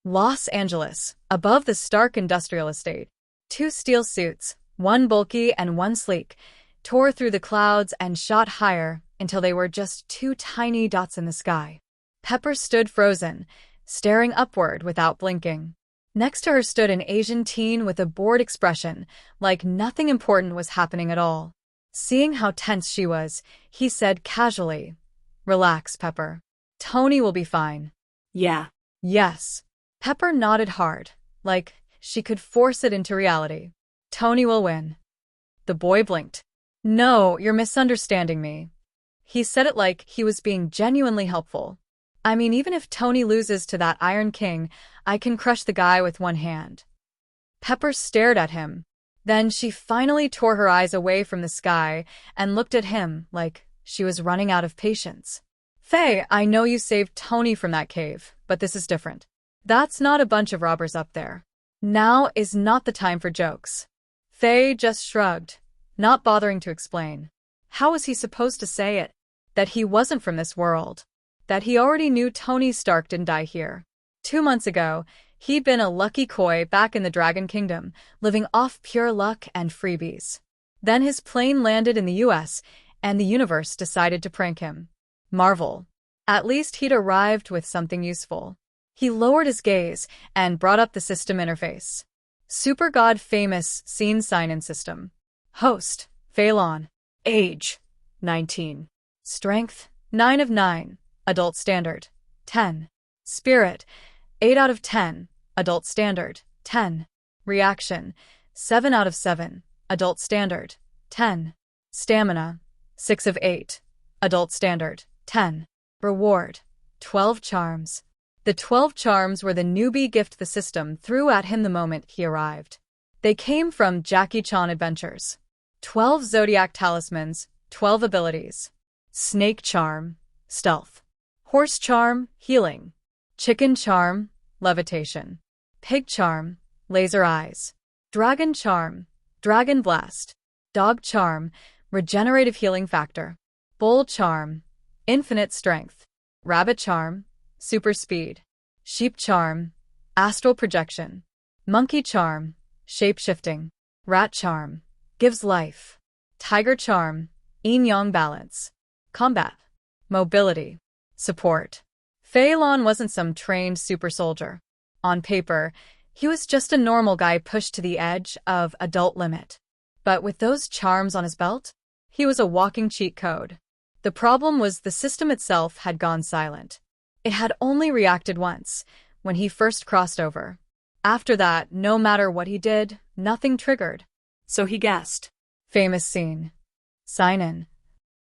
Los Angeles, above the Stark industrial estate. Two steel suits, one bulky and one sleek, tore through the clouds and shot higher until they were just two tiny dots in the sky. Pepper stood frozen, staring upward without blinking. Next to her stood an Asian teen with a bored expression, like nothing important was happening at all. Seeing how tense she was, he said casually, "Relax, Pepper. Tony will be fine." Yeah. Yes. Pepper nodded hard, like she could force it into reality. Tony will win. The boy blinked. "No, you're misunderstanding me." He said it like he was being genuinely helpful. "I mean, even if Tony loses to that Iron King, I can crush the guy with one hand." Pepper stared at him. Then she finally tore her eyes away from the sky and looked at him like she was running out of patience. "Fei, I know you saved Tony from that cave, but this is different. That's not a bunch of robbers up there. Now is not the time for jokes." Fei just shrugged, not bothering to explain. How was he supposed to say it? That he wasn't from this world. That he already knew Tony Stark didn't die here. 2 months ago, he'd been a lucky koi back in the Dragon Kingdom, living off pure luck and freebies. Then his plane landed in the US, and the universe decided to prank him. Marvel. At least he'd arrived with something useful. He lowered his gaze and brought up the system interface. Super God famous scene sign-in system. Host, Fei Lan. Age, 19. Strength, 9 of 9, adult standard, 10. Spirit, 8 out of 10, adult standard, 10. Reaction, 7 out of 7, adult standard, 10. Stamina, 6 of 8, adult standard, 10. Reward, 12 charms. The 12 charms were the newbie gift the system threw at him the moment he arrived. They came from Jackie Chan Adventures. 12 zodiac talismans, 12 abilities. Snake charm, stealth. Horse charm, healing. Chicken charm, levitation. Pig charm, laser eyes. Dragon charm, dragon blast. Dog charm, regenerative healing factor. Bull charm, infinite strength. Rabbit charm, super speed. Sheep charm, astral projection. Monkey charm, shape-shifting. Rat charm, gives life. Tiger charm, yin-yang balance. Combat, mobility, support. Fei Lan wasn't some trained super soldier. On paper, he was just a normal guy pushed to the edge of adult limit. But with those charms on his belt, he was a walking cheat code. The problem was the system itself had gone silent. It had only reacted once, when he first crossed over. After that, no matter what he did, nothing triggered. So he guessed. Famous scene. Sign in.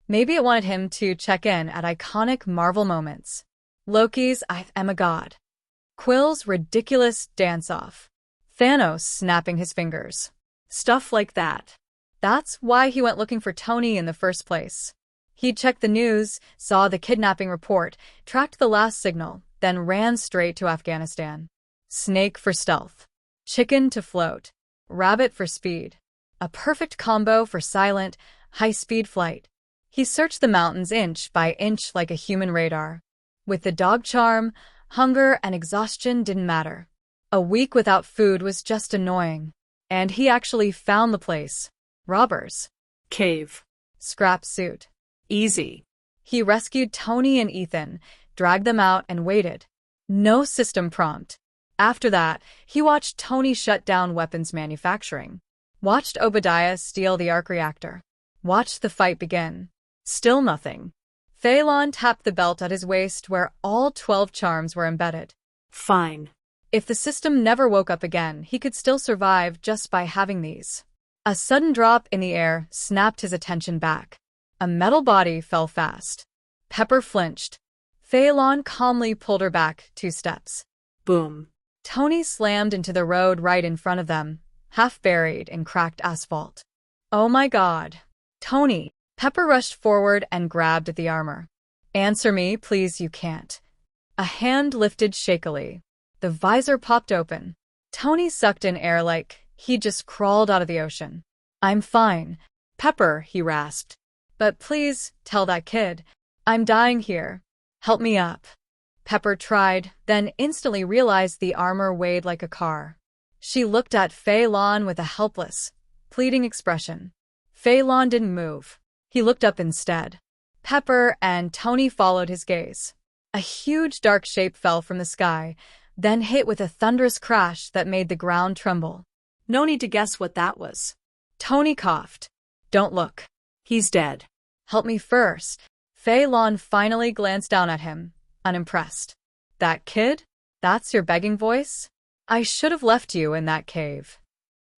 Maybe it wanted him to check in at iconic Marvel moments. Loki's "I am a god." Quell's ridiculous dance-off. Thanos snapping his fingers. Stuff like that. That's why he went looking for Tony in the first place. He checked the news, saw the kidnapping report, tracked the last signal, then ran straight to Afghanistan. Snake for stealth. Chicken to float. Rabbit for speed. A perfect combo for silent, high-speed flight. He searched the mountains inch by inch like a human radar. With the dog charm, hunger and exhaustion didn't matter. A week without food was just annoying. And he actually found the place. Robbers. Cave. Scrap suit. Easy. He rescued Tony and Ethan, dragged them out, and waited. No system prompt. After that, he watched Tony shut down weapons manufacturing. Watched Obadiah steal the arc reactor. Watched the fight begin. Still nothing. Fei Lan tapped the belt at his waist where all 12 charms were embedded. Fine. If the system never woke up again, he could still survive just by having these. A sudden drop in the air snapped his attention back. A metal body fell fast. Pepper flinched. Fei Lan calmly pulled her back 2 steps. Boom. Tony slammed into the road right in front of them, half buried in cracked asphalt. Oh my God. Tony. Pepper rushed forward and grabbed at the armor. Answer me, please. You can't. A hand lifted shakily. The visor popped open. Tony sucked in air like he'd just crawled out of the ocean. I'm fine. Pepper, he rasped. But please, tell that kid. I'm dying here. Help me up. Pepper tried, then instantly realized the armor weighed like a car. She looked at Fei Lan with a helpless, pleading expression. Fei Lan didn't move. He looked up instead. Pepper and Tony followed his gaze. A huge dark shape fell from the sky, then hit with a thunderous crash that made the ground tremble. No need to guess what that was. Tony coughed. Don't look. He's dead. Help me first. Fei Lan finally glanced down at him, unimpressed. That kid? That's your begging voice? I should have left you in that cave.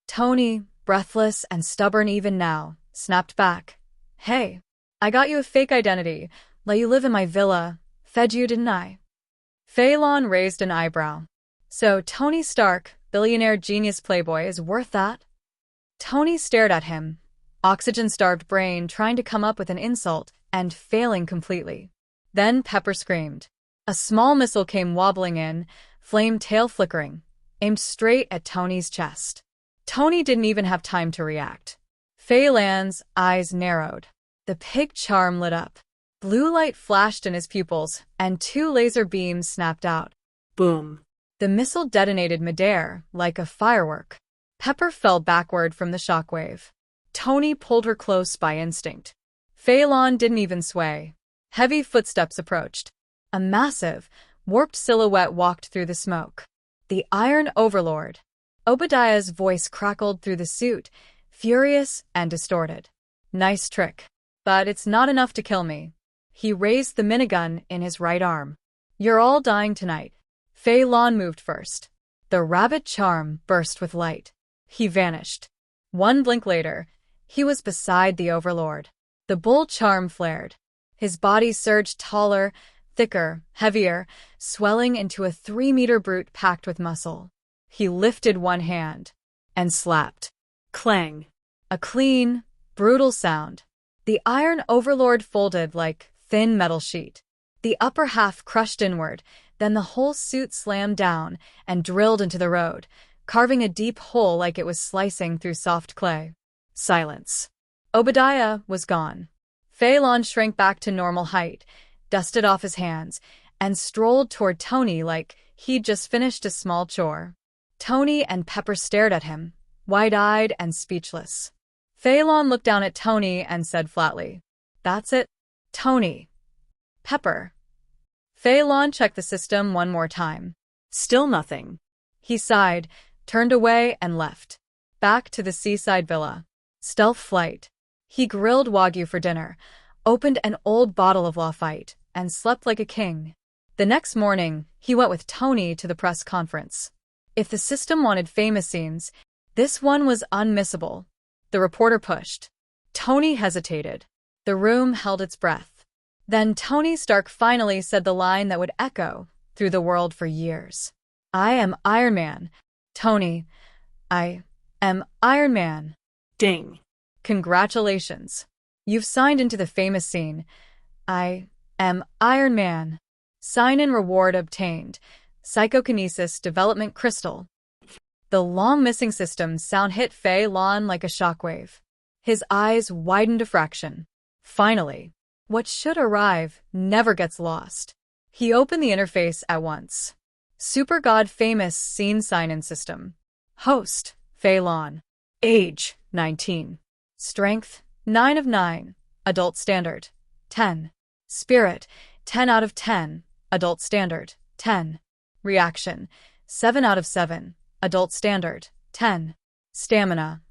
Tony, breathless and stubborn even now, snapped back. Hey, I got you a fake identity, let you live in my villa, fed you, didn't I? Fei Lan raised an eyebrow. So Tony Stark, billionaire genius playboy, is worth that? Tony stared at him, oxygen-starved brain trying to come up with an insult and failing completely. Then Pepper screamed. A small missile came wobbling in, flame tail flickering, aimed straight at Tony's chest. Tony didn't even have time to react. Fei Lan's eyes narrowed. The pig charm lit up. Blue light flashed in his pupils, and 2 laser beams snapped out. Boom. The missile detonated midair like a firework. Pepper fell backward from the shockwave. Tony pulled her close by instinct. Fei Lan didn't even sway. Heavy footsteps approached. A massive, warped silhouette walked through the smoke. The Iron Overlord. Obadiah's voice crackled through the suit, furious and distorted. Nice trick. But it's not enough to kill me. He raised the minigun in his right arm. You're all dying tonight. Fei Lan moved first. The rabbit charm burst with light. He vanished. 1 blink later, he was beside the Overlord. The bull charm flared. His body surged taller, thicker, heavier, swelling into a 3-meter brute packed with muscle. He lifted one hand and slapped. Clang. A clean, brutal sound. The Iron Overlord folded like thin metal sheet. The upper half crushed inward, then the whole suit slammed down and drilled into the road, carving a deep hole like it was slicing through soft clay. Silence. Obadiah was gone. Fei Lan shrank back to normal height, dusted off his hands, and strolled toward Tony like he'd just finished a small chore. Tony and Pepper stared at him, wide-eyed and speechless. Fei Lan looked down at Tony and said flatly, That's it, Tony. Pepper. Fei Lan checked the system one more time. Still nothing. He sighed, turned away and left. Back to the seaside villa. Stealth flight. He grilled Wagyu for dinner, opened an old bottle of Lafite, and slept like a king. The next morning, he went with Tony to the press conference. If the system wanted famous scenes, this one was unmissable. The reporter pushed. Tony hesitated. The room held its breath. Then Tony Stark finally said the line that would echo through the world for years. I am Iron Man. Tony, I am Iron Man. Ding. Congratulations. You've signed into the famous scene. I am Iron Man. Sign-in reward obtained. Psychokinesis Development Crystal. The long-missing system sound hit Fei Lan like a shockwave. His eyes widened a fraction. Finally, what should arrive never gets lost. He opened the interface at once. Super God Famous Scene Sign-in System. Host, Fei Lan. Age, 19. Strength, 9 of 9. Adult Standard, 10. Spirit, 10 out of 10. Adult Standard, 10. Reaction, 7 out of 7. Adult Standard, 10. Stamina,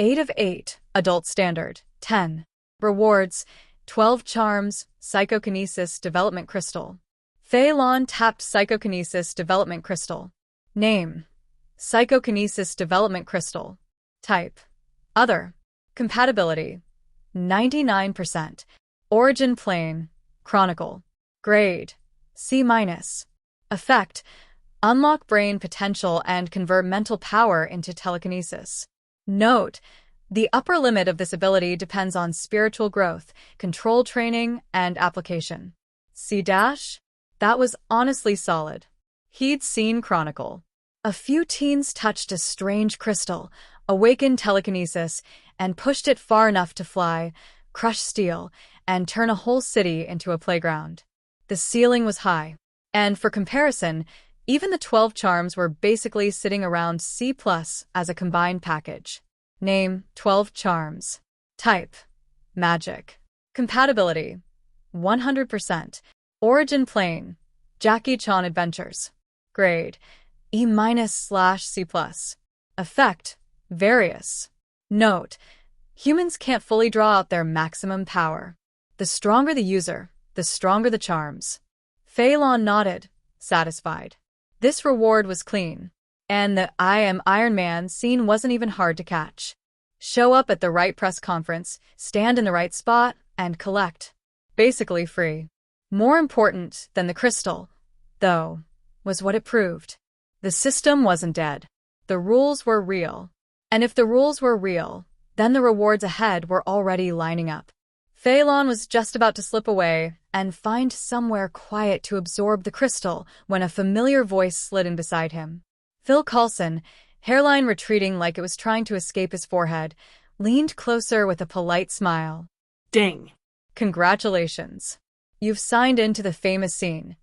8 of 8. Adult Standard, 10. Rewards, 12 Charms, Psychokinesis Development Crystal. Fei Lan tapped Psychokinesis Development Crystal. Name, Psychokinesis Development Crystal. Type, Other. Compatibility, 99%. Origin Plane, Chronicle. Grade, C-. Effect, unlock brain potential and convert mental power into telekinesis. Note, the upper limit of this ability depends on spiritual growth, control training, and application. C-. That was honestly solid. He'd seen Chronicle. A few teens touched a strange crystal, awakened telekinesis, and pushed it far enough to fly, crush steel, and turn a whole city into a playground. The ceiling was high. And for comparison, even the 12 charms were basically sitting around C+ as a combined package. Name, 12 charms. Type, magic. Compatibility, 100%. Origin plain, Jackie Chan Adventures. Grade, E-/C+. Effect, various. Note, humans can't fully draw out their maximum power. The stronger the user, the stronger the charms. Fei Lan nodded, satisfied. This reward was clean. And the I am Iron Man scene wasn't even hard to catch. Show up at the right press conference, stand in the right spot, and collect. Basically free. More important than the crystal, though, was what it proved. The system wasn't dead. The rules were real. And if the rules were real, then the rewards ahead were already lining up. Fei Lan was just about to slip away and find somewhere quiet to absorb the crystal when a familiar voice slid in beside him. Phil Coulson, hairline retreating like it was trying to escape his forehead, leaned closer with a polite smile. Ding. Congratulations. You've signed in to the famous scene.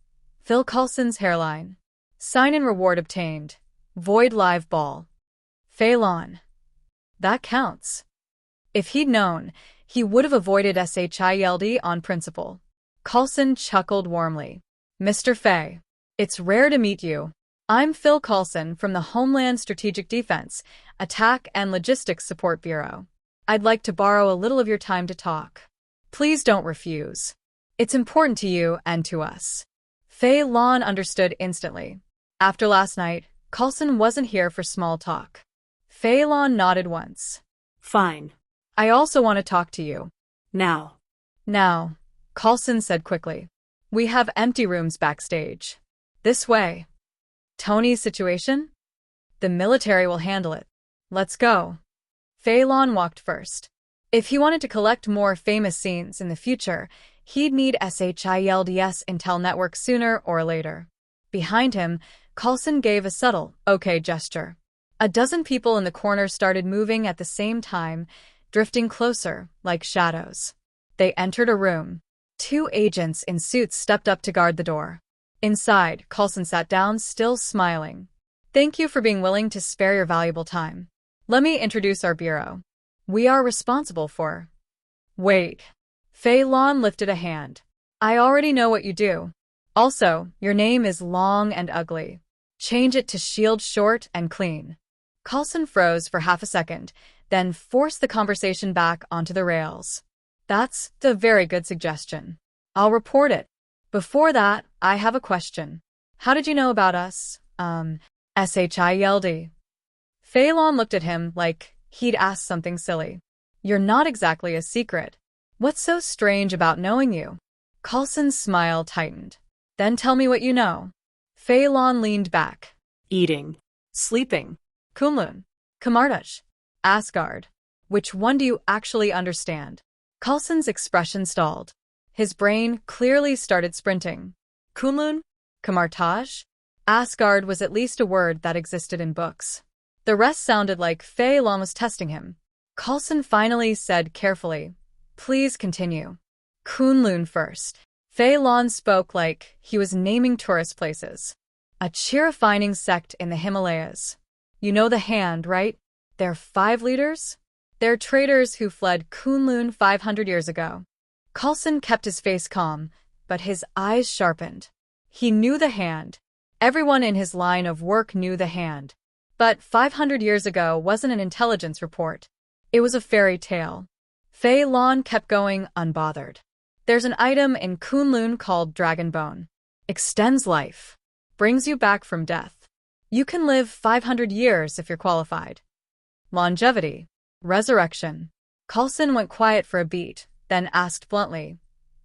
Phil Coulson's hairline. Sign-in reward obtained. Void live ball. Fei Lan. That counts. If he'd known, he would have avoided SHIELD on principle. Coulson chuckled warmly. Mr. Fei, it's rare to meet you. I'm Phil Coulson from the Homeland Strategic Defense, Attack and Logistics Support Bureau. I'd like to borrow a little of your time to talk. Please don't refuse. It's important to you and to us. Fei Lan understood instantly. After last night, Coulson wasn't here for small talk. Fei Lan nodded once. Fine. I also want to talk to you. Now. Now, Coulson said quickly. We have empty rooms backstage. This way. Tony's situation? The military will handle it. Let's go. Fei Lan walked first. If he wanted to collect more famous scenes in the future, he'd need SHIELD's Intel network sooner or later. Behind him, Coulson gave a subtle, okay gesture. A dozen people in the corner started moving at the same time, drifting closer, like shadows. They entered a room. 2 agents in suits stepped up to guard the door. Inside, Coulson sat down, still smiling. Thank you for being willing to spare your valuable time. Let me introduce our bureau. We are responsible for... Wait. Fei Lan lifted a hand. I already know what you do. Also, your name is long and ugly. Change it to Shield short and clean. Coulson froze for half a second, then forced the conversation back onto the rails. That's a very good suggestion. I'll report it. Before that, I have a question. How did you know about us? SHIELD. Fei Lan looked at him like he'd asked something silly. You're not exactly a secret. What's so strange about knowing you? Coulson's smile tightened. Then tell me what you know. Fei Lan leaned back. Eating. Sleeping. Kunlun. Kamardash. Asgard. Which one do you actually understand? Coulson's expression stalled. His brain clearly started sprinting. Kunlun? Kamartaj? Asgard was at least a word that existed in books. The rest sounded like Fei Lan was testing him. Coulson finally said carefully, please continue. Kunlun first. Fei Lan spoke like he was naming tourist places. A cheer-refining sect in the Himalayas. You know the Hand, right? They're 5 leaders? They're traitors who fled Kunlun 500 years ago. Coulson kept his face calm, but his eyes sharpened. He knew the Hand. Everyone in his line of work knew the Hand. But 500 years ago wasn't an intelligence report. It was a fairy tale. Fei Lan kept going unbothered. There's an item in Kunlun called Dragon Bone. Extends life. Brings you back from death. You can live 500 years if you're qualified. Longevity. Resurrection. Coulson went quiet for a beat, then asked bluntly,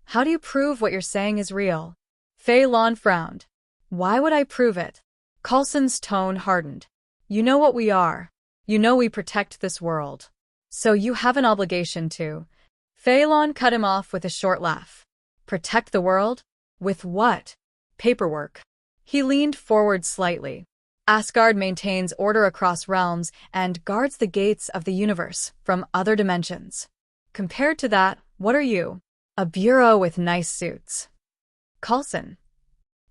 how do you prove what you're saying is real? Fei Lan frowned. Why would I prove it? Coulson's tone hardened. You know what we are. You know we protect this world. So you have an obligation to. Fei Lan cut him off with a short laugh. Protect the world? With what? Paperwork. He leaned forward slightly. Asgard maintains order across realms and guards the gates of the universe from other dimensions. Compared to that, what are you? A bureau with nice suits. Coulson.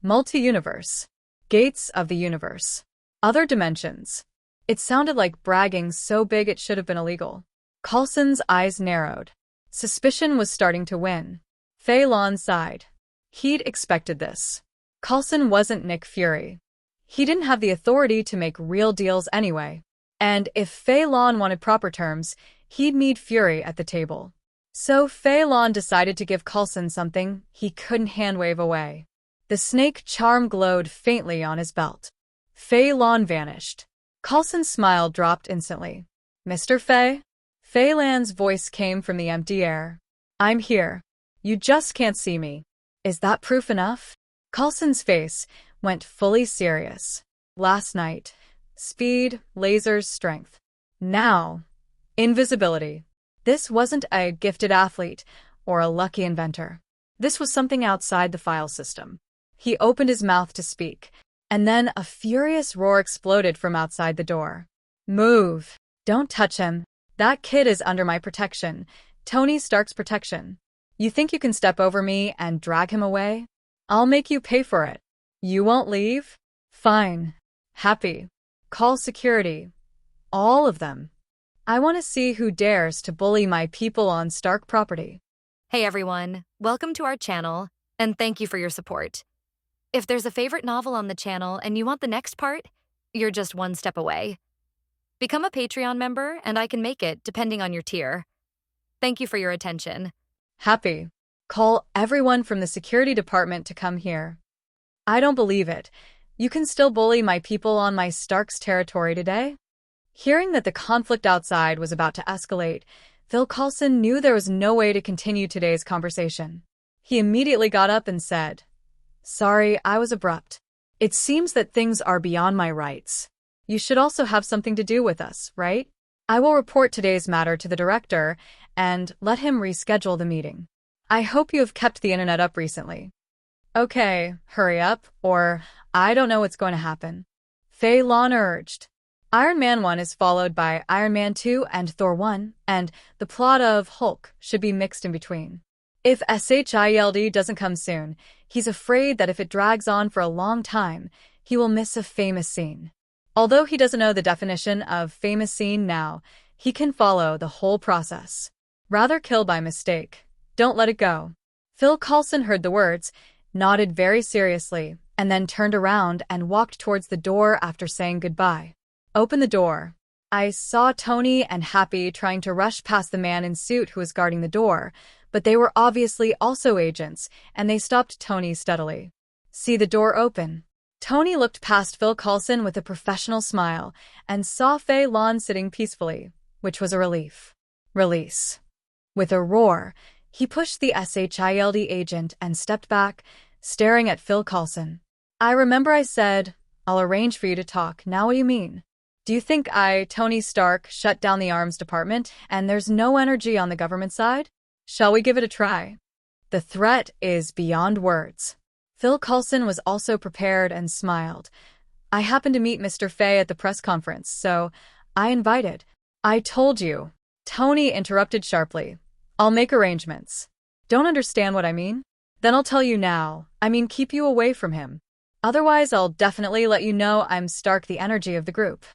Multi-universe. Gates of the universe. Other dimensions. It sounded like bragging so big it should have been illegal. Coulson's eyes narrowed. Suspicion was starting to win. Fei Lan sighed. He'd expected this. Coulson wasn't Nick Fury. He didn't have the authority to make real deals anyway. And if Fei Lan wanted proper terms, he'd need Fury at the table. So Fei Lan decided to give Coulson something he couldn't handwave away. The snake charm glowed faintly on his belt. Fei Lan vanished. Coulson's smile dropped instantly. Mr. Fei? Fei Lan's voice came from the empty air. I'm here. You just can't see me. Is that proof enough? Coulson's face went fully serious. Last night. Speed, lasers, strength. Now, invisibility. This wasn't a gifted athlete or a lucky inventor. This was something outside the file system. He opened his mouth to speak, and then a furious roar exploded from outside the door. Move! Don't touch him. That kid is under my protection, Tony Stark's protection. You think you can step over me and drag him away? I'll make you pay for it. You won't leave? Fine. Happy. Call security. All of them. I want to see who dares to bully my people on Stark property. Hey everyone, welcome to our channel, and thank you for your support. If there's a favorite novel on the channel and you want the next part, you're just one step away. Become a Patreon member and I can make it depending on your tier. Thank you for your attention. Happy. Call everyone from the security department to come here. I don't believe it. You can still bully my people on my Stark's territory today? Hearing that the conflict outside was about to escalate, Phil Coulson knew there was no way to continue today's conversation. He immediately got up and said, Sorry, I was abrupt. It seems that things are beyond my rights. You should also have something to do with us, right? I will report today's matter to the director and let him reschedule the meeting. I hope you have kept the internet up recently. Okay, hurry up, or I don't know what's going to happen. Fei Lan urged. Iron Man 1 is followed by Iron Man 2 and Thor 1, and the plot of Hulk should be mixed in between. If SHIELD doesn't come soon, he's afraid that if it drags on for a long time, he will miss a famous scene. Although he doesn't know the definition of famous scene now, he can follow the whole process. Rather kill by mistake. Don't let it go. Phil Coulson heard the words, nodded very seriously, and then turned around and walked towards the door after saying goodbye. Open the door. I saw Tony and Happy trying to rush past the man in suit who was guarding the door, but they were obviously also agents, and they stopped Tony steadily. See the door open. Tony looked past Phil Coulson with a professional smile and saw Fei Lan sitting peacefully, which was a relief. Release. With a roar, he pushed the SHIELD agent and stepped back, staring at Phil Coulson. I remember I said, I'll arrange for you to talk. Now what do you mean? Do you think I, Tony Stark, shut down the arms department and there's no energy on the government side? Shall we give it a try? The threat is beyond words. Phil Coulson was also prepared and smiled. I happened to meet Mr. Fei at the press conference, so I invited. I told you. Tony interrupted sharply. I'll make arrangements. Don't understand what I mean? Then I'll tell you now. I mean, keep you away from him. Otherwise, I'll definitely let you know I'm Stark the energy of the group.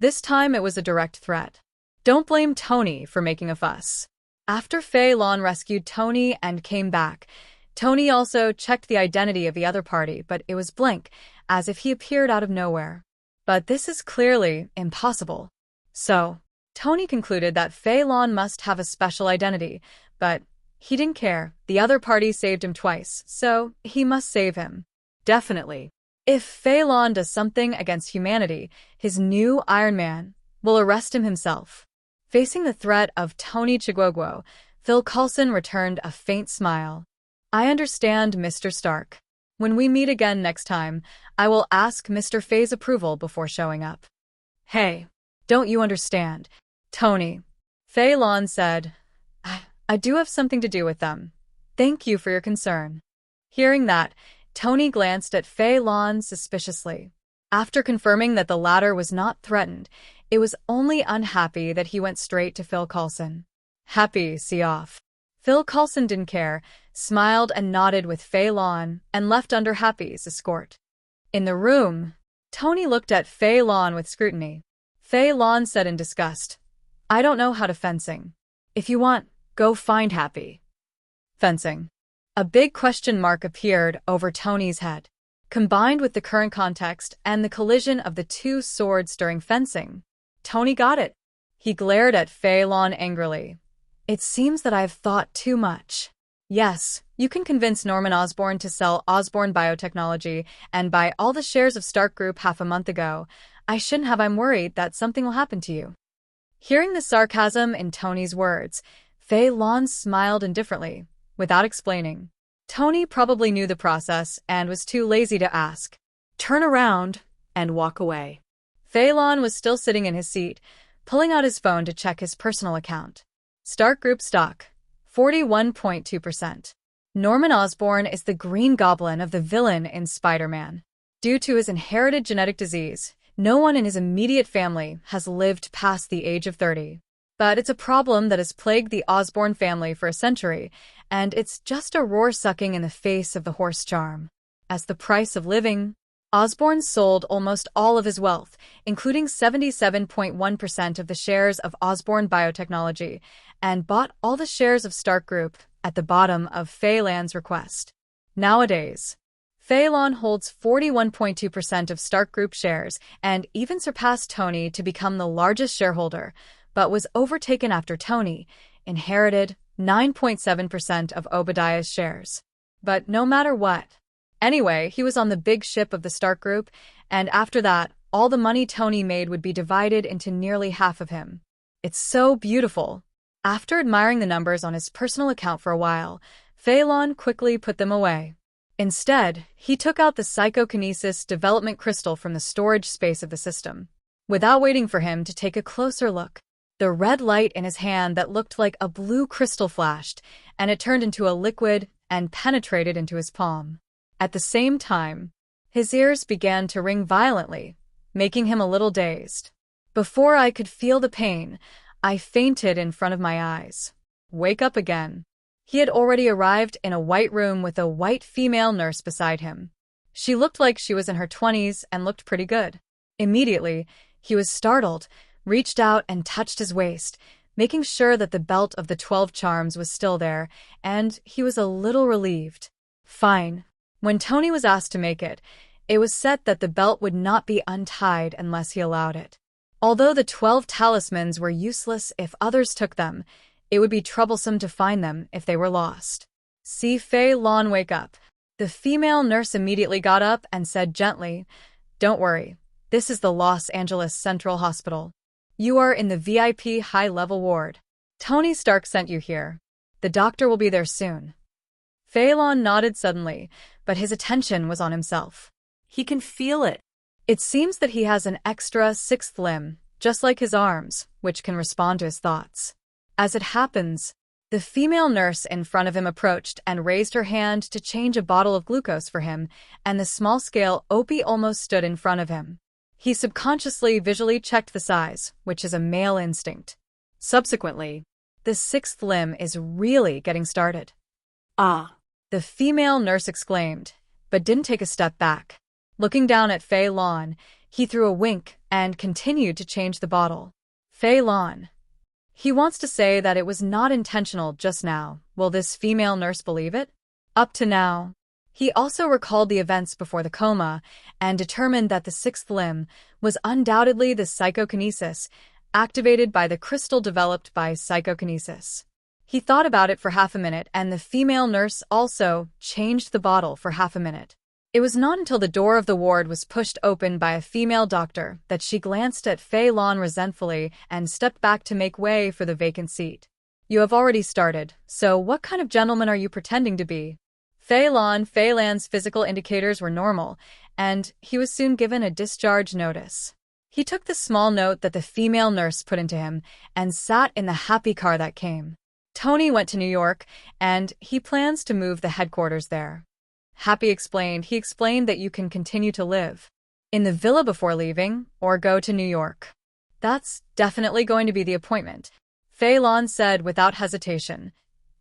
This time it was a direct threat. Don't blame Tony for making a fuss. After Fei Lan rescued Tony and came back, Tony also checked the identity of the other party, but it was blank, as if he appeared out of nowhere. But this is clearly impossible. So, Tony concluded that Fei Lan must have a special identity, but he didn't care. The other party saved him twice, so he must save him. Definitely. If Fei Lan does something against humanity, his new Iron Man will arrest him himself. Facing the threat of Tony Chiguoguo, Phil Coulson returned a faint smile. I understand, Mr. Stark. When we meet again next time, I will ask Mr. Fei's approval before showing up. Hey, don't you understand? Tony. Fei Lan said, I do have something to do with them. Thank you for your concern. Hearing that, Tony glanced at Fei Lan suspiciously. After confirming that the latter was not threatened, it was only unhappy that he went straight to Phil Coulson. Happy, see off. Phil Coulson didn't care, smiled and nodded with Fei Lan, and left under Happy's escort. In the room, Tony looked at Fei Lan with scrutiny. Fei Lan said in disgust, "I don't know how to fencing. If you want, go find Happy." Fencing. A big question mark appeared over Tony's head. Combined with the current context and the collision of the two swords during fencing, Tony got it. He glared at Fei Lan angrily. "It seems that I have thought too much. Yes, you can convince Norman Osborn to sell Osborn Biotechnology and buy all the shares of Stark Group half a month ago. I shouldn't have. I'm worried that something will happen to you." Hearing the sarcasm in Tony's words, Fei Lan smiled indifferently, without explaining. Tony probably knew the process and was too lazy to ask. "Turn around and walk away." Fei Lan was still sitting in his seat, pulling out his phone to check his personal account. Stark Group stock, 41.2%. Norman Osborn is the Green Goblin of the villain in Spider-Man. Due to his inherited genetic disease, no one in his immediate family has lived past the age of 30. But it's a problem that has plagued the Osborn family for a century, and it's just a roar sucking in the face of the horse charm. As the price of living, Osborn sold almost all of his wealth, including 77.1% of the shares of Osborn Biotechnology, and bought all the shares of Stark Group at the bottom of Fei Lan's request. Nowadays, Fei Lan holds 41.2% of Stark Group shares and even surpassed Tony to become the largest shareholder, but was overtaken after Tony inherited 9.7% of Obadiah's shares. But no matter what. Anyway, he was on the big ship of the Stark Group, and after that, all the money Tony made would be divided into nearly half of him. It's so beautiful. After admiring the numbers on his personal account for a while, Fei Lan quickly put them away. Instead, he took out the psychokinesis development crystal from the storage space of the system. Without waiting for him to take a closer look, the red light in his hand that looked like a blue crystal flashed, and it turned into a liquid and penetrated into his palm. At the same time, his ears began to ring violently, making him a little dazed. Before I could feel the pain, I fainted in front of my eyes. "Wake up again." He had already arrived in a white room with a white female nurse beside him. She looked like she was in her 20s and looked pretty good. Immediately, he was startled, reached out and touched his waist, making sure that the belt of the 12 charms was still there, and he was a little relieved. Fine. When Tony was asked to make it, it was set that the belt would not be untied unless he allowed it. Although the 12 talismans were useless if others took them, it would be troublesome to find them if they were lost. "See Fei Lan wake up." The female nurse immediately got up and said gently, "Don't worry, this is the Los Angeles Central Hospital. You are in the VIP high-level ward. Tony Stark sent you here. The doctor will be there soon." Fei Lan nodded suddenly, but his attention was on himself. He can feel it. It seems that he has an extra sixth limb, just like his arms, which can respond to his thoughts. As it happens, the female nurse in front of him approached and raised her hand to change a bottle of glucose for him, and the small-scale Opie almost stood in front of him. He subconsciously visually checked the size, which is a male instinct. Subsequently, the sixth limb is really getting started. "Ah," the female nurse exclaimed, but didn't take a step back. Looking down at Fei Lan, he threw a wink and continued to change the bottle. Fei Lan. He wants to say that it was not intentional just now. Will this female nurse believe it? Up to now. He also recalled the events before the coma and determined that the sixth limb was undoubtedly the psychokinesis, activated by the crystal developed by psychokinesis. He thought about it for half a minute, and the female nurse also changed the bottle for half a minute. It was not until the door of the ward was pushed open by a female doctor that she glanced at Fei Lan resentfully and stepped back to make way for the vacant seat. "You have already started, so what kind of gentleman are you pretending to be?" Fei Lan's physical indicators were normal, and he was soon given a discharge notice. He took the small note that the female nurse put into him and sat in the happy car that came. Tony went to New York, and he plans to move the headquarters there. Happy explained that you can continue to live in the villa before leaving, or go to New York. "That's definitely going to be the appointment," Fei Lan said without hesitation.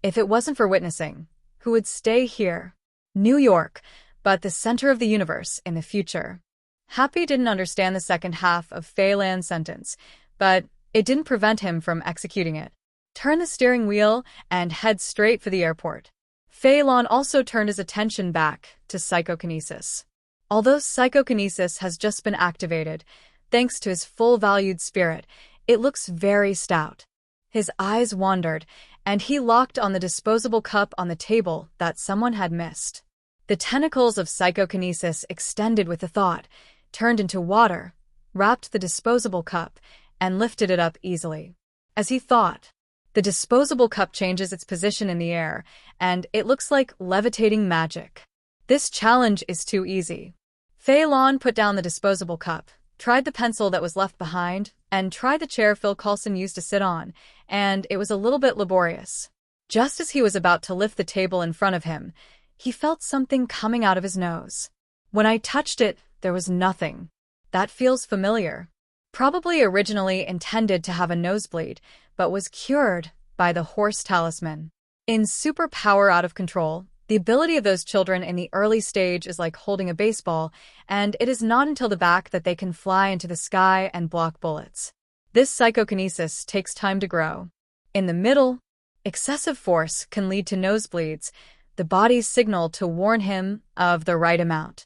If it wasn't for witnessing, who would stay here? New York, but the center of the universe in the future. Happy didn't understand the second half of Fei Lan's sentence, but it didn't prevent him from executing it. Turn the steering wheel and head straight for the airport. Fei Lan also turned his attention back to psychokinesis. Although psychokinesis has just been activated, thanks to his full-valued spirit, it looks very stout. His eyes wandered, and he locked on the disposable cup on the table that someone had missed. The tentacles of psychokinesis extended with the thought, turned into water, wrapped the disposable cup, and lifted it up easily. As he thought, the disposable cup changes its position in the air, and it looks like levitating magic. This challenge is too easy. Fei Lan put down the disposable cup, tried the pencil that was left behind, and tried the chair Phil Coulson used to sit on, and it was a little bit laborious. Just as he was about to lift the table in front of him, he felt something coming out of his nose. When I touched it, there was nothing. That feels familiar. Probably originally intended to have a nosebleed, but was cured by the horse talisman. In superpower out of control, the ability of those children in the early stage is like holding a baseball, and it is not until the back that they can fly into the sky and block bullets. This psychokinesis takes time to grow. In the middle, excessive force can lead to nosebleeds, the body's signal to warn him of the right amount.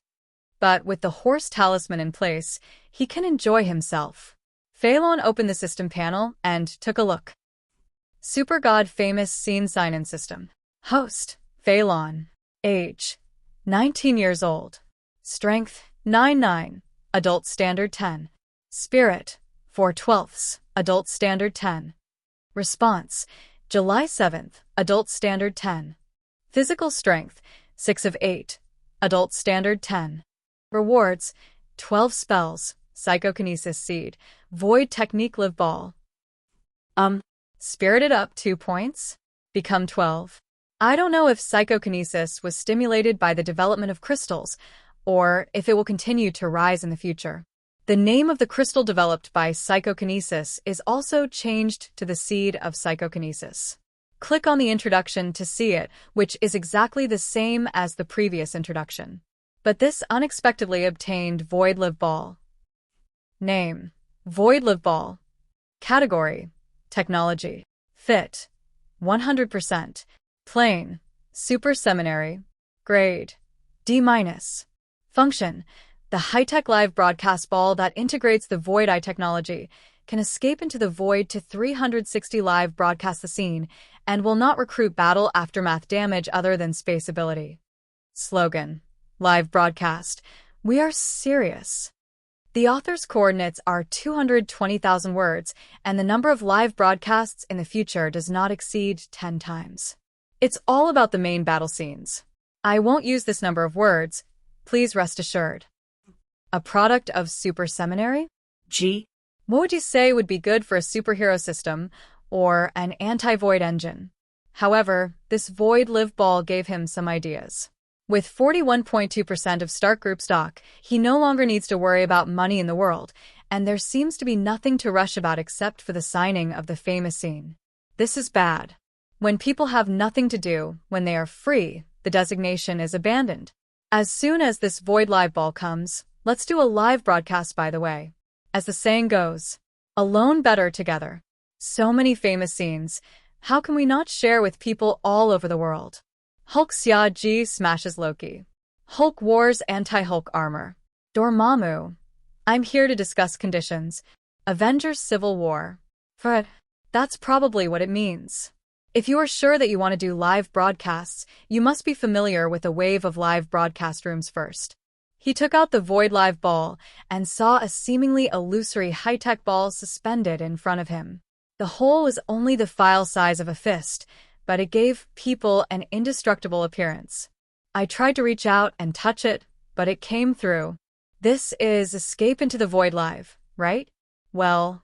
But with the horse talisman in place, he can enjoy himself. Fei Lan opened the system panel and took a look. Super God Famous Scene Sign-In System. Host, Fei Lan. Age, 19 years old. Strength, 9-9. Adult Standard 10. Spirit, 4/12. Adult Standard 10. Response, July 7th. Adult Standard 10. Physical Strength, 6 of 8. Adult Standard 10. Rewards, 12 spells, Psychokinesis Seed, Void Technique Live Ball. Spirited up 2 points? Become 12. I don't know if psychokinesis was stimulated by the development of crystals, or if it will continue to rise in the future. The name of the crystal developed by psychokinesis is also changed to the Seed of Psychokinesis. Click on the introduction to see it, which is exactly the same as the previous introduction. But this unexpectedly obtained Void Live Ball. Name: Void Live Ball. Category: Technology. Fit: 100%. Plain: Super Seminary. Grade: D-. Function: the high-tech live broadcast ball that integrates the Void Eye technology, can escape into the void to 360 live broadcast the scene, and will not recruit battle aftermath damage other than space ability. Slogan: Live broadcast. We are serious. The author's coordinates are 220,000 words, and the number of live broadcasts in the future does not exceed 10 times. It's all about the main battle scenes. I won't use this number of words, please rest assured. A product of Super Seminary? G. What would you say would be good for a superhero system or an anti-void engine? However, this Void Live Ball gave him some ideas. With 41.2% of Stark Group stock, he no longer needs to worry about money in the world, and there seems to be nothing to rush about except for the signing of the famous scene. This is bad. When people have nothing to do, when they are free, the designation is abandoned. As soon as this Void Live Ball comes, let's do a live broadcast, by the way. As the saying goes, alone better together. So many famous scenes, how can we not share with people all over the world? Hulk Xia smashes Loki. Hulk wars anti-Hulk armor. Dormammu. I'm here to discuss conditions. Avengers Civil War. Fred. That's probably what it means. If you are sure that you want to do live broadcasts, you must be familiar with a wave of live broadcast rooms first. He took out the Void Live Ball and saw a seemingly illusory high-tech ball suspended in front of him. The hole was only the file size of a fist, but it gave people an indestructible appearance. I tried to reach out and touch it, but it came through. This is escape into the Void Live, right? Well,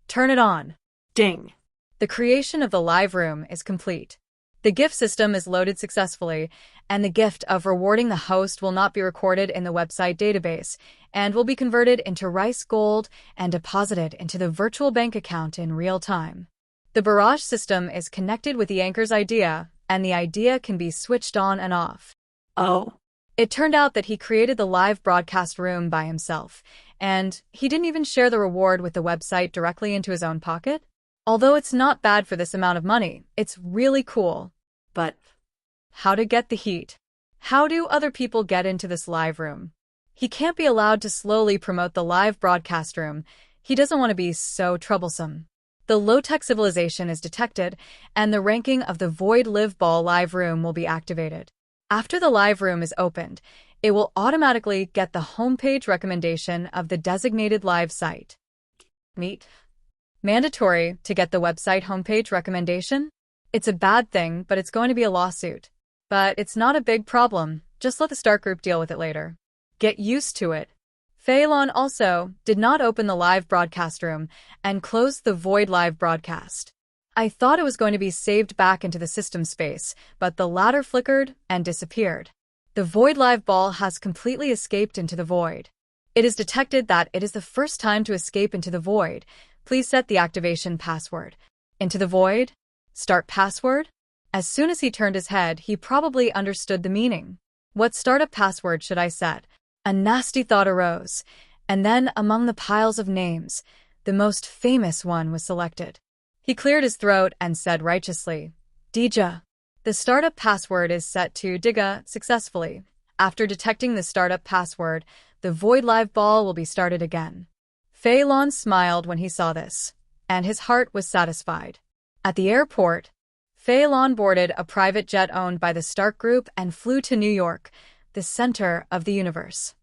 turn it on. Ding. The creation of the live room is complete. The gift system is loaded successfully, and the gift of rewarding the host will not be recorded in the website database and will be converted into rice gold and deposited into the virtual bank account in real time. The barrage system is connected with the anchor's idea, and the idea can be switched on and off. Oh. It turned out that he created the live broadcast room by himself, and he didn't even share the reward with the website directly into his own pocket. Although it's not bad for this amount of money, it's really cool. But How to get the heat? How do other people get into this live room? He can't be allowed to slowly promote the live broadcast room. He doesn't want to be so troublesome. The low-tech civilization is detected, and the ranking of the Void Live Ball live room will be activated. After the live room is opened, it will automatically get the homepage recommendation of the designated live site. Meet. Mandatory to get the website homepage recommendation? It's a bad thing, but it's going to be a lawsuit. But it's not a big problem. Just let the Stark Group deal with it later. Get used to it. Fei Lan also did not open the live broadcast room and closed the Void live broadcast. I thought it was going to be saved back into the system space, but the latter flickered and disappeared. The Void live ball has completely escaped into the Void. It is detected that it is the first time to escape into the Void. Please set the activation password. Into the Void? Start password? As soon as he turned his head, he probably understood the meaning. What startup password should I set? A nasty thought arose, and then among the piles of names, the most famous one was selected. He cleared his throat and said righteously, Dija. The startup password is set to Diga successfully. After detecting the startup password, the Void live ball will be started again. Fei Lan smiled when he saw this, and his heart was satisfied. At the airport, Fei Lan boarded a private jet owned by the Stark Group and flew to New York, the center of the universe.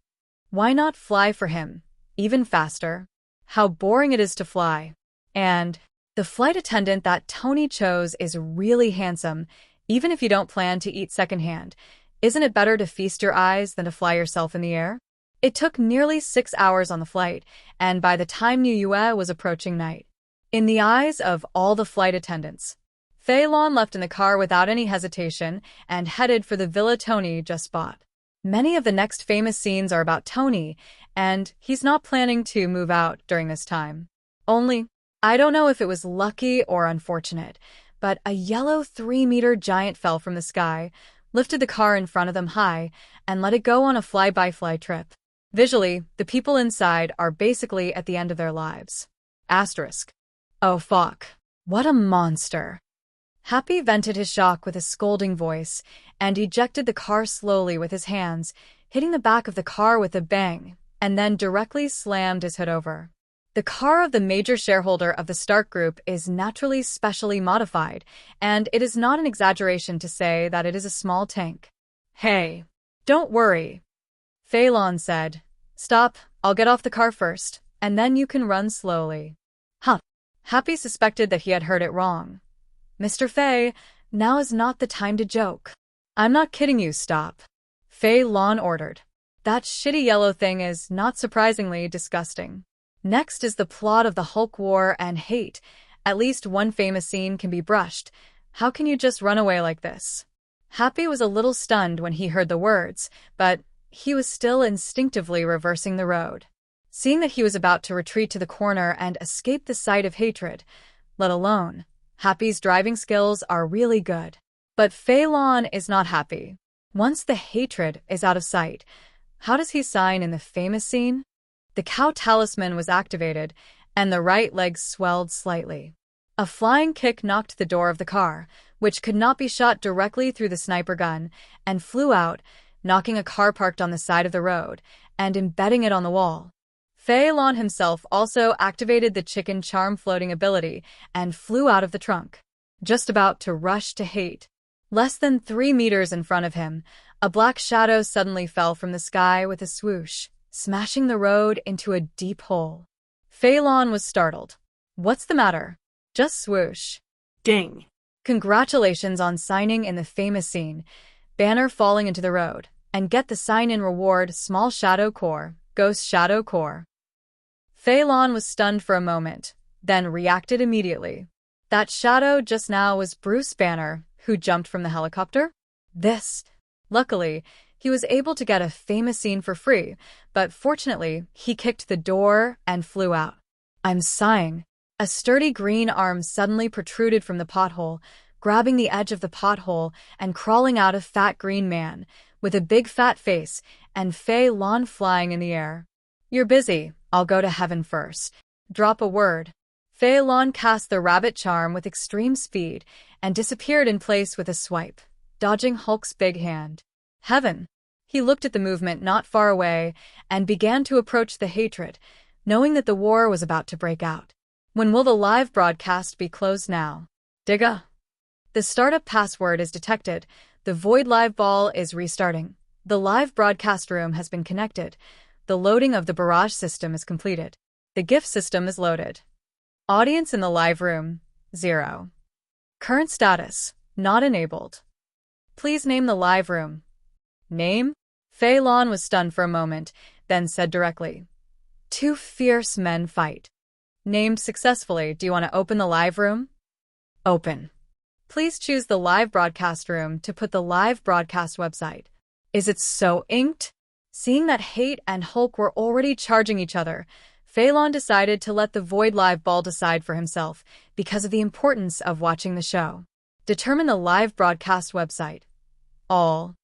Why not fly for him? Even faster. How boring it is to fly. And the flight attendant that Tony chose is really handsome, even if you don't plan to eat secondhand. Isn't it better to feast your eyes than to fly yourself in the air? It took nearly 6 hours on the flight, and by the time New Yue was approaching night. In the eyes of all the flight attendants, Fei Lan left in the car without any hesitation and headed for the villa Tony just bought. Many of the next famous scenes are about Tony, and he's not planning to move out during this time. Only, I don't know if it was lucky or unfortunate, but a yellow 3-meter giant fell from the sky, lifted the car in front of them high, and let it go on a fly-by-fly trip. Visually, the people inside are basically at the end of their lives. Asterisk. Oh fuck. What a monster. Happy vented his shock with a scolding voice and ejected the car slowly with his hands, hitting the back of the car with a bang, and then directly slammed his hood over. The car of the major shareholder of the Stark Group is naturally specially modified, and it is not an exaggeration to say that it is a small tank. Hey, don't worry, Fei Lan said. Stop, I'll get off the car first, and then you can run slowly. Huh. Happy suspected that he had heard it wrong. Mr. Fei, now is not the time to joke. I'm not kidding you, stop. Fei Lan ordered. That shitty yellow thing is, not surprisingly, disgusting. Next is the plot of the Hulk War and hate. At least one famous scene can be brushed. How can you just run away like this? Happy was a little stunned when he heard the words, but he was still instinctively reversing the road. Seeing that he was about to retreat to the corner and escape the sight of hatred, let alone, Happy's driving skills are really good. But Fei Lan is not happy. Once the hatred is out of sight, how does he sign in the famous scene? The cow talisman was activated, and the right leg swelled slightly. A flying kick knocked the door of the car, which could not be shot directly through the sniper gun, and flew out, knocking a car parked on the side of the road, and embedding it on the wall. Fei Lan himself also activated the chicken charm floating ability and flew out of the trunk, just about to rush to hate. Less than 3 meters in front of him, a black shadow suddenly fell from the sky with a swoosh, smashing the road into a deep hole. Fei Lan was startled. What's the matter? Just swoosh. Ding. Congratulations on signing in the famous scene. Banner falling into the road. And get the sign-in reward, Small Shadow Core, Ghost Shadow Core. Fei Lan was stunned for a moment, then reacted immediately. That shadow just now was Bruce Banner, who jumped from the helicopter? Luckily, he was able to get a famous scene for free, but fortunately, he kicked the door and flew out. I'm sighing. A sturdy green arm suddenly protruded from the pothole, grabbing the edge of the pothole and crawling out a fat green man, with a big fat face, and Fei Lan flying in the air. "You're busy, I'll go to heaven first. Drop a word." Fei Lan cast the rabbit charm with extreme speed and disappeared in place with a swipe, dodging Hulk's big hand. Heaven! He looked at the movement not far away and began to approach the hatred, knowing that the war was about to break out. When will the live broadcast be closed now? Digga. The startup password is detected. The Void Live Ball is restarting. The live broadcast room has been connected. The loading of the barrage system is completed. The gift system is loaded. Audience in the live room, 0. Current status, not enabled. Please name the live room. Name? Fei Lan was stunned for a moment, then said directly. 2 fierce men fight. Named successfully. Do you want to open the live room? Open. Please choose the live broadcast room to put the live broadcast website. Is it so inked? Seeing that Hate and Hulk were already charging each other, Fei Lan decided to let the Void Live Ball decide for himself because of the importance of watching the show. Determine the live broadcast website. All.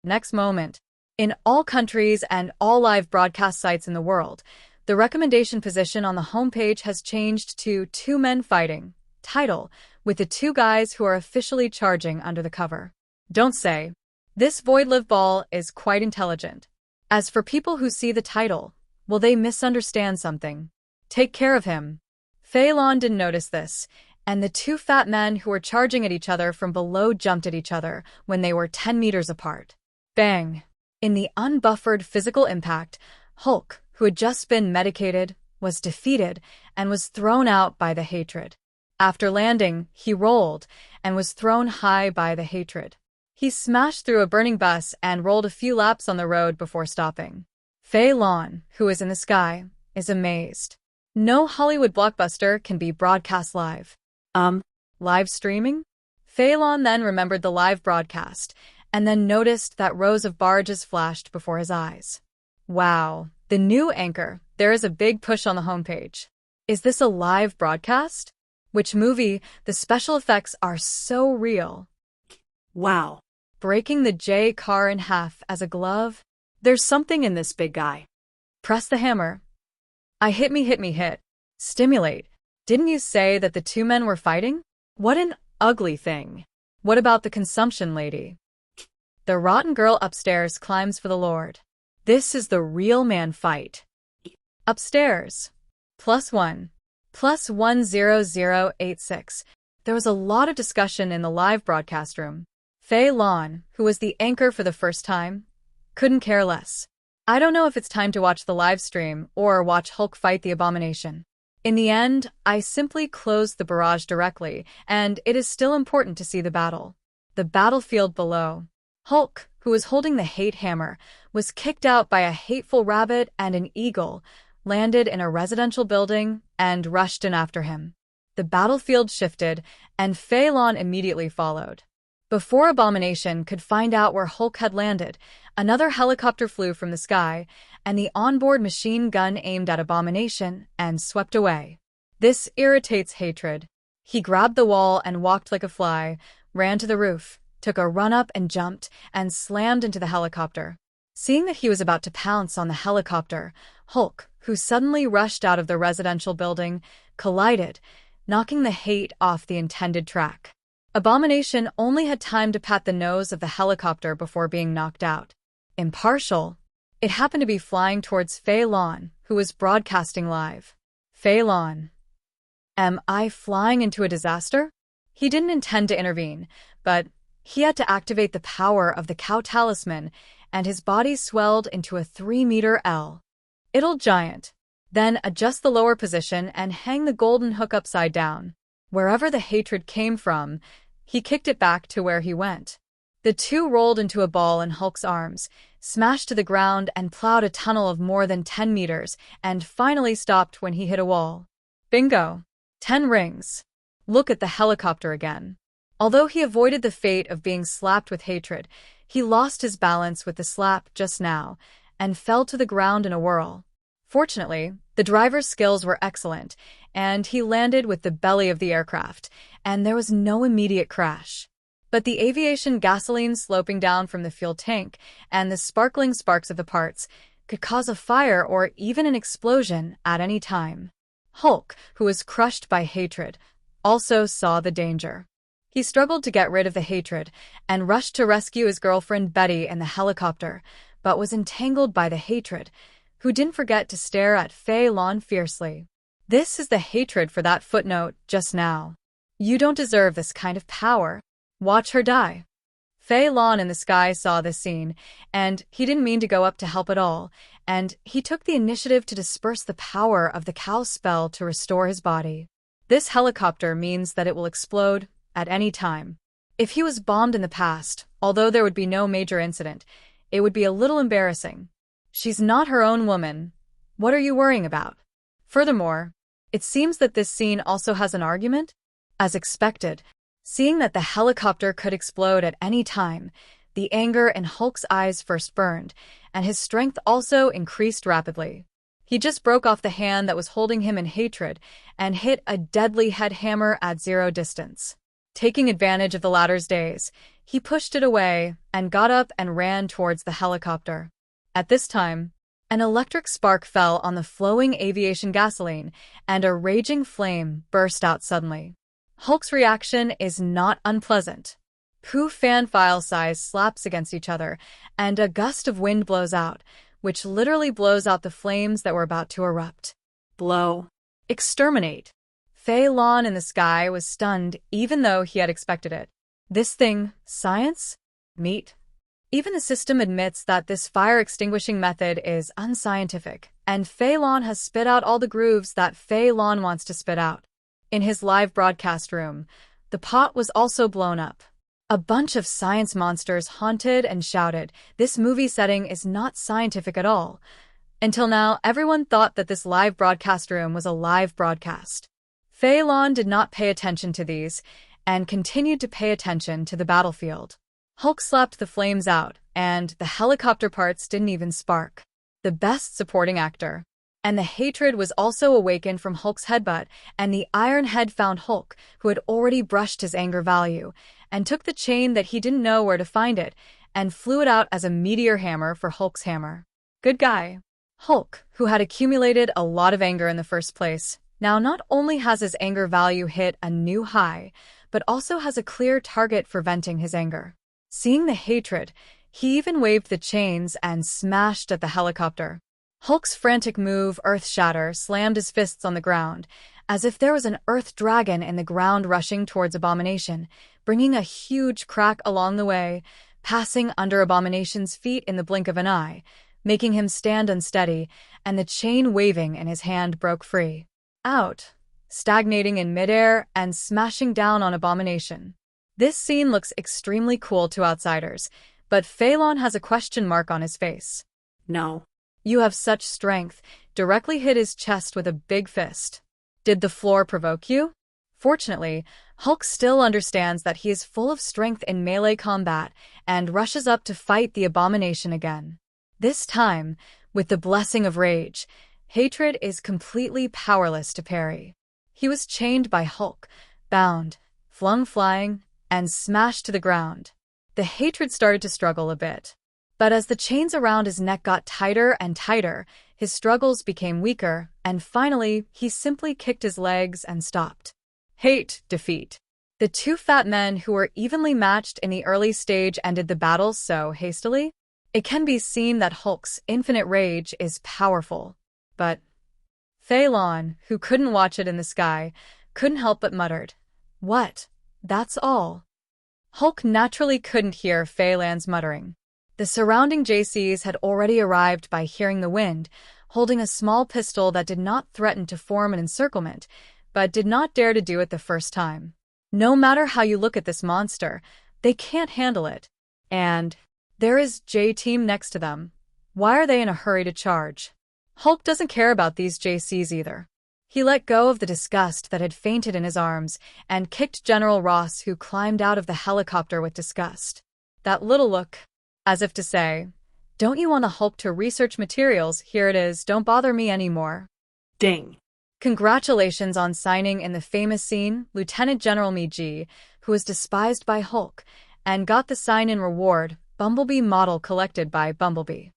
Next moment. In all countries and all live broadcast sites in the world, the recommendation position on the homepage has changed to 2 men fighting. Title, with the 2 guys who are officially charging under the cover. Don't say. This Void Live Ball is quite intelligent. As for people who see the title, will they misunderstand something? Take care of him. Fei Lan didn't notice this, and the 2 fat men who were charging at each other from below jumped at each other when they were 10 meters apart. Bang! In the unbuffered physical impact, Hulk, who had just been medicated, was defeated and was thrown out by the hatred. After landing, he rolled and was thrown high by the hatred. He smashed through a burning bus and rolled a few laps on the road before stopping. Fei Lan, who is in the sky, is amazed. No Hollywood blockbuster can be broadcast live. Live streaming? Fei Lan then remembered the live broadcast, and then noticed that rows of barges flashed before his eyes. Wow, the new anchor. There is a big push on the homepage. Is this a live broadcast? Which movie? The special effects are so real. Wow. Breaking the J car in half as a glove? There's something in this big guy. Press the hammer. I hit me hit. Stimulate. Didn't you say that the 2 men were fighting? What an ugly thing. What about the consumption lady? The rotten girl upstairs climbs for the Lord. This is the real man fight. Upstairs. +1. +10086. There was a lot of discussion in the live broadcast room. Fei Lan, who was the anchor for the first time, couldn't care less. I don't know if it's time to watch the live stream or watch Hulk fight the Abomination. In the end, I simply closed the barrage directly, and it is still important to see the battle. The battlefield below. Hulk, who was holding the hate hammer, was kicked out by a hateful rabbit and an eagle, landed in a residential building, and rushed in after him. The battlefield shifted, and Fei Lan immediately followed. Before Abomination could find out where Hulk had landed, another helicopter flew from the sky, and the onboard machine gun aimed at Abomination and swept away. This irritates Hatred. He grabbed the wall and walked like a fly, ran to the roof, took a run-up and jumped, and slammed into the helicopter. Seeing that he was about to pounce on the helicopter, Hulk, who suddenly rushed out of the residential building, collided, knocking the hate off the intended track. Abomination only had time to pat the nose of the helicopter before being knocked out. Impartial. It happened to be flying towards Fei Lan, who was broadcasting live. Fei Lan. Am I flying into a disaster? He didn't intend to intervene, but he had to activate the power of the cow talisman, and his body swelled into a 3-meter L. It'll giant. Then adjust the lower position and hang the golden hook upside down. Wherever the hatred came from, he kicked it back to where he went. The 2 rolled into a ball in Hulk's arms, smashed to the ground and plowed a tunnel of more than 10 meters, and finally stopped when he hit a wall. Bingo! 10 rings. Look at the helicopter again. Although he avoided the fate of being slapped with hatred, he lost his balance with the slap just now, and fell to the ground in a whirl. Fortunately, the driver's skills were excellent, and he landed with the belly of the aircraft, and there was no immediate crash. But the aviation gasoline sloping down from the fuel tank and the sparkling sparks of the parts could cause a fire or even an explosion at any time. Hulk, who was crushed by hatred, also saw the danger. He struggled to get rid of the hatred and rushed to rescue his girlfriend Betty in the helicopter, but was entangled by the hatred, who didn't forget to stare at Fei Lan fiercely. This is the hatred for that footnote just now. You don't deserve this kind of power. Watch her die. Fei Lan in the sky saw this scene, and he didn't mean to go up to help at all, and he took the initiative to disperse the power of the cow spell to restore his body. This helicopter means that it will explode at any time. If he was bombed in the past, although there would be no major incident, it would be a little embarrassing. She's not her own woman. What are you worrying about? Furthermore, it seems that this scene also has an argument. As expected, seeing that the helicopter could explode at any time, the anger in Hulk's eyes first burned, and his strength also increased rapidly. He just broke off the hand that was holding him in hatred and hit a deadly head hammer at 0 distance. Taking advantage of the latter's daze, he pushed it away and got up and ran towards the helicopter. At this time, an electric spark fell on the flowing aviation gasoline, and a raging flame burst out suddenly. Hulk's reaction is not unpleasant. Two fan file size slaps against each other, and a gust of wind blows out, which literally blows out the flames that were about to erupt. Blow. Exterminate. Fei Lan in the sky was stunned even though he had expected it. This thing, science? Meat? Even the system admits that this fire-extinguishing method is unscientific, and Fei Lan has spit out all the grooves that Fei Lan wants to spit out. In his live broadcast room, the pot was also blown up. A bunch of science monsters haunted and shouted, "This movie setting is not scientific at all." Until now, everyone thought that this live broadcast room was a live broadcast. Fei Lan did not pay attention to these, and continued to pay attention to the battlefield. Hulk slapped the flames out, and the helicopter parts didn't even spark. The best supporting actor. And the hatred was also awakened from Hulk's headbutt, and the iron head found Hulk, who had already brushed his anger value, and took the chain that he didn't know where to find it, and flew it out as a meteor hammer for Hulk's hammer. Good guy. Hulk, who had accumulated a lot of anger in the first place, now not only has his anger value hit a new high, but also has a clear target for venting his anger. Seeing the hatred, he even waved the chains and smashed at the helicopter. Hulk's frantic move, Earth Shatter, slammed his fists on the ground, as if there was an Earth Dragon in the ground rushing towards Abomination, bringing a huge crack along the way, passing under Abomination's feet in the blink of an eye, making him stand unsteady, and the chain waving in his hand broke free. Out, stagnating in midair and smashing down on Abomination. This scene looks extremely cool to outsiders, but Fei Lan has a question mark on his face. No. You have such strength, directly hit his chest with a big fist. Did the floor provoke you? Fortunately, Hulk still understands that he is full of strength in melee combat and rushes up to fight the Abomination again. This time, with the blessing of rage, hatred is completely powerless to parry. He was chained by Hulk, bound, flung flying, and smashed to the ground. The hatred started to struggle a bit. But as the chains around his neck got tighter and tighter, his struggles became weaker, and finally, he simply kicked his legs and stopped. Hate, defeat. The two fat men who were evenly matched in the early stage ended the battle so hastily. It can be seen that Hulk's infinite rage is powerful. But Fei Lan, who couldn't watch it in the sky, couldn't help but muttered, "What? That's all." Hulk naturally couldn't hear Fei Lan's muttering. The surrounding JCs had already arrived by hearing the wind, holding a small pistol that did not threaten to form an encirclement, but did not dare to do it the first time. No matter how you look at this monster, they can't handle it. And there is J-Team next to them. Why are they in a hurry to charge? Hulk doesn't care about these JCs either. He let go of the disgust that had fainted in his arms and kicked General Ross, who climbed out of the helicopter with disgust. That little look, as if to say, Don't you want the Hulk to research materials? Here it is, don't bother me anymore. Ding. Congratulations on signing in the famous scene, Lieutenant General Miji, who was despised by Hulk, and got the sign-in reward, Bumblebee model collected by Bumblebee.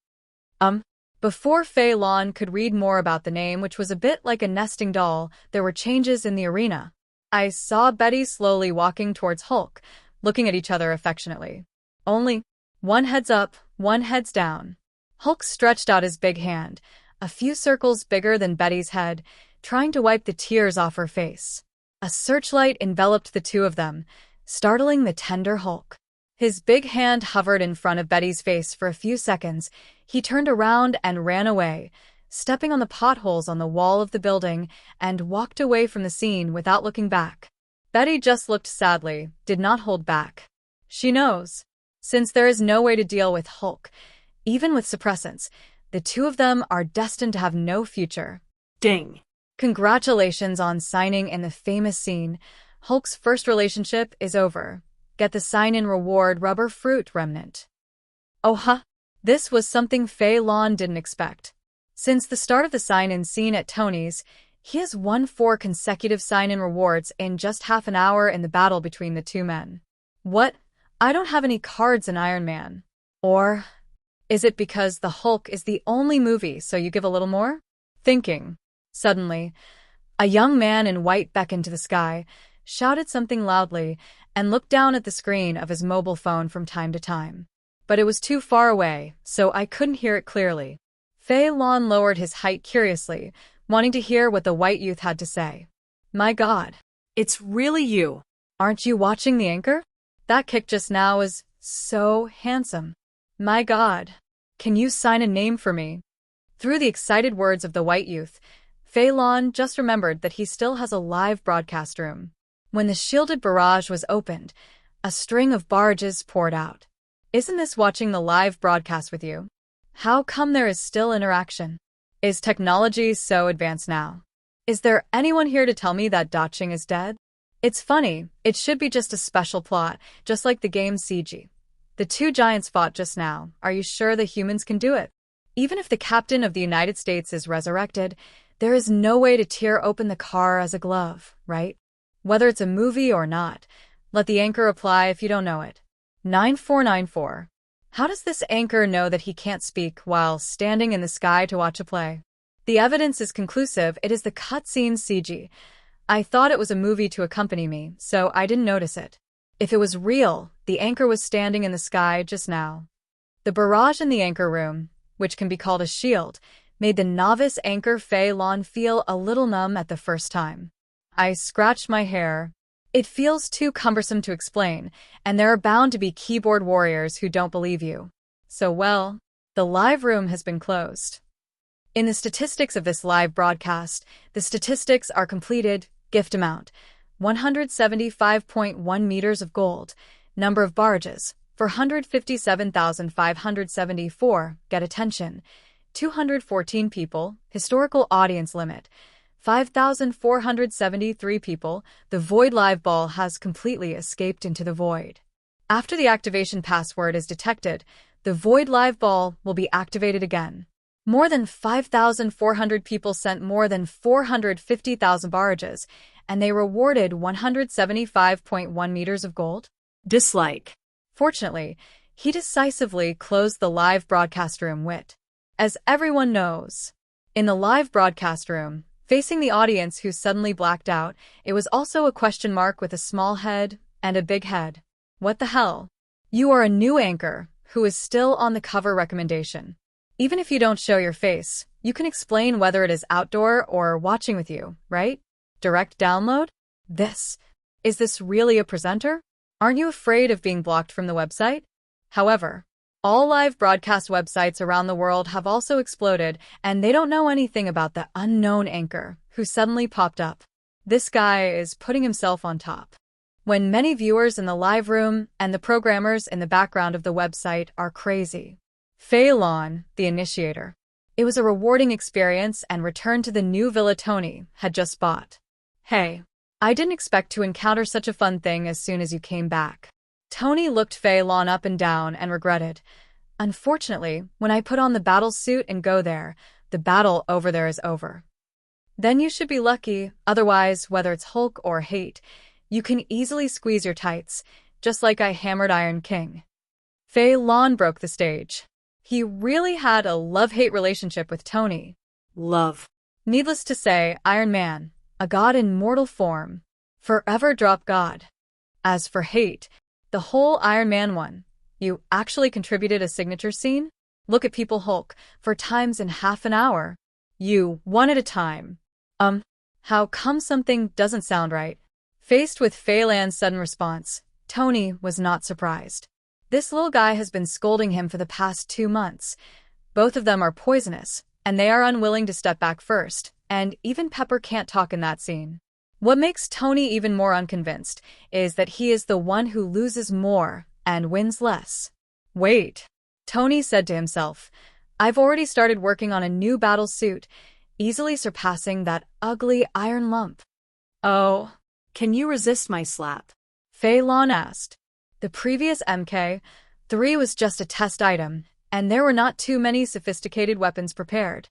Before Fei Lan could read more about the name, which was a bit like a nesting doll, there were changes in the arena. I saw Betty slowly walking towards Hulk, looking at each other affectionately. Only one head's up, one head's down. Hulk stretched out his big hand, a few circles bigger than Betty's head, trying to wipe the tears off her face. A searchlight enveloped the two of them, startling the tender Hulk. His big hand hovered in front of Betty's face for a few seconds. He turned around and ran away, stepping on the potholes on the wall of the building, and walked away from the scene without looking back. Betty just looked sadly, did not hold back. She knows. Since there is no way to deal with Hulk, even with suppressants, the two of them are destined to have no future. Ding. Congratulations on signing in the famous scene. Hulk's first relationship is over. Get the sign-in reward, rubber fruit remnant. Oh huh. This was something Fei Lan didn't expect. Since the start of the sign-in scene at Tony's, he has won 4 consecutive sign-in rewards in just half an hour in the battle between the two men. What? I don't have any cards in Iron Man. Or is it because the Hulk is the only movie, so you give a little more? Thinking. Suddenly, a young man in white beckoned to the sky, shouted something loudly, and looked down at the screen of his mobile phone from time to time. But it was too far away, so I couldn't hear it clearly. Fei Lan lowered his height curiously, wanting to hear what the white youth had to say. My God. It's really you. Aren't you watching the anchor? That kick just now was so handsome. My God. Can you sign a name for me? Through the excited words of the white youth, Fei Lan just remembered that he still has a live broadcast room. When the shielded barrage was opened, a string of barges poured out. Isn't this watching the live broadcast with you? How come there is still interaction? Is technology so advanced now? Is there anyone here to tell me that Daching is dead? It's funny, it should be just a special plot, just like the game CG. The two giants fought just now. Are you sure the humans can do it? Even if the captain of the United States is resurrected, there is no way to tear open the car as a glove, right? Whether it's a movie or not, let the anchor reply if you don't know it. 9494. How does this anchor know that he can't speak while standing in the sky to watch a play? The evidence is conclusive. It is the cutscene CG. I thought it was a movie to accompany me, so I didn't notice it. If it was real, the anchor was standing in the sky just now. The barrage in the anchor room, which can be called a shield, made the novice anchor Fei Lan feel a little numb at the first time. I scratched my hair. It feels too cumbersome to explain, and there are bound to be keyboard warriors who don't believe you. So well, the live room has been closed. In the statistics of this live broadcast, the statistics are completed, gift amount, 175.1 meters of gold, number of barges, 457,574, get attention, 214 people, historical audience limit, 5,473 people, the Void Live Ball has completely escaped into the void. After the activation password is detected, the Void Live Ball will be activated again. More than 5,400 people sent more than 450,000 barges, and they rewarded 175.1 meters of gold. Dislike. Fortunately, he decisively closed the live broadcast room wit. As everyone knows, in the live broadcast room, facing the audience who suddenly blacked out, it was also a question mark with a small head and a big head. What the hell? You are a new anchor who is still on the cover recommendation. Even if you don't show your face, you can explain whether it is outdoor or watching with you, right? Direct download? Is this really a presenter? Aren't you afraid of being blocked from the website? However, all live broadcast websites around the world have also exploded, and they don't know anything about the unknown anchor who suddenly popped up. This guy is putting himself on top. When many viewers in the live room and the programmers in the background of the website are crazy. Fei Lan, the initiator. It was a rewarding experience and returned to the new villa Tony had just bought. Hey, I didn't expect to encounter such a fun thing as soon as you came back. Tony looked Fei Lan up and down and regretted. Unfortunately, when I put on the battle suit and go there, the battle over there is over. Then you should be lucky, otherwise, whether it's Hulk or hate, you can easily squeeze your tights, just like I hammered Iron King. Fei Lan broke the stage. He really had a love-hate relationship with Tony. Love. Needless to say, Iron Man, a god in mortal form, forever drop god. As for hate, the whole Iron Man one, you actually contributed a signature scene? Look at people Hulk, 4 times in half an hour. You, one at a time. How come something doesn't sound right? Faced with Fei Lan's sudden response, Tony was not surprised. This little guy has been scolding him for the past 2 months. Both of them are poisonous, and they are unwilling to step back first, and even Pepper can't talk in that scene. What makes Tony even more unconvinced is that he is the one who loses more and wins less. Wait, Tony said to himself, I've already started working on a new battle suit, easily surpassing that ugly iron lump. Oh, Can you resist my slap? Fei Lan asked. The previous MK3 was just a test item, and there were not too many sophisticated weapons prepared.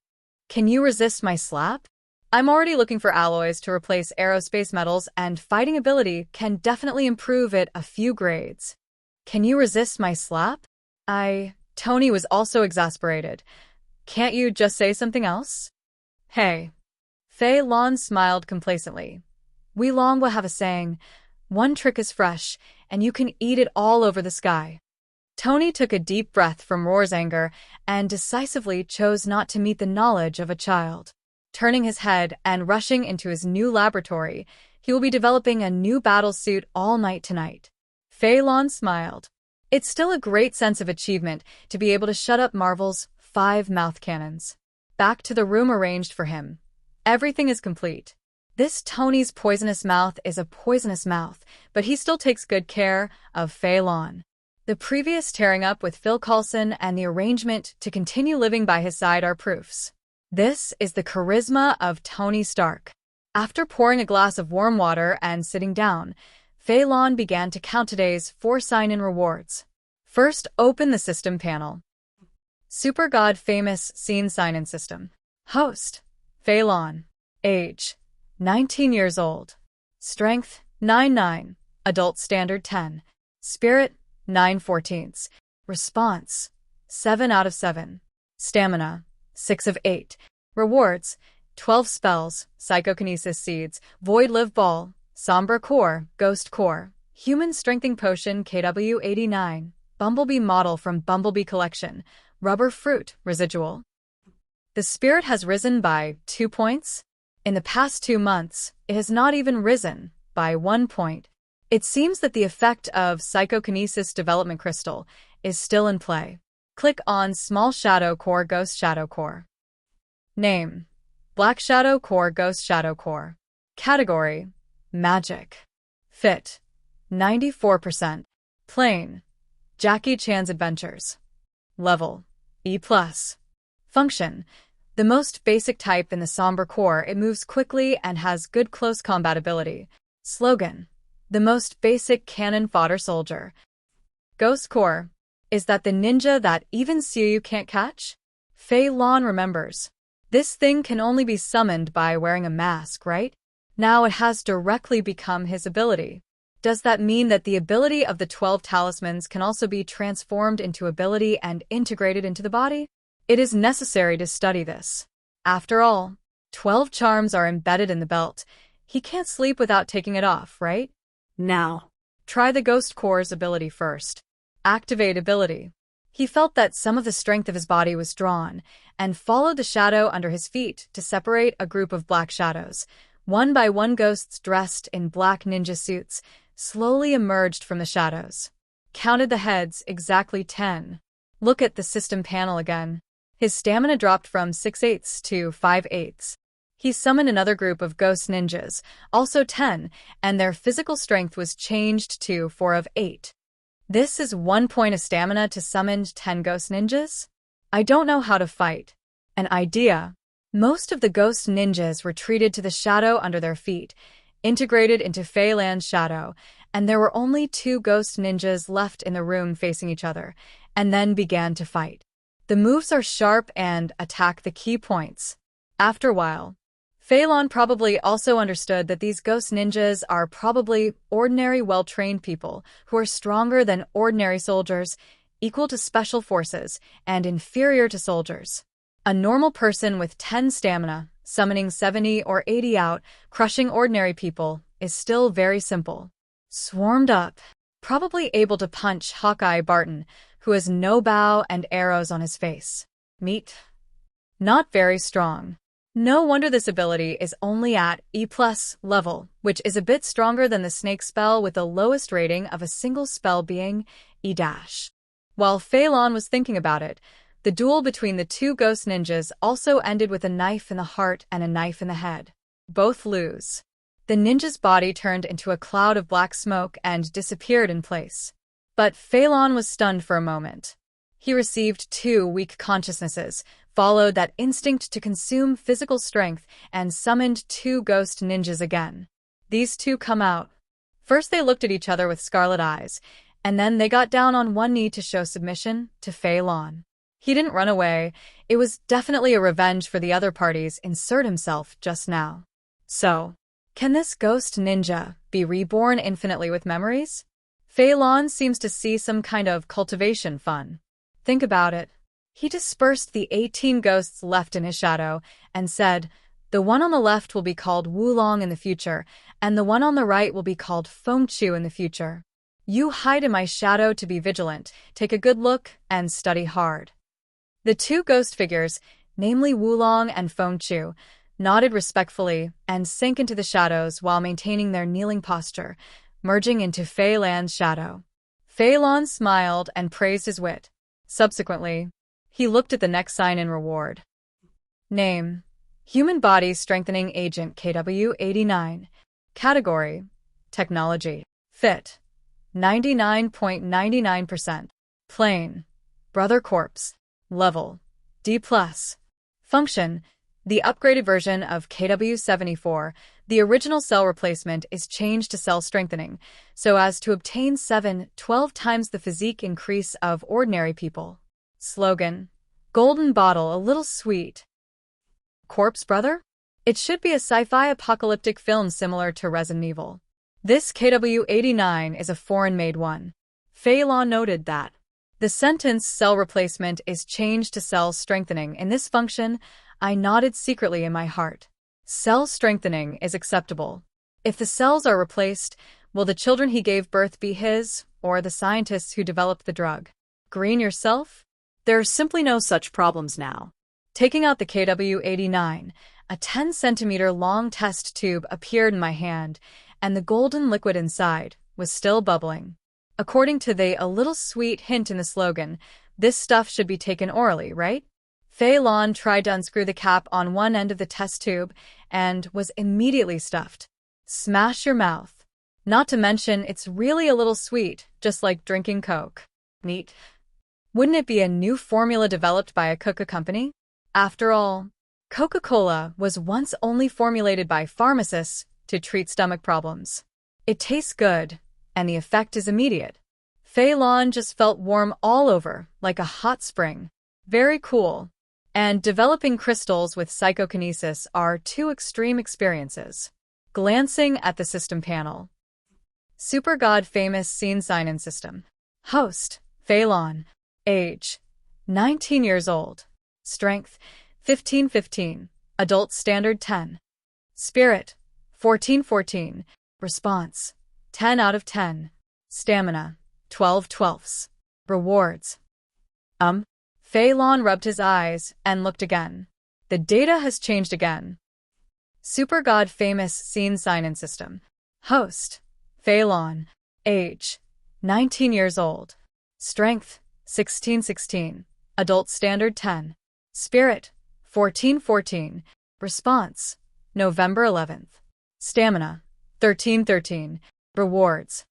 Can you resist my slap? I'm already looking for alloys to replace aerospace metals, and fighting ability can definitely improve it a few grades. Can you resist my slap? Tony was also exasperated. Can't you just say something else? Hey. Fei Lan smiled complacently. We Long will have a saying, one trick is fresh, and you can eat it all over the sky. Tony took a deep breath from Roar's anger and decisively chose not to meet the knowledge of a child. Turning his head and rushing into his new laboratory, he will be developing a new battle suit all night tonight. Fei Lan smiled. It's still a great sense of achievement to be able to shut up Marvel's 5 mouth cannons. Back to the room arranged for him. Everything is complete. This Tony's poisonous mouth is a poisonous mouth, but he still takes good care of Fei Lan. The previous tearing up with Phil Coulson and the arrangement to continue living by his side are proofs. This is the charisma of Tony Stark. After pouring a glass of warm water and sitting down, Fei Lan began to count today's 4 sign-in rewards. First, open the system panel. Super God Famous Scene Sign-in System. Host, Fei Lan. Age, 19 years old. Strength, 9-9. Adult Standard 10. Spirit, 9/14. Response, 7 out of 7. Stamina, 6 of 8. Rewards, 12 spells, Psychokinesis Seeds, Void Live Ball, Sombra Core, Ghost Core, Human Strengthening Potion KW89, Bumblebee Model from Bumblebee Collection, Rubber Fruit, Residual. The spirit has risen by 2 points. In the past 2 months, it has not even risen by 1 point. It seems that the effect of Psychokinesis Development Crystal is still in play. Click on Small Shadow Core Ghost Shadow Core. Name, Black Shadow Core Ghost Shadow Core. Category, Magic. Fit, 94%. Plane, Jackie Chan's Adventures. Level, E+. Function, the most basic type in the Sombra Core, it moves quickly and has good close combat ability. Slogan, the most basic cannon fodder soldier. Ghost Core, is that the ninja that even Suyu can't catch? Fei Lan remembers. This thing can only be summoned by wearing a mask, right? Now it has directly become his ability. Does that mean that the ability of the 12 talismans can also be transformed into ability and integrated into the body? It is necessary to study this. After all, 12 charms are embedded in the belt. He can't sleep without taking it off, right? Now. Try the Ghost Core's ability first. Activate ability. He felt that some of the strength of his body was drawn, and followed the shadow under his feet to separate a group of black shadows. One by one, ghosts dressed in black ninja suits slowly emerged from the shadows. Counted the heads, exactly 10. Look at the system panel again. His stamina dropped from 6/8 to 5/8. He summoned another group of ghost ninjas, also 10, and their physical strength was changed to 4 of 8. This is 1 point of stamina to summon 10 ghost ninjas? I don't know how to fight. An idea. Most of the ghost ninjas retreated to the shadow under their feet, integrated into Fei Lan's shadow, and there were only 2 ghost ninjas left in the room facing each other, and then began to fight. The moves are sharp and attack the key points. After a while, Fei Lan probably also understood that these ghost ninjas are probably ordinary well-trained people who are stronger than ordinary soldiers, equal to special forces, and inferior to soldiers. A normal person with 10 stamina, summoning 70 or 80 out, crushing ordinary people, is still very simple. Swarmed up, probably able to punch Hawkeye Barton, who has no bow and arrows on his face. Meat? Not very strong. No wonder this ability is only at E+ level, which is a bit stronger than the snake spell with the lowest rating of a single spell being E-. While Fei Lan was thinking about it, the duel between the two ghost ninjas also ended with a knife in the heart and a knife in the head. Both lose. The ninja's body turned into a cloud of black smoke and disappeared in place. But Fei Lan was stunned for a moment. He received 2 weak consciousnesses, followed that instinct to consume physical strength, and summoned 2 ghost ninjas again. These 2 come out. First they looked at each other with scarlet eyes, and then they got down on one knee to show submission to Fei Lan. He didn't run away. It was definitely a revenge for the other party's insert himself just now. So, can this ghost ninja be reborn infinitely with memories? Fei Lan seems to see some kind of cultivation fun. Think about it. He dispersed the 18 ghosts left in his shadow and said, "The one on the left will be called Wulong in the future, and the one on the right will be called Fengchu in the future. You hide in my shadow to be vigilant, take a good look, and study hard." The 2 ghost figures, namely Wulong and Fengchu, nodded respectfully and sank into the shadows while maintaining their kneeling posture, merging into Fei Lan's shadow. Fei Lan smiled and praised his wit. Subsequently, he looked at the next sign in reward. Name: Human Body Strengthening Agent KW-89. Category: Technology. Fit: 99.99%. Plane: Brother Corpse. Level: D+. Function: the upgraded version of KW-74, the original cell replacement, is changed to cell strengthening, so as to obtain 7-12 times the physique increase of ordinary people. Slogan: Golden Bottle, a little sweet. Corpse Brother? It should be a sci-fi apocalyptic film similar to Resident Evil. This KW-89 is a foreign-made one. Fei Lan noted that the sentence "cell replacement" is changed to cell strengthening. In this function, I nodded secretly in my heart. Cell strengthening is acceptable. If the cells are replaced, will the children he gave birth be his, or the scientists who developed the drug? Green yourself? There are simply no such problems now. Taking out the KW-89, a 10-centimeter long test tube appeared in my hand, and the golden liquid inside was still bubbling. According to the "a little sweet" hint in the slogan, this stuff should be taken orally, right? Fei Lan tried to unscrew the cap on one end of the test tube and was immediately stuffed. Smash your mouth. Not to mention, it's really a little sweet, just like drinking Coke. Neat. Wouldn't it be a new formula developed by a Coca company? After all, Coca-Cola was once only formulated by pharmacists to treat stomach problems. It tastes good, and the effect is immediate. Fei Lan just felt warm all over, like a hot spring. Very cool. And developing crystals with psychokinesis are 2 extreme experiences. Glancing at the system panel. Super God Famous Scene Sign-In System. Host: Fei Lan. Age: 19 years old. Strength: 15-15. Adult Standard 10. Spirit: 14-14. Response: 10 out of 10. Stamina: 12/12. Rewards. Fei Lan rubbed his eyes and looked again. The data has changed again. Super God Famous Scene Sign-In System. Host: Fei Lan. Age: 19 years old. Strength: 16-16. Adult Standard 10. Spirit: 14-14. Response: November 11th. Stamina: 13-13. Rewards.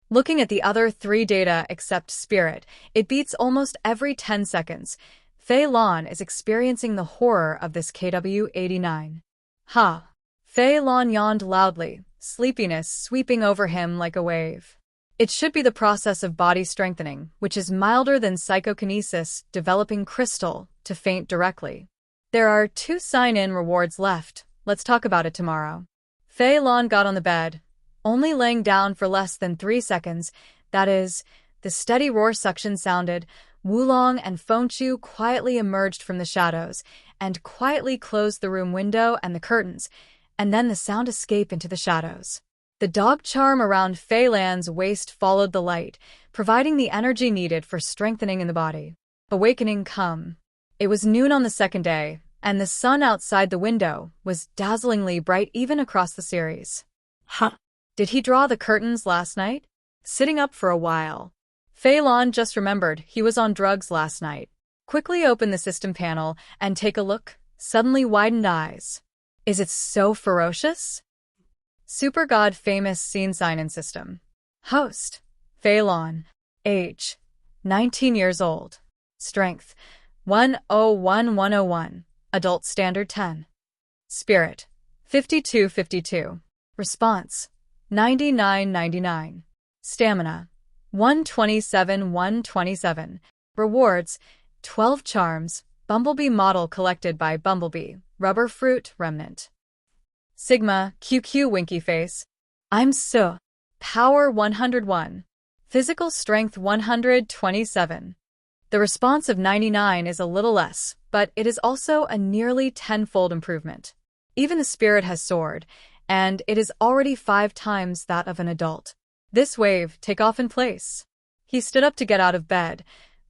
Looking at the other 3 data except Spirit, it beats almost every 10 seconds. Fei Lan is experiencing the horror of this KW-89. Ha! Fei Lan yawned loudly, sleepiness sweeping over him like a wave. It should be the process of body strengthening, which is milder than psychokinesis, developing crystal to faint directly. There are 2 sign-in rewards left. Let's talk about it tomorrow. Fei Lan got on the bed, only laying down for less than 3 seconds. That is, the steady roar suction sounded. Wulong and Fengchu quietly emerged from the shadows and quietly closed the room window and the curtains, and then the sound escaped into the shadows. The dog charm around Fei Lan's waist followed the light, providing the energy needed for strengthening in the body. Awakening come. It was noon on the second day, and the sun outside the window was dazzlingly bright even across the series. Huh? Did he draw the curtains last night? Sitting up for a while. Fei Lan just remembered he was on drugs last night. Quickly open the system panel and take a look. Suddenly widened eyes. Is it so ferocious? Super God famous scene sign-in system. Host. Fei Lan. Age. 19 years old. Strength. 101101. Adult standard 10. Spirit. 5252. Response. 9999. Stamina. 127. Rewards. 12 charms. Bumblebee model collected by Bumblebee. Rubber fruit remnant. Sigma, QQ winky face. I'm so. Power 101. Physical strength 127. The response of 99 is a little less, but it is also a nearly 10-fold improvement. Even the spirit has soared, and it is already 5 times that of an adult. This wave take off in place. He stood up to get out of bed.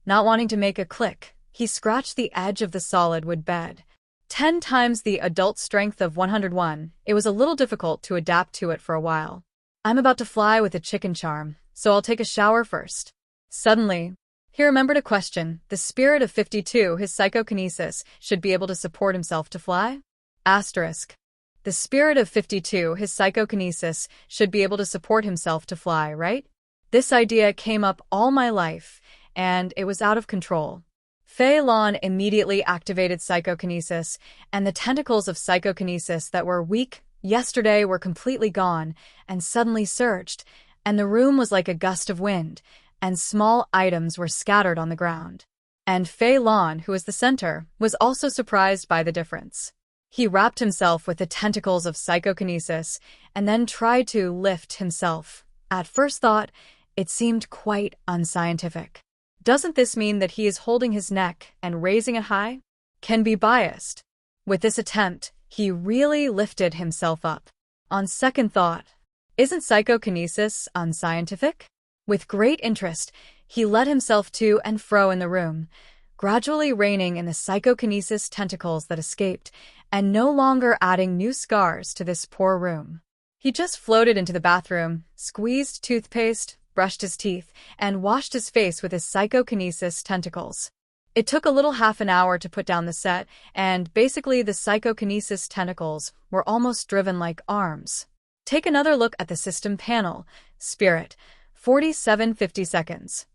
Not wanting to make a click, he scratched the edge of the solid wood bed. 10 times the adult strength of 101, it was a little difficult to adapt to it for a while. I'm about to fly with a chicken charm, so I'll take a shower first. Suddenly, he remembered a question. The spirit of 52, his psychokinesis, should be able to support himself to fly? Asterisk. The spirit of 52, his psychokinesis, should be able to support himself to fly, right? This idea came up all my life, and it was out of control. Fei Lan immediately activated psychokinesis, and the tentacles of psychokinesis that were weak yesterday were completely gone and suddenly surged, and the room was like a gust of wind, and small items were scattered on the ground. And Fei Lan, who was the center, was also surprised by the difference. He wrapped himself with the tentacles of psychokinesis and then tried to lift himself. At first thought, it seemed quite unscientific. Doesn't this mean that he is holding his neck and raising it high? Can be biased. With this attempt, he really lifted himself up. On second thought, isn't psychokinesis unscientific? With great interest, he let himself to and fro in the room, gradually reining in the psychokinesis tentacles that escaped, and no longer adding new scars to this poor room. He just floated into the bathroom, squeezed toothpaste, brushed his teeth, and washed his face with his psychokinesis tentacles. It took a little half an hour to put down the set, and basically the psychokinesis tentacles were almost driven like arms. Take another look at the system panel. Spirit, 4750 seconds.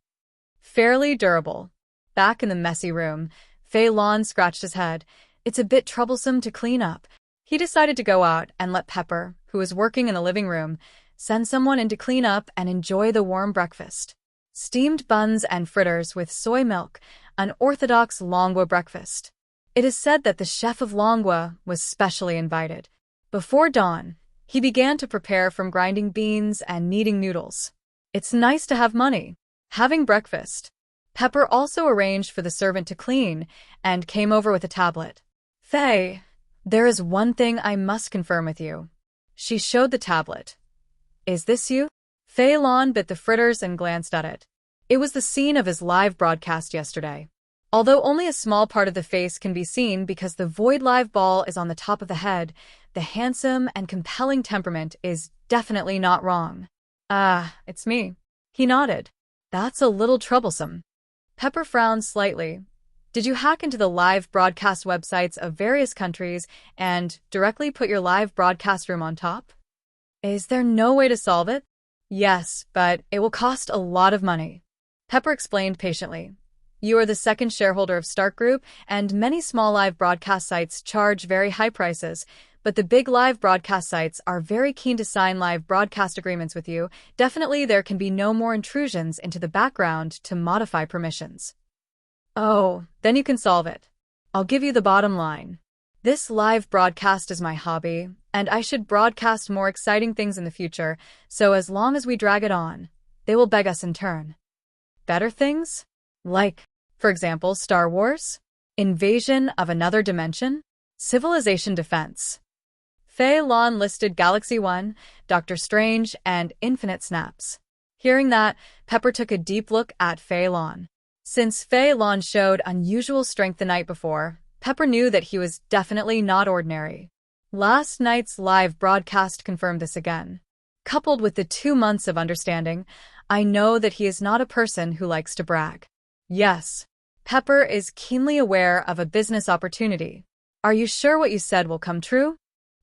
Fairly durable. Back in the messy room, Fei Lan scratched his head. It's a bit troublesome to clean up. He decided to go out and let Pepper, who was working in the living room, send someone in to clean up and enjoy the warm breakfast. Steamed buns and fritters with soy milk, an orthodox Longwa breakfast. It is said that the chef of Longwa was specially invited. Before dawn, he began to prepare from grinding beans and kneading noodles. It's nice to have money. Having breakfast. Pepper also arranged for the servant to clean and came over with a tablet. Fei, there is one thing I must confirm with you. She showed the tablet. Is this you? Fei Lan bit the fritters and glanced at it. It was the scene of his live broadcast yesterday. Although only a small part of the face can be seen because the void live ball is on the top of the head, the handsome and compelling temperament is definitely not wrong. It's me. He nodded. That's a little troublesome. Pepper frowned slightly. Did you hack into the live broadcast websites of various countries and directly put your live broadcast room on top? Is there no way to solve it? Yes, but it will cost a lot of money. Pepper explained patiently. You are the second shareholder of Stark Group, and many small live broadcast sites charge very high prices, but the big live broadcast sites are very keen to sign live broadcast agreements with you. Definitely there can be no more intrusions into the background to modify permissions. Oh, then you can solve it. I'll give you the bottom line. This live broadcast is my hobby, and I should broadcast more exciting things in the future, so as long as we drag it on, they will beg us in turn. Better things? Like, for example, Star Wars? Invasion of another dimension? Civilization defense. Fei Lan listed Galaxy 1, Doctor Strange, and Infinite Snaps. Hearing that, Pepper took a deep look at Fei Lan. Since Fei Lan showed unusual strength the night before, Pepper knew that he was definitely not ordinary. Last night's live broadcast confirmed this again. Coupled with the 2 months of understanding, I know that he is not a person who likes to brag. Yes, Pepper is keenly aware of a business opportunity. Are you sure what you said will come true?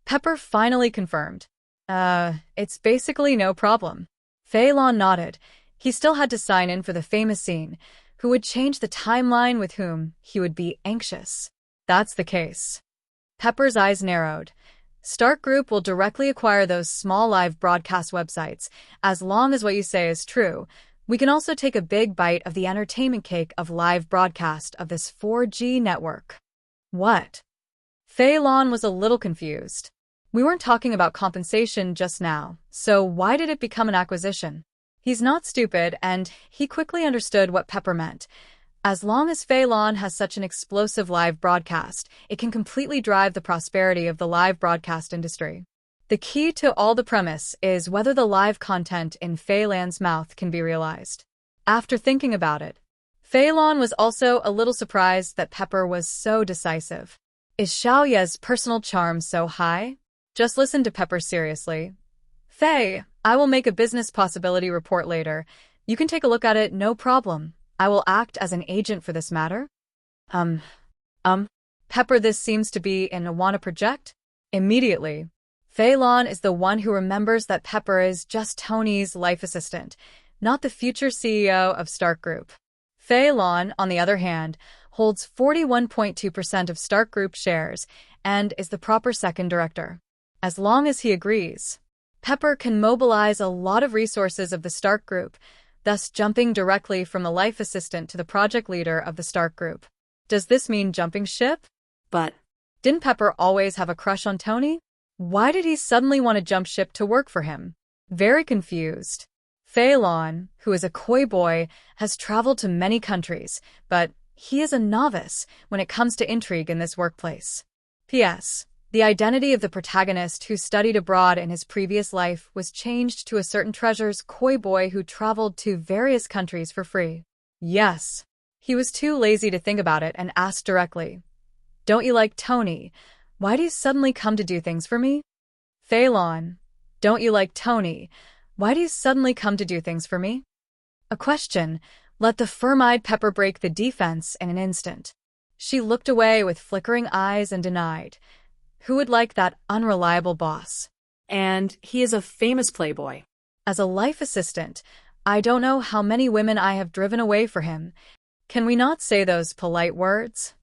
Pepper finally confirmed. It's basically no problem. Fei Lan nodded. He still had to sign in for the famous scene, who would change the timeline with whom he would be anxious. That's the case. Pepper's eyes narrowed. Stark Group will directly acquire those small live broadcast websites, as long as what you say is true. We can also take a big bite of the entertainment cake of live broadcast of this 4G network. What? Fei Lan was a little confused. We weren't talking about compensation just now, so why did it become an acquisition? He's not stupid, and he quickly understood what Pepper meant. As long as Fei Lan has such an explosive live broadcast, it can completely drive the prosperity of the live broadcast industry. The key to all the premise is whether the live content in Fei Lan's mouth can be realized. After thinking about it, Fei Lan was also a little surprised that Pepper was so decisive. Is Xiao Ye's personal charm so high? Just listen to Pepper seriously. Fei, I will make a business possibility report later. You can take a look at it, no problem. I will act as an agent for this matter. Pepper, this seems to be an Awana project? Immediately. Fei Lan is the one who remembers that Pepper is just Tony's life assistant, not the future CEO of Stark Group. Fei Lan, on the other hand, holds 41.2% of Stark Group shares and is the proper second director. As long as he agrees, Pepper can mobilize a lot of resources of the Stark Group, thus jumping directly from the life assistant to the project leader of the Stark Group. Does this mean jumping ship? But didn't Pepper always have a crush on Tony? Why did he suddenly want to jump ship to work for him? Very confused. Fei Lan, who is a coy boy, has traveled to many countries, but he is a novice when it comes to intrigue in this workplace. P.S. The identity of the protagonist who studied abroad in his previous life was changed to a certain treasure's coy boy who traveled to various countries for free. Yes. He was too lazy to think about it and asked directly. Don't you like Tony? Why do you suddenly come to do things for me? Fei Lan, don't you like Tony? Why do you suddenly come to do things for me? A question let the firm-eyed Pepper break the defense in an instant. She looked away with flickering eyes and denied. Who would like that unreliable boss? and he is a famous playboy. As a life assistant, I don't know how many women I have driven away for him. Can we not say those polite words?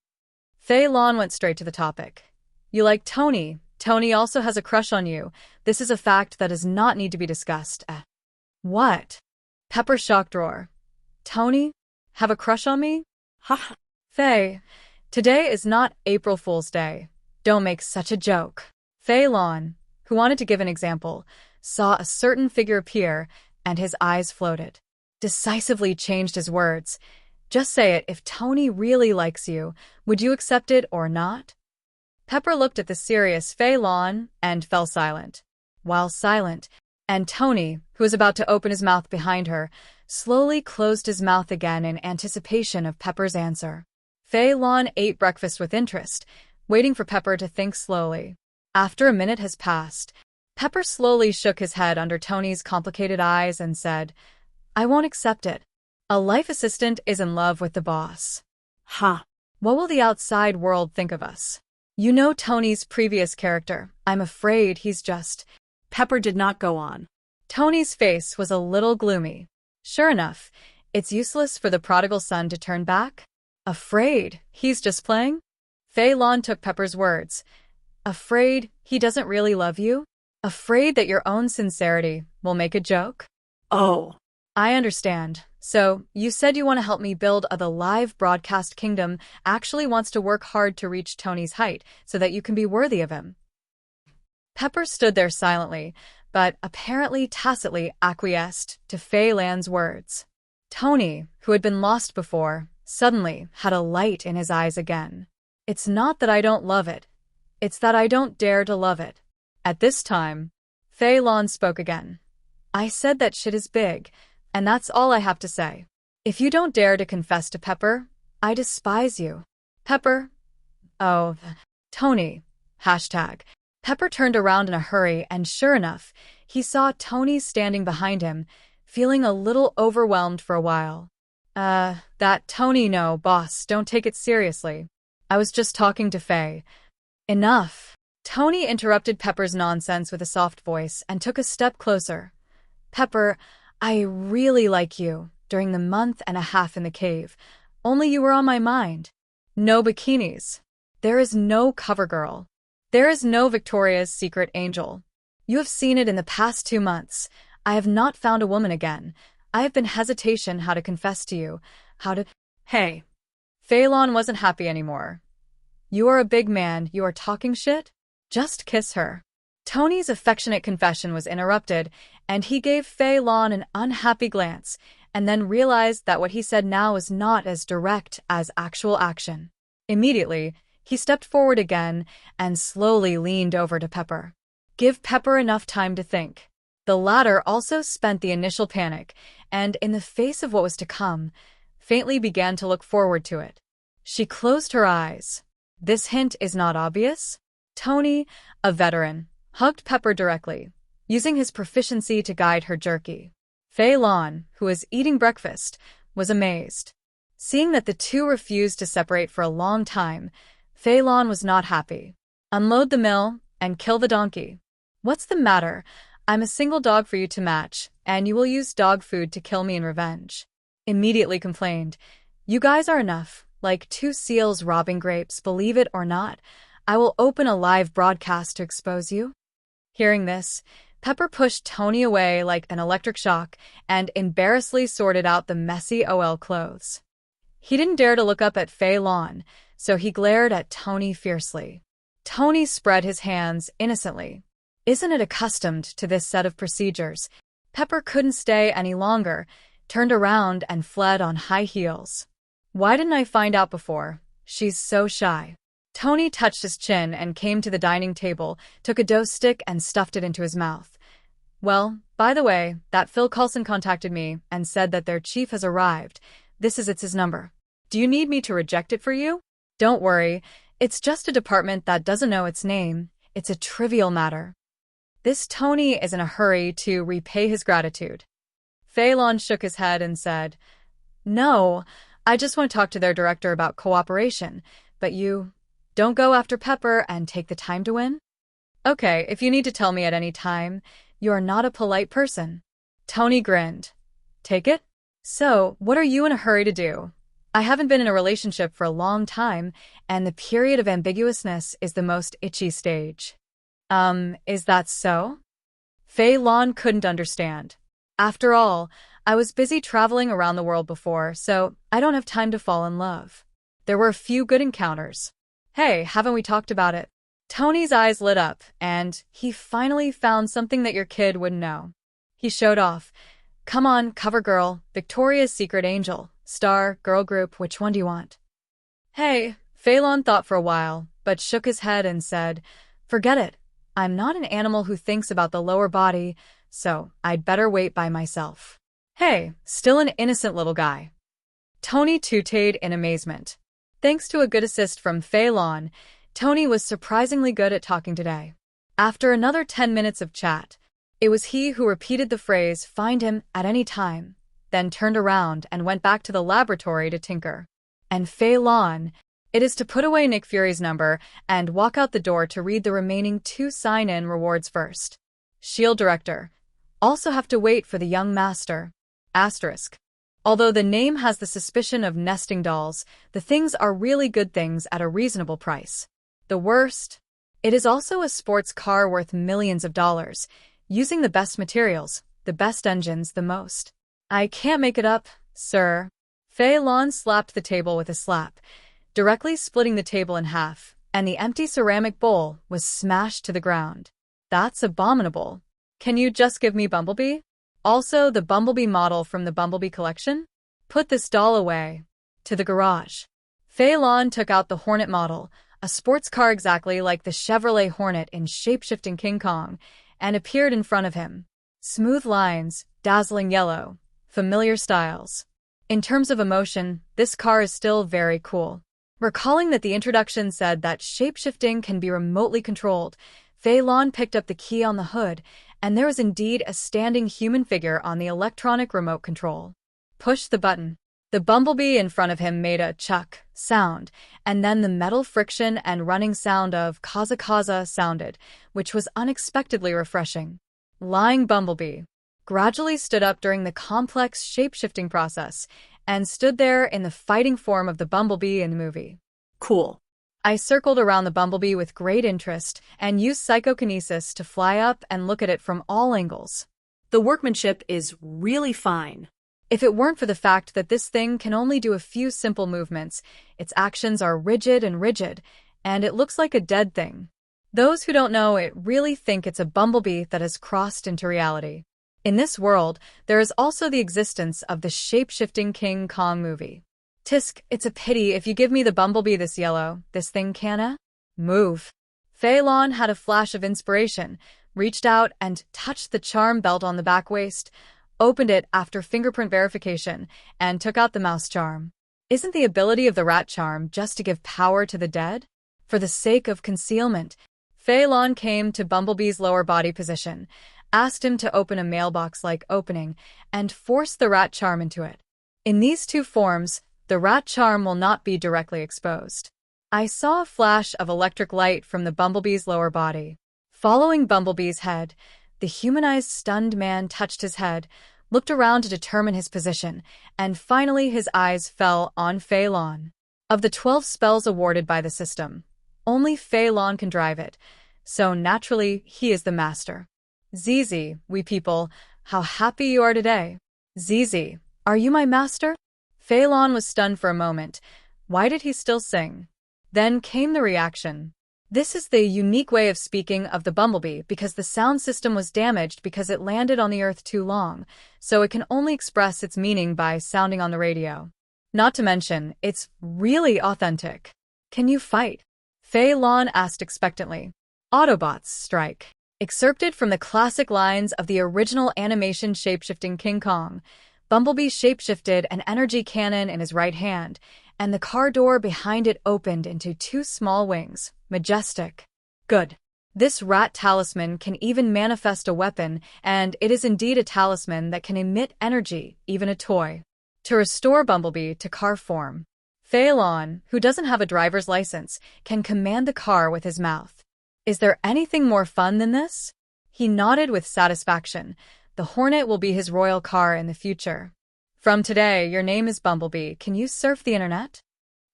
Fei Lan went straight to the topic. You like Tony. Tony also has a crush on you. This is a fact that does not need to be discussed. What? Pepper shocked roar. Tony? Have a crush on me? Ha! Fei, today is not April Fool's Day. Don't make such a joke. Fei Lan, who wanted to give an example, saw a certain figure appear, and his eyes floated. Decisively changed his words. Just say it, if Tony really likes you, would you accept it or not? Pepper looked at the serious Fei Lan and fell silent. While silent, and Tony, who was about to open his mouth behind her, slowly closed his mouth again in anticipation of Pepper's answer. Fei Lan ate breakfast with interest, waiting for Pepper to think slowly. After a minute has passed, Pepper slowly shook his head under Tony's complicated eyes and said, I won't accept it. A life assistant is in love with the boss. Ha! What will the outside world think of us? You know Tony's previous character. I'm afraid he's just... Pepper did not go on. Tony's face was a little gloomy. Sure enough, it's useless for the prodigal son to turn back. Afraid he's just playing? Fei Lan took Pepper's words. Afraid he doesn't really love you? Afraid that your own sincerity will make a joke? Oh, I understand. So, you said you want to help me build the live broadcast kingdom, actually wants to work hard to reach Tony's height so that you can be worthy of him. Pepper stood there silently, but apparently tacitly acquiesced to Fei Lan's words. Tony, who had been lost before, suddenly had a light in his eyes again. It's not that I don't love it. It's that I don't dare to love it. At this time, Fei Lan spoke again. I said that shit is big, and that's all I have to say. If you don't dare to confess to Pepper, I despise you. Pepper? Oh, Tony. Hashtag. Pepper turned around in a hurry, and sure enough, he saw Tony standing behind him, feeling a little overwhelmed for a while. That Tony, no, boss, don't take it seriously. I was just talking to Fei. Enough. Tony interrupted Pepper's nonsense with a soft voice and took a step closer. Pepper, I really like you during the month and a half in the cave. Only you were on my mind. No bikinis. There is no cover girl. There is no Victoria's Secret angel. You have seen it in the past 2 months. I have not found a woman again. I have been hesitation how to confess to you. Hey. Fei Lan wasn't happy anymore. You are a big man. You are talking shit? Just kiss her. Tony's affectionate confession was interrupted, and he gave Fei Lan an unhappy glance, and then realized that what he said now was not as direct as actual action. Immediately, he stepped forward again and slowly leaned over to Pepper. Give Pepper enough time to think. The latter also spent the initial panic, and in the face of what was to come, faintly began to look forward to it. She closed her eyes. This hint is not obvious? Tony, a veteran, hugged Pepper directly, using his proficiency to guide her jerky. Fei Lan, who was eating breakfast, was amazed. Seeing that the two refused to separate for a long time, Fei Lan was not happy. Unload the mill and kill the donkey. What's the matter? I'm a single dog for you to match, and you will use dog food to kill me in revenge. Immediately complained. You guys are enough, like 2 seals robbing grapes, believe it or not. I will open a live broadcast to expose you. Hearing this, Pepper pushed Tony away like an electric shock and embarrassedly sorted out the messy OL clothes. He didn't dare to look up at Fei Lan, so he glared at Tony fiercely. Tony spread his hands innocently. Isn't it accustomed to this set of procedures? Pepper couldn't stay any longer, turned around and fled on high heels. Why didn't I find out before? She's so shy. Tony touched his chin and came to the dining table, took a dough stick and stuffed it into his mouth. Well, by the way, that Phil Coulson contacted me and said that their chief has arrived. It's his number. Do you need me to reject it for you? Don't worry, it's just a department that doesn't know its name. It's a trivial matter. This Tony is in a hurry to repay his gratitude. Fei Lan shook his head and said, No, I just want to talk to their director about cooperation, but you don't go after Pepper and take the time to win? Okay, if you need to tell me at any time, you are not a polite person. Tony grinned. Take it? So, what are you in a hurry to do? I haven't been in a relationship for a long time, and the period of ambiguousness is the most itchy stage. Is that so? Fei Lan couldn't understand. After all, I was busy traveling around the world before, so I don't have time to fall in love. There were a few good encounters. Hey, haven't we talked about it? Tony's eyes lit up, and he finally found something that your kid wouldn't know. He showed off. Come on, cover girl, Victoria's Secret angel, star, girl group, which one do you want? Hey, Fei Lan thought for a while, but shook his head and said, Forget it. I'm not an animal who thinks about the lower body, so I'd better wait by myself. Hey, still an innocent little guy. Tony tooted in amazement. Thanks to a good assist from Fei Lan, Tony was surprisingly good at talking today. After another 10 minutes of chat, it was he who repeated the phrase, find him at any time, then turned around and went back to the laboratory to tinker. And Fei Lan, it is to put away Nick Fury's number and walk out the door to read the remaining 2 sign-in rewards first. Shield Director. Also have to wait for the young master. Asterisk. Although the name has the suspicion of nesting dolls, the things are really good things at a reasonable price. The worst? It is also a sports car worth millions of dollars, using the best materials, the best engines, the most. I can't make it up, sir. Fei Lan slapped the table with a slap, directly splitting the table in half, and the empty ceramic bowl was smashed to the ground. That's abominable. Can you just give me Bumblebee? Also, the Bumblebee model from the Bumblebee collection? Put this doll away. To the garage. Fei Lan took out the Hornet model, a sports car exactly like the Chevrolet Hornet in shape-shifting King Kong, and appeared in front of him. Smooth lines, dazzling yellow, familiar styles. In terms of emotion, this car is still very cool. Recalling that the introduction said that shape-shifting can be remotely controlled, Fei Lan picked up the key on the hood, and there was indeed a standing human figure on the electronic remote control. Push the button. The Bumblebee in front of him made a chuck sound, and then the metal friction and running sound of kaza sounded, which was unexpectedly refreshing. Lying Bumblebee gradually stood up during the complex shape-shifting process and stood there in the fighting form of the Bumblebee in the movie. Cool. I circled around the Bumblebee with great interest and used psychokinesis to fly up and look at it from all angles. The workmanship is really fine. If it weren't for the fact that this thing can only do a few simple movements, its actions are rigid, and it looks like a dead thing. Those who don't know it really think it's a Bumblebee that has crossed into reality. In this world, there is also the existence of the shape-shifting King Kong movie. Tisk, it's a pity if you give me the Bumblebee this yellow, this thing canna move. Fei Lan had a flash of inspiration, reached out and touched the charm belt on the back waist, opened it after fingerprint verification, and took out the mouse charm. Isn't the ability of the rat charm just to give power to the dead? For the sake of concealment, Fei Lan came to Bumblebee's lower body position, asked him to open a mailbox-like opening, and forced the rat charm into it. In these two forms, the rat charm will not be directly exposed. I saw a flash of electric light from the Bumblebee's lower body. Following Bumblebee's head, the humanized stunned man touched his head, looked around to determine his position, and finally his eyes fell on Fei Lan. Of the 12 spells awarded by the system, only Fei Lan can drive it, so naturally he is the master. Zizi, we people, how happy you are today. Zizi, are you my master? Fei Lan was stunned for a moment. Why did he still sing? Then came the reaction. This is the unique way of speaking of the Bumblebee because the sound system was damaged because it landed on the earth too long, so it can only express its meaning by sounding on the radio. Not to mention, it's really authentic. Can you fight? Fei Lan asked expectantly. Autobots strike. Excerpted from the classic lines of the original animation shape-shifting King Kong, Bumblebee shape-shifted an energy cannon in his right hand, and the car door behind it opened into 2 small wings. Majestic. Good. This rat talisman can even manifest a weapon, and it is indeed a talisman that can emit energy, even a toy. To restore Bumblebee to car form, Fei Lan, who doesn't have a driver's license, can command the car with his mouth. Is there anything more fun than this? He nodded with satisfaction. The Hornet will be his royal car in the future. From today, your name is Bumblebee. Can you surf the internet?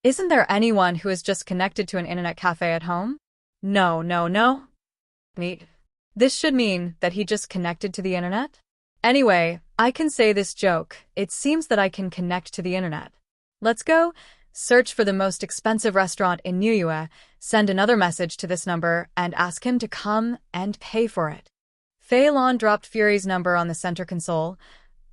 Isn't there anyone who is just connected to an internet cafe at home? No. Neat. This should mean that he just connected to the internet? Anyway, I can say this joke. It seems that I can connect to the internet. Let's go. Search for the most expensive restaurant in Niue, send another message to this number, and ask him to come and pay for it. Fei Lan dropped Fury's number on the center console.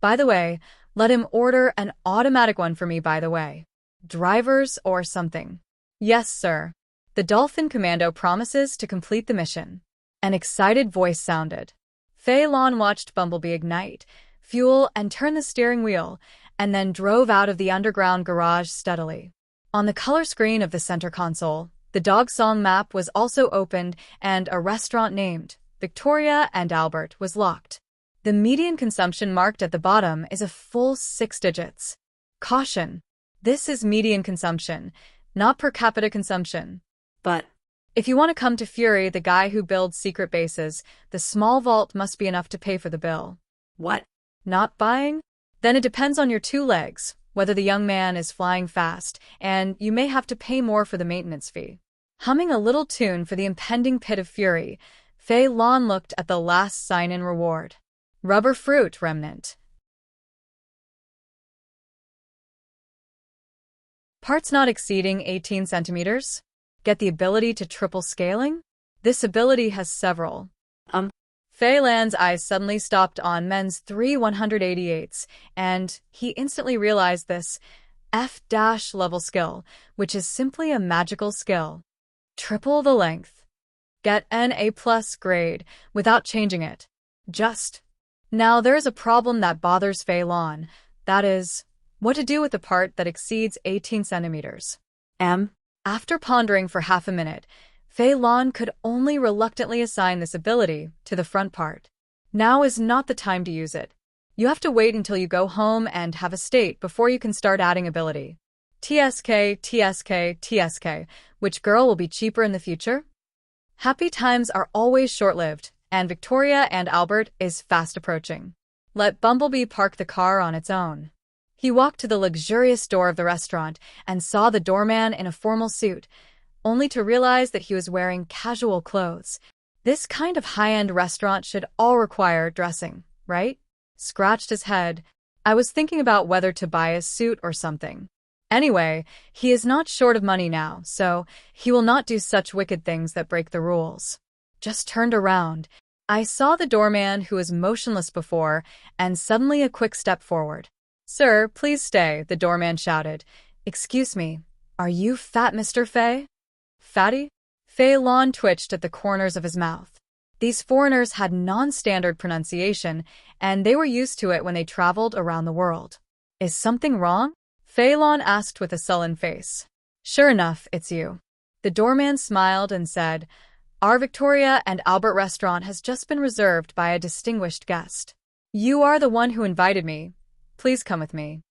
By the way, let him order an automatic one for me, by the way. Drivers or something. Yes, sir. The Dolphin Commando promises to complete the mission. An excited voice sounded. Fei Lan watched Bumblebee ignite, fuel, and turn the steering wheel, and then drove out of the underground garage steadily. On the color screen of the center console, the Dog Song map was also opened and a restaurant named Victoria and Albert was locked. The median consumption marked at the bottom is a full 6 digits. Caution. This is median consumption, not per capita consumption. But if you want to come to Fury, the guy who builds secret bases, the small vault must be enough to pay for the bill. what? Not buying? Then it depends on your 2 legs, whether the young man is flying fast, and you may have to pay more for the maintenance fee. Humming a little tune for the impending pit of fury, Fei Lan looked at the last sign-in reward. Rubber fruit remnant. Parts not exceeding 18 centimeters? Get the ability to triple scaling? This ability has several. Fei Lan's eyes suddenly stopped on men's 3 188s, and he instantly realized this F-level skill, which is simply a magical skill. Triple the length. Get an A+ grade without changing it. Just. Now there is a problem that bothers Fei Lan, that is, what to do with the part that exceeds 18 centimeters. After pondering for half a minute, Fei Lan could only reluctantly assign this ability to the front part. Now is not the time to use it. You have to wait until you go home and have a state before you can start adding ability. TSK, which girl will be cheaper in the future? Happy times are always short-lived, and Victoria and Albert is fast approaching. Let Bumblebee park the car on its own. He walked to the luxurious door of the restaurant and saw the doorman in a formal suit, only to realize that he was wearing casual clothes. This kind of high-end restaurant should all require dressing, right? Scratched his head. I was thinking about whether to buy a suit or something. Anyway, he is not short of money now, so he will not do such wicked things that break the rules. Just turned around. I saw the doorman who was motionless before, and suddenly a quick step forward. Sir, please stay, the doorman shouted. Excuse me, are you fat Mr. Fei? Fatty? Fei Lan twitched at the corners of his mouth. These foreigners had non-standard pronunciation, and they were used to it when they traveled around the world. Is something wrong? Fei Lan asked with a sullen face. Sure enough, it's you. The doorman smiled and said, Our Victoria and Albert restaurant has just been reserved by a distinguished guest. You are the one who invited me. Please come with me.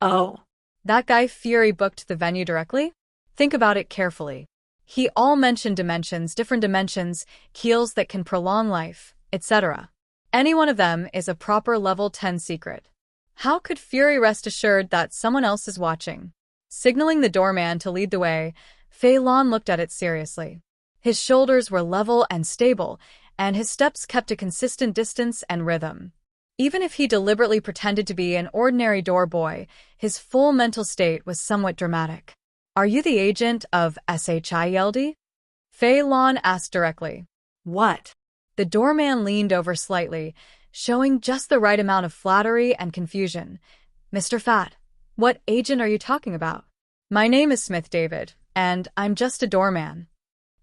Oh. That guy Fury booked the venue directly? Think about it carefully. He all mentioned dimensions, different dimensions, keels that can prolong life, etc. Any one of them is a proper level 10 secret. How could Fury rest assured that someone else is watching? Signaling the doorman to lead the way, Fei Lan looked at it seriously. His shoulders were level and stable, and his steps kept a consistent distance and rhythm. Even if he deliberately pretended to be an ordinary door boy, his full mental state was somewhat dramatic. Are you the agent of SHIELD? Fei Lan asked directly. What? The doorman leaned over slightly, showing just the right amount of flattery and confusion. Mr. Fat, what agent are you talking about? My name is Smith David, and I'm just a doorman.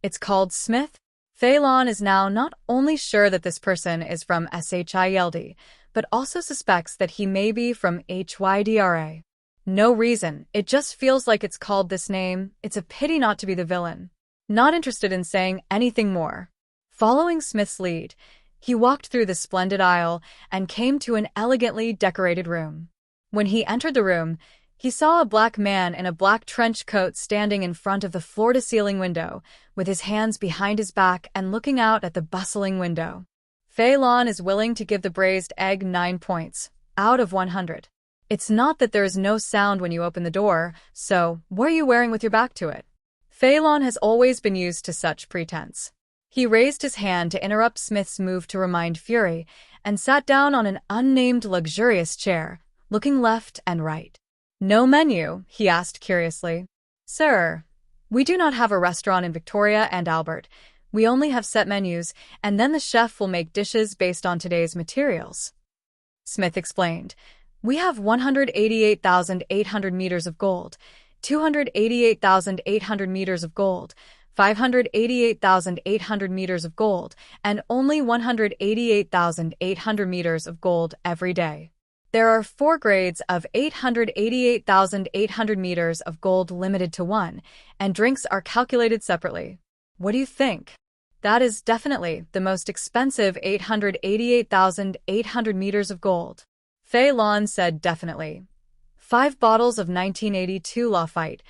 It's called Smith? Fei Lan is now not only sure that this person is from SHIELD, but also suspects that he may be from HYDRA. No reason, it just feels like it's called this name. It's a pity not to be the villain. Not interested in saying anything more. Following Smith's lead, he walked through the splendid aisle and came to an elegantly decorated room. When he entered the room, he saw a black man in a black trench coat standing in front of the floor-to-ceiling window, with his hands behind his back and looking out at the bustling window. Fei Lan is willing to give the braised egg 9 points, out of 100. It's not that there is no sound when you open the door, so what are you wearing with your back to it? Fei Lan has always been used to such pretense. He raised his hand to interrupt Smith's move to remind Fury, and sat down on an unnamed luxurious chair, looking left and right. No menu? He asked curiously. Sir, we do not have a restaurant in Victoria and Albert. We only have set menus, and then the chef will make dishes based on today's materials. Smith explained. We have 188,800 meters of gold, 288,800 meters of gold, 588,800 meters of gold, and only 188,800 meters of gold every day. There are 4 grades of 888,800 meters of gold limited to 1, and drinks are calculated separately. What do you think? That is definitely the most expensive 888,800 meters of gold. Fei Lan said definitely. 5 bottles of 1982 Lafite.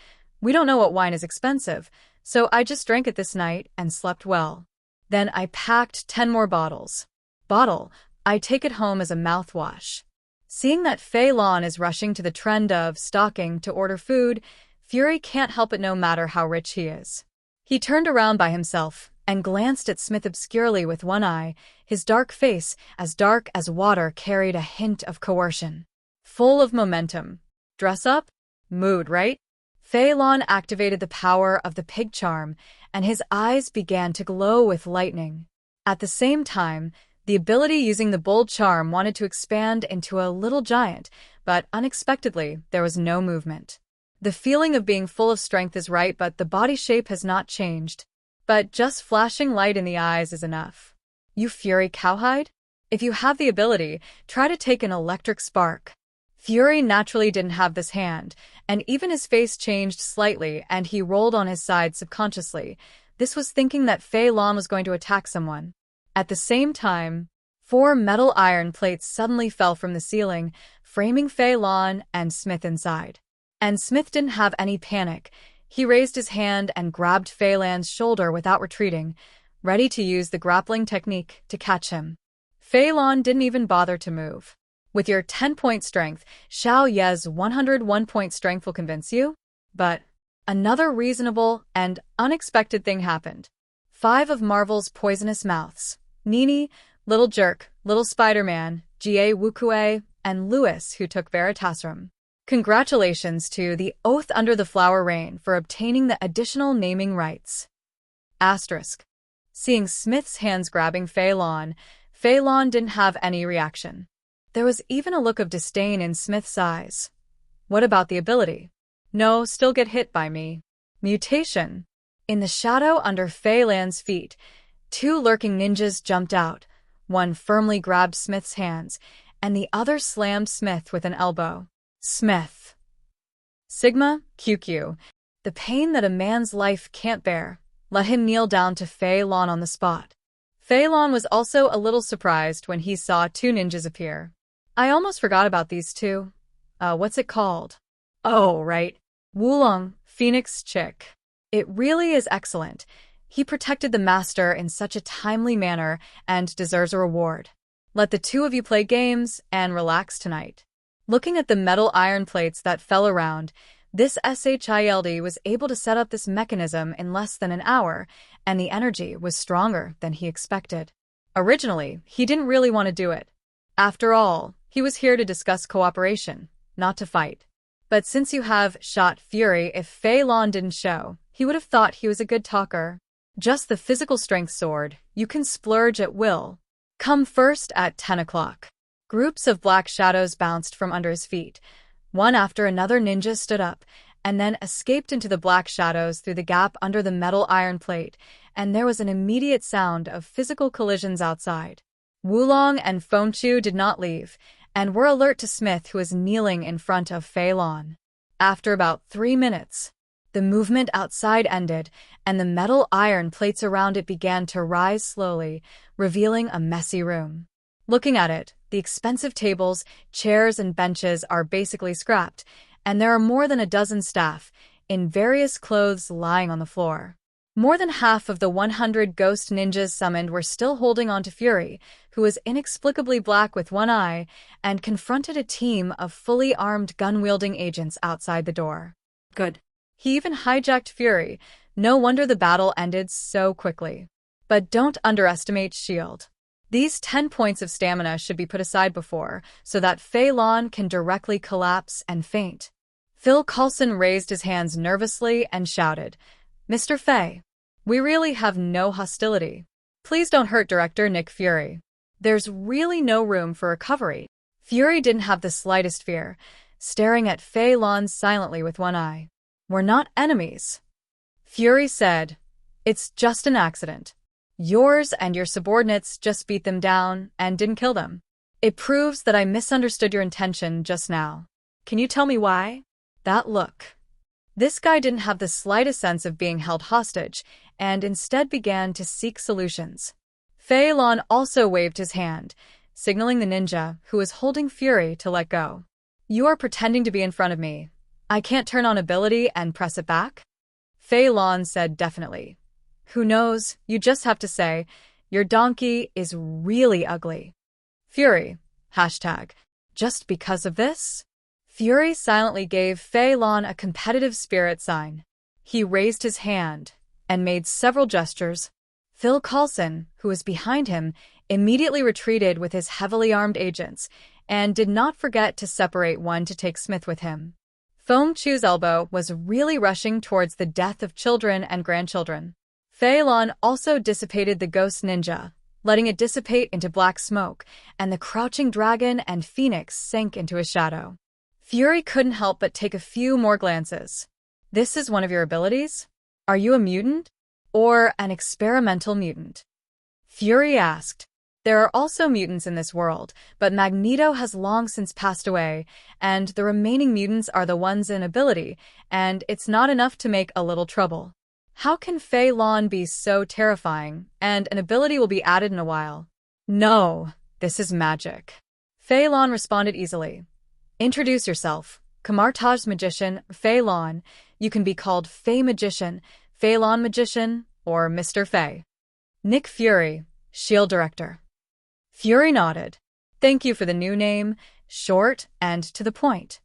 We don't know what wine is expensive, so I just drank it this night and slept well. Then I packed 10 more bottles. I take it home as a mouthwash. Seeing that Fei Lan is rushing to the trend of stalking to order food, Fury can't help it no matter how rich he is. He turned around by himself and glanced at Smith obscurely with one eye. His dark face, as dark as water, carried a hint of coercion. Full of momentum. Dress up? Mood, right? Fei Lan activated the power of the pig charm, and his eyes began to glow with lightning. At the same time, the ability using the bold charm wanted to expand into a little giant, but unexpectedly, there was no movement. The feeling of being full of strength is right, but the body shape has not changed. But just flashing light in the eyes is enough. You Fury Cowhide? If you have the ability, try to take an electric spark. Fury naturally didn't have this hand, and even his face changed slightly and he rolled on his side subconsciously. This was thinking that Fei Lan was going to attack someone. At the same time, 4 metal iron plates suddenly fell from the ceiling, framing Fei Lan and Smith inside. And Smith didn't have any panic. He raised his hand and grabbed Fei Lan's shoulder without retreating, ready to use the grappling technique to catch him. Fei Lan didn't even bother to move. With your 10-point strength, Xiao Ye's 101-point strength will convince you? But another reasonable and unexpected thing happened. 5 of Marvel's poisonous mouths, Nini, Little Jerk, Little Spider-Man, Jie Wukue, and Lewis, who took Veritasrum. Congratulations to the Oath Under the Flower Rain for obtaining the additional naming rights. Asterisk. Seeing Smith's hands grabbing Fei Lan didn't have any reaction. There was even a look of disdain in Smith's eyes. What about the ability? No, still get hit by me. Mutation. In the shadow under Fei Lan's feet, 2 lurking ninjas jumped out. One firmly grabbed Smith's hands, and the other slammed Smith with an elbow. Smith. Sigma, QQ. The pain that a man's life can't bear. Let him kneel down to Fei Lan on the spot. Fei Lan was also a little surprised when he saw 2 ninjas appear. I almost forgot about these 2. What's it called? Oh, right. Wulong, Phoenix Chick. It really is excellent. He protected the master in such a timely manner and deserves a reward. Let the 2 of you play games and relax tonight. Looking at the metal iron plates that fell around, this SHILD was able to set up this mechanism in less than an hour, and the energy was stronger than he expected. Originally, he didn't really want to do it. After all, he was here to discuss cooperation, not to fight. But since you have shot Fury, if Fei Lan didn't show, he would have thought he was a good talker. Just the physical strength sword, you can splurge at will. Come first at 10 o'clock. Groups of black shadows bounced from under his feet. One after another ninja stood up, and then escaped into the black shadows through the gap under the metal iron plate, and there was an immediate sound of physical collisions outside. Wulong and Fengchu did not leave, and were alert to Smith, who was kneeling in front of Fei Lan. After about 3 minutes, the movement outside ended, and the metal iron plates around it began to rise slowly, revealing a messy room. Looking at it, the expensive tables, chairs, and benches are basically scrapped, and there are more than a dozen staff, in various clothes, lying on the floor. More than half of the 100 ghost ninjas summoned were still holding on to Fury, who was inexplicably black with one eye, and confronted a team of fully armed gun-wielding agents outside the door. Good. He even hijacked Fury. No wonder the battle ended so quickly. But don't underestimate S.H.I.E.L.D. These 10 points of stamina should be put aside before, so that Fei Lan can directly collapse and faint. Phil Coulson raised his hands nervously and shouted, "Mr. Fei, we really have no hostility. Please don't hurt Director Nick Fury. There's really no room for recovery." Fury didn't have the slightest fear, staring at Fei Lan silently with one eye. "We're not enemies," Fury said. "It's just an accident. Yours and your subordinates just beat them down and didn't kill them. It proves that I misunderstood your intention just now. Can you tell me why?" That look. This guy didn't have the slightest sense of being held hostage, and instead began to seek solutions. Fei Lan also waved his hand, signaling the ninja, who was holding Fury, to let go. "You are pretending to be in front of me. I can't turn on ability and press it back?" Fei Lan said definitely. "Who knows, you just have to say, your donkey is really ugly." Fury, hashtag, just because of this? Fury silently gave Fei Lan a competitive spirit sign. He raised his hand, and made several gestures. Phil Coulson, who was behind him, immediately retreated with his heavily armed agents, and did not forget to separate one to take Smith with him. Feng Chu's elbow was really rushing towards the death of children and grandchildren. Fei Lan also dissipated the ghost ninja, letting it dissipate into black smoke, and the crouching dragon and phoenix sank into his shadow. Fury couldn't help but take a few more glances. This is one of your abilities? Are you a mutant? Or an experimental mutant? Fury asked. There are also mutants in this world, but Magneto has long since passed away, and the remaining mutants are the ones in ability, and it's not enough to make a little trouble. How can Fei Lan be so terrifying, and an ability will be added in a while? No, this is magic. Fei Lan responded easily. Introduce yourself. Kamartaj's magician, Fei Lan. You can be called Fei Magician, Fei Lan Magician, or Mr. Fei. Nick Fury, Shield Director. Fury nodded. Thank you for the new name, short and to the point.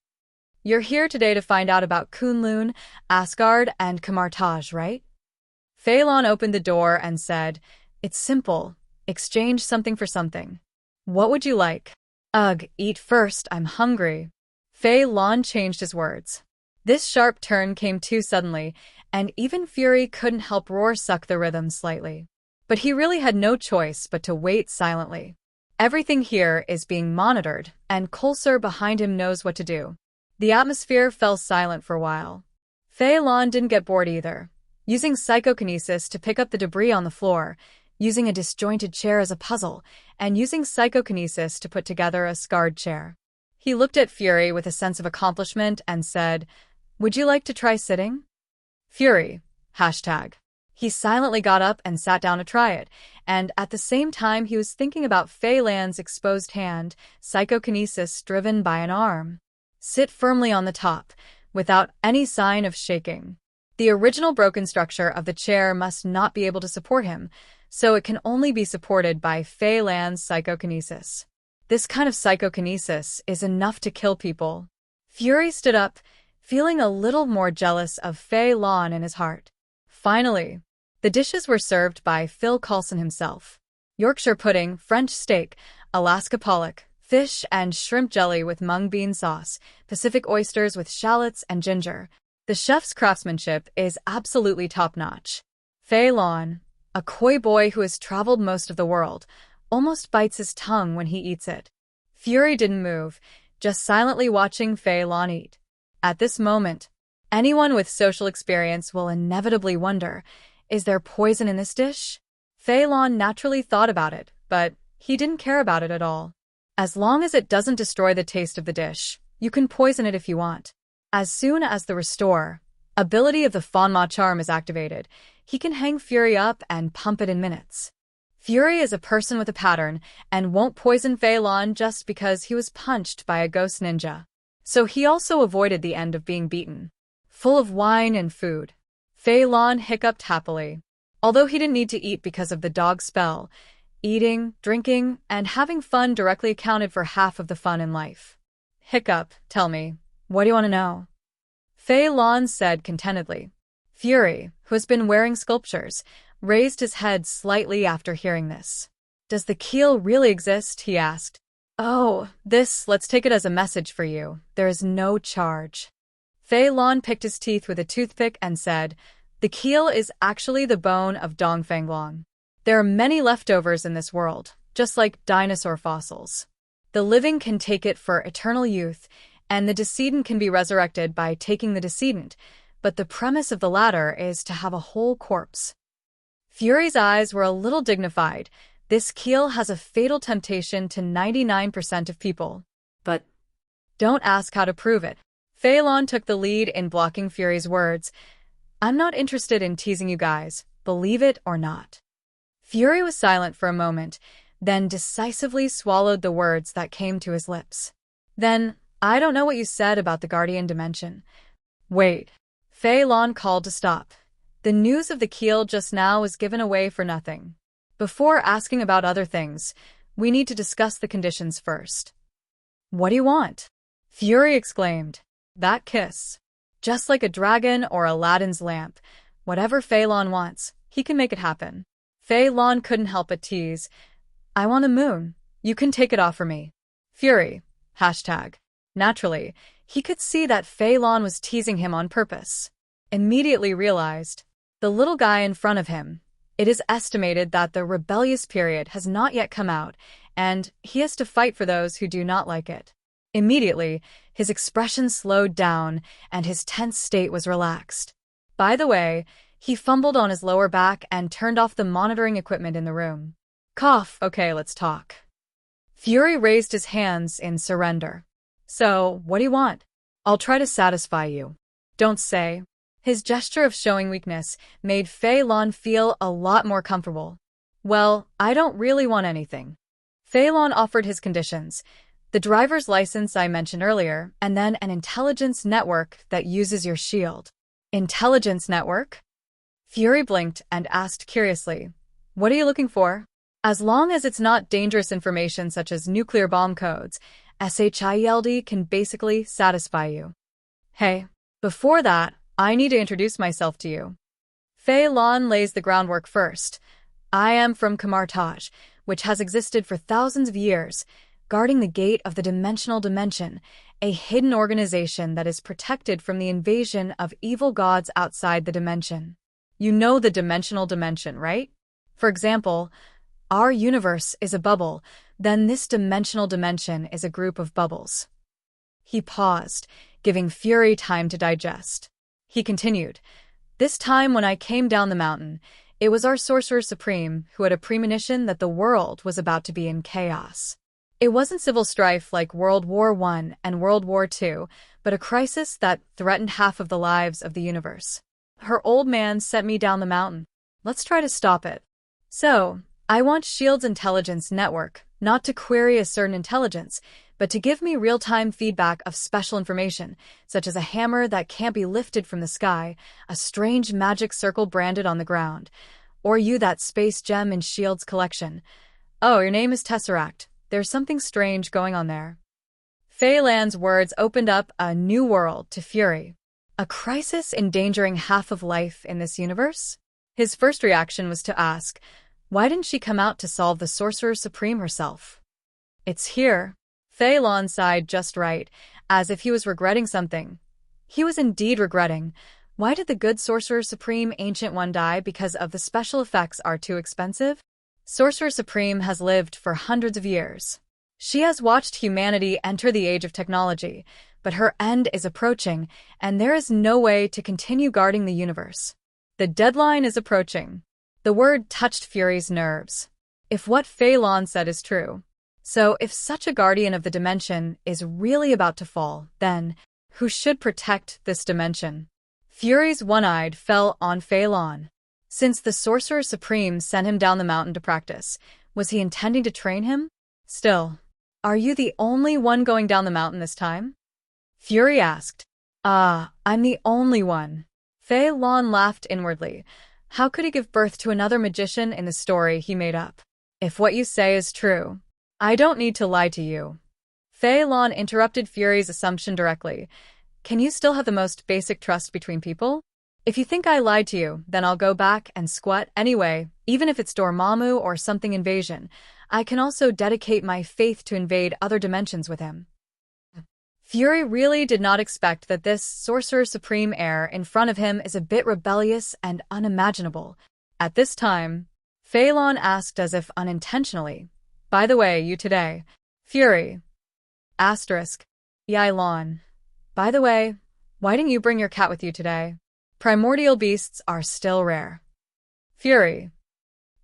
You're here today to find out about Kunlun, Asgard, and Kamartaj, right? Fei Lan opened the door and said, It's simple. Exchange something for something. What would you like? Ugh, eat first, I'm hungry. Fei Lan changed his words. This sharp turn came too suddenly, and even Fury couldn't help suck the rhythm slightly. But he really had no choice but to wait silently. Everything here is being monitored, and Coulson behind him knows what to do. The atmosphere fell silent for a while. Fei Lan didn't get bored either. Using psychokinesis to pick up the debris on the floor, using a disjointed chair as a puzzle, and using psychokinesis to put together a scarred chair. He looked at Fury with a sense of accomplishment and said, Would you like to try sitting? Fury. #. He silently got up and sat down to try it, and at the same time he was thinking about Fei Lan's exposed hand, psychokinesis driven by an arm. Sit firmly on the top, without any sign of shaking. The original broken structure of the chair must not be able to support him, so it can only be supported by Fei Lan's psychokinesis. This kind of psychokinesis is enough to kill people. Fury stood up, feeling a little more jealous of Fei Lan in his heart. Finally, the dishes were served by Phil Coulson himself. Yorkshire pudding, French steak, Alaska pollock, fish and shrimp jelly with mung bean sauce, Pacific oysters with shallots and ginger. The chef's craftsmanship is absolutely top-notch. Fei Lan, a coy boy who has traveled most of the world, almost bites his tongue when he eats it. Fury didn't move, just silently watching Fei Lan eat. At this moment, anyone with social experience will inevitably wonder, is there poison in this dish? Fei Lan naturally thought about it, but he didn't care about it at all. As long as it doesn't destroy the taste of the dish, you can poison it if you want. As soon as the restore ability of the Fanma charm is activated, he can hang Fury up and pump it in minutes. Fury is a person with a pattern and won't poison Fei Lan just because he was punched by a ghost ninja. So he also avoided the end of being beaten. Full of wine and food, Fei Lan hiccuped happily. Although he didn't need to eat because of the dog spell, eating, drinking, and having fun directly accounted for half of the fun in life. Hiccup, tell me, what do you want to know? Fei Lan said contentedly. Fury, who has been wearing sculptures, raised his head slightly after hearing this. Does the keel really exist? He asked. Oh, let's take it as a message for you. There is no charge. Fei Lan picked his teeth with a toothpick and said, The keel is actually the bone of Dongfang Long. There are many leftovers in this world, just like dinosaur fossils. The living can take it for eternal youth, and the decedent can be resurrected by taking the decedent, but the premise of the latter is to have a whole corpse. Fury's eyes were a little dignified. This keel has a fatal temptation to 99% of people. But don't ask how to prove it. Fei Lan took the lead in blocking Fury's words. I'm not interested in teasing you guys, believe it or not. Fury was silent for a moment, then decisively swallowed the words that came to his lips. Then, I don't know what you said about the Guardian Dimension. Wait. Fei Lan called to stop. The news of the keel just now was given away for nothing. Before asking about other things, we need to discuss the conditions first. What do you want? Fury exclaimed. That kiss. Just like a dragon or Aladdin's lamp, Whatever Fei Lan wants, he can make it happen. Fei Lan couldn't help but tease. I want a moon. You can take it off for me. Fury. Hashtag. Naturally, he could see that Fei Lan was teasing him on purpose. Immediately realized. The little guy in front of him. It is estimated that the rebellious period has not yet come out, and he has to fight for those who do not like it. Immediately, his expression slowed down, and his tense state was relaxed. By the way, he fumbled on his lower back and turned off the monitoring equipment in the room. Cough, okay, let's talk. Fury raised his hands in surrender. So, what do you want? I'll try to satisfy you. Don't say. His gesture of showing weakness made Fei Lan feel a lot more comfortable. Well, I don't really want anything. Fei Lan offered his conditions. The driver's license I mentioned earlier, and then an intelligence network that uses your shield. Intelligence network? Fury blinked and asked curiously, what are you looking for? As long as it's not dangerous information such as nuclear bomb codes, SHIELD can basically satisfy you. Hey, before that, I need to introduce myself to you. Fei Lan lays the groundwork first. I am from Kamartaj, which has existed for thousands of years, guarding the gate of the dimensional dimension, a hidden organization that is protected from the invasion of evil gods outside the dimension. You know the dimensional dimension, right? For example, our universe is a bubble, then this dimensional dimension is a group of bubbles. He paused, giving Fury time to digest. He continued, this time when I came down the mountain, it was our Sorcerer Supreme who had a premonition that the world was about to be in chaos. It wasn't civil strife like World War I and World War II, but a crisis that threatened half of the lives of the universe. Her old man sent me down the mountain. Let's try to stop it. So, I want S.H.I.E.L.D.'s intelligence network, not to query a certain intelligence, but to give me real-time feedback of special information, such as a hammer that can't be lifted from the sky, a strange magic circle branded on the ground, or you that space gem in S.H.I.E.L.D.'s collection. Oh, your name is Tesseract. There's something strange going on there. Fei Lan's words opened up a new world to Fury. A crisis endangering half of life in this universe? His first reaction was to ask, why didn't she come out to solve the Sorcerer Supreme herself? It's here. Fei Lan sighed just right, as if he was regretting something. He was indeed regretting. Why did the good Sorcerer Supreme Ancient One die because of the special effects are too expensive? Sorcerer Supreme has lived for hundreds of years. She has watched humanity enter the age of technology, but her end is approaching, and there is no way to continue guarding the universe. The deadline is approaching. The word touched Fury's nerves. If what Fei Lan said is true. So if such a guardian of the dimension is really about to fall, then who should protect this dimension? Fury's one-eyed fell on Fei Lan. Since the Sorcerer Supreme sent him down the mountain to practice, was he intending to train him? Still, are you the only one going down the mountain this time? Fury asked. I'm the only one. Fei Lan laughed inwardly. How could he give birth to another magician in the story he made up? If what you say is true, I don't need to lie to you. Fei Lan interrupted Fury's assumption directly. Can you still have the most basic trust between people? If you think I lied to you, then I'll go back and squat anyway, even if it's Dormammu or something invasion. I can also dedicate my faith to invade other dimensions with him. Fury really did not expect that this Sorcerer Supreme heir in front of him is a bit rebellious and unimaginable. At this time, Fei Lan asked as if unintentionally, by the way, you today. Fury. Asterisk. Yai Lan. By the way, why didn't you bring your cat with you today? Primordial beasts are still rare. Fury.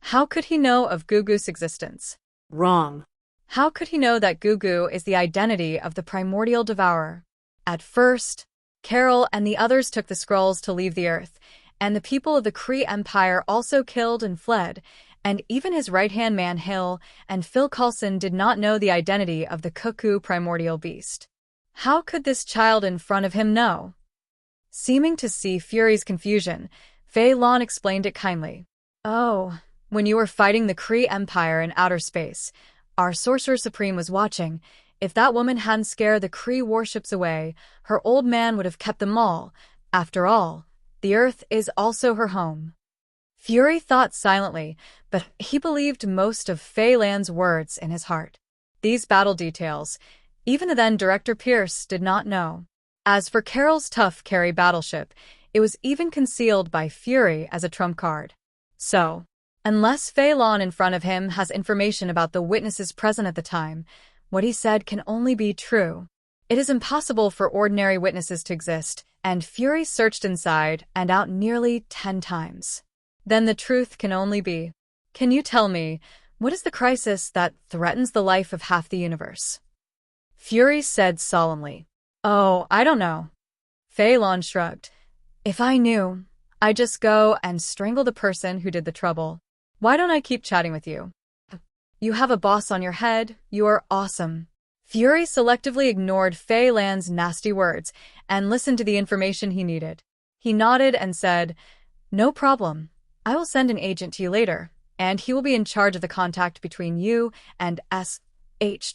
How could he know of Gugu's existence? Wrong. How could he know that Gugu is the identity of the primordial devourer? At first, Carol and the others took the scrolls to leave the earth, and the people of the Kree Empire also killed and fled, and even his right-hand man Hill and Phil Coulson did not know the identity of the Cuckoo primordial beast. How could this child in front of him know? Seeming to see Fury's confusion, Fei Lan explained it kindly. Oh, when you were fighting the Kree Empire in outer space, our Sorcerer Supreme was watching. If that woman hadn't scared the Kree warships away, her old man would have kept them all. After all, The Earth is also her home. Fury thought silently, but he believed most of Fei Lan's words in his heart. These battle details, even the then director Pierce did not know. As for Carol's tough carry battleship, it was even concealed by Fury as a trump card. So, unless Fei Lan in front of him has information about the witnesses present at the time, what he said can only be true. It is impossible for ordinary witnesses to exist, and Fury searched inside and out nearly 10 times. Then the truth can only be. Can you tell me, what is the crisis that threatens the life of half the universe? Fury said solemnly. Oh, I don't know. Fei Lan shrugged. If I knew, I'd just go and strangle the person who did the trouble. Why don't I keep chatting with you? You have a boss on your head. You are awesome. Fury selectively ignored Fei Lan's nasty words and listened to the information he needed. He nodded and said, No problem. I will send an agent to you later, and he will be in charge of the contact between you and S.H.I.L.D.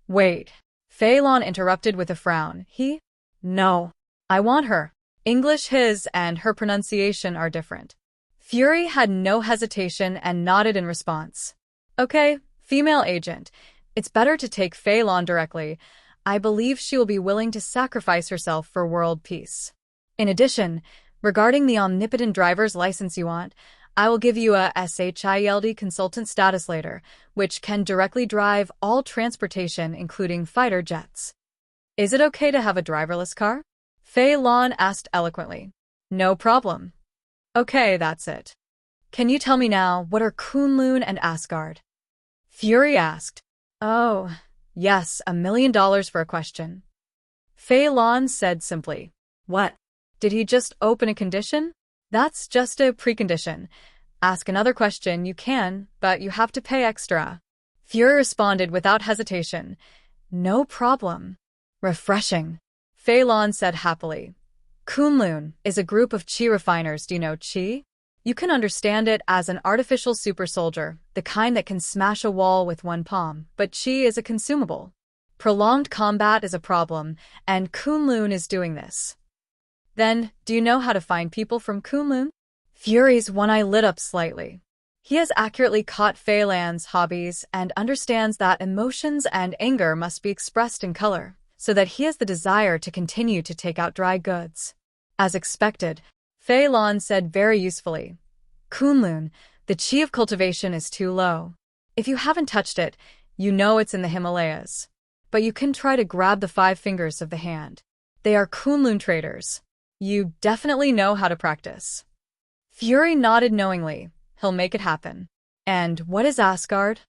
Wait. Fei Lan interrupted with a frown. No. I want her. English his and her pronunciation are different. Fury had no hesitation and nodded in response. Okay, female agent. It's better to take Fei Lan directly. I believe she will be willing to sacrifice herself for world peace. In addition, regarding the omnipotent driver's license you want, I will give you a SHILD consultant status later, which can directly drive all transportation, including fighter jets. Is it okay to have a driverless car? Fei Lan asked eloquently. No problem. Okay, that's it. Can you tell me now, what are Kunlun and Asgard? Fury asked. Oh, yes, $1 million for a question. Fei Lan said simply. What? Did he just open a condition? That's just a precondition. Ask another question you can, but you have to pay extra. Fury responded without hesitation. No problem. Refreshing. Fei Lan said happily. Kunlun is a group of Qi refiners. Do you know Qi? You can understand it as an artificial super soldier, the kind that can smash a wall with one palm, but Qi is a consumable. Prolonged combat is a problem, and Kunlun is doing this. Then, do you know how to find people from Kunlun? Fury's one eye lit up slightly. He has accurately caught Fei Lan's hobbies and understands that emotions and anger must be expressed in color, so that he has the desire to continue to take out dry goods. As expected, Fei Lan said very usefully, Kunlun, the Qi of cultivation is too low. If you haven't touched it, you know it's in the Himalayas. But you can try to grab the 5 fingers of the hand. They are Kunlun traders. You definitely know how to practice. Fury nodded knowingly. He'll make it happen. And what is Asgard?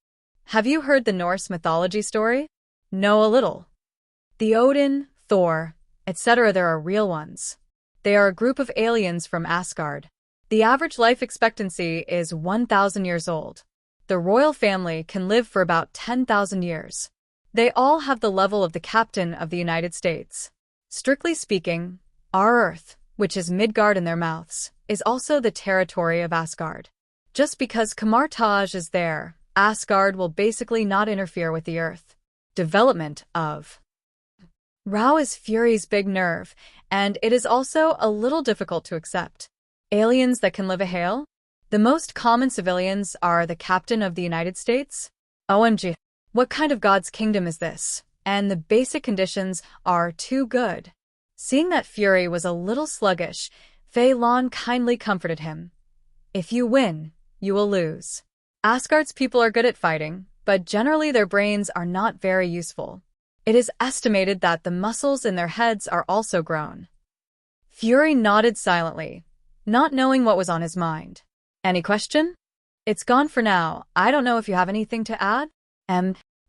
Have you heard the Norse mythology story? Know a little. The Odin, Thor, etc. There are real ones. They are a group of aliens from Asgard. The average life expectancy is 1,000 years old. The royal family can live for about 10,000 years. They all have the level of the captain of the United States. Strictly speaking, our Earth, which is Midgard in their mouths, is also the territory of Asgard. Just because Kamartaj is there, Asgard will basically not interfere with the Earth. Development of Rao is Fury's big nerve, and it is also a little difficult to accept. Aliens that can live a hail? The most common civilians are the captain of the United States? OMG. What kind of God's kingdom is this? And the basic conditions are too good. Seeing that Fury was a little sluggish, Fei Lan kindly comforted him. If you win, you will lose. Asgard's people are good at fighting, but generally their brains are not very useful. It is estimated that the muscles in their heads are also grown. Fury nodded silently, not knowing what was on his mind. Any question? It's gone for now. I don't know if you have anything to add?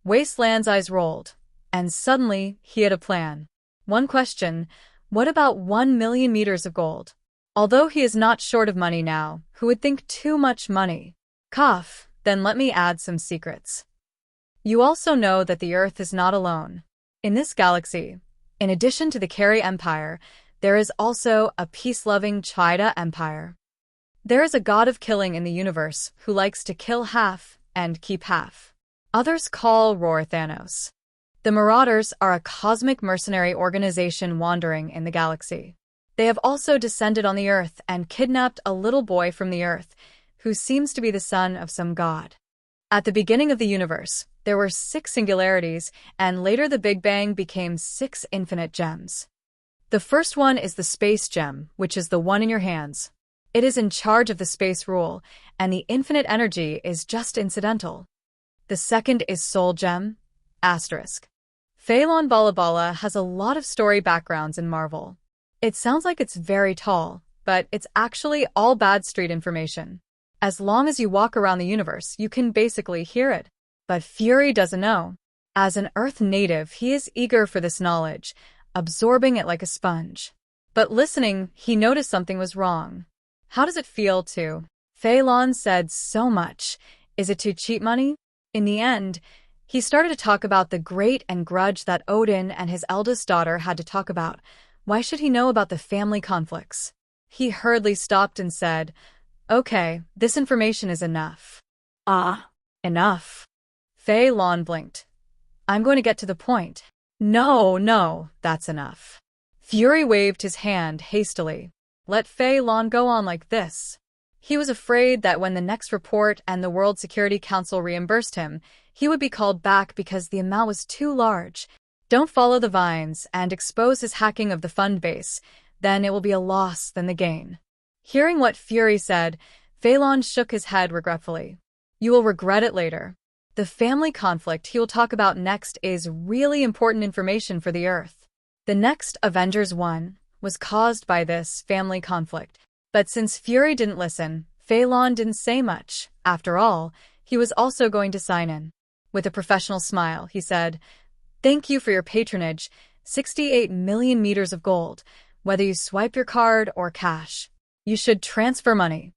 Wasteland's eyes rolled, and suddenly he had a plan. One question, what about 1 million meters of gold? Although he is not short of money now, who would think too much money? Cough, then let me add some secrets. You also know that the Earth is not alone. In this galaxy, in addition to the Carey Empire, there is also a peace-loving Chida Empire. There is a god of killing in the universe who likes to kill half and keep half. Others call Roar Thanos. The Marauders are a cosmic mercenary organization wandering in the galaxy. They have also descended on the Earth and kidnapped a little boy from the Earth, who seems to be the son of some god. At the beginning of the universe, there were 6 singularities, and later the Big Bang became 6 infinite gems. The first one is the space gem, which is the one in your hands. It is in charge of the space rule, and the infinite energy is just incidental. The second is soul gem, asterisk. Fei Lan Bala Bala has a lot of story backgrounds in Marvel. It sounds like it's very tall, but it's actually all bad street information. As long as you walk around the universe, you can basically hear it. But Fury doesn't know. As an Earth native, he is eager for this knowledge, absorbing it like a sponge. But listening, he noticed something was wrong. How does it feel to? Fei Lan said so much. Is it to cheat money? In the end, he started to talk about the great and grudge that Odin and his eldest daughter had to talk about. Why should he know about the family conflicts? He hurriedly stopped and said, "Okay, this information is enough." Enough. Fei Lan blinked. "I'm going to get to the point." No, that's enough. Fury waved his hand hastily. Let Fei Lan go on like this. He was afraid that when the next report and the World Security Council reimbursed him, he would be called back because the amount was too large. Don't follow the vines and expose his hacking of the fund base, then it will be a loss than the gain. Hearing what Fury said, Fei Lan shook his head regretfully. You will regret it later. The family conflict he will talk about next is really important information for the Earth. The next Avengers 1 was caused by this family conflict. But since Fury didn't listen, Fei Lan didn't say much. After all, he was also going to sign in. With a professional smile, he said, "Thank you for your patronage, 68 million meters of gold, whether you swipe your card or cash. You should transfer money."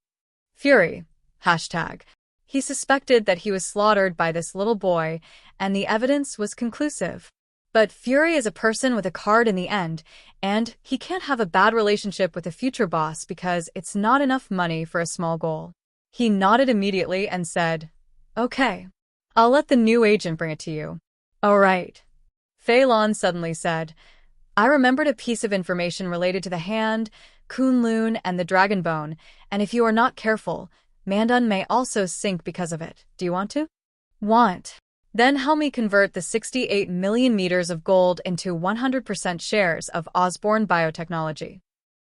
Fury, hashtag. He suspected that he was slaughtered by this little boy, and the evidence was conclusive. But Fury is a person with a card in the end, and he can't have a bad relationship with a future boss because it's not enough money for a small goal. He nodded immediately and said, "Okay. I'll let the new agent bring it to you." "All right." Fei Lan suddenly said, "I remembered a piece of information related to the hand, Kunlun, and the dragon bone, and if you are not careful, Mandan may also sink because of it. Do you want to?" "Want." "Then help me convert the 68 million meters of gold into 100% shares of Osborne Biotechnology."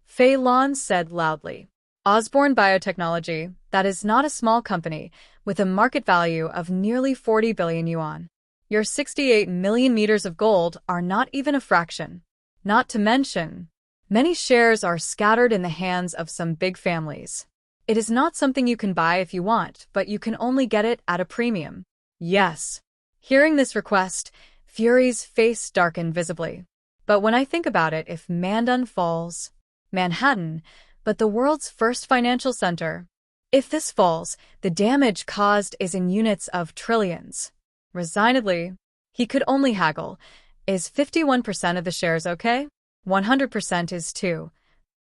Fei Lan said loudly. Osborne Biotechnology, that is not a small company, with a market value of nearly 40 billion yuan. Your 68 million meters of gold are not even a fraction. Not to mention, many shares are scattered in the hands of some big families. It is not something you can buy if you want, but you can only get it at a premium. Yes. Hearing this request, Fury's face darkened visibly. But when I think about it, if Mandan falls, Manhattan, but the world's first financial center, if this falls, the damage caused is in units of trillions. Resignedly, he could only haggle. Is 51% of the shares okay? 100% is too.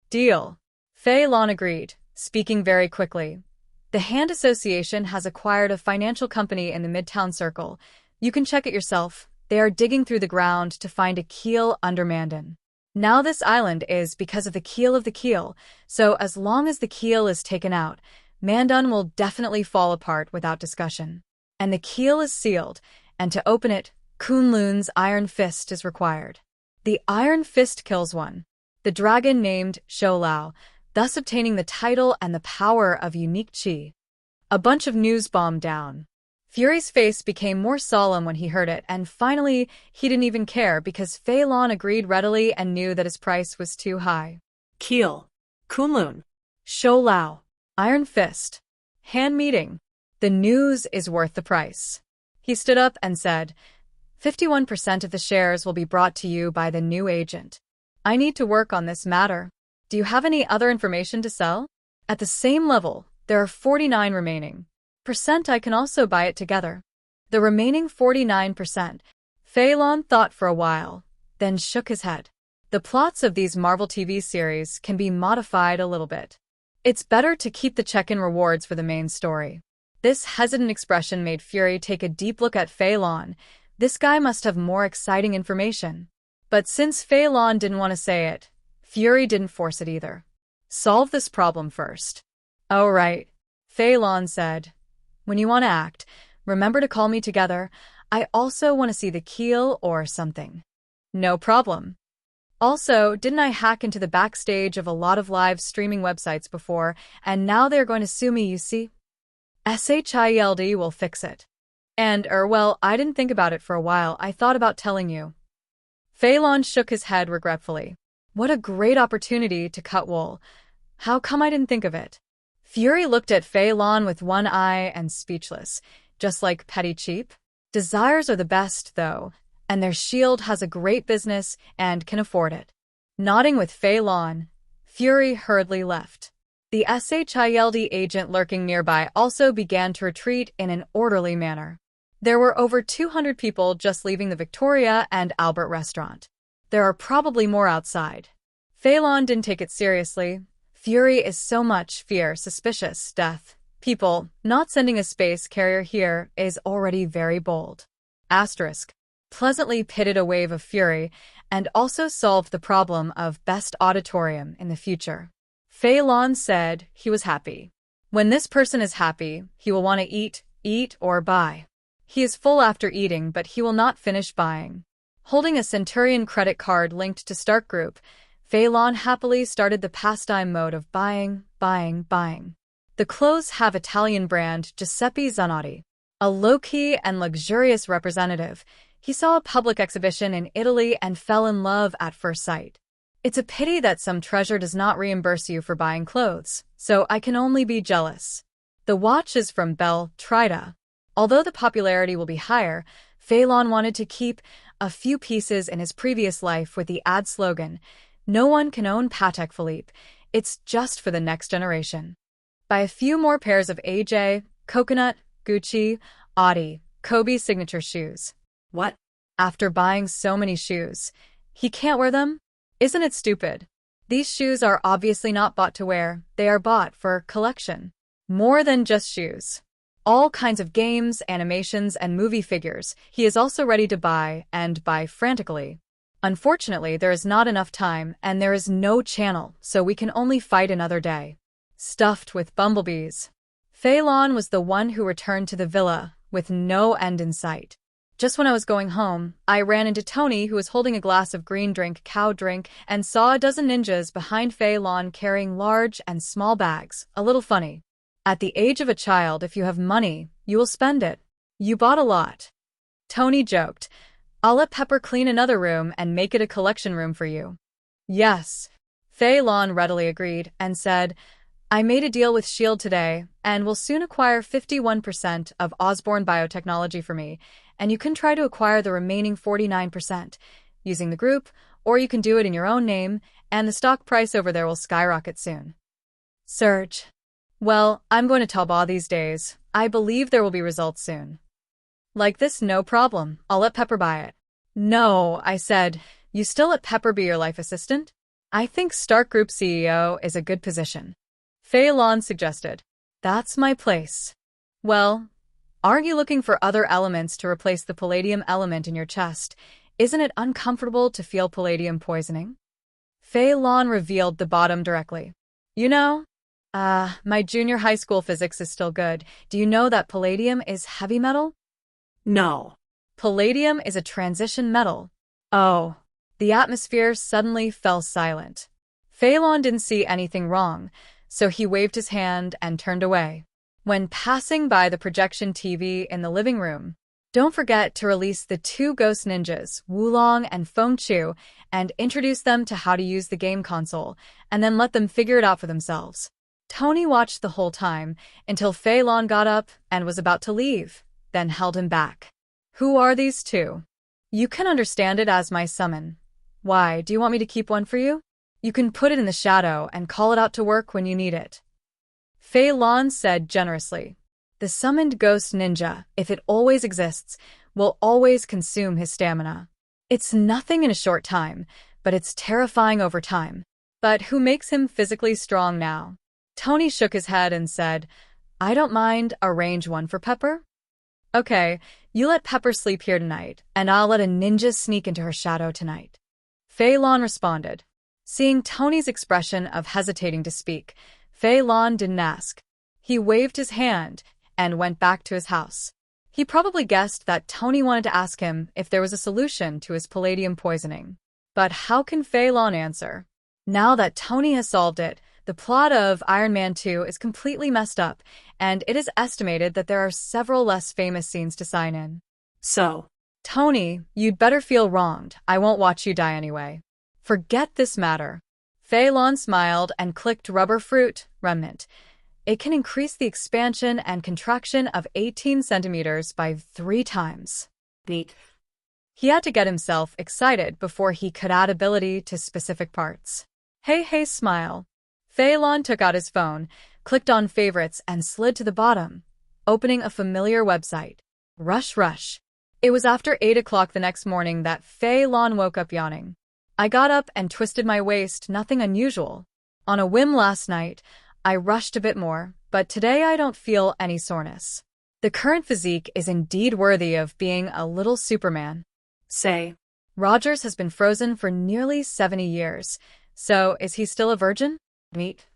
Deal. Fei Lan agreed, speaking very quickly. The Hand Association has acquired a financial company in the Midtown Circle. You can check it yourself. They are digging through the ground to find a keel under Mandan. Now this island is because of the keel of the keel, so as long as the keel is taken out, Mandan will definitely fall apart without discussion. And the keel is sealed, and to open it, Kunlun's Iron Fist is required. The Iron Fist kills one, the dragon named Shoulao, thus obtaining the title and the power of unique chi. A bunch of news bombed down. Fury's face became more solemn when he heard it, and finally, he didn't even care because Fei Lan agreed readily and knew that his price was too high. Keel. Kunlun. Shoulao. Iron Fist. Hand meeting. The news is worth the price. He stood up and said, 51% of the shares will be brought to you by the new agent. I need to work on this matter. Do you have any other information to sell? At the same level, there are 49 remaining. I can also buy it together. The remaining 49%. Fei Lan thought for a while, then shook his head. The plots of these Marvel TV series can be modified a little bit. It's better to keep the check-in rewards for the main story. This hesitant expression made Fury take a deep look at Fei Lan. This guy must have more exciting information. But since Fei Lan didn't want to say it, Fury didn't force it either. Solve this problem first. Oh, right. Fei Lan said. When you want to act, remember to call me together. I also want to see the Quell or something. No problem. Also, didn't I hack into the backstage of a lot of live streaming websites before, and now they're going to sue me, you see? SHIELD will fix it. And, well, I didn't think about it for a while. I thought about telling you. Fei Lan shook his head regretfully. What a great opportunity to cut wool. How come I didn't think of it? Fury looked at Fei Lan with one eye and speechless, just like petty cheap. Desires are the best, though, and their shield has a great business and can afford it. Nodding with Fei Lan, Fury hurriedly left. The SHIELD agent lurking nearby also began to retreat in an orderly manner. There were over 200 people just leaving the Victoria and Albert restaurant. There are probably more outside. Fei Lan didn't take it seriously. Fury is so much fear, suspicious, death. People, not sending a space carrier here is already very bold. Asterisk. Pleasantly pitted a wave of fury and also solved the problem of best auditorium in the future. Fei Lan said he was happy. When this person is happy, he will want to eat or buy. He is full after eating, but he will not finish buying. Holding a Centurion credit card linked to Stark Group, Fei Lan happily started the pastime mode of buying. The clothes have Italian brand Giuseppe Zanotti. A low-key and luxurious representative, he saw a public exhibition in Italy and fell in love at first sight. It's a pity that some treasure does not reimburse you for buying clothes, so I can only be jealous. The watch is from Bell Trida. Although the popularity will be higher, Fei Lan wanted to keep a few pieces in his previous life with the ad slogan, "No one can own Patek Philippe, it's just for the next generation." Buy a few more pairs of AJ, Coconut, Gucci, Audi, Kobe signature shoes. What? After buying so many shoes, he can't wear them? Isn't it stupid? These shoes are obviously not bought to wear, they are bought for collection. More than just shoes. All kinds of games, animations, and movie figures he is also ready to buy and buy frantically. Unfortunately, there is not enough time and there is no channel, so we can only fight another day. Stuffed with bumblebees. Fei Lan was the one who returned to the villa with no end in sight. Just when I was going home, I ran into Tony, who was holding a glass of green drink, cow drink, and saw a dozen ninjas behind Fei Lan carrying large and small bags. A little funny. At the age of a child, if you have money, you will spend it. You bought a lot. Tony joked. I'll let Pepper clean another room and make it a collection room for you. Yes. Fei Lan readily agreed and said, I made a deal with S.H.I.E.L.D. today and will soon acquire 51% of Osborne Biotechnology for me, and you can try to acquire the remaining 49% using the group, or you can do it in your own name, and the stock price over there will skyrocket soon. Surge. Well, I'm going to tell Ba these days. I believe there will be results soon. Like this, no problem. I'll let Pepper buy it. No, I said, you still let Pepper be your life assistant? I think Stark Group CEO is a good position. Fei Lan suggested. That's my place. Well, aren't you looking for other elements to replace the palladium element in your chest? Isn't it uncomfortable to feel palladium poisoning? Fei Lan revealed the bottom directly. You know, my junior high school physics is still good. Do you know that palladium is heavy metal? No. Palladium is a transition metal. Oh. The atmosphere suddenly fell silent. Fei Lan didn't see anything wrong, so he waved his hand and turned away. When passing by the projection TV in the living room, don't forget to release the two ghost ninjas, Wulong and Feng Chu, and introduce them to how to use the game console, and then let them figure it out for themselves. Tony watched the whole time until Fei Lan got up and was about to leave, then held him back. Who are these two? You can understand it as my summon. Why, do you want me to keep one for you? You can put it in the shadow and call it out to work when you need it. Fei Lan said generously. The summoned ghost ninja, if it always exists, will always consume his stamina. It's nothing in a short time, but it's terrifying over time. But who makes him physically strong now? Tony shook his head and said, I don't mind, arrange one for Pepper. Okay, you let Pepper sleep here tonight, and I'll let a ninja sneak into her shadow tonight. Fei Lan responded. Seeing Tony's expression of hesitating to speak, Fei Lan didn't ask. He waved his hand and went back to his house. He probably guessed that Tony wanted to ask him if there was a solution to his palladium poisoning. But how can Fei Lan answer? Now that Tony has solved it, the plot of Iron Man 2 is completely messed up, and it is estimated that there are several less famous scenes to sign in. So, Tony, you'd better feel wronged. I won't watch you die anyway. Forget this matter. Fei Lan smiled and clicked rubber fruit remnant. It can increase the expansion and contraction of 18 centimeters by 3 times. neat. He had to get himself excited before he could add ability to specific parts. Hey, smile. Fei Lan took out his phone, clicked on favorites, and slid to the bottom, opening a familiar website. Rush. It was after 8 o'clock the next morning that Fei Lan woke up yawning. I got up and twisted my waist, nothing unusual. On a whim last night, I rushed a bit more, but today I don't feel any soreness. The current physique is indeed worthy of being a little Superman. Say, Rogers has been frozen for nearly 70 years, so is he still a virgin? Meet.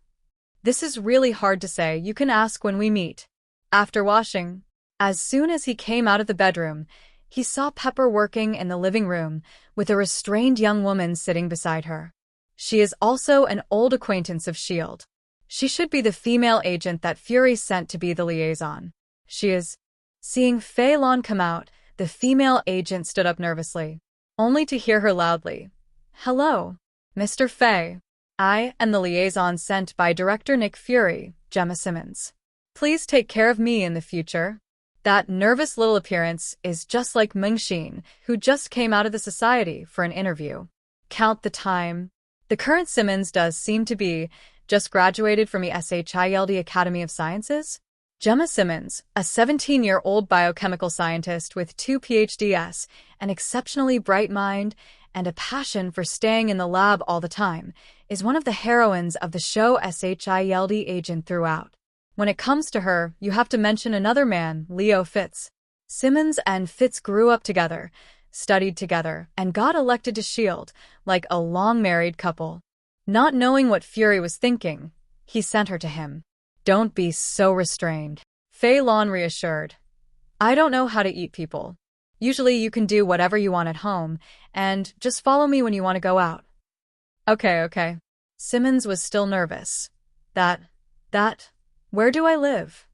This is really hard to say. You can ask when we meet. After washing. As soon as he came out of the bedroom, he saw Pepper working in the living room with a restrained young woman sitting beside her. She is also an old acquaintance of S.H.I.E.L.D. She should be the female agent that Fury sent to be the liaison. She is. Seeing Fei Lan come out, the female agent stood up nervously, only to hear her loudly. Hello, Mr. Fei. I am the liaison sent by Director Nick Fury, Gemma Simmons. Please take care of me in the future. That nervous little appearance is just like Mengxin, who just came out of the society for an interview. Count the time. The current Simmons does seem to be just graduated from the S.H.I.E.L.D. Academy of Sciences. Gemma Simmons, a 17-year-old biochemical scientist with 2 PhDs, an exceptionally bright mind, and a passion for staying in the lab all the time, is one of the heroines of the show S.H.I.E.L.D. Agent throughout. When it comes to her, you have to mention another man, Leo Fitz. Simmons and Fitz grew up together, studied together, and got elected to S.H.I.E.L.D. like a long-married couple. Not knowing what Fury was thinking, he sent her to him. Don't be so restrained. Fei Lan reassured. I don't know how to eat people. Usually you can do whatever you want at home, and just follow me when you want to go out. Okay. Simmons was still nervous. Where do I live?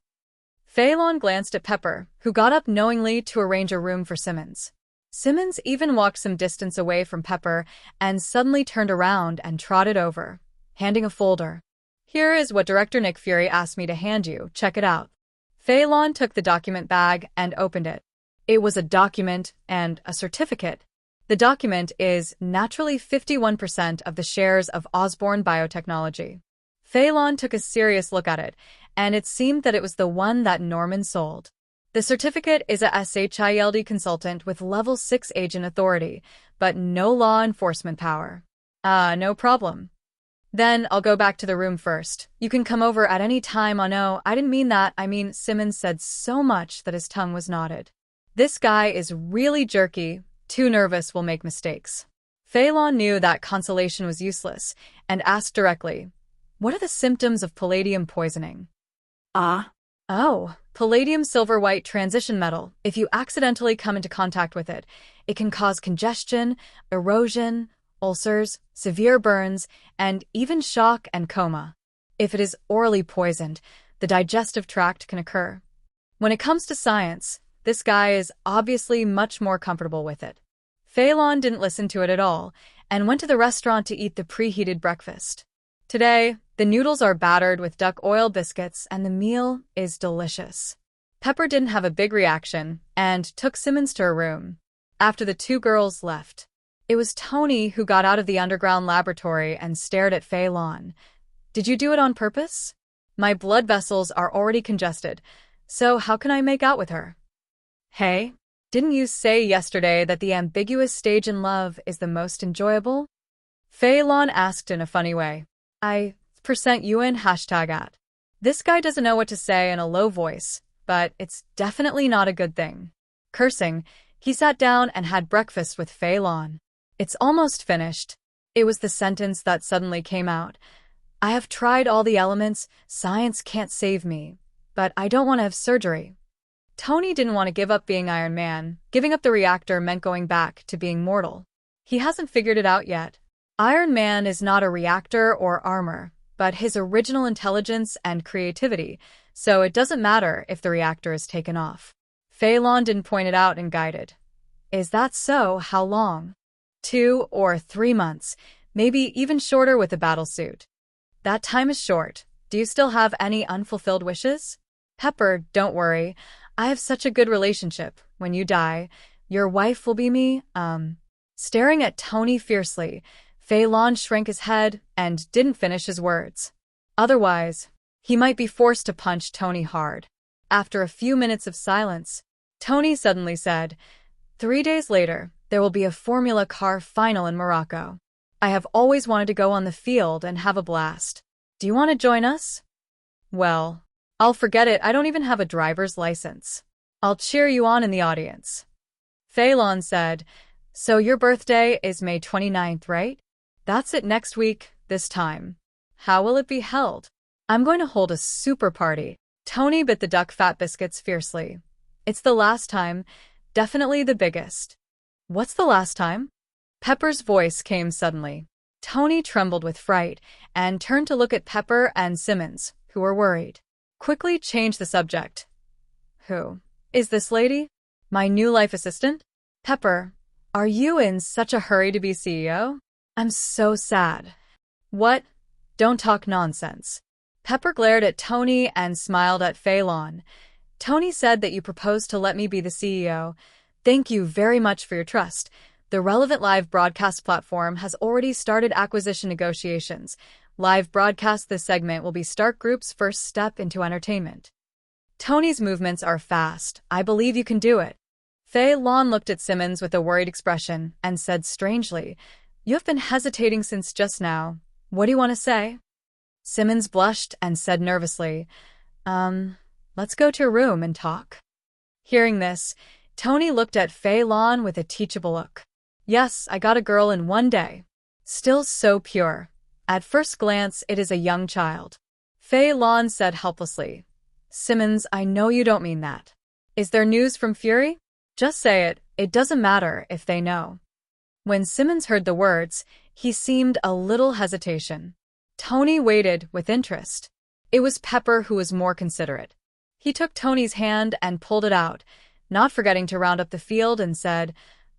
Fei Lan glanced at Pepper, who got up knowingly to arrange a room for Simmons. Simmons even walked some distance away from Pepper and suddenly turned around and trotted over, handing a folder. Here is what Director Nick Fury asked me to hand you. Check it out. Fei Lan took the document bag and opened it. It was a document and a certificate. The document is naturally 51% of the shares of Osborne Biotechnology. Fei Lan took a serious look at it, and it seemed that it was the one that Norman sold. The certificate is a S.H.I.E.L.D. consultant with level 6 agent authority, but no law enforcement power. No problem. Then I'll go back to the room first. You can come over at any time. Oh no, I didn't mean that. Simmons said so much that his tongue was knotted. This guy is really jerky, too nervous will make mistakes. Fei Lan knew that consolation was useless, and asked directly, what are the symptoms of palladium poisoning? Oh, palladium silver-white transition metal. If you accidentally come into contact with it, it can cause congestion, erosion, ulcers, severe burns, and even shock and coma. If it is orally poisoned, the digestive tract can occur. When it comes to science, this guy is obviously much more comfortable with it. Fei Lan didn't listen to it at all, and went to the restaurant to eat the preheated breakfast. Today, the noodles are battered with duck oil biscuits, and the meal is delicious. Pepper didn't have a big reaction, and took Simmons to her room. After the 2 girls left, it was Tony who got out of the underground laboratory and stared at Fei Lan. Did you do it on purpose? My blood vessels are already congested, so how can I make out with her? Hey, didn't you say yesterday that the ambiguous stage in love is the most enjoyable? Fei Lan asked in a funny way. %UN #at. This guy doesn't know what to say in a low voice, but it's definitely not a good thing. Cursing, he sat down and had breakfast with Fei Lan. It's almost finished. It was the sentence that suddenly came out. I have tried all the elements, science can't save me, but I don't want to have surgery. Tony didn't want to give up being Iron Man. Giving up the reactor meant going back to being mortal. He hasn't figured it out yet. Iron Man is not a reactor or armor, but his original intelligence and creativity, so it doesn't matter if the reactor is taken off. Fei Lan didn't point it out and guided. Is that so? How long? 2 or 3 months, maybe even shorter with a battlesuit. That time is short. Do you still have any unfulfilled wishes? Pepper, don't worry. I have such a good relationship. When you die, your wife will be me, Staring at Tony fiercely, Fei Lan shrank his head and didn't finish his words. Otherwise, he might be forced to punch Tony hard. After a few minutes of silence, Tony suddenly said, 3 days later, there will be a Formula Car final in Morocco. I have always wanted to go on the field and have a blast. Do you want to join us? Well, I'll forget it. I don't even have a driver's license. I'll cheer you on in the audience. Fei Lan said, so your birthday is May 29th, right? That's it, next week, this time. How will it be held? I'm going to hold a super party. Tony bit the duck fat biscuits fiercely. It's the last time, definitely the biggest. What's the last time? Pepper's voice came suddenly. Tony trembled with fright and turned to look at Pepper and Simmons, who were worried. Quickly changed the subject. Who is this lady? My new life assistant? Pepper, are you in such a hurry to be CEO? I'm so sad. What? Don't talk nonsense. Pepper glared at Tony and smiled at Fei Lan. Tony said that you proposed to let me be the CEO. Thank you very much for your trust. The relevant live broadcast platform has already started acquisition negotiations. Live broadcast this segment will be Stark Group's first step into entertainment. Tony's movements are fast. I believe you can do it. Fei Lan looked at Simmons with a worried expression and said strangely, you have been hesitating since just now. What do you want to say? Simmons blushed and said nervously, let's go to a room and talk. Hearing this, Tony looked at Fei Lan with a teachable look. Yes, I got a girl in 1 day. Still so pure. At first glance, it is a young child. Fei Lan said helplessly. Simmons, I know you don't mean that. Is there news from Fury? Just say it. It doesn't matter if they know. When Simmons heard the words, he seemed a little hesitation. Tony waited with interest. It was Pepper who was more considerate. He took Tony's hand and pulled it out, not forgetting to round up the field, and said,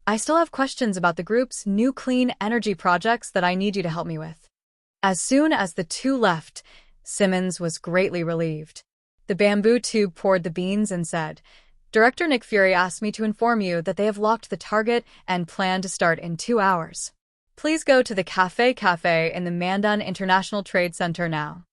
I still have questions about the group's new clean energy projects that I need you to help me with. As soon as the two left, Simmons was greatly relieved. The bamboo tube poured the beans and said, Director Nick Fury asked me to inform you that they have locked the target and plan to start in 2 hours. Please go to the cafe in the Mandan International Trade Center now.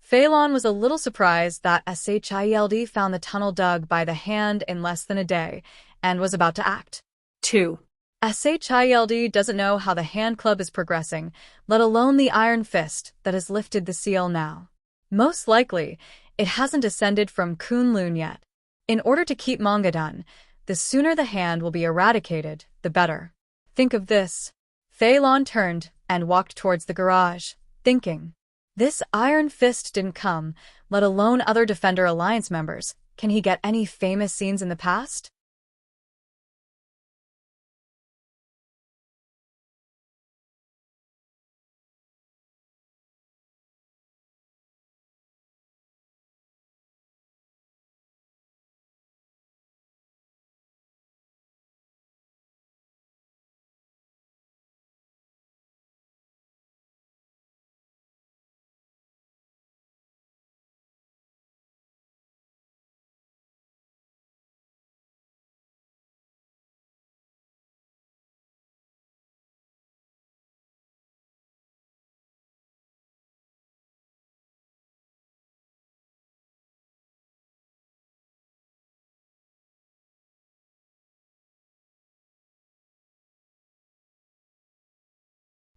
Fei Lan was a little surprised that SHIELD found the tunnel dug by the hand in less than a day and was about to act. 2. SHIELD doesn't know how the hand club is progressing, let alone the iron fist that has lifted the seal now. Most likely, it hasn't ascended from Kunlun yet. In order to keep manga done, the sooner the hand will be eradicated, the better. Think of this. Fei Lan turned and walked towards the garage, thinking, this Iron Fist didn't come, let alone other Defender Alliance members. Can he get any famous scenes in the past?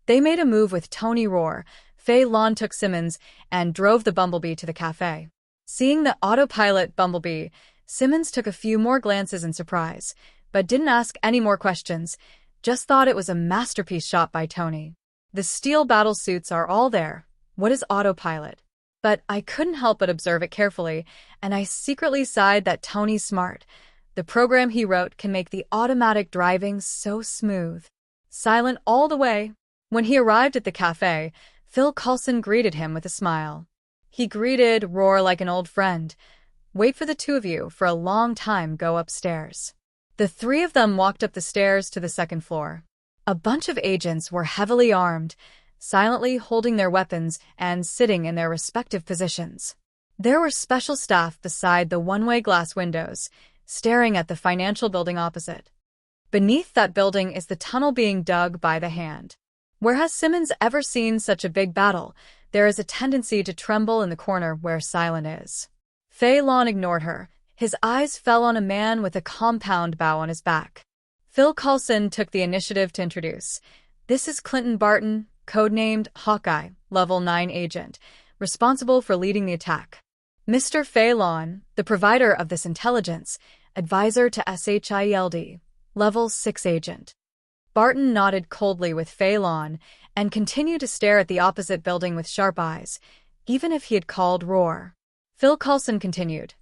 They made a move with Tony Roar. Fei Lan took Simmons and drove the Bumblebee to the cafe. Seeing the autopilot Bumblebee, Simmons took a few more glances in surprise, but didn't ask any more questions, just thought it was a masterpiece shot by Tony. The steel battle suits are all there. What is autopilot? But I couldn't help but observe it carefully, and I secretly sighed that Tony's smart. The program he wrote can make the automatic driving so smooth. Silent all the way. When he arrived at the cafe, Phil Coulson greeted him with a smile. He greeted Roar like an old friend. Wait for the two of you for a long time, go upstairs. The three of them walked up the stairs to the second floor. A bunch of agents were heavily armed, silently holding their weapons and sitting in their respective positions. There were special staff beside the one-way glass windows, staring at the financial building opposite. Beneath that building is the tunnel being dug by the hand. Where has Simmons ever seen such a big battle? There is a tendency to tremble in the corner where Silent is. Fei Lan ignored her. His eyes fell on a man with a compound bow on his back. Phil Coulson took the initiative to introduce. This is Clinton Barton, codenamed Hawkeye, level 9 agent, responsible for leading the attack. Mr. Fei Lan, the provider of this intelligence, advisor to SHIELD, level 6 agent. Barton nodded coldly with Fei Lan and continued to stare at the opposite building with sharp eyes, even if he had called Roar. Phil Coulson continued.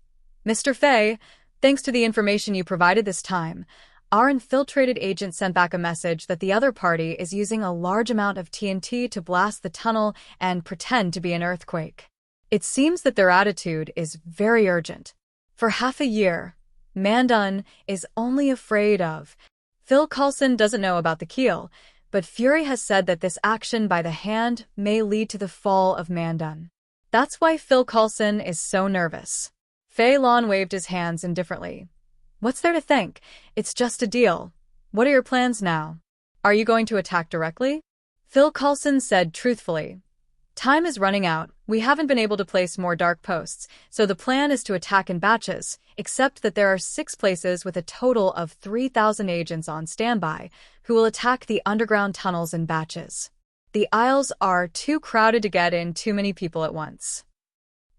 Mr. Fei, thanks to the information you provided this time, our infiltrated agent sent back a message that the other party is using a large amount of TNT to blast the tunnel and pretend to be an earthquake. It seems that their attitude is very urgent. For half a year, Mandan is only afraid of. Phil Coulson doesn't know about the Quell, but Fury has said that this action by the hand may lead to the fall of Mandan. That's why Phil Coulson is so nervous. Fei Lan waved his hands indifferently. What's there to think? It's just a deal. What are your plans now? Are you going to attack directly? Phil Coulson said truthfully. Time is running out. We haven't been able to place more dark posts, so the plan is to attack in batches, except that there are 6 places with a total of 3,000 agents on standby who will attack the underground tunnels in batches. The aisles are too crowded to get in too many people at once.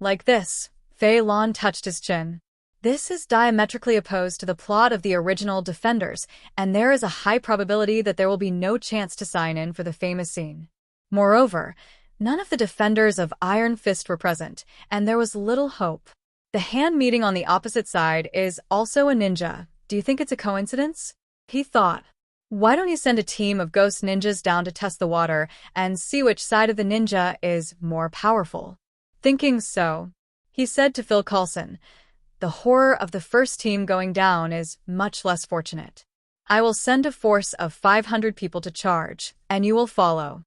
Like this, Fei Lan touched his chin. This is diametrically opposed to the plot of the original Defenders, and there is a high probability that there will be no chance to sign in for the famous scene. Moreover, none of the Defenders of Iron Fist were present, and there was little hope. The hand meeting on the opposite side is also a ninja. Do you think it's a coincidence? He thought. Why don't you send a team of ghost ninjas down to test the water and see which side of the ninja is more powerful? Thinking so, he said to Phil Coulson, the horror of the first team going down is much less fortunate. I will send a force of 500 people to charge, and you will follow.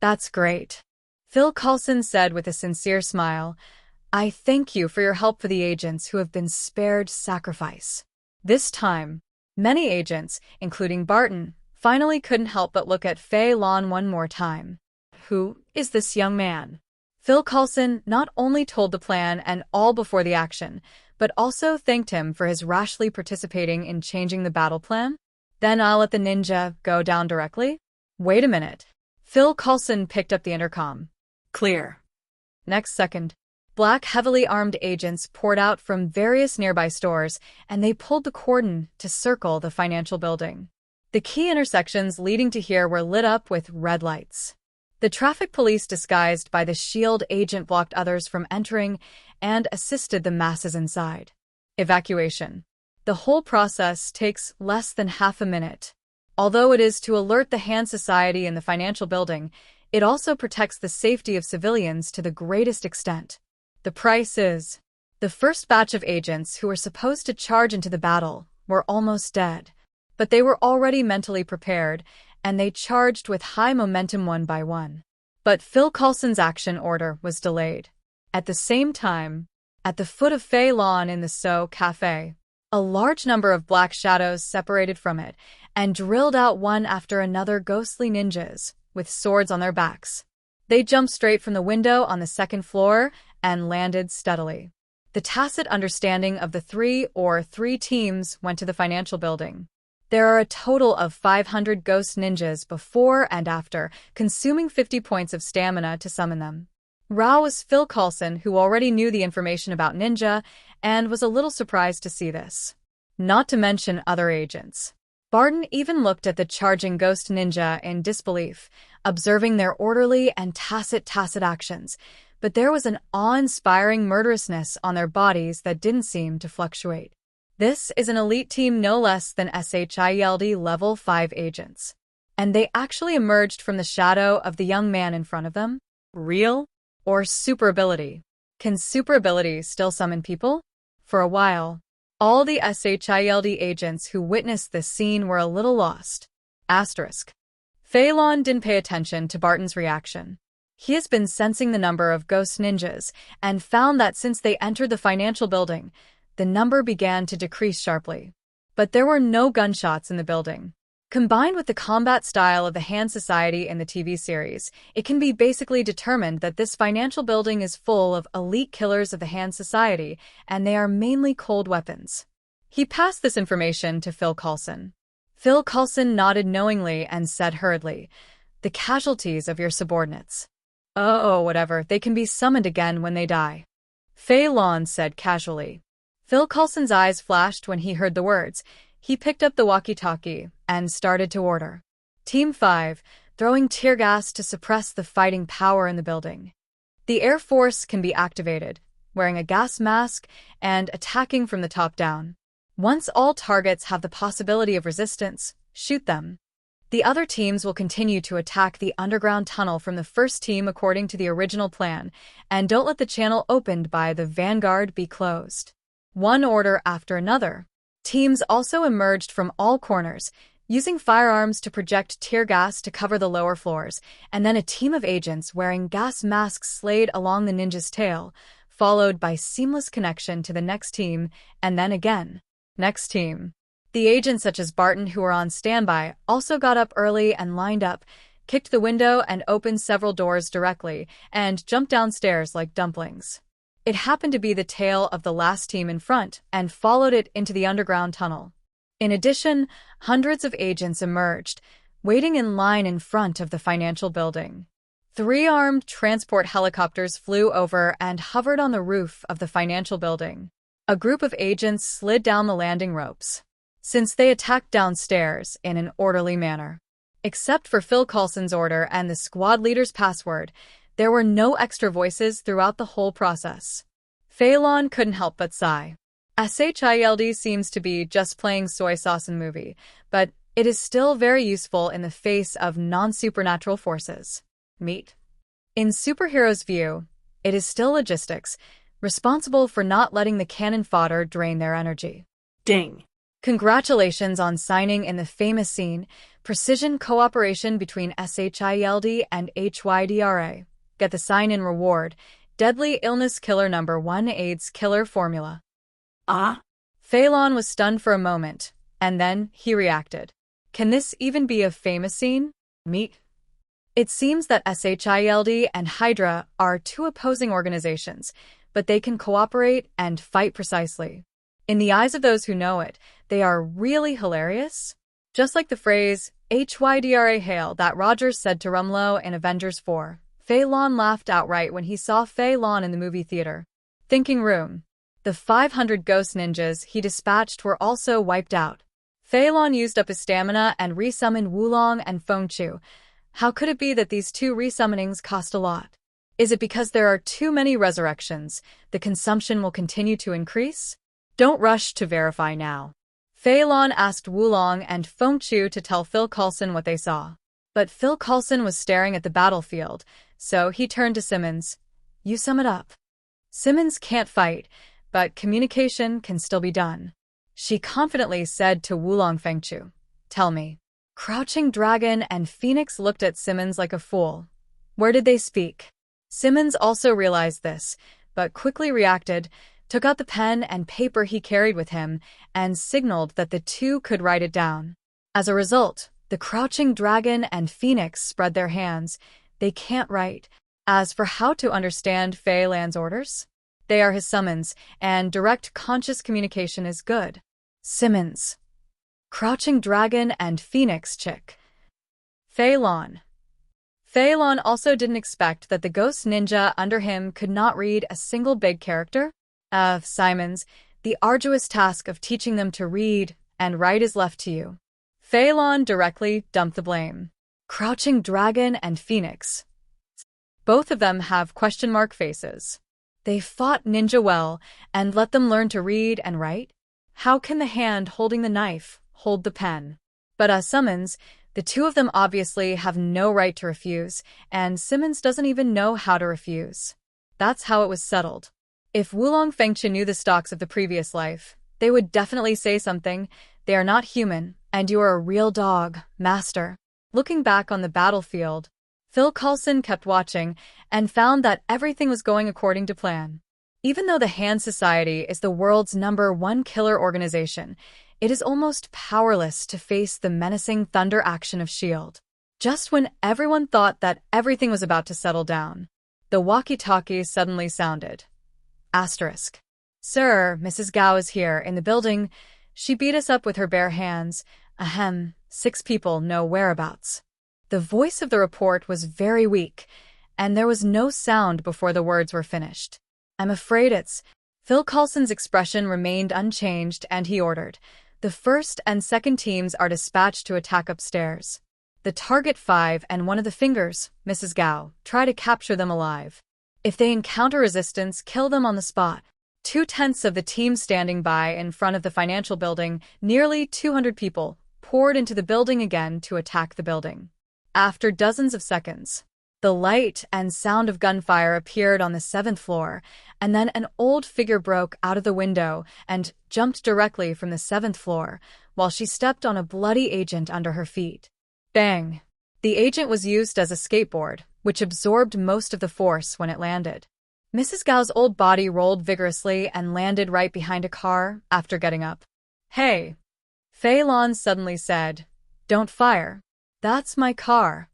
That's great. Phil Coulson said with a sincere smile, I thank you for your help for the agents who have been spared sacrifice. This time, many agents, including Barton, finally couldn't help but look at Fei Lan one more time. Who is this young man? Phil Coulson not only told the plan and all before the action, but also thanked him for his rashly participating in changing the battle plan. Then I'll let the ninja go down directly? Wait a minute. Phil Coulson picked up the intercom. Clear. Next second, black heavily armed agents poured out from various nearby stores, and they pulled the cordon to circle the financial building. The key intersections leading to here were lit up with red lights. The traffic police disguised by the SHIELD agent blocked others from entering and assisted the masses inside. Evacuation. The whole process takes less than half a minute. Although it is to alert the Hand Society in the financial building, it also protects the safety of civilians to the greatest extent. The price is, the first batch of agents who were supposed to charge into the battle were almost dead. But they were already mentally prepared, and they charged with high momentum one by one. But Phil Coulson's action order was delayed. At the same time, at the foot of Fei Lan in the So Cafe, a large number of black shadows separated from it and drilled out one after another ghostly ninjas with swords on their backs. They jumped straight from the window on the second floor and landed steadily. The tacit understanding of the three teams went to the financial building. There are a total of 500 ghost ninjas before and after, consuming 50 points of stamina to summon them. Rao was Phil Coulson, who already knew the information about ninja and was a little surprised to see this. Not to mention other agents. Barton even looked at the charging ghost ninja in disbelief. observing their orderly and tacit actions, but there was an awe-inspiring murderousness on their bodies that didn't seem to fluctuate. This is an elite team no less than SHIELD Level 5 agents. And they actually emerged from the shadow of the young man in front of them? Real? Or super ability? Can super ability still summon people? For a while, all the SHIELD agents who witnessed this scene were a little lost. Asterisk. Fei Lan didn't pay attention to Barton's reaction. He has been sensing the number of ghost ninjas and found that since they entered the financial building, the number began to decrease sharply. But there were no gunshots in the building. Combined with the combat style of the Hand Society in the TV series, it can be basically determined that this financial building is full of elite killers of the Hand Society, and they are mainly cold weapons. He passed this information to Phil Coulson. Phil Coulson nodded knowingly and said hurriedly, "The casualties of your subordinates." "Oh, whatever, they can be summoned again when they die," Fei Lan said casually. Phil Coulson's eyes flashed when he heard the words. He picked up the walkie-talkie and started to order. Team 5, throwing tear gas to suppress the fighting power in the building. The Air Force can be activated, wearing a gas mask and attacking from the top down. Once all targets have the possibility of resistance, shoot them. The other teams will continue to attack the underground tunnel from the first team according to the original plan, and don't let the channel opened by the Vanguard be closed. One order after another. Teams also emerged from all corners, using firearms to project tear gas to cover the lower floors, and then a team of agents wearing gas masks slayed along the ninja's tail, followed by seamless connection to the next team, and then again. Next team. The agents such as Barton who were on standby also got up early and lined up, kicked the window and opened several doors directly, and jumped downstairs like dumplings. It happened to be the tail of the last team in front and followed it into the underground tunnel. In addition, hundreds of agents emerged, waiting in line in front of the financial building. 3 armed transport helicopters flew over and hovered on the roof of the financial building. A group of agents slid down the landing ropes, since they attacked downstairs in an orderly manner. Except for Phil Coulson's order and the squad leader's password, there were no extra voices throughout the whole process. Fei Lan couldn't help but sigh. SHIELD seems to be just playing soy sauce in movie, but it is still very useful in the face of non-supernatural forces. Meet. In superheroes' view, it is still logistics, responsible for not letting the cannon fodder drain their energy. Ding. Congratulations on signing in the famous scene, Precision Cooperation between SHIELD and HYDRA. Get the sign-in reward, Deadly Illness Killer Number 1 AIDS Killer Formula. Ah? Fei Lan was stunned for a moment, and then he reacted. Can this even be a famous scene? Meet. It seems that SHIELD and Hydra are 2 opposing organizations, but they can cooperate and fight precisely. In the eyes of those who know it, they are really hilarious. Just like the phrase, HYDRA Hail, that Rogers said to Rumlow in Avengers 4. Fei Lan laughed outright when he saw Fei Lan in the movie theater. Thinking room. The 500 ghost ninjas he dispatched were also wiped out. Fei Lan used up his stamina and resummoned Wulong and Fengchu. How could it be that these 2 resummonings cost a lot? Is it because there are too many resurrections, the consumption will continue to increase? Don't rush to verify now. Fei Lan asked Wulong and Fengchu to tell Phil Coulson what they saw. But Phil Coulson was staring at the battlefield, so he turned to Simmons. You sum it up. Simmons can't fight, but communication can still be done. She confidently said to Wulong Fengchu, Tell me. Crouching Dragon and Phoenix looked at Simmons like a fool. Where did they speak? Simmons also realized this, but quickly reacted, took out the pen and paper he carried with him, and signaled that the 2 could write it down. As a result, the Crouching Dragon and Phoenix spread their hands. They can't write. As for how to understand Fei Lan's orders, they are his summons, and direct conscious communication is good. Simmons. Crouching Dragon and Phoenix chick. Fei Lan. Fei Lan also didn't expect that the ghost ninja under him could not read a single big character. Simons, the arduous task of teaching them to read and write is left to you. Fei Lan directly dumped the blame. Crouching Dragon and Phoenix. Both of them have question mark faces. They fought ninja well and let them learn to read and write. How can the hand holding the knife hold the pen? But as summons, the two of them obviously have no right to refuse, and Simmons doesn't even know how to refuse. That's how it was settled. If Wulong Fengchen knew the stocks of the previous life, they would definitely say something. They are not human, and you are a real dog, master. Looking back on the battlefield, Phil Coulson kept watching and found that everything was going according to plan. Even though the Hand Society is the world's #1 killer organization, it is almost powerless to face the menacing thunder action of S.H.I.E.L.D. Just when everyone thought that everything was about to settle down, the walkie-talkie suddenly sounded. Asterisk. Sir, Mrs. Gao is here, in the building. She beat us up with her bare hands. Ahem, 6 people, no whereabouts. The voice of the report was very weak, and there was no sound before the words were finished. I'm afraid it's... Phil Coulson's expression remained unchanged, and he ordered. The first and second teams are dispatched to attack upstairs. The target 5 and one of the fingers, Mrs. Gao, try to capture them alive. If they encounter resistance, kill them on the spot. 2/10 of the team standing by in front of the financial building, nearly 200 people, poured into the building again to attack the building. After dozens of seconds, the light and sound of gunfire appeared on the 7th floor, and then an old figure broke out of the window and jumped directly from the 7th floor, while she stepped on a bloody agent under her feet. Bang! The agent was used as a skateboard, which absorbed most of the force when it landed. Mrs. Gao's old body rolled vigorously and landed right behind a car after getting up. Hey! Fei Lan suddenly said, Don't fire. That's my car.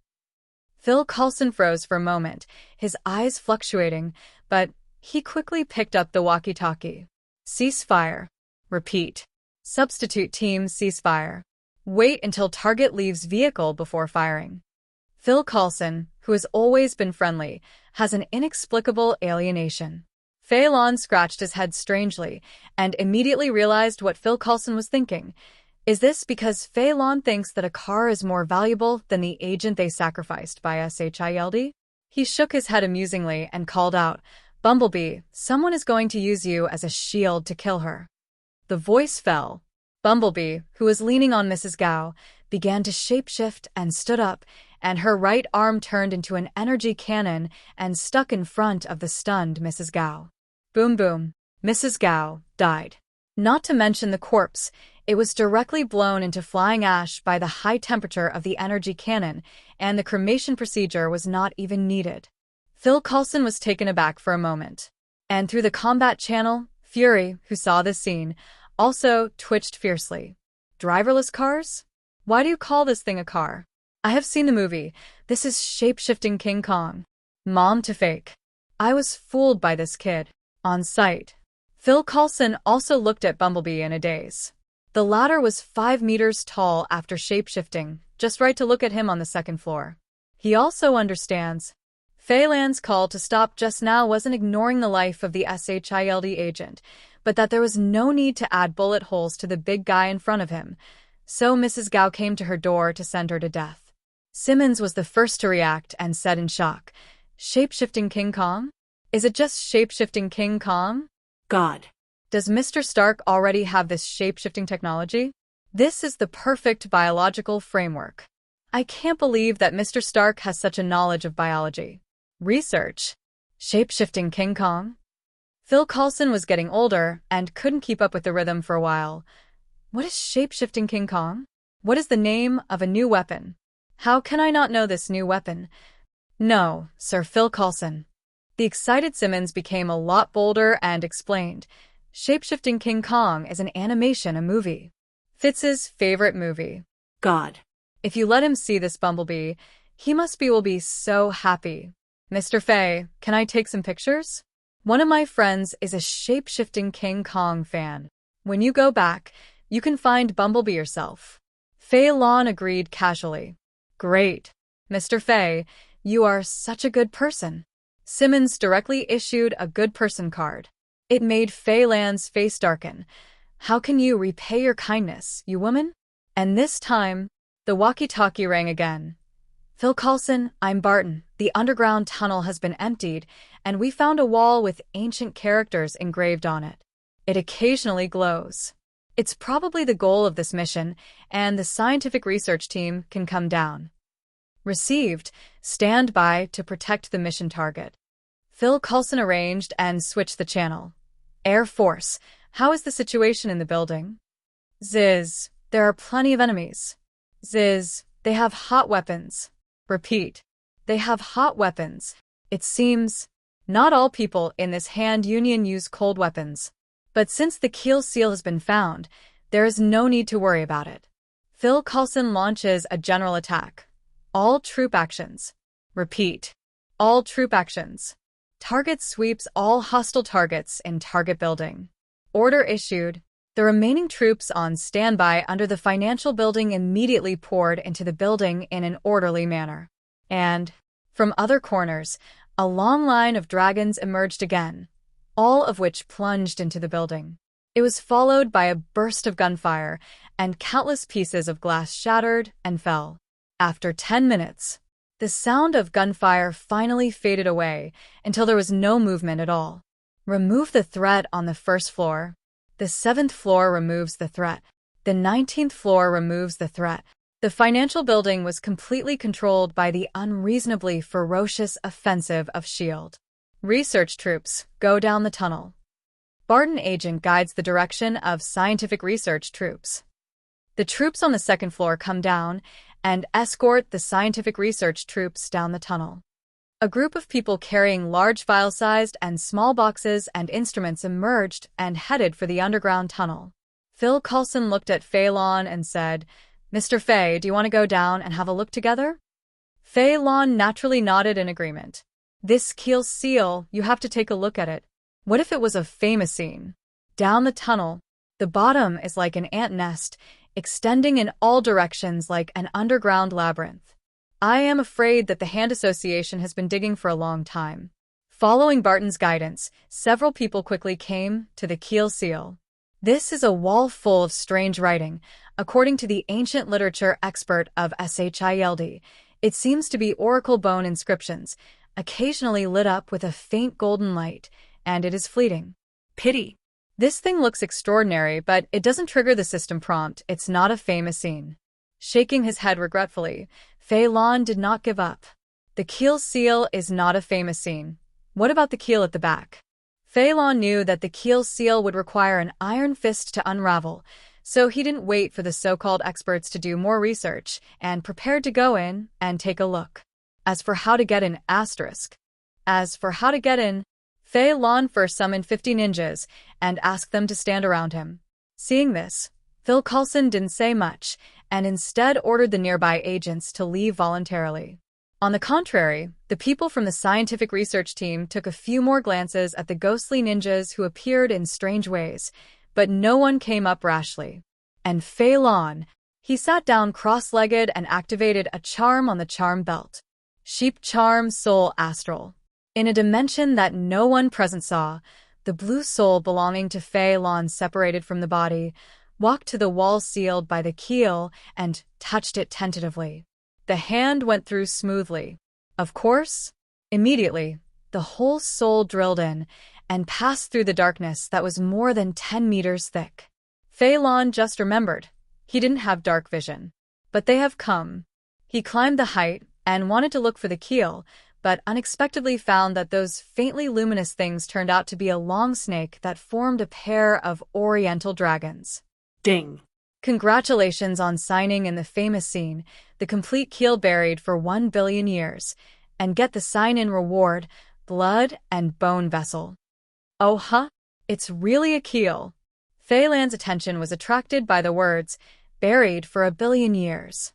Phil Coulson froze for a moment, his eyes fluctuating, but he quickly picked up the walkie-talkie. Cease fire. Repeat. Substitute team, cease fire. Wait until target leaves vehicle before firing. Phil Coulson, who has always been friendly, has an inexplicable alienation. Fei Lan scratched his head strangely and immediately realized what Phil Coulson was thinking. Is this because Fei Lan thinks that a car is more valuable than the agent they sacrificed by S.H.I.E.L.D.? He shook his head amusingly and called out, Bumblebee, someone is going to use you as a shield to kill her. The voice fell. Bumblebee, who was leaning on Mrs. Gao, began to shapeshift and stood up, and her right arm turned into an energy cannon and stuck in front of the stunned Mrs. Gao. Boom boom. Mrs. Gao died. Not to mention the corpse, it was directly blown into flying ash by the high temperature of the energy cannon, and the cremation procedure was not even needed. Phil Coulson was taken aback for a moment. And through the combat channel, Fury, who saw this scene, also twitched fiercely. Driverless cars? Why do you call this thing a car? I have seen the movie. This is shape-shifting King Kong. Mom to fake. I was fooled by this kid. On sight. Phil Coulson also looked at Bumblebee in a daze. The latter was 5 meters tall after shape-shifting, just right to look at him on the 2nd floor. He also understands. Fei Lan's call to stop just now wasn't ignoring the life of the S.H.I.E.L.D. agent, but that there was no need to add bullet holes to the big guy in front of him. So Mrs. Gao came to her door to send her to death. Simmons was the first to react and said in shock, Shape-shifting King Kong? Is it just shape-shifting King Kong? God. Does Mr. Stark already have this shape-shifting technology? This is the perfect biological framework. I can't believe that Mr. Stark has such a knowledge of biology. Research. Shape-shifting King Kong? Phil Coulson was getting older and couldn't keep up with the rhythm for a while. What is shape-shifting King Kong? What is the name of a new weapon? How can I not know this new weapon? No, Sir Phil Coulson. The excited Simmons became a lot bolder and explained, Shape-shifting King Kong is an animation, a movie. Fitz's favorite movie. God. If you let him see this Bumblebee, he will be so happy. Mr. Fei, can I take some pictures? One of my friends is a shape-shifting King Kong fan. When you go back, you can find Bumblebee yourself. Fei Lan agreed casually. Great. Mr. Fei, you are such a good person. Simmons directly issued a good person card. It made Fei Lan's face darken. How can you repay your kindness, you woman? And this time, the walkie-talkie rang again. Phil Coulson, I'm Barton. The underground tunnel has been emptied, and we found a wall with ancient characters engraved on it. It occasionally glows. It's probably the goal of this mission, and the scientific research team can come down. Received. Stand by to protect the mission target. Phil Coulson arranged and switched the channel. Air Force, how is the situation in the building? Ziz, there are plenty of enemies. Ziz, they have hot weapons. Repeat, they have hot weapons. It seems not all people in this hand union use cold weapons. But since the Quell seal has been found, there is no need to worry about it. Phil Coulson launches a general attack. All troop actions. Repeat, all troop actions. Target sweeps all hostile targets in target building. Order issued. The remaining troops on standby under the financial building immediately poured into the building in an orderly manner. And, from other corners, a long line of dragons emerged again, all of which plunged into the building. It was followed by a burst of gunfire, and countless pieces of glass shattered and fell. After 10 minutes, the sound of gunfire finally faded away until there was no movement at all. Remove the threat on the first floor. The 7th floor removes the threat. The 19th floor removes the threat. The financial building was completely controlled by the unreasonably ferocious offensive of S.H.I.E.L.D. Research troops, go down the tunnel. Barton agent guides the direction of scientific research troops. The troops on the 2nd floor come down and escort the scientific research troops down the tunnel. A group of people carrying large file-sized and small boxes and instruments emerged and headed for the underground tunnel. Phil Coulson looked at Fei Lan and said, Mr. Fei, do you want to go down and have a look together? Fei Lan naturally nodded in agreement. This Quell seal, you have to take a look at it. What if it was a famous scene? Down the tunnel, the bottom is like an ant nest, extending in all directions like an underground labyrinth. I am afraid that the Hand Association has been digging for a long time. Following Barton's guidance, several people quickly came to the Quell seal. This is a wall full of strange writing. According to the ancient literature expert of S.H.I.E.L.D., it seems to be oracle bone inscriptions, occasionally lit up with a faint golden light, and it is fleeting. Pity. This thing looks extraordinary, but it doesn't trigger the system prompt. It's not a famous scene. Shaking his head regretfully, Fei Lan did not give up. The Quell seal is not a famous scene. What about the Quell at the back? Fei Lan knew that the Quell seal would require an iron fist to unravel, so he didn't wait for the so-called experts to do more research and prepared to go in and take a look. As for how to get in, Fei Lan first summoned 50 ninjas and asked them to stand around him. Seeing this, Phil Coulson didn't say much and instead ordered the nearby agents to leave voluntarily. On the contrary, the people from the scientific research team took a few more glances at the ghostly ninjas who appeared in strange ways, but no one came up rashly. And Fei Lan, he sat down cross-legged and activated a charm on the charm belt. Sheep Charm Soul Astral. In a dimension that no one present saw, the blue soul belonging to Fei Lan separated from the body, walked to the wall sealed by the Quell and touched it tentatively. The hand went through smoothly. Of course, immediately, the whole soul drilled in and passed through the darkness that was more than 10 meters thick. Fei Lan just remembered. He didn't have dark vision. But they have come. He climbed the height and wanted to look for the Quell, but unexpectedly found that those faintly luminous things turned out to be a long snake that formed a pair of oriental dragons. Ding. Congratulations on signing in the famous scene, the complete Quell buried for 1 billion years, and get the sign-in reward, blood and bone vessel. Oh huh, it's really a Quell. Fei Lan's attention was attracted by the words, buried for 1 billion years.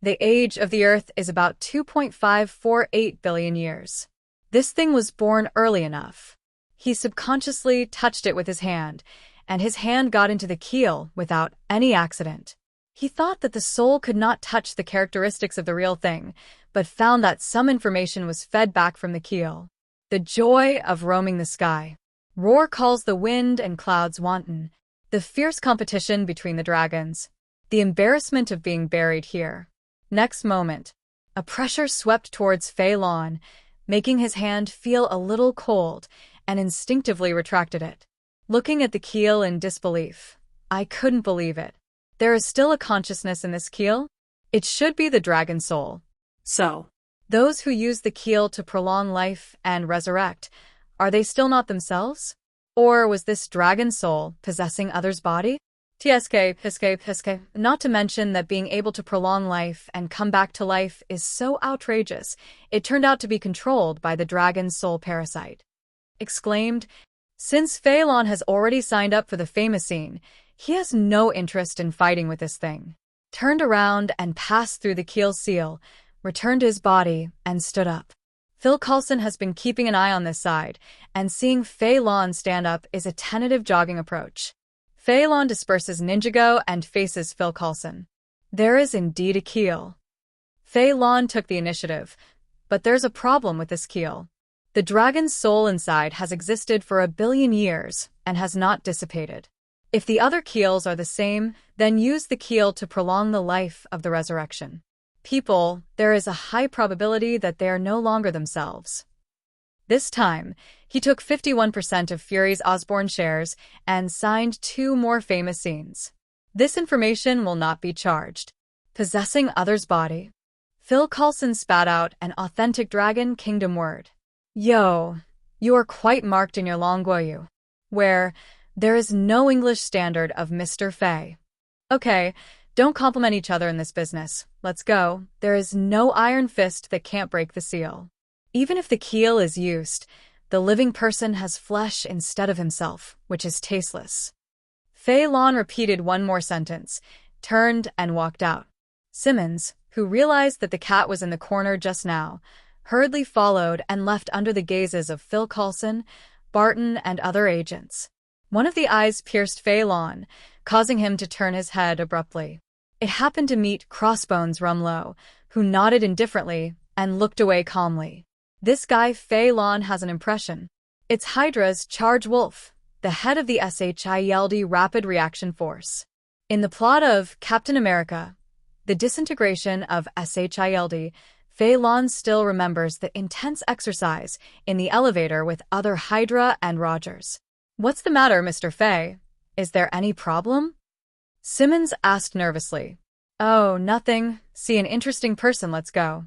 The age of the Earth is about 2.548 billion years. This thing was born early enough. He subconsciously touched it with his hand, and his hand got into the Quell without any accident. He thought that the soul could not touch the characteristics of the real thing, but found that some information was fed back from the Quell. The joy of roaming the sky. Roar calls the wind and clouds wanton. The fierce competition between the dragons. The embarrassment of being buried here. Next moment, A pressure swept towards Fei Lan, making his hand feel a little cold, and instinctively retracted it. Looking at the keel in disbelief, I couldn't believe it. There is still a consciousness in this keel? It should be the dragon soul. So, Those who use the keel to prolong life and resurrect, are they still not themselves? Or was this dragon soul possessing others' body? TSK. Not to mention that being able to prolong life and come back to life is so outrageous, it turned out to be controlled by the dragon's soul parasite. Exclaimed, since Fei Lan has already signed up for the famous scene, he has no interest in fighting with this thing. Turned around and passed through the keel seal, returned to his body, and stood up. Phil Coulson has been keeping an eye on this side, and seeing Fei Lan stand up is a tentative jogging approach. Fei Lan disperses Ninjago and faces Phil Coulson. There is indeed a keel. Fei Lan took the initiative, but there's a problem with this keel. The dragon's soul inside has existed for 1 billion years and has not dissipated. If the other keels are the same, then use the keel to prolong the life of the resurrection. People, there is a high probability that they are no longer themselves. This time, he took 51% of Fury's Osborne shares and signed 2 more famous scenes. This information will not be charged. Possessing others' body. Phil Coulson spat out an authentic Dragon Kingdom word. Yo, you are quite marked in your Longuoyu, where there is no English standard of Mr. Fei. Okay, don't compliment each other in this business. Let's go. There is no iron fist that can't break the seal. Even if the keel is used, the living person has flesh instead of himself, which is tasteless. Fei Lan repeated one more sentence, turned and walked out. Simmons, who realized that the cat was in the corner just now, hurriedly followed and left under the gazes of Phil Coulson, Barton, and other agents. One of the eyes pierced Fei Lan, causing him to turn his head abruptly. It happened to meet Crossbones Rumlow, who nodded indifferently and looked away calmly. This guy Fei Lan has an impression. It's Hydra's Charge Wolf, the head of the SHIELD Rapid Reaction Force. In the plot of Captain America, the disintegration of SHIELD, Fei Lan still remembers the intense exercise in the elevator with other Hydra and Rogers. What's the matter, Mr. Fei? Is there any problem? Simmons asked nervously. Oh, nothing. See an interesting person, let's go.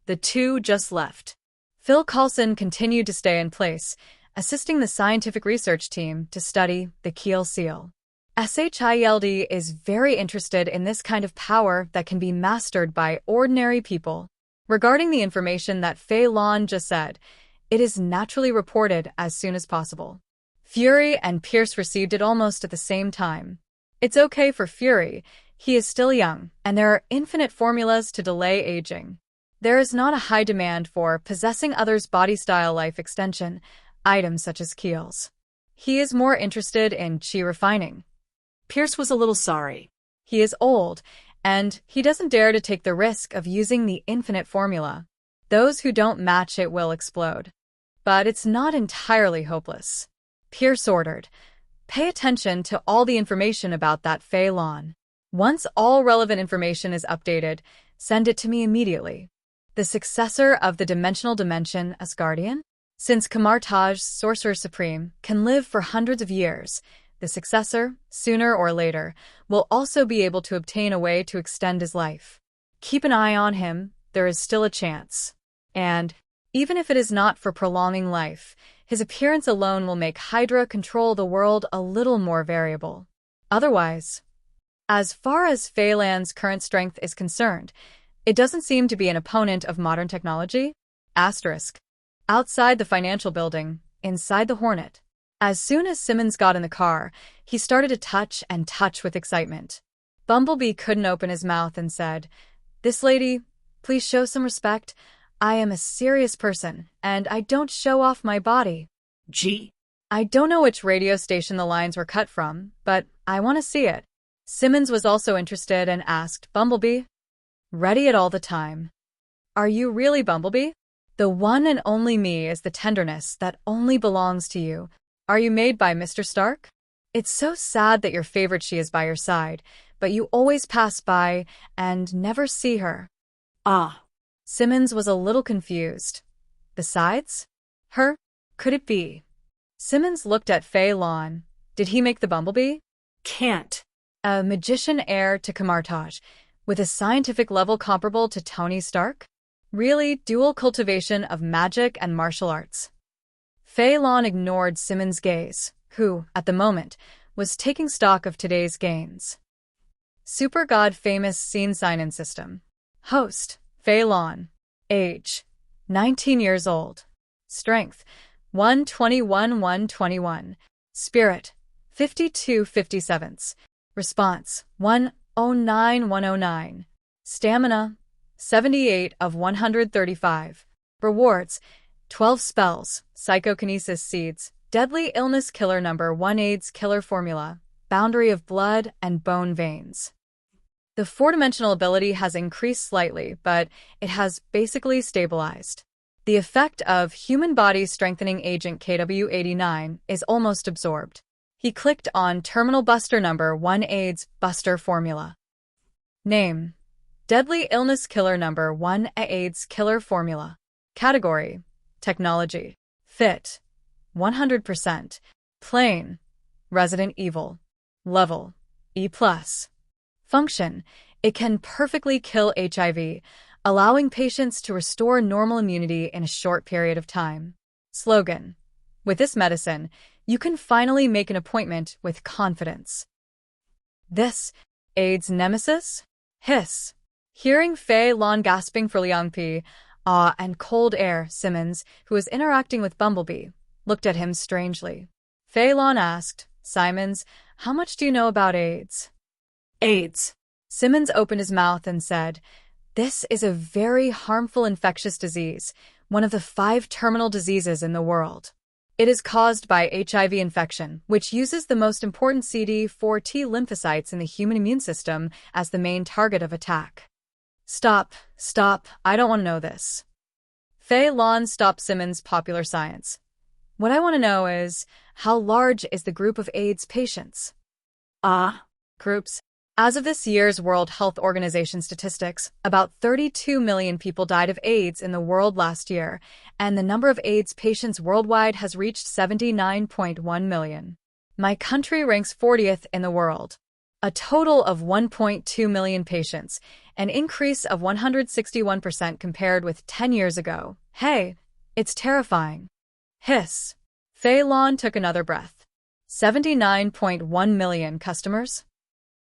The two just left. Phil Coulson continued to stay in place, assisting the scientific research team to study the keel seal. SHIELD is very interested in this kind of power that can be mastered by ordinary people. Regarding the information that Fei Lan just said, it is naturally reported as soon as possible. Fury and Pierce received it almost at the same time. It's okay for Fury, he is still young, and there are infinite formulas to delay aging. There is not a high demand for possessing others' body-style life extension, items such as keels. He is more interested in chi refining. Pierce was a little sorry. He is old, and he doesn't dare to take the risk of using the infinite formula. Those who don't match it will explode. But it's not entirely hopeless. Pierce ordered, pay attention to all the information about that Fei Lan. Once all relevant information is updated, send it to me immediately. The successor of the dimensional dimension Asgardian? Since Kamartaj, Sorcerer Supreme, can live for hundreds of years, the successor, sooner or later, will also be able to obtain a way to extend his life. Keep an eye on him, there is still a chance. And, even if it is not for prolonging life, his appearance alone will make Hydra control the world a little more variable. Otherwise, as far as Fei Lan's current strength is concerned, it doesn't seem to be an opponent of modern technology. Asterisk. Outside the financial building, inside the Hornet. As soon as Simmons got in the car, he started to touch with excitement. Bumblebee couldn't open his mouth and said, "This lady, please show some respect. I am a serious person, and I don't show off my body." Gee. I don't know which radio station the lines were cut from, but I want to see it. Simmons was also interested and asked, Bumblebee? Ready it all the time. Are you really Bumblebee? The one and only me is the tenderness that only belongs to you. Are you made by Mr. Stark? It's so sad that your favorite she is by your side, but you always pass by and never see her. Ah. Simmons was a little confused. Besides? Her? Could it be? Simmons looked at Fei Lan. Did he make the bumblebee? Can't. A magician heir to Kamartaj, with a scientific level comparable to Tony Stark? Really, dual cultivation of magic and martial arts. Fei Lan ignored Simmons' gaze, who, at the moment, was taking stock of today's gains. Super God famous scene sign-in system. Host, Fei Lan. Age, 19 years old. Strength, 121-121. Spirit, 52-57. Response, 109-109. Stamina, 78 of 135. Rewards, 12 spells, psychokinesis seeds, deadly illness killer number 1 AIDS killer formula, boundary of blood and bone veins. The four-dimensional ability has increased slightly, but it has basically stabilized. The effect of human body strengthening agent KW89 is almost absorbed. He clicked on terminal buster number 1 AIDS buster formula. Name: Deadly illness killer number 1 AIDS killer formula. Category: Technology. Fit: 100%. Plain: Resident Evil. Level: E+. Function: It can perfectly kill HIV, allowing patients to restore normal immunity in a short period of time. Slogan: With this medicine, you can finally make an appointment with confidence. This AIDS nemesis? Hiss. Hearing Fei Lan gasping for Liangpi, awe and cold air, Simmons, who was interacting with Bumblebee, looked at him strangely. Fei Lan asked, Simons, how much do you know about AIDS? AIDS. Simmons opened his mouth and said, This is a very harmful infectious disease, one of the 5 terminal diseases in the world. It is caused by HIV infection, which uses the most important CD4 T lymphocytes in the human immune system as the main target of attack. Stop, I don't want to know this. Fei Lan stopped Simmons' popular science. What I want to know is, how large is the group of AIDS patients? Groups. As of this year's World Health Organization statistics, about 32 million people died of AIDS in the world last year, and the number of AIDS patients worldwide has reached 79.1 million. My country ranks 40th in the world. A total of 1.2 million patients, an increase of 161% compared with 10 years ago. Hey, it's terrifying. Hiss. Fei Lan took another breath. 79.1 million customers?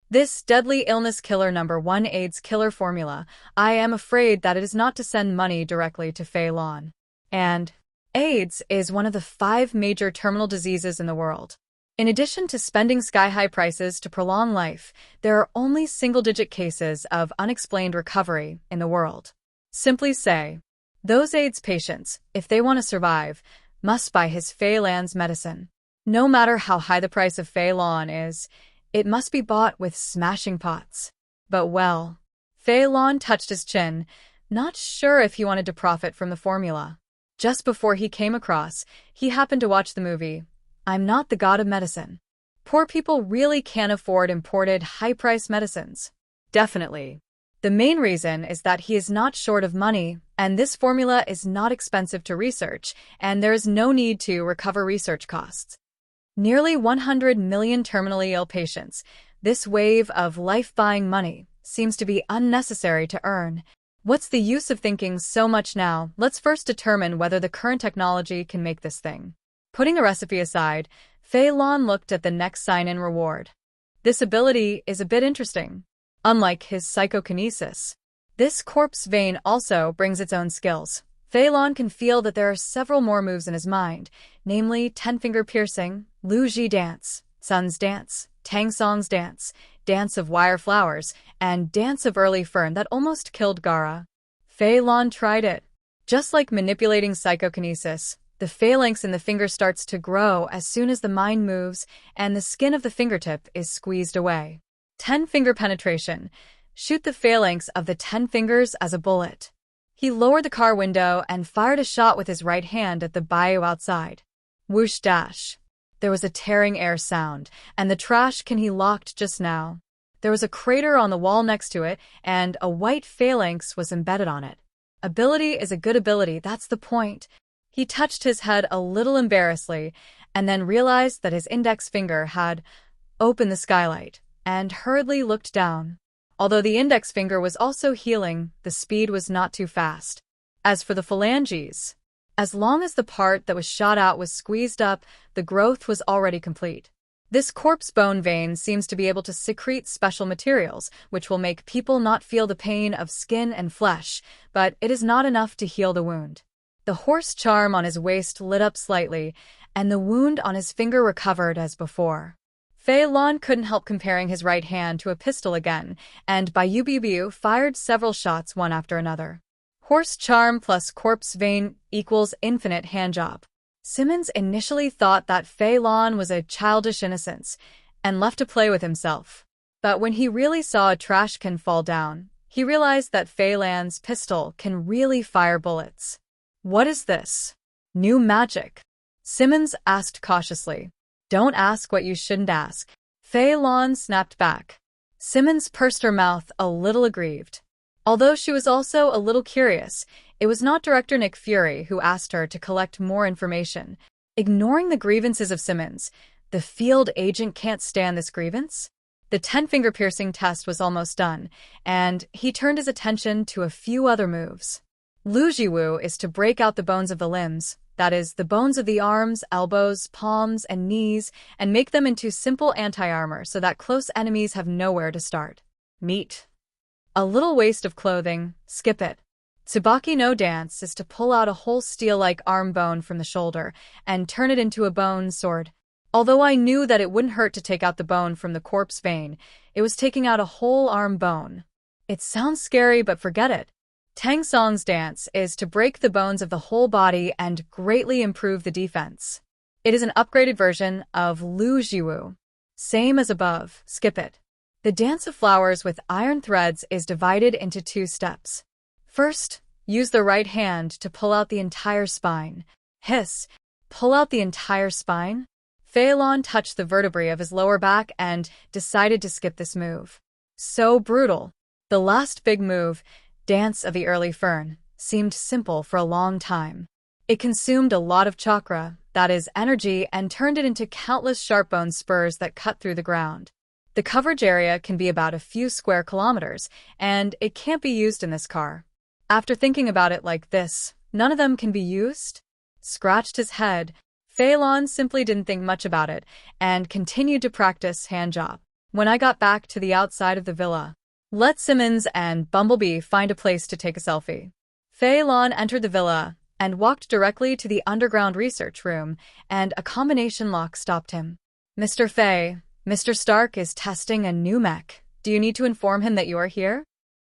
This deadly illness killer number 1 AIDS killer formula, I am afraid that it is not to send money directly to Fei Lan. And AIDS is one of the 5 major terminal diseases in the world. In addition to spending sky-high prices to prolong life, there are only single-digit cases of unexplained recovery in the world. Simply say, those AIDS patients, if they want to survive, must buy his Fei Lan's medicine. No matter how high the price of Fei Lan is, it must be bought with smashing pots. But well, Fei Lan touched his chin, not sure if he wanted to profit from the formula. Just before he came across, he happened to watch the movie, I'm Not the God of Medicine. Poor people really can't afford imported, high-priced medicines. Definitely. The main reason is that he is not short of money, and this formula is not expensive to research, and there is no need to recover research costs. Nearly 100 million terminally ill patients. This wave of life-buying money seems to be unnecessary to earn. What's the use of thinking so much now? Let's first determine whether the current technology can make this thing. Putting a recipe aside, Fei Lan looked at the next sign-in reward. This ability is a bit interesting. Unlike his psychokinesis, this corpse vein also brings its own skills. Fei Lan can feel that there are several more moves in his mind, namely 10-finger piercing, Lu Ji dance, Sun's dance, Tang Song's dance, dance of wire flowers, and dance of early fern that almost killed Gaara. Fei Lan tried it. Just like manipulating psychokinesis, the phalanx in the finger starts to grow as soon as the mind moves and the skin of the fingertip is squeezed away. 10-finger penetration. Shoot the phalanx of the 10 fingers as a bullet. He lowered the car window and fired a shot with his right hand at the bayou outside. Whoosh dash. There was a tearing air sound, and the trash can he locked just now. There was a crater on the wall next to it, and a white phalanx was embedded on it. Ability is a good ability, that's the point. He touched his head a little embarrassedly and then realized that his index finger had opened the skylight and hurriedly looked down. Although the index finger was also healing, the speed was not too fast. As for the phalanges, as long as the part that was shot out was squeezed up, the growth was already complete. This corpse bone vein seems to be able to secrete special materials, which will make people not feel the pain of skin and flesh, but it is not enough to heal the wound. The horse charm on his waist lit up slightly, and the wound on his finger recovered as before. Fei Lan couldn't help comparing his right hand to a pistol again, and Biu fired several shots one after another. Horse charm plus corpse vein equals infinite handjob. Simmons initially thought that Fei Lan was a childish innocence and left to play with himself. But when he really saw a trash can fall down, he realized that Fei Lan's pistol can really fire bullets. What is this? New magic? Simmons asked cautiously. Don't ask what you shouldn't ask. Fei Lan snapped back. Simmons pursed her mouth a little aggrieved. Although she was also a little curious, it was not Director Nick Fury who asked her to collect more information. Ignoring the grievances of Simmons, the field agent can't stand this grievance? The 10-finger piercing test was almost done, and he turned his attention to a few other moves. Lujiwu is to break out the bones of the limbs, that is, the bones of the arms, elbows, palms, and knees, and make them into simple anti-armor so that close enemies have nowhere to start. Meat. A little waste of clothing, skip it. Tsubaki no dance is to pull out a whole steel-like arm bone from the shoulder and turn it into a bone sword. Although I knew that it wouldn't hurt to take out the bone from the corpse vein, it was taking out a whole arm bone. It sounds scary, but forget it. Tang Song's dance is to break the bones of the whole body and greatly improve the defense. It is an upgraded version of Lu Jiwu. Same as above, skip it. The dance of flowers with iron threads is divided into 2 steps. First, use the right hand to pull out the entire spine. Hiss, pull out the entire spine? Fei Lan touched the vertebrae of his lower back and decided to skip this move. So brutal. The last big move, Dance of the Early Fern, seemed simple for a long time. It consumed a lot of chakra, that is, energy, and turned it into countless sharp bone spurs that cut through the ground. The coverage area can be about a few square kilometers, and it can't be used in this car. After thinking about it like this, none of them can be used? Scratched his head. Fei Lan simply didn't think much about it, and continued to practice handjob. When I got back to the outside of the villa, let Simmons and Bumblebee find a place to take a selfie. Fei Lan entered the villa and walked directly to the underground research room, and a combination lock stopped him. Mr. Fei, Mr. Stark is testing a new mech. Do you need to inform him that you are here?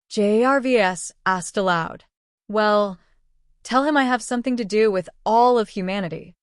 JRVS asked aloud. Well, tell him I have something to do with all of humanity.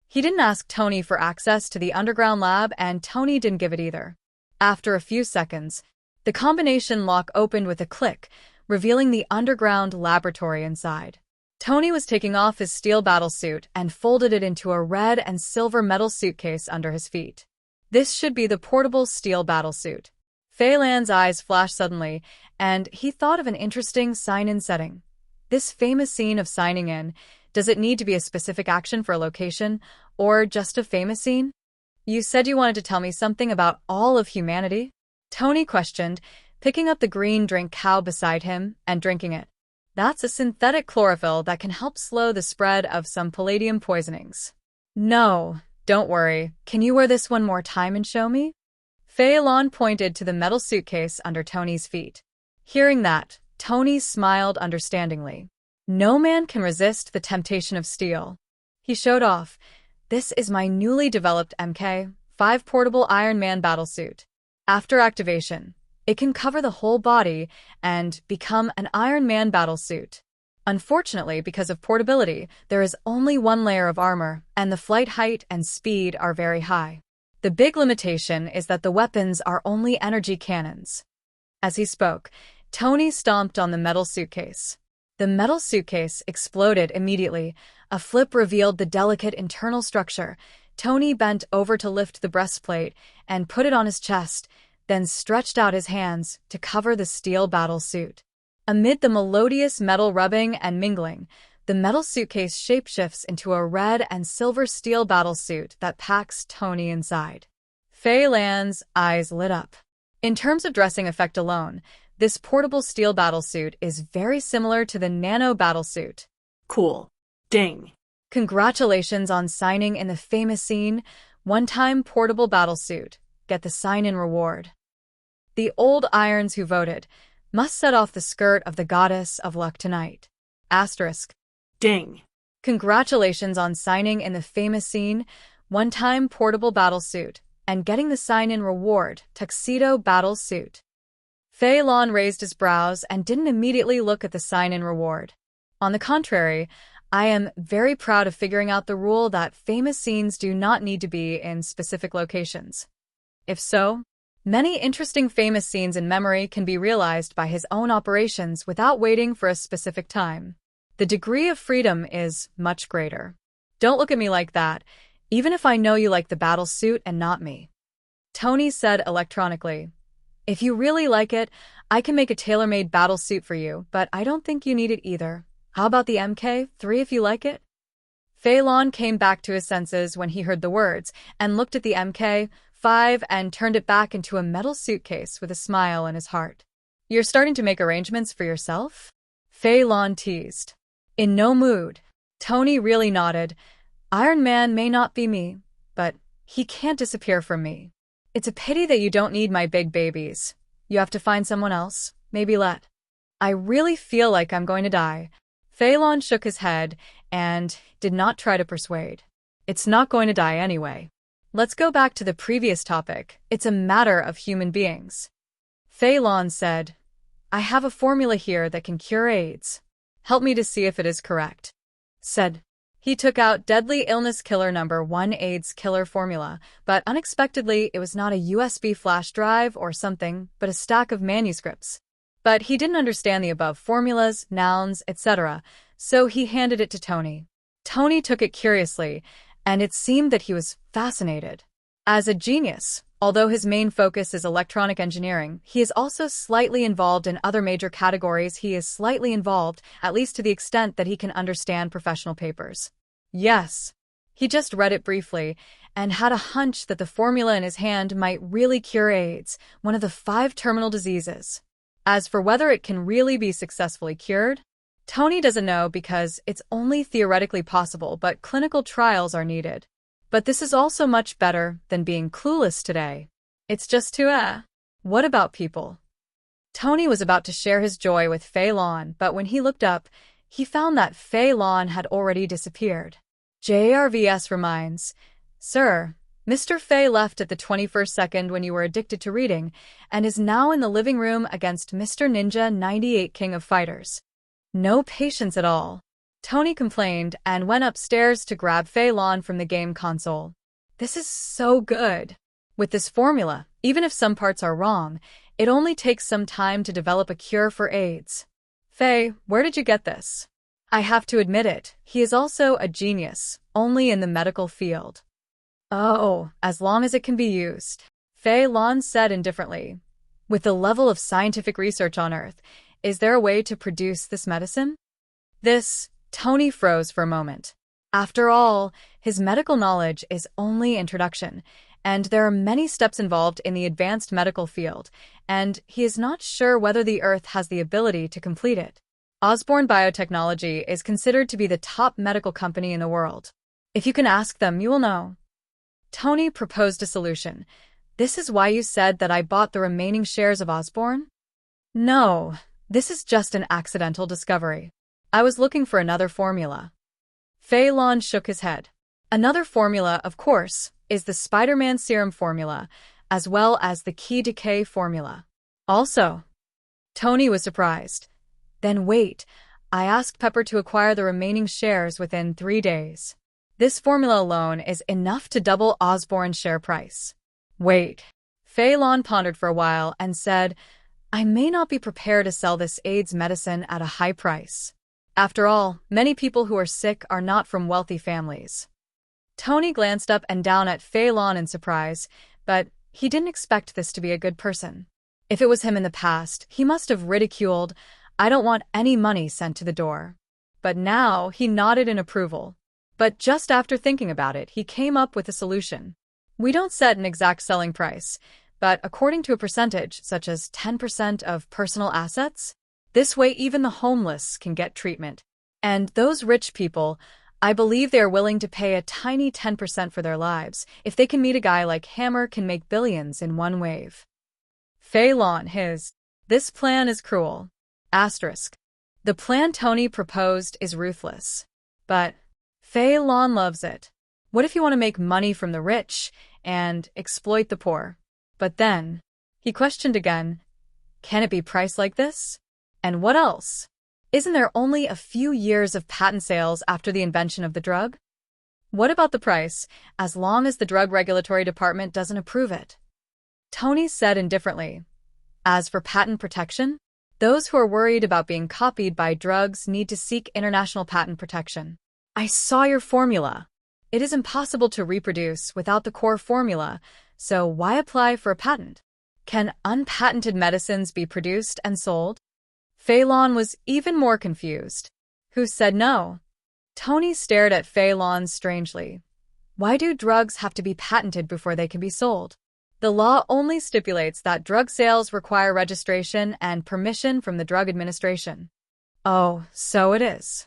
He didn't ask Tony for access to the underground lab, and Tony didn't give it either. After a few seconds, the combination lock opened with a click, revealing the underground laboratory inside. Tony was taking off his steel battlesuit and folded it into a red and silver metal suitcase under his feet. This should be the portable steel battlesuit. Fei Lan's eyes flashed suddenly, and he thought of an interesting sign-in setting. This famous scene of signing in, does it need to be a specific action for a location, or just a famous scene? You said you wanted to tell me something about all of humanity? Tony questioned, picking up the green drink cow beside him and drinking it. That's a synthetic chlorophyll that can help slow the spread of some palladium poisonings. No, don't worry. Can you wear this one more time and show me? Fei Lan pointed to the metal suitcase under Tony's feet. Hearing that, Tony smiled understandingly. No man can resist the temptation of steel. He showed off. This is my newly developed Mk5 portable Iron Man battlesuit. After activation, it can cover the whole body and become an Iron Man battlesuit. Unfortunately, because of portability, there is only one layer of armor, and the flight height and speed are very high. The big limitation is that the weapons are only energy cannons. As he spoke, Tony stomped on the metal suitcase. The metal suitcase exploded immediately. A flip revealed the delicate internal structure. Tony bent over to lift the breastplate and put it on his chest, then stretched out his hands to cover the steel battle suit. Amid the melodious metal rubbing and mingling, the metal suitcase shapeshifts into a red and silver steel battlesuit that packs Tony inside. Fei Lan's eyes lit up. In terms of dressing effect alone, this portable steel battlesuit is very similar to the nano battlesuit. Cool. Ding. Congratulations on signing in the famous scene, one-time portable battlesuit. Get the sign-in reward. The old irons who voted must set off the skirt of the goddess of luck tonight. Asterisk. Ding. Congratulations on signing in the famous scene, one-time portable battlesuit, and getting the sign-in reward, tuxedo battlesuit. Fei Lan raised his brows and didn't immediately look at the sign-in reward. On the contrary, I am very proud of figuring out the rule that famous scenes do not need to be in specific locations. If so, many interesting famous scenes in memory can be realized by his own operations without waiting for a specific time. The degree of freedom is much greater. Don't look at me like that, even if I know you like the battle suit and not me. Tony said electronically. If you really like it, I can make a tailor-made battle suit for you, but I don't think you need it either. How about the MK3 if you like it? Fei Lan came back to his senses when he heard the words and looked at the MK5 and turned it back into a metal suitcase with a smile in his heart. You're starting to make arrangements for yourself? Fei Lan teased. In no mood. Tony really nodded. Iron Man may not be me, but he can't disappear from me. It's a pity that you don't need my big babies. You have to find someone else, maybe let. I really feel like I'm going to die. Fei Lan shook his head and did not try to persuade. It's not going to die anyway. Let's go back to the previous topic. It's a matter of human beings. Fei Lan said, I have a formula here that can cure AIDS. Help me to see if it is correct. Said. He took out Deadly Illness Killer number 1 AIDS Killer formula, but unexpectedly it was not a USB flash drive or something, but a stack of manuscripts. But he didn't understand the above formulas, nouns, etc., so he handed it to Tony. Tony took it curiously, and it seemed that he was fascinated. As a genius, although his main focus is electronic engineering, he is also slightly involved in other major categories. He is slightly involved, at least to the extent that he can understand professional papers. Yes. He just read it briefly, and had a hunch that the formula in his hand might really cure AIDS, one of the 5 terminal diseases. As for whether it can really be successfully cured, Tony doesn't know because it's only theoretically possible, but clinical trials are needed. But this is also much better than being clueless today. It's just too What about people? Tony was about to share his joy with Fei Lan, but when he looked up, he found that Fei Lan had already disappeared. JRVS reminds, Sir, Mr. Fei left at the 21st second when you were addicted to reading, and is now in the living room against Mr. Ninja 98 King of Fighters. No patience at all. Tony complained and went upstairs to grab Fei Lan from the game console. This is so good. With this formula, even if some parts are wrong, it only takes some time to develop a cure for AIDS. Fei, where did you get this? I have to admit it, he is also a genius, only in the medical field. Oh, as long as it can be used. Fei Lan said indifferently. With the level of scientific research on Earth, is there a way to produce this medicine? Tony froze for a moment. After all, his medical knowledge is only introduction, and there are many steps involved in the advanced medical field, and he is not sure whether the Earth has the ability to complete it. Osborne Biotechnology is considered to be the top medical company in the world. If you can ask them, you will know. Tony proposed a solution. This is why you said that I bought the remaining shares of Osborne? No, this is just an accidental discovery. I was looking for another formula. Fei Lan shook his head. Another formula, of course, is the Spider-Man serum formula, as well as the key decay formula. Also, Tony was surprised. Then wait, I asked Pepper to acquire the remaining shares within 3 days. This formula alone is enough to double Osborne's share price. Wait. Fei Lan pondered for a while and said, I may not be prepared to sell this AIDS medicine at a high price. After all, many people who are sick are not from wealthy families. Tony glanced up and down at Fei Lan in surprise, but he didn't expect this to be a good person. If it was him in the past, he must have ridiculed, I don't want any money sent to the door. But now he nodded in approval. But just after thinking about it, he came up with a solution. We don't set an exact selling price, but according to a percentage, such as 10% of personal assets, this way even the homeless can get treatment. And those rich people, I believe they are willing to pay a tiny 10% for their lives if they can meet a guy like Hammer can make billions in one wave. Fei Lan, this plan is cruel. Asterisk. The plan Tony proposed is ruthless. But Fei Lan loves it. What if you want to make money from the rich and exploit the poor? But then, he questioned again, can it be priced like this? And what else? Isn't there only a few years of patent sales after the invention of the drug? What about the price, as long as the Drug Regulatory Department doesn't approve it? Tony said indifferently, as for patent protection, those who are worried about being copied by drugs need to seek international patent protection. I saw your formula. It is impossible to reproduce without the core formula, so why apply for a patent? Can unpatented medicines be produced and sold? Fei Lan was even more confused. Who said no? Tony stared at Fei Lan strangely. Why do drugs have to be patented before they can be sold? The law only stipulates that drug sales require registration and permission from the Drug Administration. Oh, so it is.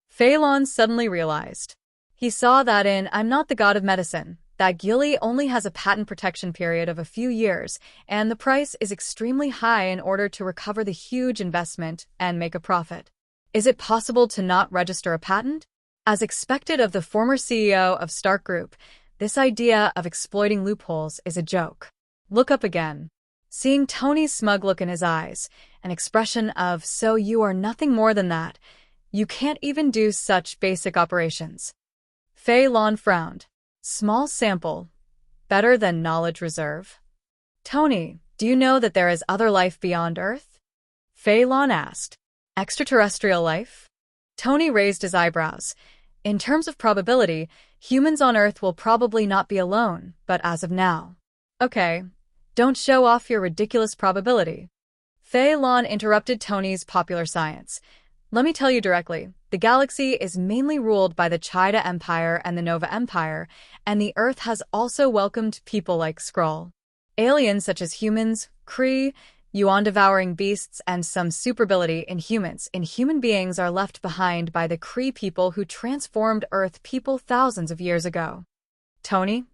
Fei Lan suddenly realized. He saw that in I'm Not the God of Medicine, that Gilly only has a patent protection period of a few years, and the price is extremely high in order to recover the huge investment and make a profit. Is it possible to not register a patent? As expected of the former CEO of Stark Group, this idea of exploiting loopholes is a joke. Look up again. Seeing Tony's smug look in his eyes, an expression of, so you are nothing more than that. You can't even do such basic operations. Fei Lan frowned. Small sample. Better than knowledge reserve. Tony, do you know that there is other life beyond Earth? Fei Lan asked. Extraterrestrial life? Tony raised his eyebrows. In terms of probability, humans on Earth will probably not be alone, but as of now. Okay, don't show off your ridiculous probability. Fei Lan interrupted Tony's popular science. Let me tell you directly, the galaxy is mainly ruled by the Chida Empire and the Nova Empire, and the Earth has also welcomed people like Skrull. Aliens such as humans, Kree, yuan-devouring beasts, and some superability in human beings are left behind by the Kree people who transformed Earth people thousands of years ago. Tony,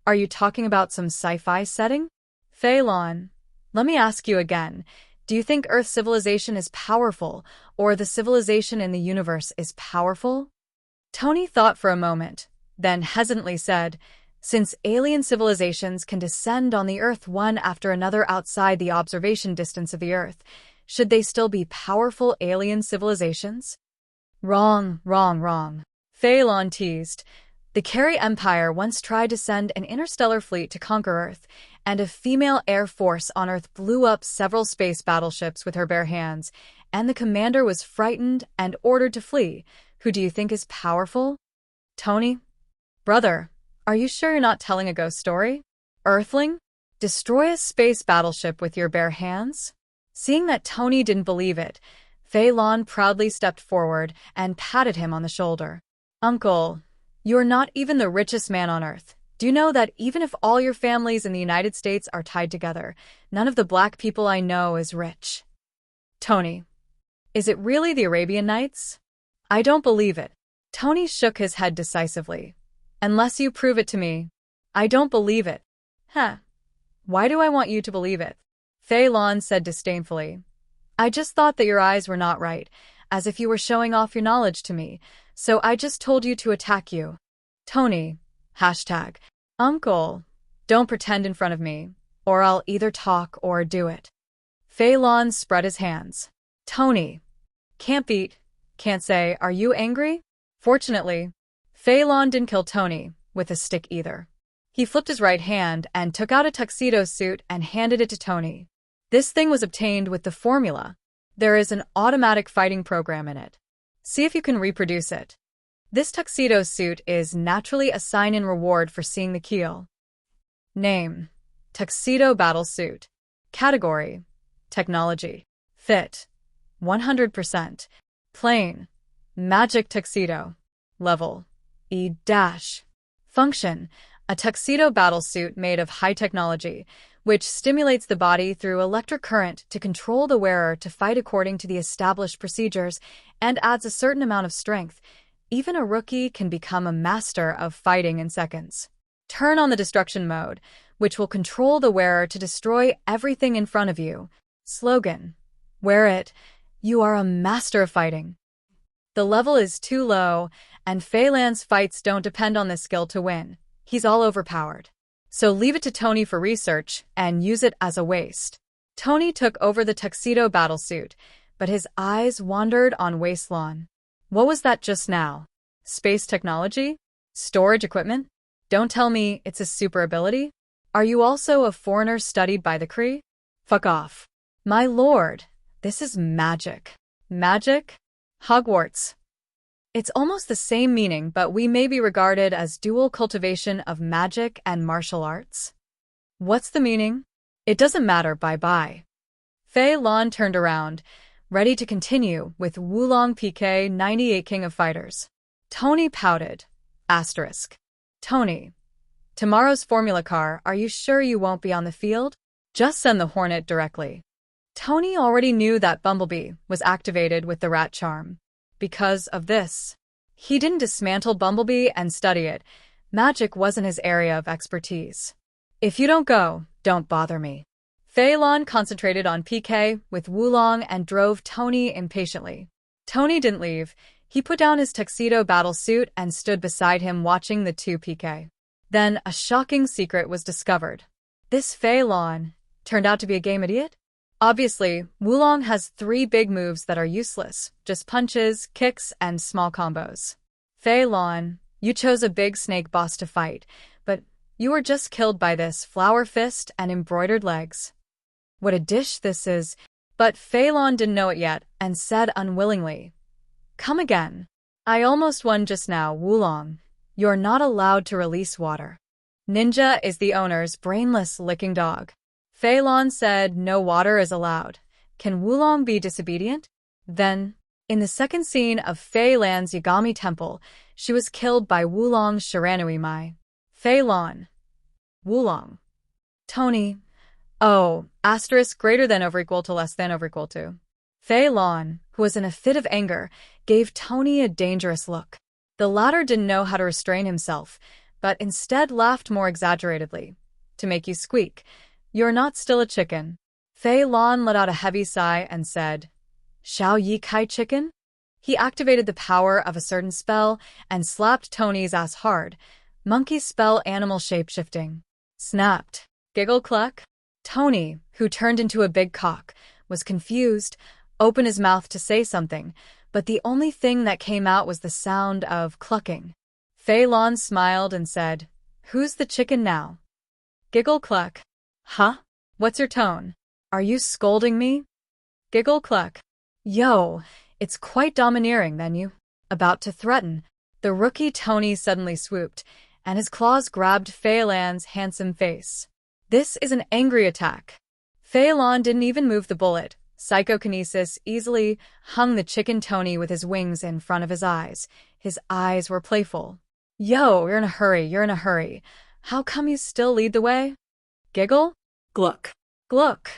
are you talking about some sci-fi setting? Fei Lan, let me ask you again. Do you think Earth civilization is powerful, or the civilization in the universe is powerful? Tony thought for a moment, then hesitantly said, since alien civilizations can descend on the Earth one after another outside the observation distance of the Earth, should they still be powerful alien civilizations? Wrong. Fei Lan teased. The Carey Empire once tried to send an interstellar fleet to conquer Earth, and a female air force on Earth blew up several space battleships with her bare hands, and the commander was frightened and ordered to flee. Who do you think is powerful? Tony? Brother, are you sure you're not telling a ghost story? Earthling? Destroy a space battleship with your bare hands? Seeing that Tony didn't believe it, Fei Lan proudly stepped forward and patted him on the shoulder. Uncle, you're not even the richest man on Earth. Do you know that even if all your families in the United States are tied together, none of the black people I know is rich? Tony, is it really the Arabian Nights? I don't believe it. Tony shook his head decisively. Unless you prove it to me. I don't believe it. Huh. Why do I want you to believe it? Fei Lan said disdainfully. I just thought that your eyes were not right, as if you were showing off your knowledge to me, so I just told you to attack you. Tony, Uncle, don't pretend in front of me, or I'll either talk or do it. Fei Lan spread his hands. Tony, can't say, are you angry? Fortunately, Fei Lan didn't kill Tony with a stick either. He flipped his right hand and took out a tuxedo suit and handed it to Tony. This thing was obtained with the formula. There is an automatic fighting program in it. See if you can reproduce it. This tuxedo suit is naturally a sign in reward for seeing the keel. Name: Tuxedo Battle Suit. Category: Technology. Fit: 100%. Plain. Magic tuxedo. Level E-. Function: a tuxedo battlesuit made of high technology, which stimulates the body through electric current to control the wearer to fight according to the established procedures and adds a certain amount of strength. Even a rookie can become a master of fighting in seconds. Turn on the destruction mode, which will control the wearer to destroy everything in front of you. Slogan: wear it. You are a master of fighting. The level is too low, and Fei Lan's fights don't depend on this skill to win. He's all overpowered. So leave it to Tony for research and use it as a waste. Tony took over the tuxedo battlesuit, but his eyes wandered on Wei Lan. What was that just now? Space technology? Storage equipment? Don't tell me it's a super ability? Are you also a foreigner studied by the Kree? Fuck off. My lord, this is magic. Magic? Hogwarts. It's almost the same meaning, but we may be regarded as dual cultivation of magic and martial arts. What's the meaning? It doesn't matter, bye-bye. Fei Lan turned around, ready to continue with Wulong PK 98 King of Fighters. Tony pouted. Asterisk. Tony, tomorrow's formula car, are you sure you won't be on the field? Just send the Hornet directly. Tony already knew that Bumblebee was activated with the rat charm. Because of this, he didn't dismantle Bumblebee and study it. Magic wasn't his area of expertise. If you don't go, don't bother me. Fei Lan concentrated on PK with Wulong and drove Tony impatiently. Tony didn't leave. He put down his tuxedo battlesuit and stood beside him watching the two PK. Then a shocking secret was discovered. This Fei Lan turned out to be a game idiot? Obviously, Wulong has 3 big moves that are useless, just punches, kicks, and small combos. Fei Lan, you chose a big snake boss to fight, but you were just killed by this flower fist and embroidered legs. What a dish this is, but Fei Lan didn't know it yet and said unwillingly, "Come again. I almost won just now, Wulong. You're not allowed to release water. Ninja is the owner's brainless licking dog." Fei Lan said no water is allowed. Can Wulong be disobedient? Then, in the second scene of Fei Lan's Yagami Temple, she was killed by Wulong's Shiranui Mai. Fei Lan. Wulong. Tony. Oh, asterisk greater than over equal to less than over equal to. Fei Lan, who was in a fit of anger, gave Tony a dangerous look. The latter didn't know how to restrain himself, but instead laughed more exaggeratedly. To make you squeak. You're not still a chicken. Fei Lan let out a heavy sigh and said, "Xiao Yi Kai chicken?" He activated the power of a certain spell and slapped Tony's ass hard. Monkey spell animal shape-shifting. Snapped. Giggle cluck. Tony, who turned into a big cock, was confused, opened his mouth to say something, but the only thing that came out was the sound of clucking. Fei Lan smiled and said, "Who's the chicken now?" Giggle cluck. Huh? What's your tone? Are you scolding me? Giggle cluck. Yo, it's quite domineering, then you. About to threaten. The rookie Tony suddenly swooped, and his claws grabbed Fei Lan's handsome face. This is an angry attack. Fei Lan didn't even move the bullet. Psychokinesis easily hung the chicken Tony with his wings in front of his eyes. His eyes were playful. Yo, you're in a hurry. How come you still lead the way? Giggle? Gluck. Gluck.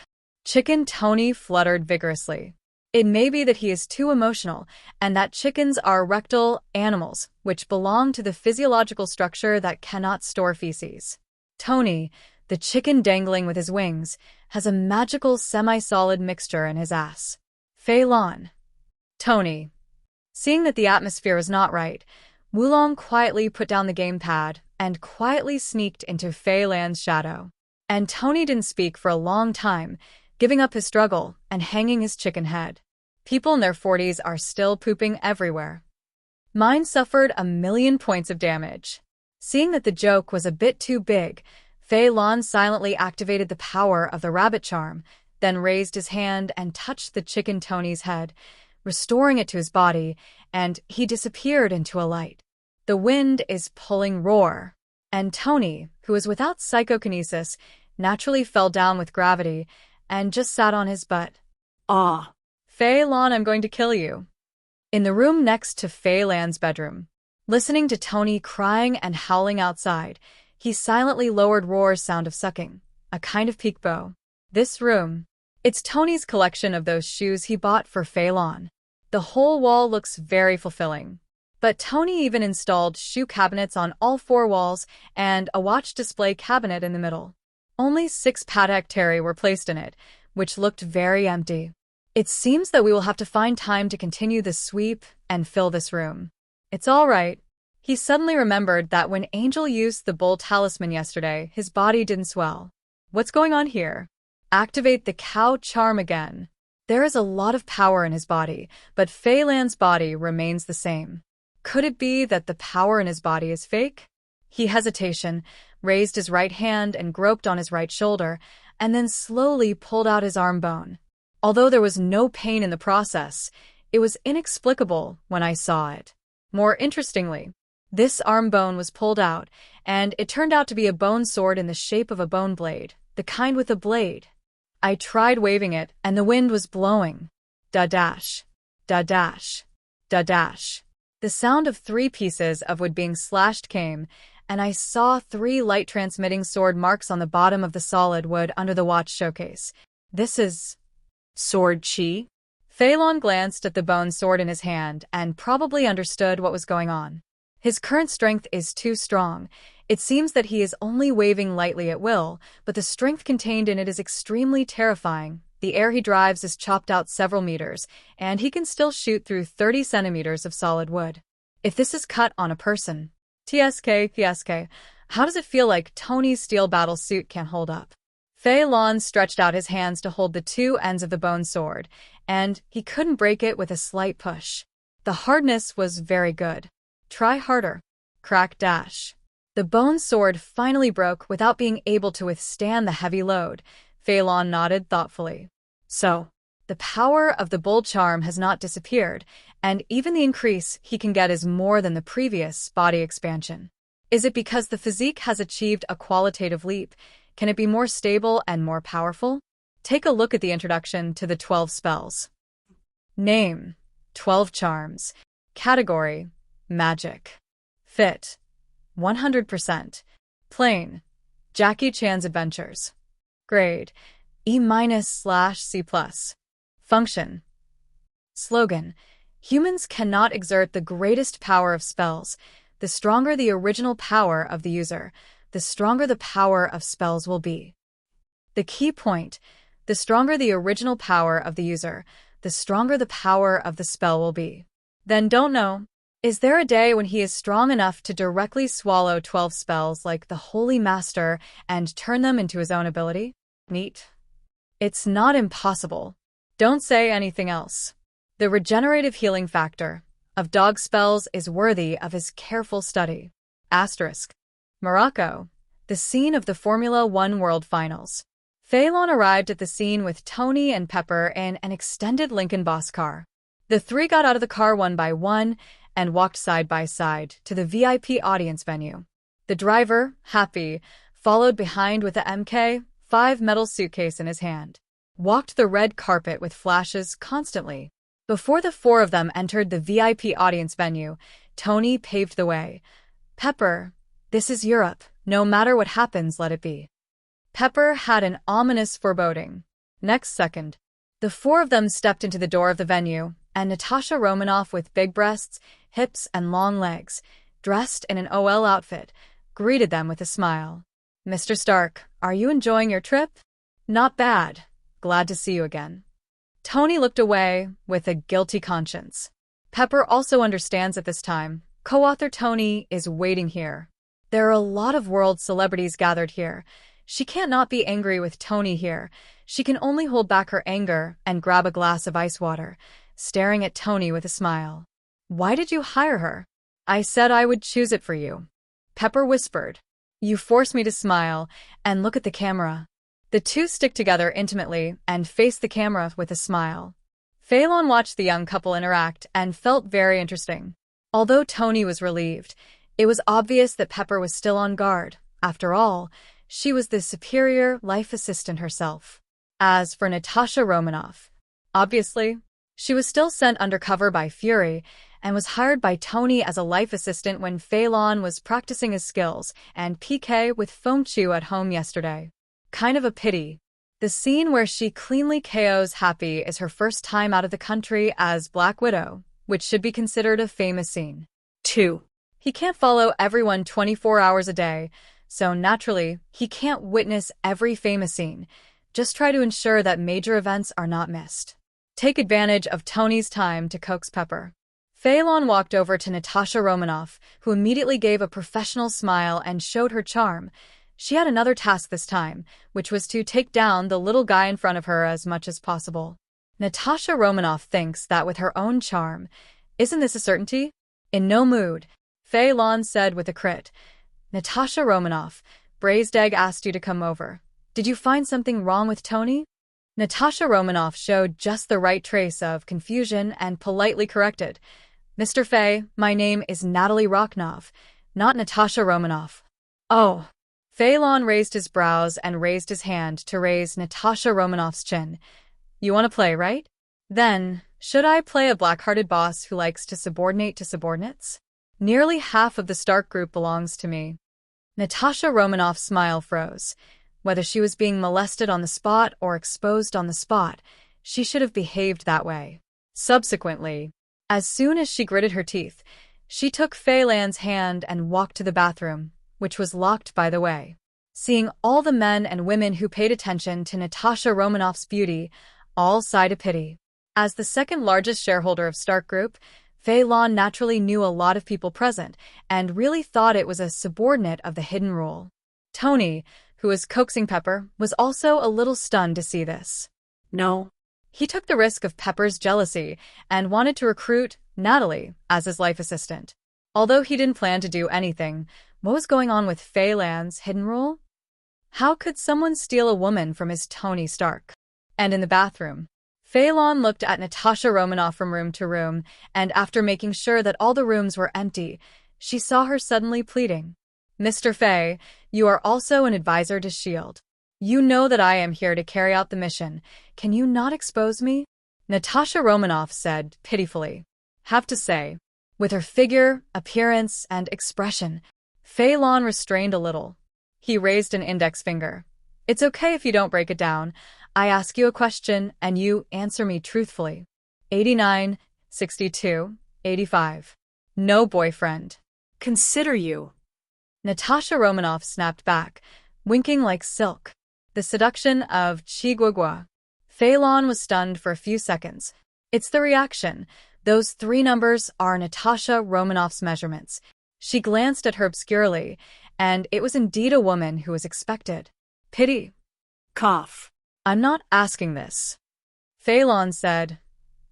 Chicken Tony fluttered vigorously. It may be that he is too emotional, and that chickens are rectal animals, which belong to the physiological structure that cannot store feces. Tony, the chicken dangling with his wings, has a magical semi-solid mixture in his ass. Fei Lan. Tony. Seeing that the atmosphere was not right, Wulong quietly put down the gamepad and quietly sneaked into Fei Lan's shadow. And Tony didn't speak for a long time, giving up his struggle and hanging his chicken head. People in their 40s are still pooping everywhere. Mine suffered 1,000,000 points of damage. Seeing that the joke was a bit too big, Fei Lan silently activated the power of the rabbit charm, then raised his hand and touched the chicken Tony's head, restoring it to his body, and he disappeared into a light. The wind is pulling roar. And Tony, who was without psychokinesis, naturally fell down with gravity and just sat on his butt. Ah. Fei Lan, I'm going to kill you. In the room next to Fei Lan's bedroom, listening to Tony crying and howling outside, he silently lowered Roar's sound of sucking, a kind of peekaboo. This room. It's Tony's collection of those shoes he bought for Fei Lan. The whole wall looks very fulfilling. But Tony even installed shoe cabinets on all 4 walls and a watch display cabinet in the middle. Only 6 Patek Terry were placed in it, which looked very empty. It seems that we will have to find time to continue the sweep and fill this room. It's all right. He suddenly remembered that when Angel used the bull talisman yesterday, his body didn't swell. What's going on here? Activate the cow charm again. There is a lot of power in his body, but Fei Lan's body remains the same. Could it be that the power in his body is fake? He hesitation, raised his right hand and groped on his right shoulder, and then slowly pulled out his arm bone. Although there was no pain in the process, it was inexplicable when I saw it. More interestingly, this arm bone was pulled out, and it turned out to be a bone sword in the shape of a bone blade, the kind with a blade. I tried waving it, and the wind was blowing. Da-dash, da-dash, da-dash. The sound of 3 pieces of wood being slashed came, and I saw 3 light-transmitting sword marks on the bottom of the solid wood under the watch showcase. This is sword chi? Fei Lan glanced at the bone sword in his hand and probably understood what was going on. His current strength is too strong. It seems that he is only waving lightly at will, but the strength contained in it is extremely terrifying. The air he drives is chopped out several meters, and he can still shoot through 30 centimeters of solid wood. If this is cut on a person, TSK, how does it feel like Tony's steel battle suit can't hold up? Fei Lan stretched out his hands to hold the 2 ends of the bone sword, and he couldn't break it with a slight push. The hardness was very good. Try harder. Crack dash. The bone sword finally broke without being able to withstand the heavy load. Fei Lan nodded thoughtfully. So, the power of the bull charm has not disappeared, and even the increase he can get is more than the previous body expansion. Is it because the physique has achieved a qualitative leap? Can it be more stable and more powerful? Take a look at the introduction to the 12 spells. Name: 12 charms. Category: Magic. Fit: 100%. Plain: Jackie Chan's Adventures. Grade: E-/C+. Function. Slogan: Humans cannot exert the greatest power of spells. The stronger the original power of the user, the stronger the power of spells will be. The key point: the stronger the original power of the user, the stronger the power of the spell will be. Then don't know. Is there a day when he is strong enough to directly swallow 12 spells like the Holy Master and turn them into his own ability? Neat. It's not impossible. Don't say anything else. The regenerative healing factor of dog spells is worthy of his careful study. Asterisk. Morocco, the scene of the Formula One World Finals. Fei Lan arrived at the scene with Tony and Pepper in an extended Lincoln Boss car. The 3 got out of the car one by one and walked side by side to the VIP audience venue. The driver, happy, followed behind with the MK5 metal suitcase in his hand. Walked the red carpet with flashes constantly. Before the 4 of them entered the VIP audience venue, Tony paved the way. Pepper, this is Europe. No matter what happens, let it be. Pepper had an ominous foreboding. Next second, the 4 of them stepped into the door of the venue, and Natasha Romanoff, with big breasts, hips, and long legs, dressed in an OL outfit, greeted them with a smile. Mr. Stark, are you enjoying your trip? Not bad. Glad to see you again. Tony looked away with a guilty conscience. Pepper also understands at this time. Co-author Tony is waiting here. There are a lot of world celebrities gathered here. She can't not be angry with Tony here. She can only hold back her anger and grab a glass of ice water, staring at Tony with a smile. Why did you hire her? I said I would choose it for you. Pepper whispered. You force me to smile and look at the camera. The 2 stick together intimately and face the camera with a smile. Fei Lan watched the young couple interact and felt very interesting. Although Tony was relieved, it was obvious that Pepper was still on guard. After all, she was the superior life assistant herself. As for Natasha Romanoff, obviously, She was still sent undercover by Fury and was hired by Tony as a life assistant when Fei Lan was practicing his skills and PK with Fengqiu at home yesterday. Kind of a pity. The scene where she cleanly KOs Happy is her first time out of the country as Black Widow, which should be considered a famous scene. 2. He can't follow everyone 24 hours a day, so naturally, he can't witness every famous scene. Just try to ensure that major events are not missed. Take advantage of Tony's time to coax Pepper. Fei Lan walked over to Natasha Romanoff, who immediately gave a professional smile and showed her charm. She had another task this time, which was to take down the little guy in front of her as much as possible. Natasha Romanoff thinks that with her own charm, isn't this a certainty? In no mood, Fei Lan said with a crit. Natasha Romanoff, Braised Egg asked you to come over. Did you find something wrong with Tony? Natasha Romanoff showed just the right trace of confusion and politely corrected. Mr. Fei, my name is Natalie Rokhnov, not Natasha Romanoff. Oh. Fei Lan raised his brows and raised his hand to raise Natasha Romanoff's chin. You want to play, right? Then, should I play a black-hearted boss who likes to subordinate to subordinates? Nearly half of the Stark group belongs to me. Natasha Romanoff's smile froze. Whether she was being molested on the spot or exposed on the spot, she should have behaved that way. Subsequently, as soon as she gritted her teeth, she took Fei Lan's hand and walked to the bathroom, which was locked by the way. Seeing all the men and women who paid attention to Natasha Romanoff's beauty, all sighed a pity. As the second largest shareholder of Stark Group, Fei Lan naturally knew a lot of people present and really thought it was a subordinate of the hidden rule. Tony, who was coaxing Pepper, was also a little stunned to see this. No. He took the risk of Pepper's jealousy and wanted to recruit Natalie as his life assistant. Although he didn't plan to do anything, what was going on with Fei Lan's hidden rule? How could someone steal a woman from his Tony Stark? And in the bathroom, Fei Lan looked at Natasha Romanoff from room to room, and after making sure that all the rooms were empty, she saw her suddenly pleading. Mr. Fei, you are also an advisor to S.H.I.E.L.D. You know that I am here to carry out the mission. Can you not expose me? Natasha Romanoff said pitifully. Have to say, with her figure, appearance, and expression, Fei Lan restrained a little. He raised an index finger. It's okay if you don't break it down. I ask you a question, and you answer me truthfully. 89, 62, 85. No boyfriend. Consider you. Natasha Romanoff snapped back, winking like silk. The seduction of Chi Guogua. Fei Lan was stunned for a few seconds. It's the reaction. Those 3 numbers are Natasha Romanoff's measurements. She glanced at her obscurely, and it was indeed a woman who was expected. Pity. Cough. I'm not asking this. Fei Lan said,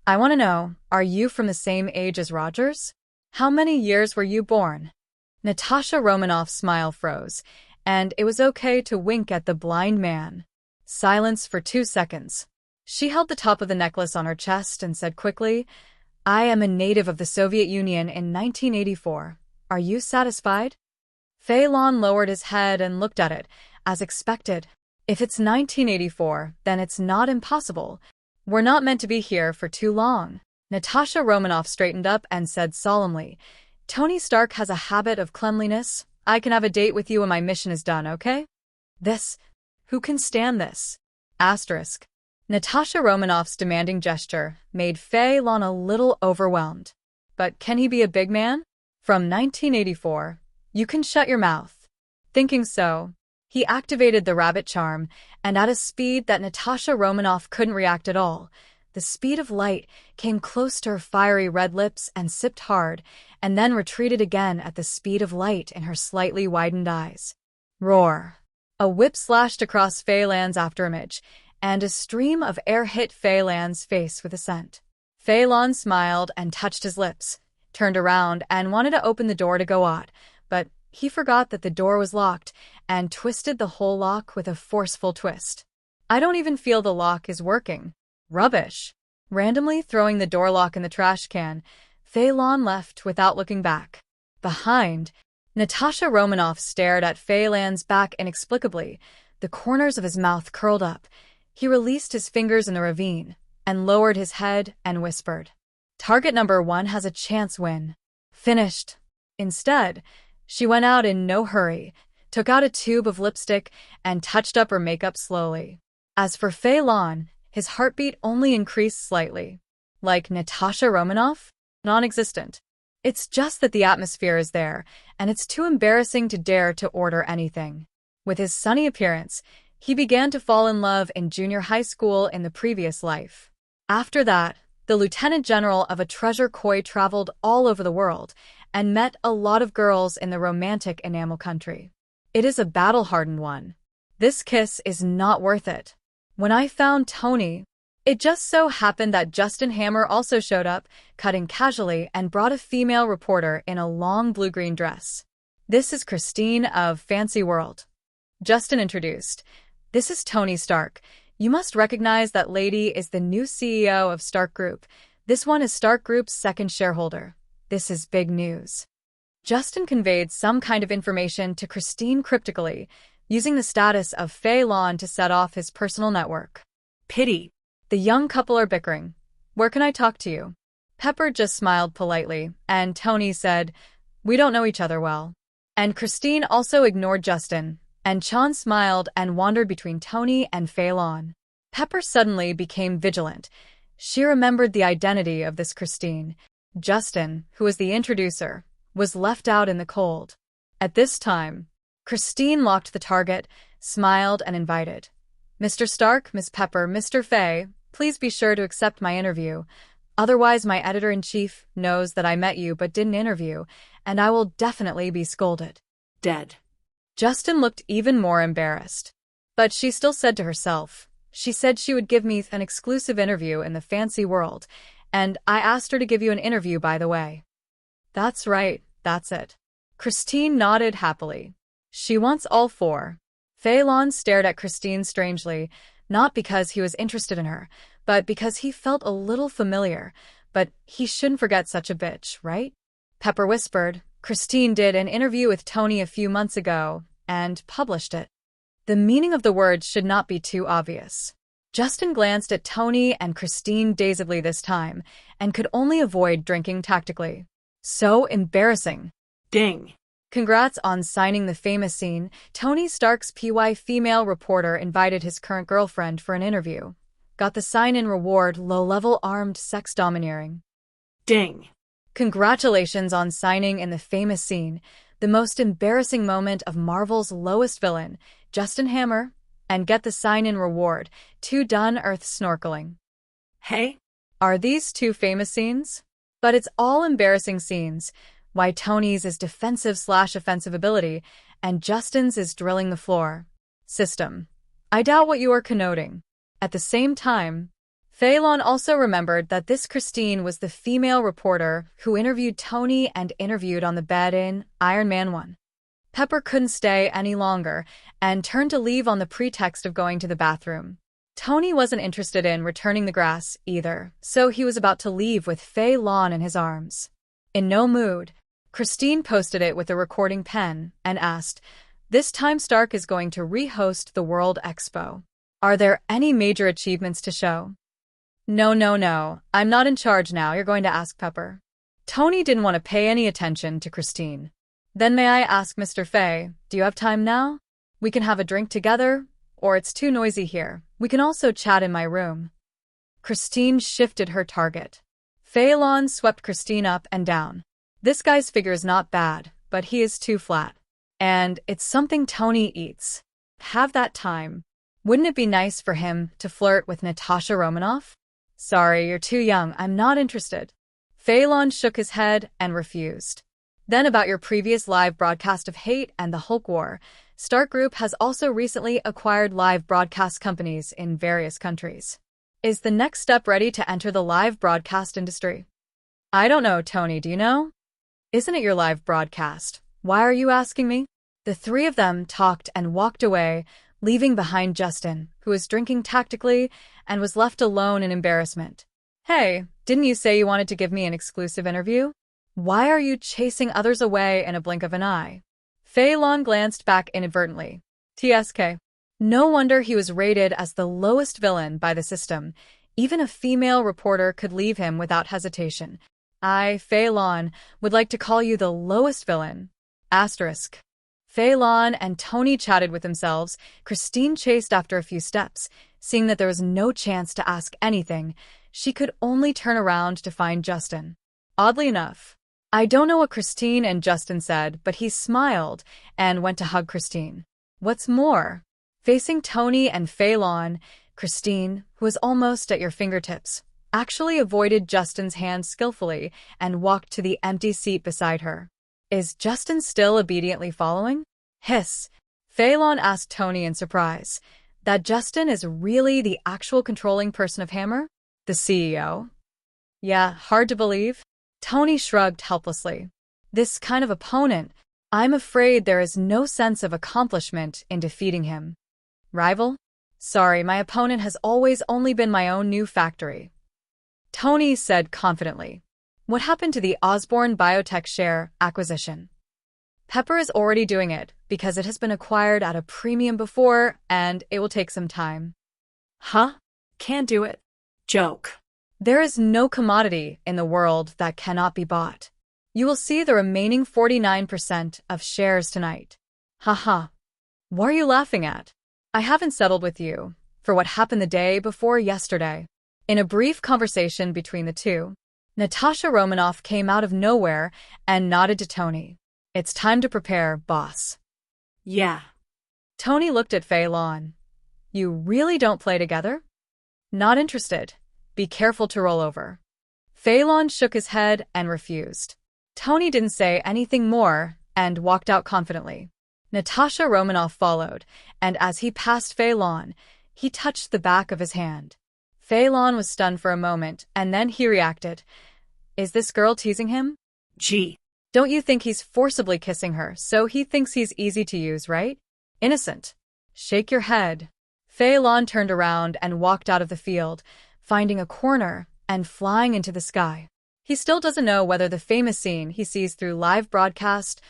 I want to know, are you from the same age as Rogers? How many years were you born? Natasha Romanoff's smile froze, and it was okay to wink at the blind man. Silence for 2 seconds. She held the top of the necklace on her chest and said quickly, I am a native of the Soviet Union in 1984. Are you satisfied? Fei Lan lowered his head and looked at it, as expected. If it's 1984, then it's not impossible. We're not meant to be here for too long. Natasha Romanoff straightened up and said solemnly, Tony Stark has a habit of cleanliness. I can have a date with you when my mission is done, okay? This. Who can stand this? Asterisk. Natasha Romanoff's demanding gesture made Fei Lan a little overwhelmed. But can he be a big man? From 1984, you can shut your mouth. Thinking so, he activated the rabbit charm, and at a speed that Natasha Romanoff couldn't react at all, the speed of light came close to her fiery red lips and sipped hard, and then retreated again at the speed of light in her slightly widened eyes. Roar. A whip slashed across Fei Lan's afterimage, and a stream of air hit Fei Lan's face with a scent. Fei Lan smiled and touched his lips, turned around and wanted to open the door to go out, but he forgot that the door was locked and twisted the whole lock with a forceful twist. I don't even feel the lock is working. Rubbish. Randomly throwing the door lock in the trash can, Fei Lan left without looking back. Behind, Natasha Romanoff stared at Fei Lan's back inexplicably. The corners of his mouth curled up. He released his fingers in the ravine, and lowered his head and whispered, "Target number 1 has a chance win." Finished. Instead, she went out in no hurry, took out a tube of lipstick, and touched up her makeup slowly. As for Fei Lan, his heartbeat only increased slightly. Like Natasha Romanoff? Non-existent. It's just that the atmosphere is there, and it's too embarrassing to dare to order anything. With his sunny appearance, he began to fall in love in junior high school in the previous life. After that, the lieutenant general of a treasure koi traveled all over the world and met a lot of girls in the romantic enamel country. It is a battle-hardened one. This kiss is not worth it. When I found Tony, it just so happened that Justin Hammer also showed up, cutting casually, and brought a female reporter in a long blue-green dress. "This is Christine of Fancy World," Justin introduced. "This is Tony Stark. You must recognize that lady is the new CEO of Stark Group. This one is Stark Group's second shareholder. This is big news." Justin conveyed some kind of information to Christine cryptically, using the status of Fei Lan to set off his personal network. Pity. The young couple are bickering. "Where can I talk to you?" Pepper just smiled politely, and Tony said, "We don't know each other well." And Christine also ignored Justin, and Chan smiled and wandered between Tony and Fei Lan. Pepper suddenly became vigilant. She remembered the identity of this Christine. Justin, who was the introducer, was left out in the cold. At this time, Christine locked the target, smiled, and invited, "Mr. Stark, Miss Pepper, Mr. Fei, please be sure to accept my interview. Otherwise, my editor-in-chief knows that I met you but didn't interview, and I will definitely be scolded." Dead. Justin looked even more embarrassed. But she still said to herself, "She said she would give me an exclusive interview in the fancy world, and I asked her to give you an interview, by the way." "That's right, that's it." Christine nodded happily. "She wants all 4. Fei Lan stared at Christine strangely, not because he was interested in her, but because he felt a little familiar. But he shouldn't forget such a bitch, right? Pepper whispered, "Christine did an interview with Tony a few months ago, and published it." The meaning of the words should not be too obvious. Justin glanced at Tony and Christine dazedly this time, and could only avoid drinking tactically. So embarrassing. Ding. Congrats on signing the famous scene. Tony Stark's PY female reporter invited his current girlfriend for an interview. Got the sign-in reward, low-level armed sex domineering. Ding. Congratulations on signing in the famous scene, the most embarrassing moment of Marvel's lowest villain, Justin Hammer, and get the sign-in reward, 2 done Earth snorkeling. Hey? Are these 2 famous scenes? But it's all embarrassing scenes. Why Tony's is defensive/offensive ability, and Justin's is drilling the floor. System. I doubt what you are connoting. At the same time, Fei Lan also remembered that this Christine was the female reporter who interviewed Tony and interviewed on the bed in Iron Man 1. Pepper couldn't stay any longer and turned to leave on the pretext of going to the bathroom. Tony wasn't interested in returning the grass either, so he was about to leave with Fei Lan in his arms. In no mood, Christine posted it with a recording pen and asked, "This time Stark is going to re-host the World Expo. Are there any major achievements to show?" No. I'm not in charge now. You're going to ask Pepper." Tony didn't want to pay any attention to Christine. "Then may I ask Mr. Fei, do you have time now? We can have a drink together, or it's too noisy here. We can also chat in my room." Christine shifted her target. Fei Lan swept Christine up and down. "This guy's figure is not bad, but he is too flat. And it's something Tony eats. Have that time. Wouldn't it be nice for him to flirt with Natasha Romanoff?" "Sorry, you're too young. I'm not interested." Fei Lan shook his head and refused. "Then about your previous live broadcast of hate and the Hulk War, Stark Group has also recently acquired live broadcast companies in various countries. Is the next step ready to enter the live broadcast industry?" "I don't know, Tony, do you know?" "Isn't it your live broadcast? Why are you asking me?" The 3 of them talked and walked away, leaving behind Justin, who was drinking tactically and was left alone in embarrassment. "Hey, didn't you say you wanted to give me an exclusive interview? Why are you chasing others away in a blink of an eye?" Fei Lan glanced back inadvertently. TSK. No wonder he was rated as the lowest villain by the system, Even a female reporter could leave him without hesitation. I, Fei Lan, would like to call you the lowest villain. Asterisk. Fei Lan and Tony chatted with themselves. Christine chased after a few steps. Seeing that there was no chance to ask anything, she could only turn around to find Justin. Oddly enough, I don't know what Christine and Justin said, but he smiled and went to hug Christine. What's more, facing Tony and Fei Lan, Christine, who was almost at your fingertips, actually avoided Justin's hand skillfully and walked to the empty seat beside her. Is Justin still obediently following? Hiss. Fei Lan asked Tony in surprise. That Justin is really the actual controlling person of Hammer? The CEO? Yeah, hard to believe. Tony shrugged helplessly. This kind of opponent, I'm afraid there is no sense of accomplishment in defeating him. Rival? Sorry, my opponent has always only been my own new factory. Tony said confidently. What happened to the Osborne Biotech share acquisition? Pepper is already doing it because it has been acquired at a premium before and it will take some time. Huh? Can't do it. Joke. There is no commodity in the world that cannot be bought. You will see the remaining 49% of shares tonight. Haha. What are you laughing at? I haven't settled with you for what happened the day before yesterday. In a brief conversation between the two, Natasha Romanoff came out of nowhere and nodded to Tony. It's time to prepare, boss. Yeah. Tony looked at Fei Lan. You really don't play together? Not interested. Be careful to roll over. Fei Lan shook his head and refused. Tony didn't say anything more and walked out confidently. Natasha Romanoff followed, and as he passed Fei Lan, he touched the back of his hand. Fei Lan was stunned for a moment, and then he reacted. Is this girl teasing him? Gee. Don't you think he's forcibly kissing her, so he thinks he's easy to use, right? Innocent. Shake your head. Fei Lan turned around and walked out of the field, finding a corner and flying into the sky. He still doesn't know whether the famous scene he sees through live broadcast,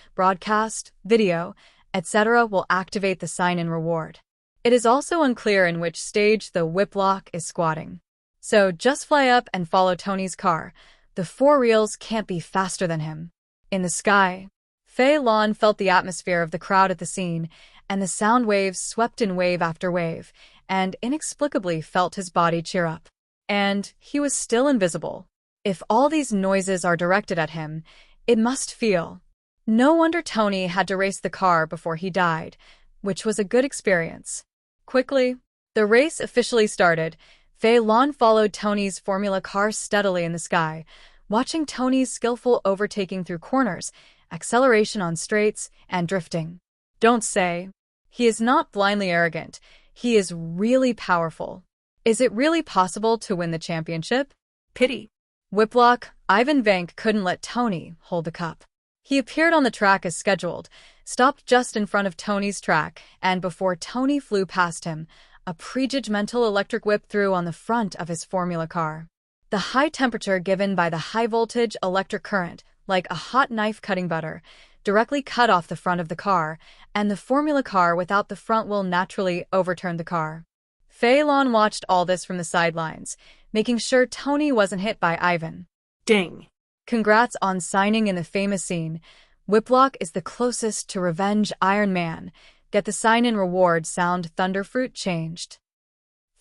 video, etc. will activate the sign-in reward. It is also unclear in which stage the whiplock is squatting. So just fly up and follow Tony's car. The four reels can't be faster than him. In the sky, Fei Lan felt the atmosphere of the crowd at the scene, and the sound waves swept in wave after wave, and inexplicably felt his body cheer up. And he was still invisible. If all these noises are directed at him, it must feel. No wonder Tony had to race the car before he died, which was a good experience. Quickly, the race officially started. Fei Lan followed Tony's Formula car steadily in the sky, watching Tony's skillful overtaking through corners, acceleration on straights, and drifting. Don't say. He is not blindly arrogant. He is really powerful. Is it really possible to win the championship? Pity. Whiplock, Ivan Vank couldn't let Tony hold the cup. He appeared on the track as scheduled, stopped just in front of Tony's track, and before Tony flew past him, a prejudgmental electric whip threw on the front of his Formula car. The high temperature given by the high-voltage electric current, like a hot knife cutting butter, directly cut off the front of the car, and the Formula car without the front wheel naturally overturned the car. Fei Lan watched all this from the sidelines, making sure Tony wasn't hit by Ivan. Ding. Congrats on signing in the famous scene. Whiplock is the closest to Revenge Iron Man. Get the sign-in reward sound Thunderfruit changed.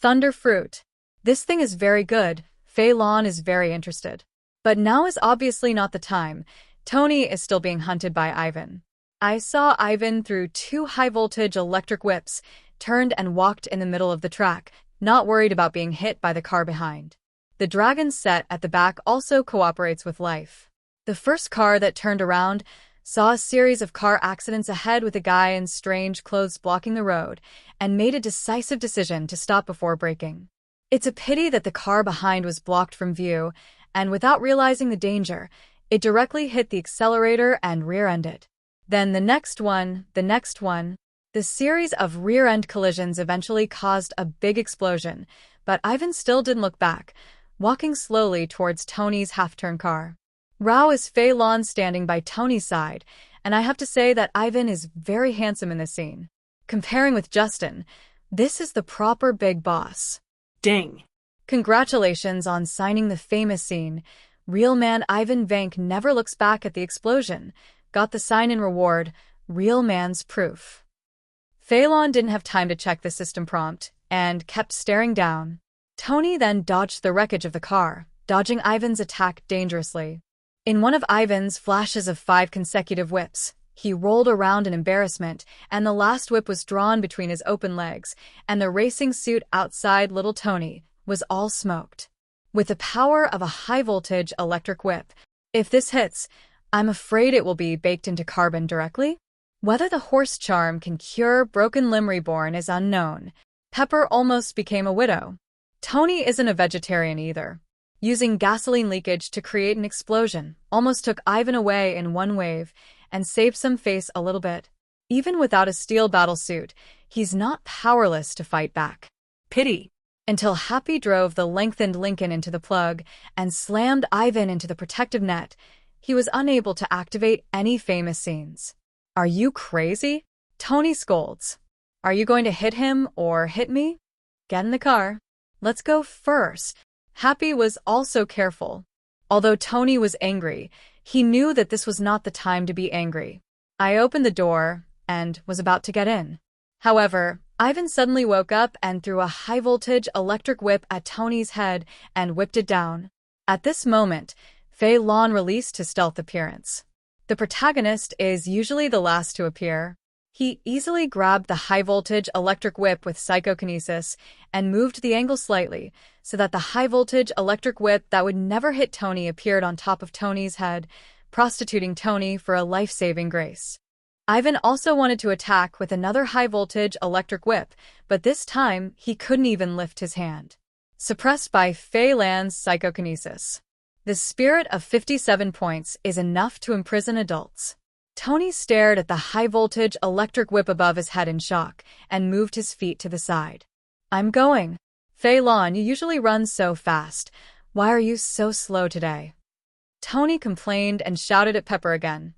Thunderfruit. This thing is very good. Fei Lan is very interested. But now is obviously not the time. Tony is still being hunted by Ivan. I saw Ivan through two high-voltage electric whips, turned and walked in the middle of the track, not worried about being hit by the car behind. The dragon set at the back also cooperates with life. The first car that turned around saw a series of car accidents ahead with a guy in strange clothes blocking the road, and made a decisive decision to stop before braking. It's a pity that the car behind was blocked from view, and without realizing the danger, it directly hit the accelerator and rear-ended. Then the next one. The series of rear-end collisions eventually caused a big explosion, but Ivan still didn't look back, walking slowly towards Tony's half-turn car. Rao is Fei Lan standing by Tony's side, and I have to say that Ivan is very handsome in this scene. Comparing with Justin, this is the proper big boss. Ding. Congratulations on signing the famous scene. Real man Ivan Vank never looks back at the explosion. Got the sign in reward. Real man's proof. Fei Lan didn't have time to check the system prompt and kept staring down. Tony then dodged the wreckage of the car, dodging Ivan's attack dangerously. In one of Ivan's flashes of 5 consecutive whips, he rolled around in embarrassment, and the last whip was drawn between his open legs, and the racing suit outside little Tony was all smoked. With the power of a high-voltage electric whip, if this hits, I'm afraid it will be baked into carbon directly. Whether the horse charm can cure broken limb reborn is unknown. Pepper almost became a widow. Tony isn't a vegetarian either. Using gasoline leakage to create an explosion almost took Ivan away in one wave and saved some face a little bit. Even without a steel battle suit, he's not powerless to fight back. Pity. Until Happy drove the lengthened Lincoln into the plug and slammed Ivan into the protective net, he was unable to activate any famous scenes. Are you crazy? Tony scolds. Are you going to hit him or hit me? Get in the car. Let's go first. Happy was also careful. Although Tony was angry, he knew that this was not the time to be angry. I opened the door and was about to get in. However, Ivan suddenly woke up and threw a high-voltage electric whip at Tony's head and whipped it down. At this moment, Fei Lan released his stealth appearance. The protagonist is usually the last to appear. He easily grabbed the high-voltage electric whip with psychokinesis and moved the angle slightly so that the high-voltage electric whip that would never hit Tony appeared on top of Tony's head, prostituting Tony for a life-saving grace. Ivan also wanted to attack with another high-voltage electric whip, but this time he couldn't even lift his hand. Suppressed by Fei Lan's psychokinesis. The spirit of 57 points is enough to imprison adults. Tony stared at the high-voltage electric whip above his head in shock and moved his feet to the side. I'm going. Fei Lan, you usually run so fast. Why are you so slow today? Tony complained and shouted at Pepper again.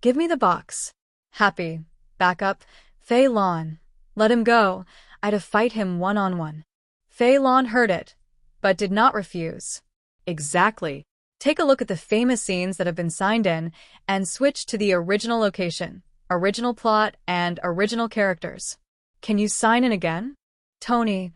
Give me the box. Happy. Back up. Fei Lan. Let him go. I'd fight him one-on-one. Fei Lan heard it, but did not refuse. Exactly. Take a look at the famous scenes that have been signed in and switch to the original location, original plot, and original characters. Can you sign in again? Tony.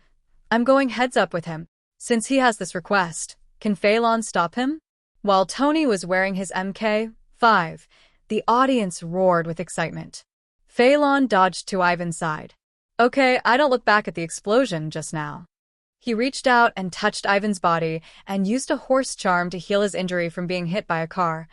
I'm going heads up with him. Since he has this request, can Fei Lan stop him? While Tony was wearing his MK5, the audience roared with excitement. Fei Lan dodged to Ivan's side. Okay, I don't look back at the explosion just now. He reached out and touched Ivan's body and used a horse charm to heal his injury from being hit by a car.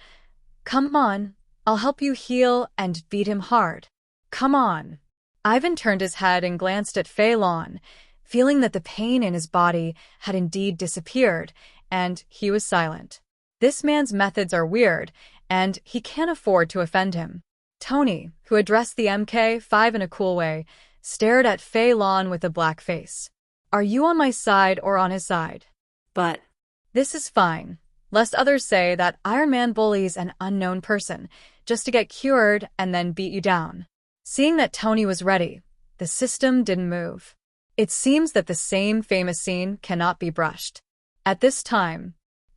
Come on, I'll help you heal and beat him hard. Come on. Ivan turned his head and glanced at Fei Lan, feeling that the pain in his body had indeed disappeared, and he was silent. This man's methods are weird, and he can't afford to offend him. Tony, who addressed the MK5 in a cool way, stared at Fei Lan with a black face. Are you on my side or on his side? But this is fine, lest others say that Iron Man bullies an unknown person just to get cured and then beat you down. Seeing that Tony was ready, the system didn't move. It seems that the same famous scene cannot be brushed. At this time,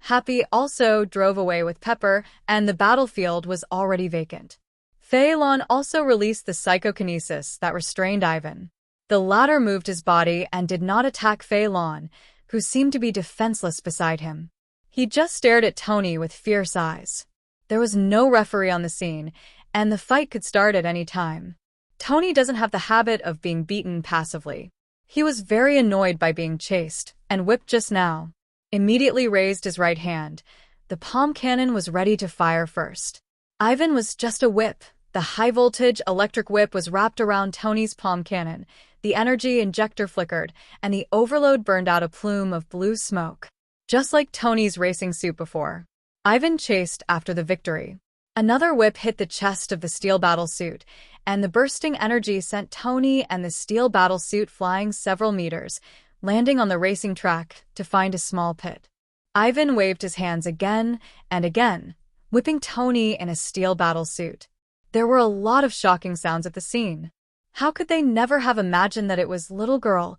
Happy also drove away with Pepper, and the battlefield was already vacant. Fei Lan also released the psychokinesis that restrained Ivan. The latter moved his body and did not attack Fei Lan, who seemed to be defenseless beside him. He just stared at Tony with fierce eyes. There was no referee on the scene, and the fight could start at any time. Tony doesn't have the habit of being beaten passively. He was very annoyed by being chased and whipped just now. Immediately raised his right hand. The palm cannon was ready to fire first. Ivan was just a whip. The high-voltage electric whip was wrapped around Tony's palm cannon. The energy injector flickered, and the overload burned out a plume of blue smoke. Just like Tony's racing suit before. Ivan chased after the victory. Another whip hit the chest of the steel battle suit, and the bursting energy sent Tony and the steel battle suit flying several meters, landing on the racing track to find a small pit. Ivan waved his hands again and again, whipping Tony in a steel battle suit. There were a lot of shocking sounds at the scene. How could they never have imagined that it was little girl,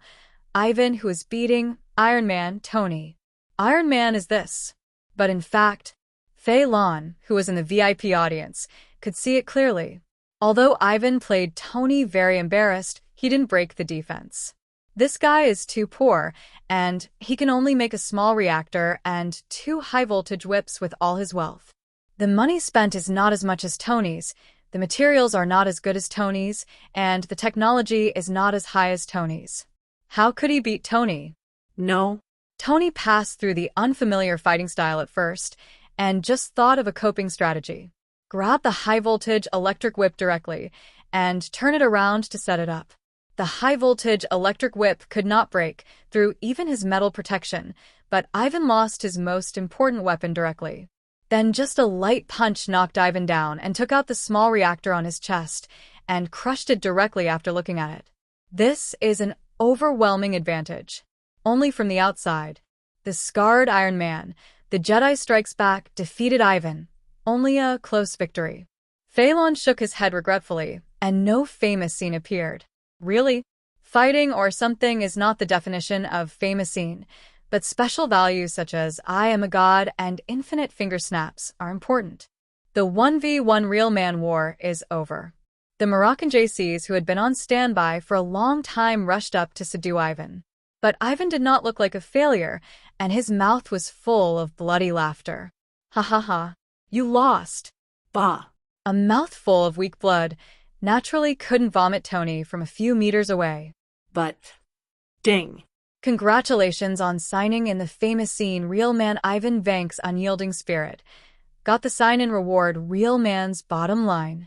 Ivan, who was beating Iron Man, Tony. Iron Man is this. But in fact, Fei Lan, who was in the VIP audience, could see it clearly. Although Ivan played Tony very embarrassed, he didn't break the defense. This guy is too poor, and he can only make a small reactor and 2 high-voltage whips with all his wealth. The money spent is not as much as Tony's, the materials are not as good as Tony's, and the technology is not as high as Tony's. How could he beat Tony? No. Tony passed through the unfamiliar fighting style at first, and just thought of a coping strategy. Grab the high-voltage electric whip directly, and turn it around to set it up. The high-voltage electric whip could not break through even his metal protection, but Ivan lost his most important weapon directly. Then just a light punch knocked Ivan down and took out the small reactor on his chest and crushed it directly after looking at it. This is an overwhelming advantage. Only from the outside. The scarred Iron Man, the Jedi Strikes Back, defeated Ivan. Only a close victory. Fei Lan shook his head regretfully, and no famous scene appeared. Really? Fighting or something is not the definition of famous scene, but special values such as I am a god and infinite finger snaps are important. The 1v1 real man war is over. The Moroccan JCs who had been on standby for a long time rushed up to subdue Ivan. But Ivan did not look like a failure, and his mouth was full of bloody laughter. Ha ha ha. You lost. Bah. A mouthful of weak blood naturally couldn't vomit Tony from a few meters away. But, ding. Congratulations on signing in the famous scene Real Man Ivan Vank's unyielding spirit. Got the sign-in reward Real Man's bottom line.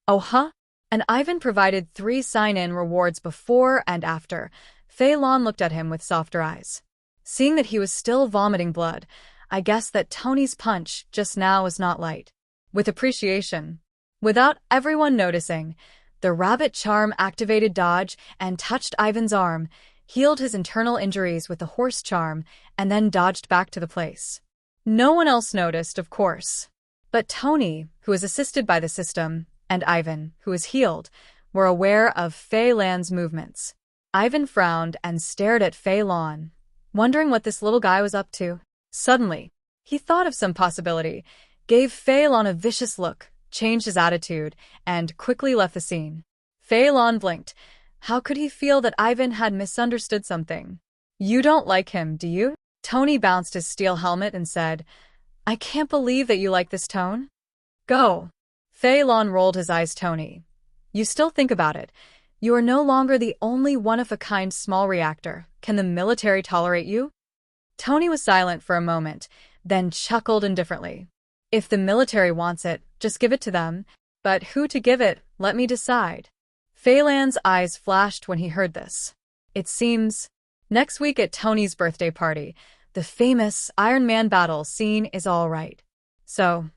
Oh huh? And Ivan provided 3 sign-in rewards before and after. Fei Lan looked at him with softer eyes. Seeing that he was still vomiting blood, I guessed that Tony's punch just now was not light. With appreciation. Without everyone noticing, the rabbit charm activated dodge and touched Ivan's arm, healed his internal injuries with the horse charm, and then dodged back to the place. No one else noticed, of course. But Tony, who was assisted by the system, and Ivan, who was healed, were aware of Fei Lan's movements. Ivan frowned and stared at Fei Lan, wondering what this little guy was up to. Suddenly, he thought of some possibility, gave Fei Lan a vicious look, changed his attitude, and quickly left the scene. Fei Lan blinked. How could he feel that Ivan had misunderstood something? You don't like him, do you? Tony bounced his steel helmet and said, I can't believe that you like this tone. Go. Fei Lan rolled his eyes. Tony, you still think about it. You are no longer the only one-of-a-kind small reactor. Can the military tolerate you? Tony was silent for a moment, then chuckled indifferently. If the military wants it, just give it to them. But who to give it, let me decide. Fei Lan's eyes flashed when he heard this. It seems, next week at Tony's birthday party, the famous Iron Man battle scene is all right. So,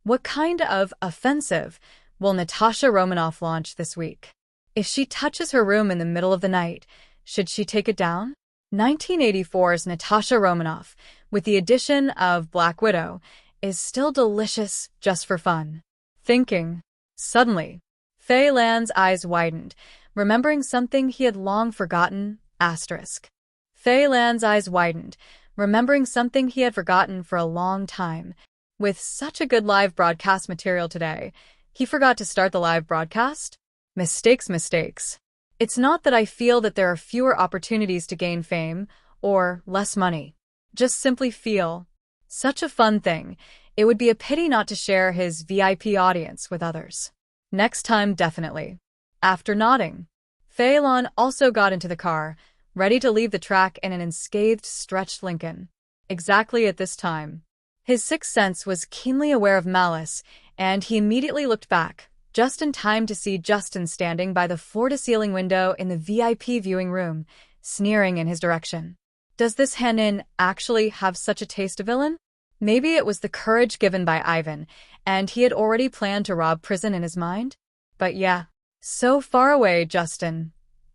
what kind of offensive will Natasha Romanoff launch this week? If she touches her room in the middle of the night, should she take it down? 1984's Natasha Romanoff, with the addition of Black Widow, is still delicious just for fun. Thinking. Suddenly, Fei Lan's eyes widened, remembering something he had long forgotten, asterisk. Fei Lan's eyes widened, remembering something he had forgotten for a long time. With such a good live broadcast material today, he forgot to start the live broadcast? Mistakes. It's not that I feel that there are fewer opportunities to gain fame or less money. Just simply feel such a fun thing. It would be a pity not to share his VIP audience with others. Next time, definitely. After nodding, Fei Lan also got into the car, ready to leave the track in an unscathed, stretched Lincoln. Exactly at this time, his sixth sense was keenly aware of malice, and he immediately looked back, just in time to see Justin standing by the floor-to-ceiling window in the VIP viewing room, sneering in his direction. Does this Hanin actually have such a taste of villain? Maybe it was the courage given by Ivan, and he had already planned to rob prison in his mind? But yeah, so far away, Justin.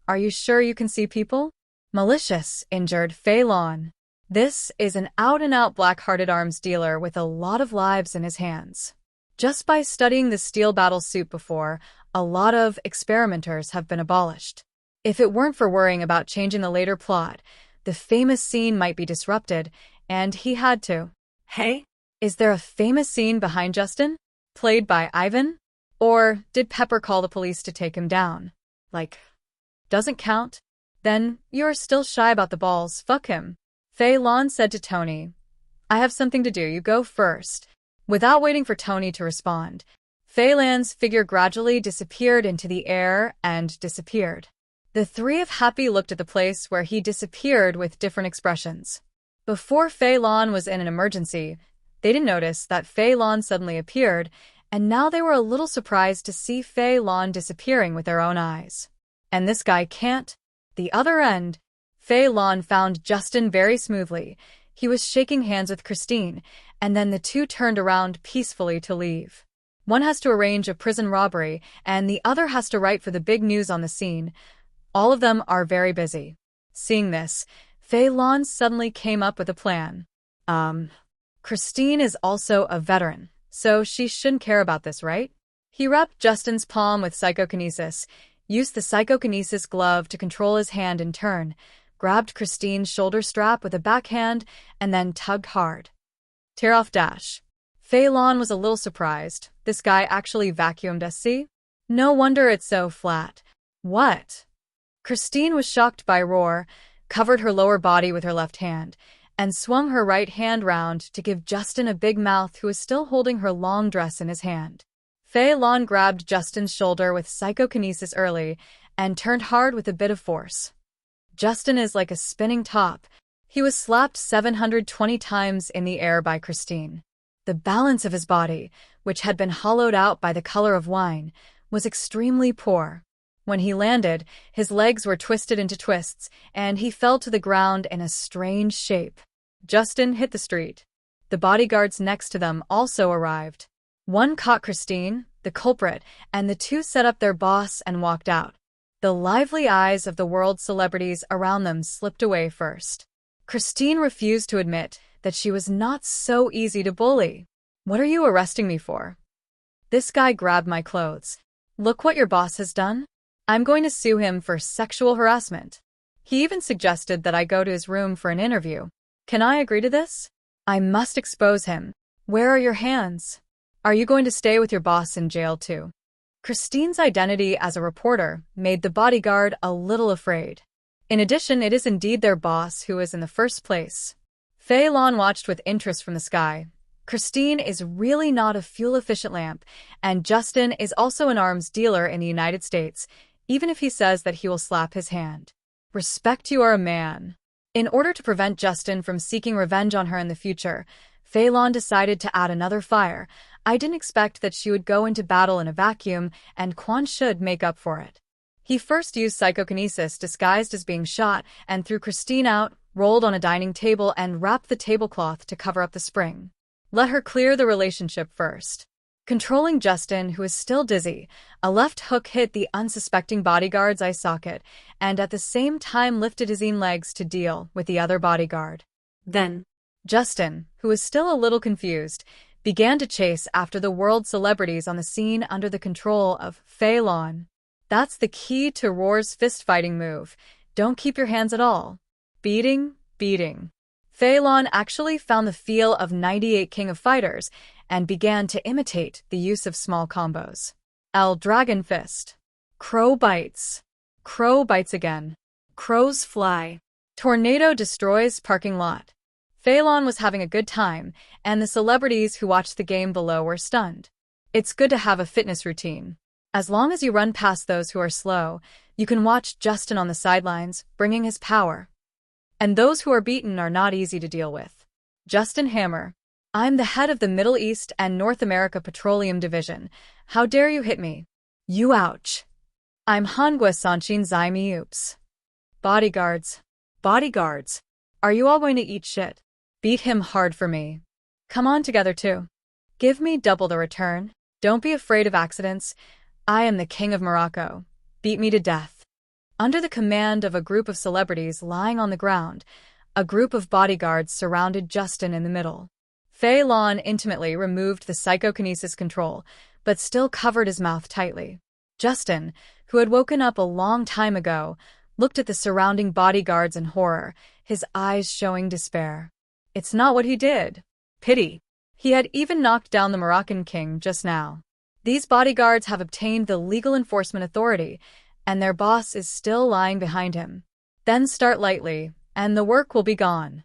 Are you sure you can see people? Malicious, injured Fei Lan. This is an out-and-out black-hearted arms dealer with a lot of lives in his hands. Just by studying the steel battle suit before, a lot of experimenters have been abolished. If it weren't for worrying about changing the later plot, The famous scene might be disrupted, and he had to. Hey? Is there a famous scene behind Justin? Played by Ivan? Or did Pepper call the police to take him down? Doesn't count? Then you're still shy about the balls, fuck him. Fei Lan said to Tony, I have something to do, you go first. Without waiting for Tony to respond, Fei Lan's figure gradually disappeared into the air and disappeared. The three of Happy looked at the place where he disappeared with different expressions. Before Fei Lan was in an emergency, they didn't notice that Fei Lan suddenly appeared, and now they were a little surprised to see Fei Lan disappearing with their own eyes. And this guy can't. The other end, Fei Lan found Justin very smoothly. He was shaking hands with Christine, and then the two turned around peacefully to leave. One has to arrange a prison robbery, and the other has to write for the big news on the scene. All of them are very busy. Seeing this, Fei Lan suddenly came up with a plan. Christine is also a veteran, so she shouldn't care about this, right? He wrapped Justin's palm with psychokinesis, used the psychokinesis glove to control his hand in turn, grabbed Christine's shoulder strap with a backhand, and then tugged hard. Tear off dash. Fei Lan was a little surprised. This guy actually vacuumed SC? No wonder it's so flat. What? Christine was shocked by roar, covered her lower body with her left hand, and swung her right hand round to give Justin a big mouth who was still holding her long dress in his hand. Fei Lan grabbed Justin's shoulder with psychokinesis early and turned hard with a bit of force. Justin is like a spinning top. He was slapped 720 times in the air by Christine. The balance of his body, which had been hollowed out by the color of wine, was extremely poor. When he landed, his legs were twisted into twists, and he fell to the ground in a strange shape. Justin hit the street. The bodyguards next to them also arrived. One caught Christine, the culprit, and the two set up their boss and walked out. The lively eyes of the world celebrities around them slipped away first. Christine refused to admit that she was not so easy to bully. What are you arresting me for? This guy grabbed my clothes. Look what your boss has done. I'm going to sue him for sexual harassment. He even suggested that I go to his room for an interview. Can I agree to this? I must expose him. Where are your hands? Are you going to stay with your boss in jail too? Christine's identity as a reporter made the bodyguard a little afraid. In addition, it is indeed their boss who is in the first place. Fei Lan watched with interest from the sky. Christine is really not a fuel-efficient lamp, and Justin is also an arms dealer in the United States, even if he says that he will slap his hand. Respect you are a man. In order to prevent Justin from seeking revenge on her in the future, Fei Lan decided to add another fire. I didn't expect that she would go into battle in a vacuum, and Quan should make up for it. He first used psychokinesis disguised as being shot and threw Christine out, rolled on a dining table, and wrapped the tablecloth to cover up the spring. Let her clear the relationship first. Controlling Justin, who is still dizzy, a left hook hit the unsuspecting bodyguard's eye socket and at the same time lifted his own legs to deal with the other bodyguard. Then, Justin, who was still a little confused, began to chase after the world celebrities on the scene under the control of Fei Lan. That's the key to Roar's fist-fighting move. Don't keep your hands at all. Beating. Fei Lan actually found the feel of 98 King of Fighters and began to imitate the use of small combos. Dragon Fist. Crow bites. Crow bites again. crows fly. Tornado destroys parking lot. Fei Lan was having a good time, and the celebrities who watched the game below were stunned. It's good to have a fitness routine. As long as you run past those who are slow, you can watch Justin on the sidelines, bringing his power. And those who are beaten are not easy to deal with. Justin Hammer. I'm the head of the Middle East and North America Petroleum Division. How dare you hit me? You ouch. I'm Hangua Sanshin Zai Mi Oops. Bodyguards. Are you all going to eat shit? Beat him hard for me. Come on together too. Give me double the return. Don't be afraid of accidents. I am the king of Morocco. Beat me to death. Under the command of a group of celebrities lying on the ground, a group of bodyguards surrounded Justin in the middle. Fei Lan intimately removed the psychokinesis control, but still covered his mouth tightly. Justin, who had woken up a long time ago, looked at the surrounding bodyguards in horror, his eyes showing despair. It's not what he did. Pity. He had even knocked down the Moroccan king just now. These bodyguards have obtained the legal enforcement authority, and their boss is still lying behind him. Then start lightly, and the work will be gone.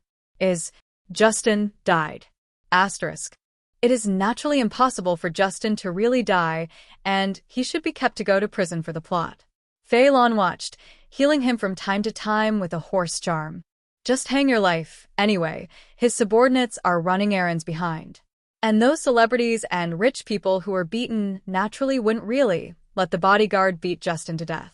Justin died. Asterisk. It is naturally impossible for Justin to really die, and he should be kept to go to prison for the plot. Fei Lan watched, healing him from time to time with a horse charm. Just hang your life, anyway. His subordinates are running errands behind. And those celebrities and rich people who were beaten naturally wouldn't really let the bodyguard beat Justin to death.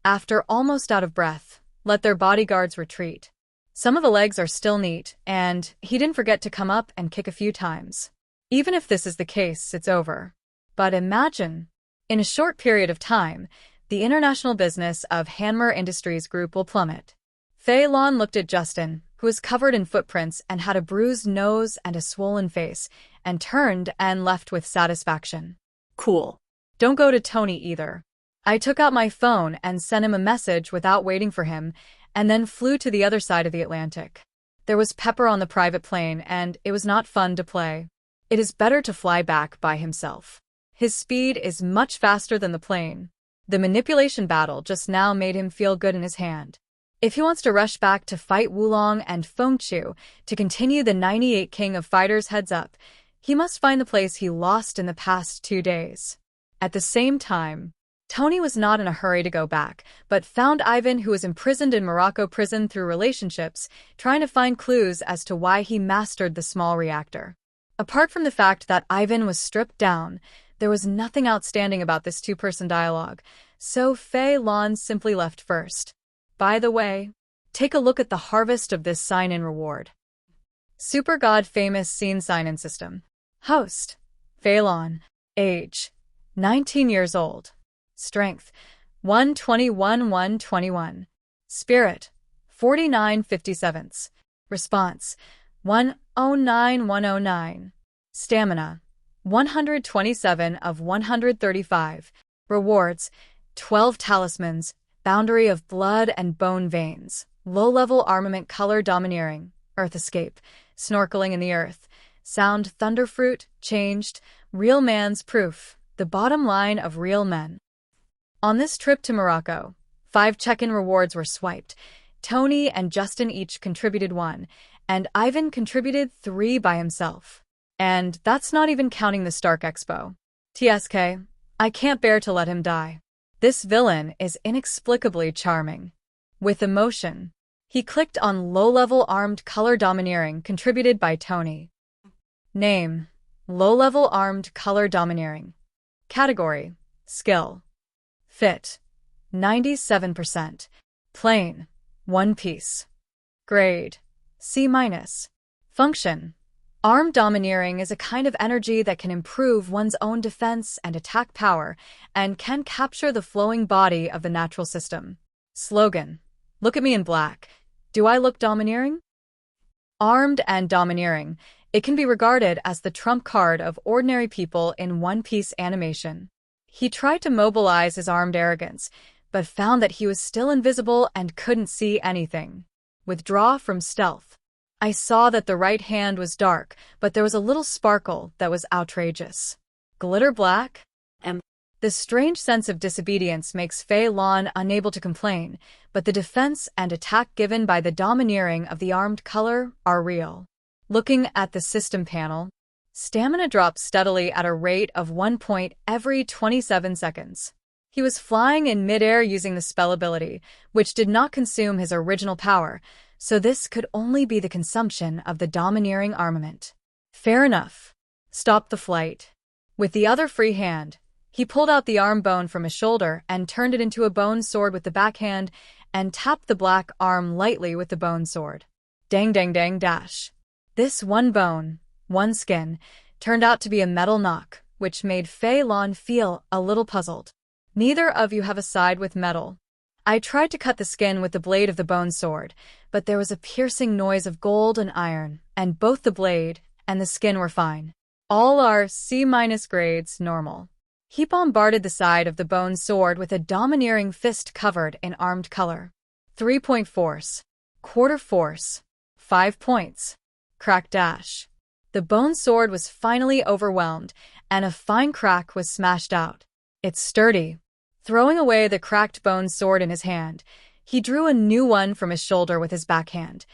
After almost out of breath, let their bodyguards retreat. Some of the legs are still neat, and he didn't forget to come up and kick a few times. Even if this is the case, it's over. But imagine, in a short period of time, the international business of Hanmer Industries Group will plummet. Fei Lan looked at Justin, who was covered in footprints and had a bruised nose and a swollen face, and turned and left with satisfaction. Cool. Don't go to Tony either. I took out my phone and sent him a message without waiting for him, and then flew to the other side of the Atlantic. There was Pepper on the private plane, and it was not fun to play. It is better to fly back by himself. His speed is much faster than the plane. The manipulation battle just now made him feel good in his hand. If he wants to rush back to fight Wulong and Fengchu to continue the 98 King of Fighters heads up, he must find the place he lost in the past 2 days. At the same time, Tony was not in a hurry to go back, but found Ivan, who was imprisoned in Morocco prison through relationships, trying to find clues as to why he mastered the small reactor. Apart from the fact that Ivan was stripped down, there was nothing outstanding about this two-person dialogue, so Fei Lan simply left first. By the way, take a look at the harvest of this sign-in reward. Super God famous scene sign-in system. Host: Fei Lan. Age: 19 years old. Strength: 121. Spirit: 4957. Response: 109. Stamina: 127 of 135. Rewards: 12 talismans, boundary of blood and bone veins, low-level armament color domineering, earth escape, snorkeling in the earth, sound thunderfruit, changed, real man's proof, the bottom line of real men. On this trip to Morocco, 5 check-in rewards were swiped. Tony and Justin each contributed 1, and Ivan contributed 3 by himself. And that's not even counting the Stark Expo. TSK, I can't bear to let him die. This villain is inexplicably charming. With emotion, he clicked on low-level armed color domineering contributed by Tony. Name: low-level armed color domineering. Category: skill. Fit: 97%. Plain: 1 piece. Grade: C-. Function: armed domineering is a kind of energy that can improve one's own defense and attack power, and can capture the flowing body of the natural system. Slogan: look at me in black. Do I look domineering? Armed and domineering, it can be regarded as the trump card of ordinary people in One Piece animation. He tried to mobilize his armed arrogance, but found that he was still invisible and couldn't see anything. Withdraw from stealth. I saw that the right hand was dark, but there was a little sparkle that was outrageous. Glitter black? The strange sense of disobedience makes Fei Lan unable to complain, but the defense and attack given by the domineering of the armed color are real. Looking at the system panel, stamina dropped steadily at a rate of 1 point every 27 seconds. He was flying in midair using the spell ability, which did not consume his original power, so this could only be the consumption of the domineering armament. Fair enough. Stop the flight. With the other free hand, he pulled out the arm bone from his shoulder and turned it into a bone sword with the backhand and tapped the black arm lightly with the bone sword. Dang dang dang dash. This one bone, one skin, turned out to be a metal knock, which made Fei Lan feel a little puzzled. Neither of you have a side with metal. I tried to cut the skin with the blade of the bone sword, but there was a piercing noise of gold and iron, and both the blade and the skin were fine. All are C- grades normal. He bombarded the side of the bone sword with a domineering fist covered in armed color. 3-point force. Quarter force. 5 points. Crack dash. The bone sword was finally overwhelmed, and a fine crack was smashed out. It's sturdy. Throwing away the cracked bone sword in his hand, he drew a new one from his shoulder with his backhand.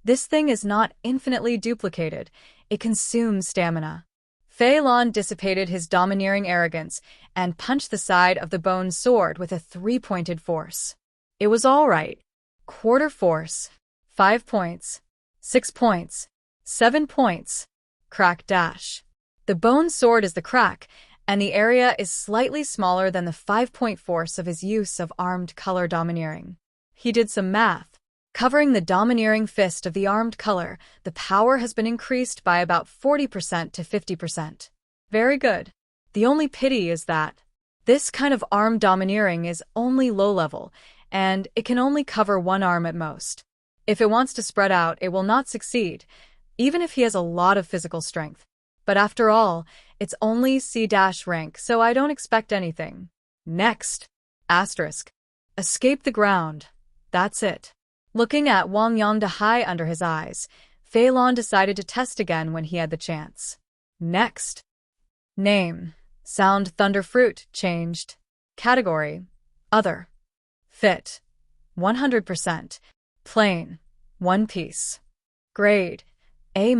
This thing is not infinitely duplicated. It consumes stamina. Fei Lan dissipated his domineering arrogance and punched the side of the bone sword with a 3-pointed force. It was all right. Quarter force. 5 points. 6 points. 7 points. Crack dash. The bone sword is the crack, and the area is slightly smaller than the 5-point force of his use of armed color domineering. He did some math. Covering the domineering fist of the armed color, the power has been increased by about 40% to 50%. Very good. The only pity is that this kind of arm domineering is only low level, and it can only cover one arm at most. If it wants to spread out, it will not succeed, even if he has a lot of physical strength. But after all, it's only C-rank, so I don't expect anything. Next. Asterisk. Escape the ground. That's it. Looking at Wang Yang high under his eyes, Fei Lan decided to test again when he had the chance. Next. Name. Sound Thunderfruit changed. Category. Other. Fit. 100%. Plain. One Piece. Grade. A-.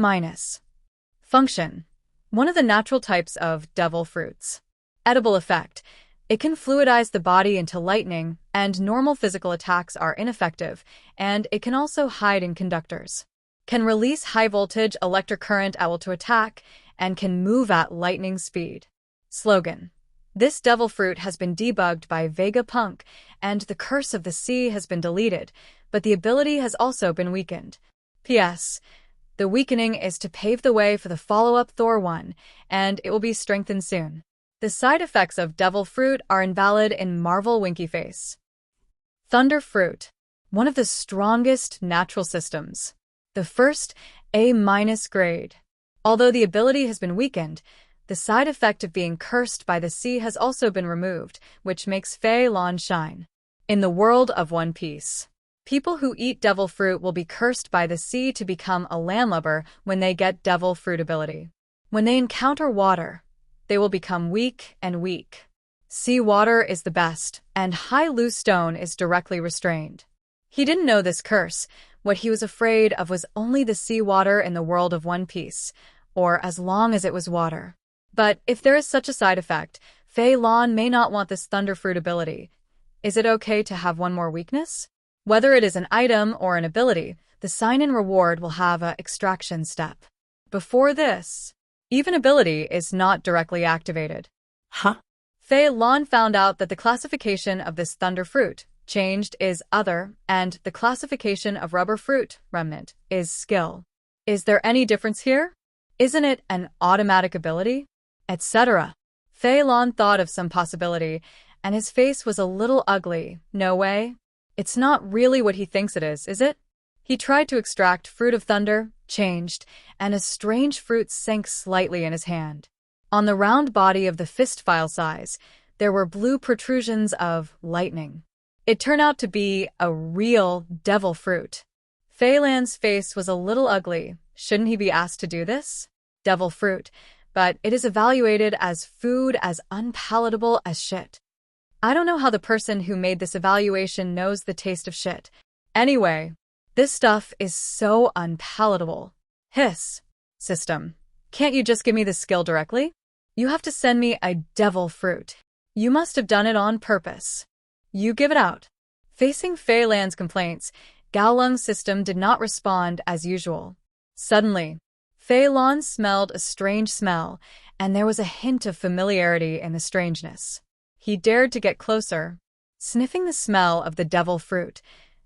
Function. One of the natural types of devil fruits. Edible effect. It can fluidize the body into lightning, and normal physical attacks are ineffective, and it can also hide in conductors. Can release high-voltage electric current able to attack, and can move at lightning speed. Slogan. This devil fruit has been debugged by Vegapunk, and the Curse of the Sea has been deleted, but the ability has also been weakened. P.S. The weakening is to pave the way for the follow-up Thor 1, and it will be strengthened soon. The side effects of devil fruit are invalid in Marvel Winky Face. Thunder fruit. One of the strongest natural systems. The first A- grade. Although the ability has been weakened, the side effect of being cursed by the sea has also been removed, which makes Fei Lan shine. In the world of One Piece, people who eat devil fruit will be cursed by the sea to become a landlubber when they get devil fruit ability. When they encounter water, they will become weak and weak. Sea water is the best, and high loose stone is directly restrained. He didn't know this curse. What he was afraid of was only the sea water in the world of One Piece, or as long as it was water. But if there is such a side effect, Fei Lan may not want this thunderfruit ability. Is it okay to have one more weakness? Whether it is an item or an ability, the sign-in reward will have a extraction step. Before this, even ability is not directly activated. Huh? Fei Lan found out that the classification of this thunder fruit changed is other, and the classification of rubber fruit remnant is skill. Is there any difference here? Isn't it an automatic ability? Etc. Fei Lan thought of some possibility, and his face was a little ugly. No way. It's not really what he thinks it is it? He tried to extract Fruit of Thunder, changed, and a strange fruit sank slightly in his hand. On the round body of the fist file size, there were blue protrusions of lightning. It turned out to be a real devil fruit. Fei Lan's face was a little ugly. Shouldn't he be asked to do this? Devil fruit, but it is evaluated as food as unpalatable as shit. I don't know how the person who made this evaluation knows the taste of shit. Anyway, this stuff is so unpalatable. Hiss. System. Can't you just give me the skill directly? You have to send me a devil fruit. You must have done it on purpose. You give it out. Facing Fei Lan's complaints, Gaolung's system did not respond as usual. Suddenly, Fei Lan smelled a strange smell, and there was a hint of familiarity in the strangeness. He dared to get closer. Sniffing the smell of the devil fruit,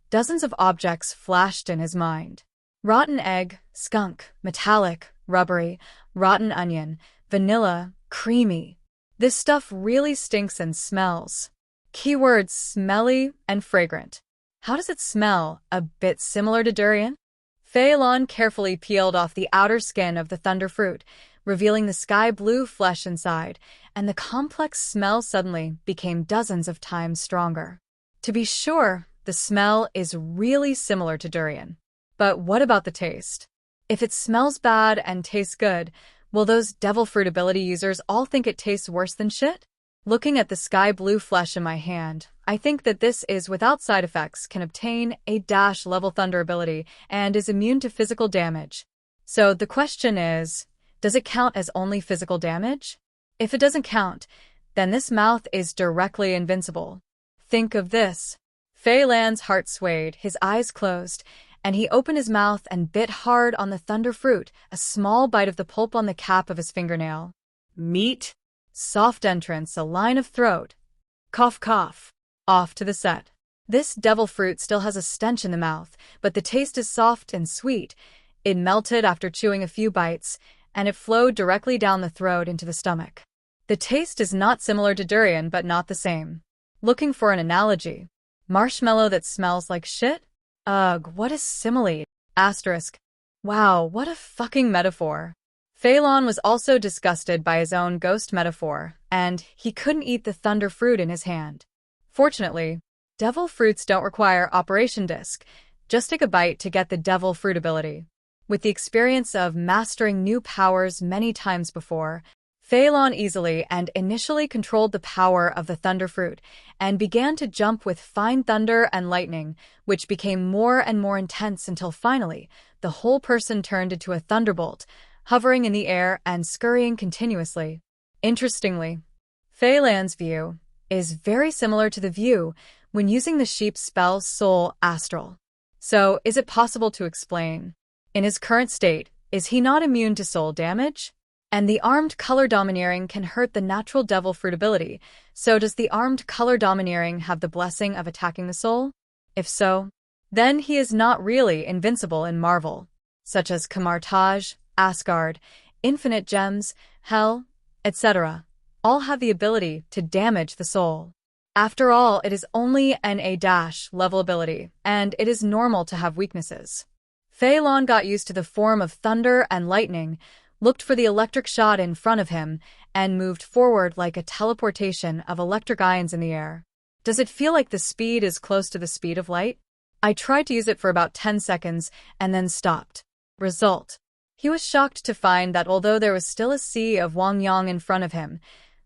dozens of objects flashed in his mind. Rotten egg, skunk, metallic, rubbery, rotten onion, vanilla, creamy. This stuff really stinks and smells. Keyword smelly and fragrant. How does it smell? A bit similar to durian? Fei Lan carefully peeled off the outer skin of the thunder fruit, revealing the sky-blue flesh inside, and the complex smell suddenly became dozens of times stronger. To be sure, the smell is really similar to durian. But what about the taste? If it smells bad and tastes good, will those devil fruit ability users all think it tastes worse than shit? Looking at the sky blue flesh in my hand, I think that this is without side effects, can obtain a dash level thunder ability, and is immune to physical damage. So the question is, does it count as only physical damage? If it doesn't count, then this mouth is directly invincible. Think of this. Fei Lan's heart swayed, his eyes closed, and he opened his mouth and bit hard on the thunder fruit, a small bite of the pulp on the cap of his fingernail. Meat? Soft entrance, a line of throat. Cough, cough. Off to the set. This devil fruit still has a stench in the mouth, but the taste is soft and sweet. It melted after chewing a few bites, and it flowed directly down the throat into the stomach. The taste is not similar to durian, but not the same. Looking for an analogy. Marshmallow that smells like shit? Ugh, what a simile. Asterisk. Wow, what a fucking metaphor. Fei Lan was also disgusted by his own ghost metaphor, and he couldn't eat the thunder fruit in his hand. Fortunately, devil fruits don't require Operation Disc. Just take a bite to get the devil fruit ability. With the experience of mastering new powers many times before, Fei Lan easily and initially controlled the power of the thunder fruit and began to jump with fine thunder and lightning, which became more and more intense until finally, the whole person turned into a thunderbolt, hovering in the air and scurrying continuously. Interestingly, Fei Lan's view is very similar to the view when using the sheep spell Soul Astral. So, is it possible to explain? In his current state, is he not immune to soul damage? And the armed color domineering can hurt the natural devil fruit ability, so does the armed color domineering have the blessing of attacking the soul? If so, then he is not really invincible in Marvel, such as Camartage, Asgard, Infinite Gems, Hell, etc. All have the ability to damage the soul. After all, it is only an A-level ability, and it is normal to have weaknesses. Fei Lan got used to the form of thunder and lightning, looked for the electric shot in front of him, and moved forward like a teleportation of electric ions in the air. Does it feel like the speed is close to the speed of light? I tried to use it for about 10 seconds and then stopped. Result. He was shocked to find that although there was still a sea of Wangyang in front of him,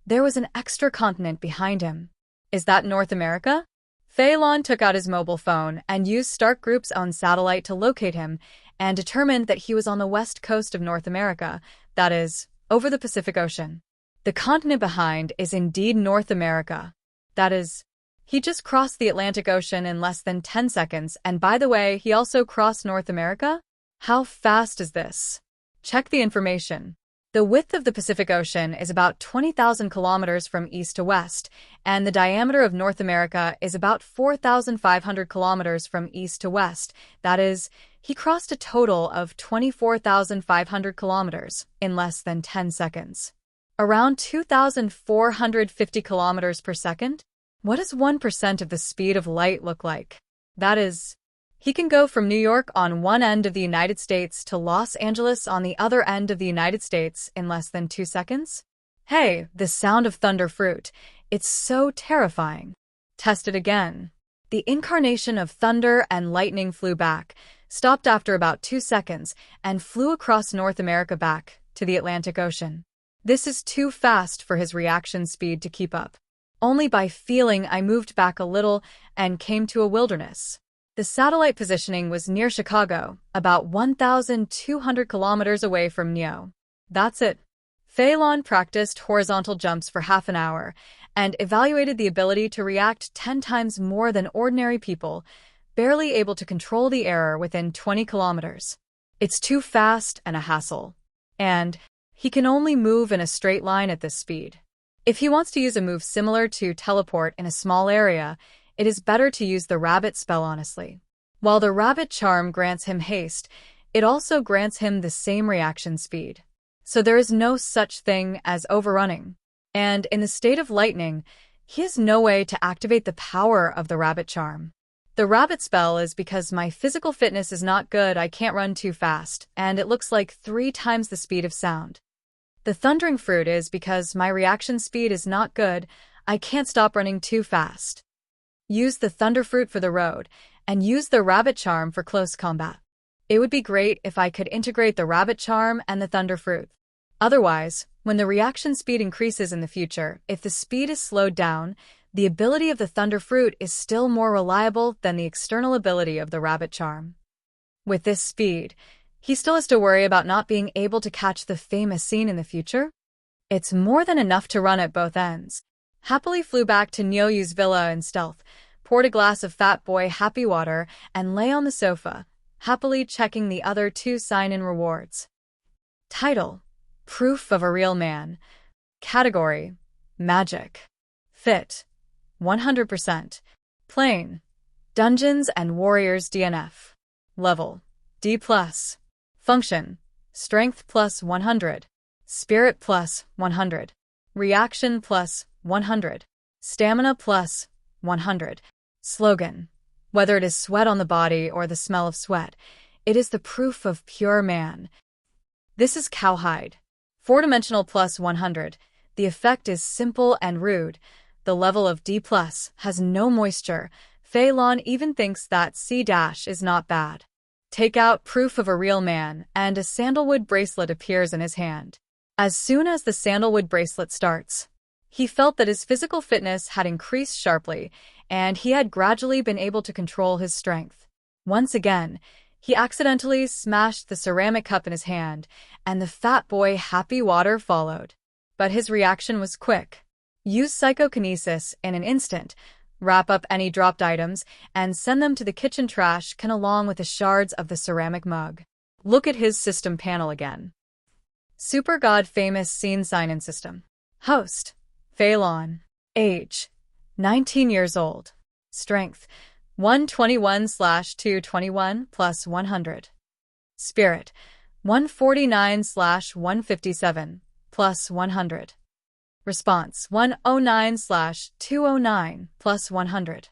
there was an extra continent behind him. Is that North America? Fei Lan took out his mobile phone and used Stark Group's own satellite to locate him, and determined that he was on the west coast of North America, that is, over the Pacific Ocean. The continent behind is indeed North America. That is, he just crossed the Atlantic Ocean in less than 10 seconds, and by the way, he also crossed North America? How fast is this? Check the information. The width of the Pacific Ocean is about 20,000 kilometers from east to west, and the diameter of North America is about 4,500 kilometers from east to west. That is, he crossed a total of 24,500 kilometers in less than 10 seconds. Around 2,450 kilometers per second? What does 1% of the speed of light look like? That is, he can go from New York on one end of the United States to Los Angeles on the other end of the United States in less than 2 seconds? Hey, the sound of thunder fruit. It's so terrifying. Test it again. The incarnation of thunder and lightning flew back, stopped after about 2 seconds, and flew across North America back to the Atlantic Ocean. This is too fast for his reaction speed to keep up. Only by feeling I moved back a little and came to a wilderness. The satellite positioning was near Chicago, about 1,200 kilometers away from Neo. That's it. Fei Lan practiced horizontal jumps for half an hour and evaluated the ability to react 10 times more than ordinary people, barely able to control the error within 20 kilometers. It's too fast and a hassle. And he can only move in a straight line at this speed. If he wants to use a move similar to teleport in a small area, it is better to use the rabbit spell honestly. While the rabbit charm grants him haste, it also grants him the same reaction speed. So there is no such thing as overrunning. And in the state of lightning, he has no way to activate the power of the rabbit charm. The rabbit spell is because my physical fitness is not good, I can't run too fast, and it looks like 3 times the speed of sound. The thundering fruit is because my reaction speed is not good, I can't stop running too fast. Use the Thunder Fruit for the road, and use the Rabbit Charm for close combat. It would be great if I could integrate the Rabbit Charm and the Thunder Fruit. Otherwise, when the reaction speed increases in the future, if the speed is slowed down, the ability of the Thunder Fruit is still more reliable than the external ability of the Rabbit Charm. With this speed, he still has to worry about not being able to catch the famous scene in the future. It's more than enough to run at both ends. Happily flew back to Nyoyu's villa in stealth, poured a glass of Fat Boy Happy Water, and lay on the sofa, happily checking the other 2 sign-in rewards. Title: Proof of a Real Man. Category: Magic. Fit: 100%. Plain: Dungeons and Warriors DNF. Level: D+. Function: Strength plus 100. Spirit plus 100. Reaction plus 100. Stamina plus 100. Slogan: Whether it is sweat on the body or the smell of sweat, it is the proof of pure man. This is Cowhide. 4-dimensional plus 100. The effect is simple and rude. The level of D+ has no moisture. Fei Lan even thinks that C- is not bad. Take out Proof of a Real Man, and a sandalwood bracelet appears in his hand. As soon as the sandalwood bracelet starts, he felt that his physical fitness had increased sharply, and he had gradually been able to control his strength. Once again, he accidentally smashed the ceramic cup in his hand, and the Fat Boy Happy Water followed. But his reaction was quick. Use psychokinesis in an instant, wrap up any dropped items, and send them to the kitchen trash can along with the shards of the ceramic mug. Look at his system panel again. Super God Famous Scene Sign-In System. Host: Fei Lan. Age: 19 years old. Strength: 121/221 plus 100. Spirit: 149/157 plus 100. Response: 109/209 plus 100.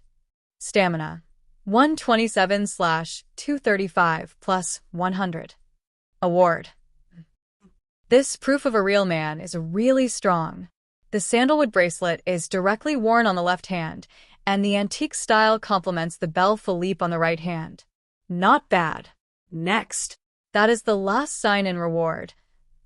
Stamina: 127/235 plus 100. Award: This Proof of a Real Man is really strong. The sandalwood bracelet is directly worn on the left hand, and the antique style complements the Belle Philippe on the right hand. Not bad. Next. That is the last sign-in reward.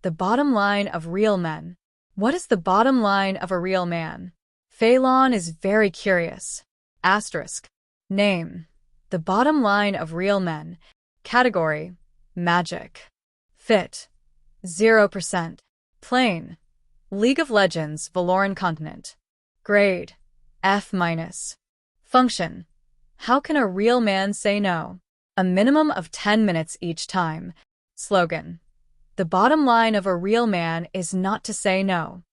The bottom line of real men. What is the bottom line of a real man? Fei Lan is very curious. Asterisk. Name: The Bottom Line of Real Men. Category: Magic. Fit: 0%. Plain: League of Legends Valoran Continent. Grade: F-. Function: How can a real man say no? A minimum of 10 minutes each time. Slogan: The bottom line of a real man is not to say no.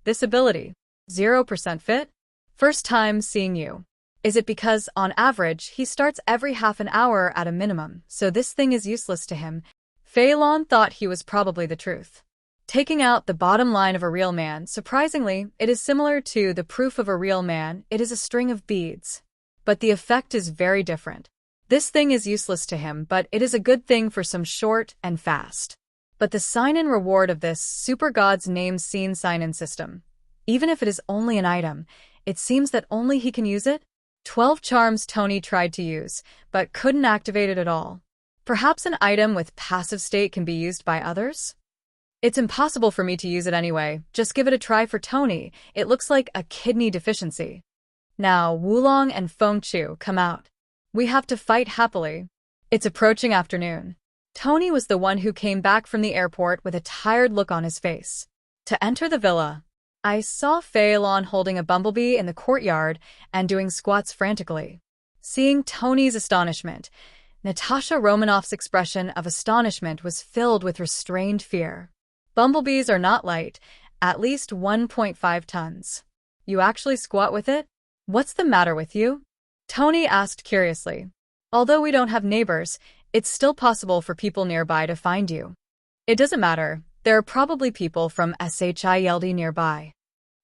This ability: 0% fit? First time seeing you. Is it because, on average, he starts every half an hour at a minimum, so this thing is useless to him? Fei Lan thought he was probably the truth. Taking out the bottom line of a real man, surprisingly, it is similar to the Proof of a Real Man. It is a string of beads. But the effect is very different. This thing is useless to him, but it is a good thing for some short and fast. But the sign-in reward of this Super God's Name Scene sign-in system, even if it is only an item, it seems that only he can use it? 12 charms Tony tried to use, but couldn't activate it at all. Perhaps an item with passive state can be used by others? It's impossible for me to use it anyway. Just give it a try for Tony. It looks like a kidney deficiency. Now, Wulong and Fengchu come out. We have to fight happily. It's approaching afternoon. Tony was the one who came back from the airport with a tired look on his face. To enter the villa, I saw Fei Lan holding a bumblebee in the courtyard and doing squats frantically. Seeing Tony's astonishment, Natasha Romanoff's expression of astonishment was filled with restrained fear. Bumblebees are not light, at least 1.5 tons. You actually squat with it? What's the matter with you? Tony asked curiously. Although we don't have neighbors, it's still possible for people nearby to find you. It doesn't matter. There are probably people from SHILD nearby.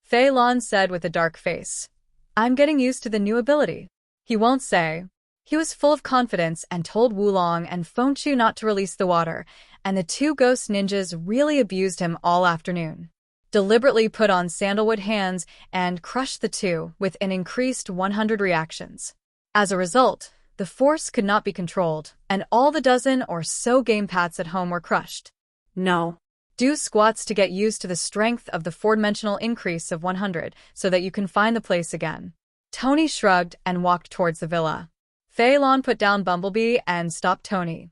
Fei Lan said with a dark face. I'm getting used to the new ability. He won't say. He was full of confidence and told Wulong and Fengchu not to release the water, and the 2 ghost ninjas really abused him all afternoon. deliberately put on sandalwood hands and crushed the two with an increased 100 reactions. As a result, the force could not be controlled, and all the dozen or so gamepats at home were crushed. No. Do squats to get used to the strength of the four-dimensional increase of 100 so that you can find the place again. Tony shrugged and walked towards the villa. Fei Lan put down Bumblebee and stopped Tony.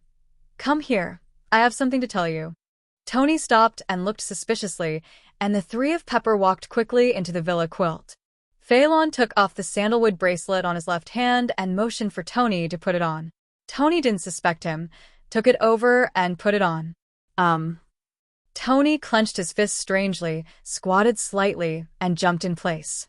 Come here. I have something to tell you. Tony stopped and looked suspiciously, and the three of Pepper walked quickly into the villa quilt. Fei Lan took off the sandalwood bracelet on his left hand and motioned for Tony to put it on. Tony didn't suspect him, took it over and put it on. Tony clenched his fists strangely, squatted slightly, and jumped in place.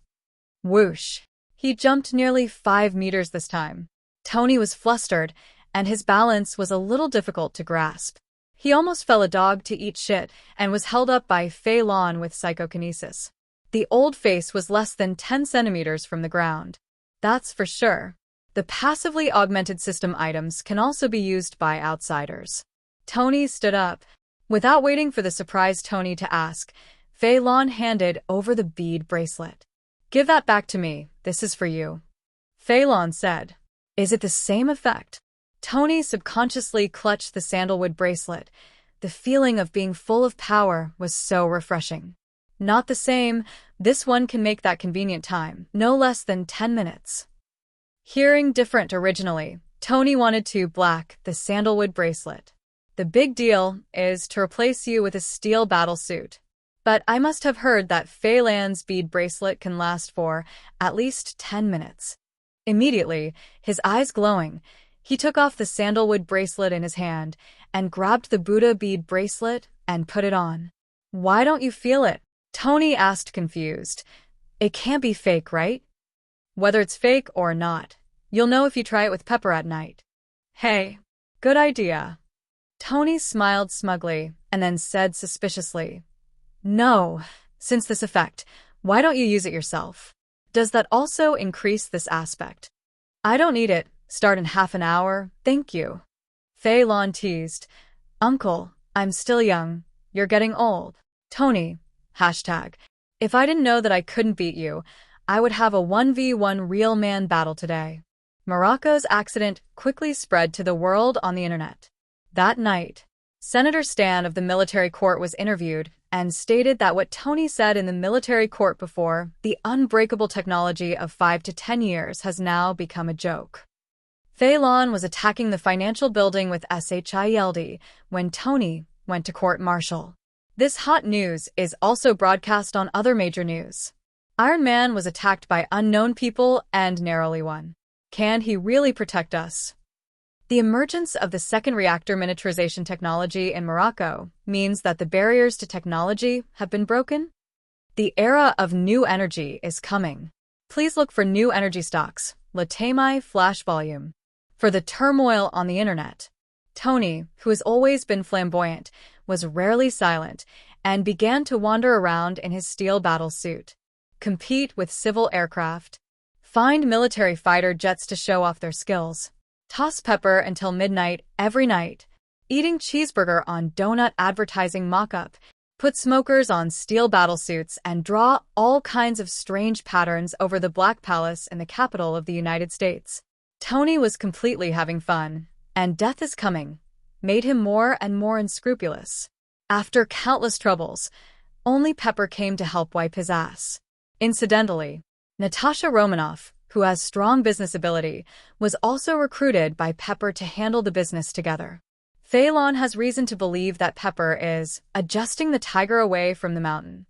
Whoosh! He jumped nearly 5 meters this time. Tony was flustered, and his balance was a little difficult to grasp. He almost fell a dog to eat shit and was held up by Fei Lan with psychokinesis. The old face was less than 10 centimeters from the ground. That's for sure. The passively augmented system items can also be used by outsiders. Tony stood up. Without waiting for the surprised Tony to ask, Fei Lan handed over the bead bracelet. Give that back to me, this is for you. Fei Lan said. Is it the same effect? Tony subconsciously clutched the sandalwood bracelet. The feeling of being full of power was so refreshing. Not the same, this one can make that convenient time, no less than 10 minutes. Hearing different originally, Tony wanted to black the sandalwood bracelet. The big deal is to replace you with a steel battle suit. But I must have heard that Fei Lan's bead bracelet can last for at least 10 minutes. Immediately, his eyes glowing, he took off the sandalwood bracelet in his hand and grabbed the Buddha bead bracelet and put it on. Why don't you feel it? Tony asked confused. It can't be fake, right? Whether it's fake or not, you'll know if you try it with Pepper at night. Hey, good idea. Tony smiled smugly and then said suspiciously, No, since this effect, why don't you use it yourself? Does that also increase this aspect? I don't need it. Start in half an hour, thank you. Fei Lan teased. Uncle, I'm still young. You're getting old. Tony, hashtag. If I didn't know that I couldn't beat you, I would have a 1v1 real man battle today. Morocco's accident quickly spread to the world on the internet. That night, Senator Stan of the military court was interviewed and stated that what Tony said in the military court before, the unbreakable technology of 5 to 10 years, has now become a joke. Fei Lan was attacking the financial building with SHIELD when Tony went to court-martial. This hot news is also broadcast on other major news. Iron Man was attacked by unknown people and narrowly won. Can he really protect us? The emergence of the second reactor miniaturization technology in Morocco means that the barriers to technology have been broken. The era of new energy is coming. Please look for new energy stocks, Latamai Flash Volume. For the turmoil on the internet, Tony, who has always been flamboyant, was rarely silent and began to wander around in his steel battle suit, compete with civil aircraft, find military fighter jets to show off their skills, toss Pepper until midnight every night, eating cheeseburger on donut advertising mock-up, put smokers on steel battlesuits and draw all kinds of strange patterns over the Black Palace in the capital of the United States. Tony was completely having fun, and death is coming made him more and more unscrupulous. After countless troubles, only Pepper came to help wipe his ass. Incidentally, Natasha Romanoff, who has strong business ability, was also recruited by Pepper to handle the business together. Fei Lan has reason to believe that Pepper is adjusting the tiger away from the mountain.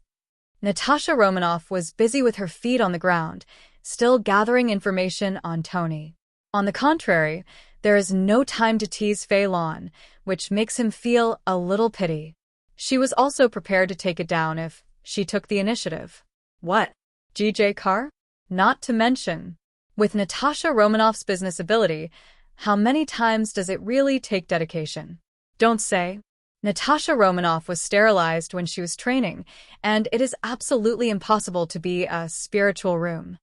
Natasha Romanoff was busy with her feet on the ground, still gathering information on Tony. On the contrary, there is no time to tease Fei Lan, which makes him feel a little pity. She was also prepared to take it down if she took the initiative. What? GJ Carr? Not to mention, with Natasha Romanoff's business ability, how many times does it really take dedication? Don't say. Natasha Romanoff was sterilized when she was training, and it is absolutely impossible to be a spiritual room.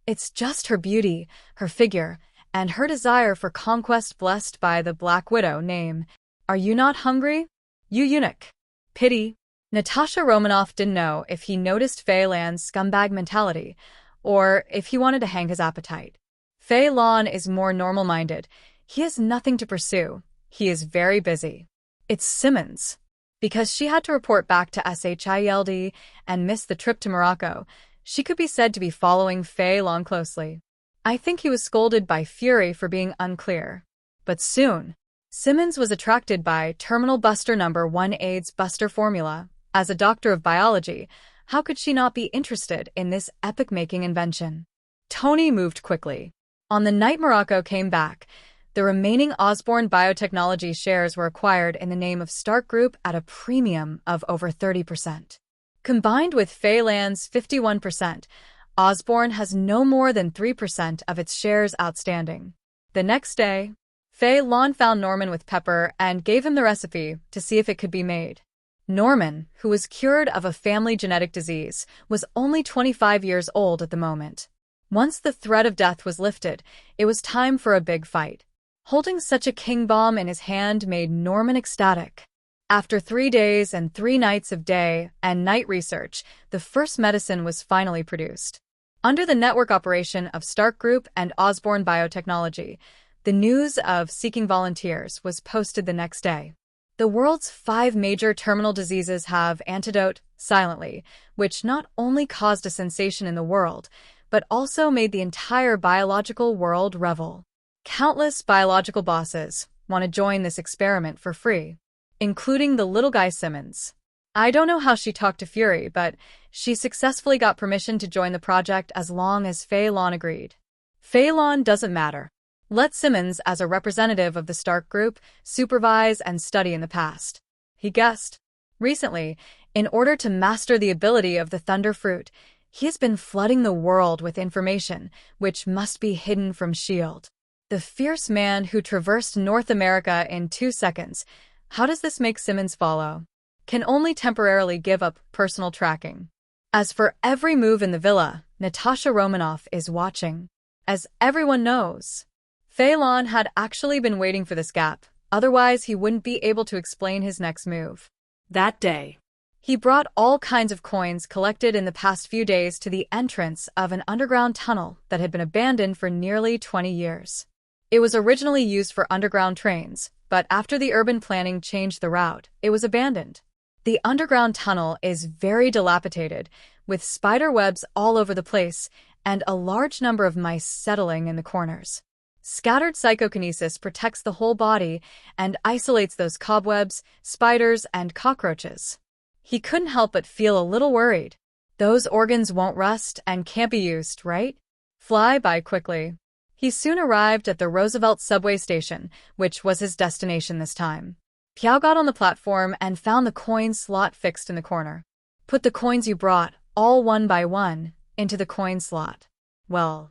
It's just her beauty, her figure, and her desire for conquest blessed by the Black Widow name. Are you not hungry? You eunuch. Pity. Natasha Romanoff didn't know if he noticed Fei Lan's scumbag mentality, or if he wanted to hang his appetite. Fei Lan is more normal-minded. He has nothing to pursue. He is very busy. It's Simmons. Because she had to report back to SHIELD and miss the trip to Morocco, she could be said to be following Fei Lan closely. I think he was scolded by Fury for being unclear. But soon, Simmons was attracted by Terminal Buster No. 1 AIDS Buster formula. As a doctor of biology, how could she not be interested in this epic-making invention? Tony moved quickly. On the night Morocco came back, the remaining Osborne Biotechnology shares were acquired in the name of Stark Group at a premium of over 30%. Combined with Fei Lan's 51%, Osborne has no more than 3% of its shares outstanding. The next day, Fei Lan found Norman with Pepper and gave him the recipe to see if it could be made. Norman, who was cured of a family genetic disease, was only 25 years old at the moment. Once the threat of death was lifted, it was time for a big fight. Holding such a king bomb in his hand made Norman ecstatic. After 3 days and 3 nights of day and night research, the first medicine was finally produced. Under the network operation of Stark Group and Osborne Biotechnology, the news of seeking volunteers was posted the next day. The world's 5 major terminal diseases have antidote silently, which not only caused a sensation in the world, but also made the entire biological world revel. Countless biological bosses want to join this experiment for free, including the little guy Simmons. I don't know how she talked to Fury, but she successfully got permission to join the project as long as Fei Lan agreed. Fei Lan doesn't matter. Let Simmons, as a representative of the Stark Group, supervise and study in the past. He guessed. Recently, in order to master the ability of the Thunder Fruit, he has been flooding the world with information which must be hidden from S.H.I.E.L.D. The fierce man who traversed North America in 2 seconds. How does this make Simmons follow? Can only temporarily give up personal tracking. As for every move in the villa, Natasha Romanoff is watching. As everyone knows, Fei Lan had actually been waiting for this gap, otherwise he wouldn't be able to explain his next move. That day, he brought all kinds of coins collected in the past few days to the entrance of an underground tunnel that had been abandoned for nearly 20 years. It was originally used for underground trains, but after the urban planning changed the route, it was abandoned. The underground tunnel is very dilapidated, with spider webs all over the place and a large number of mice settling in the corners. Scattered psychokinesis protects the whole body and isolates those cobwebs, spiders, and cockroaches. He couldn't help but feel a little worried. Those organs won't rust and can't be used, right? Fly by quickly. He soon arrived at the Roosevelt subway station, which was his destination this time. Piao got on the platform and found the coin slot fixed in the corner. Put the coins you brought, all one by one, into the coin slot. Well,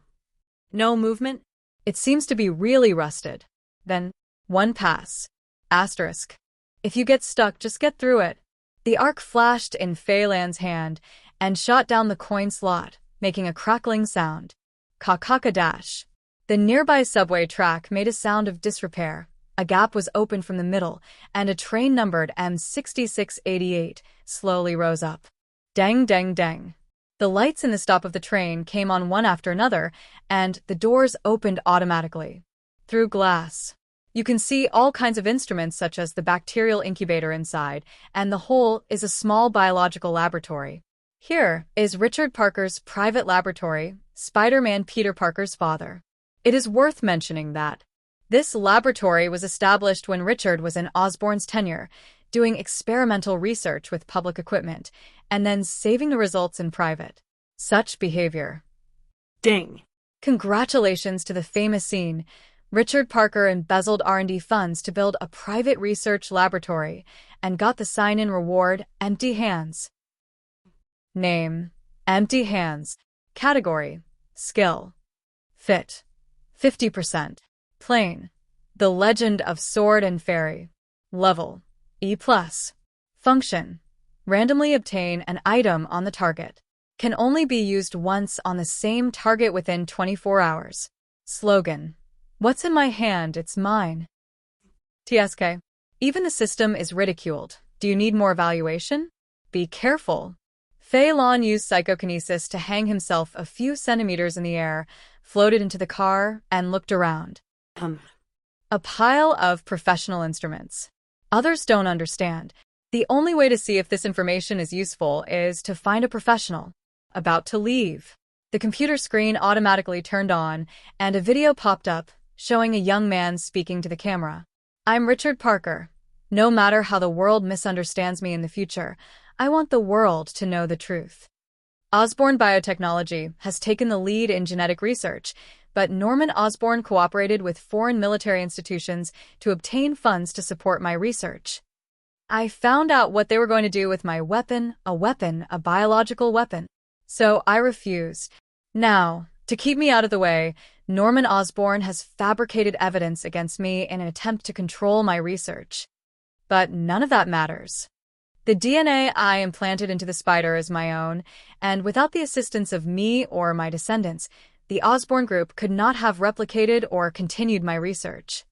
no movement? It seems to be really rusted. Then, 1 pass. Asterisk. If you get stuck, just get through it. The arc flashed in Fei Lan's hand and shot down the coin slot, making a crackling sound. Ka-ka-ka-dash. The nearby subway track made a sound of disrepair. A gap was opened from the middle, and a train numbered M6688 slowly rose up. Dang, dang, dang. The lights in the stop of the train came on one after another, and the doors opened automatically. Through glass, you can see all kinds of instruments such as the bacterial incubator inside, and the whole is a small biological laboratory. Here is Richard Parker's private laboratory, Spider-Man Peter Parker's father. It is worth mentioning that this laboratory was established when Richard was in Osborne's tenure, doing experimental research with public equipment, and then saving the results in private. Such behavior. Ding. Congratulations to the famous scene. Richard Parker embezzled R&D funds to build a private research laboratory and got the sign-in reward, empty hands. Name, empty hands. Category, skill. Fit, 50%. Plane, The Legend of Sword and Fairy. Level, E+. Function, randomly obtain an item on the target. Can only be used once on the same target within 24 hours. Slogan, what's in my hand, it's mine. TSK. Even the system is ridiculed. Do you need more evaluation? Be careful. Fei Lan used psychokinesis to hang himself a few centimeters in the air, floated into the car, and looked around. A pile of professional instruments. Others don't understand. The only way to see if this information is useful is to find a professional. About to leave. The computer screen automatically turned on, and a video popped up, showing a young man speaking to the camera. I'm Richard Parker. No matter how the world misunderstands me in the future, I want the world to know the truth. Osborn Biotechnology has taken the lead in genetic research, but Norman Osborn cooperated with foreign military institutions to obtain funds to support my research. I found out what they were going to do with my weapon, a biological weapon. So I refused. Now, to keep me out of the way, Norman Osborn has fabricated evidence against me in an attempt to control my research. But none of that matters. The DNA I implanted into the spider is my own, and without the assistance of me or my descendants, the Osborn group could not have replicated or continued my research.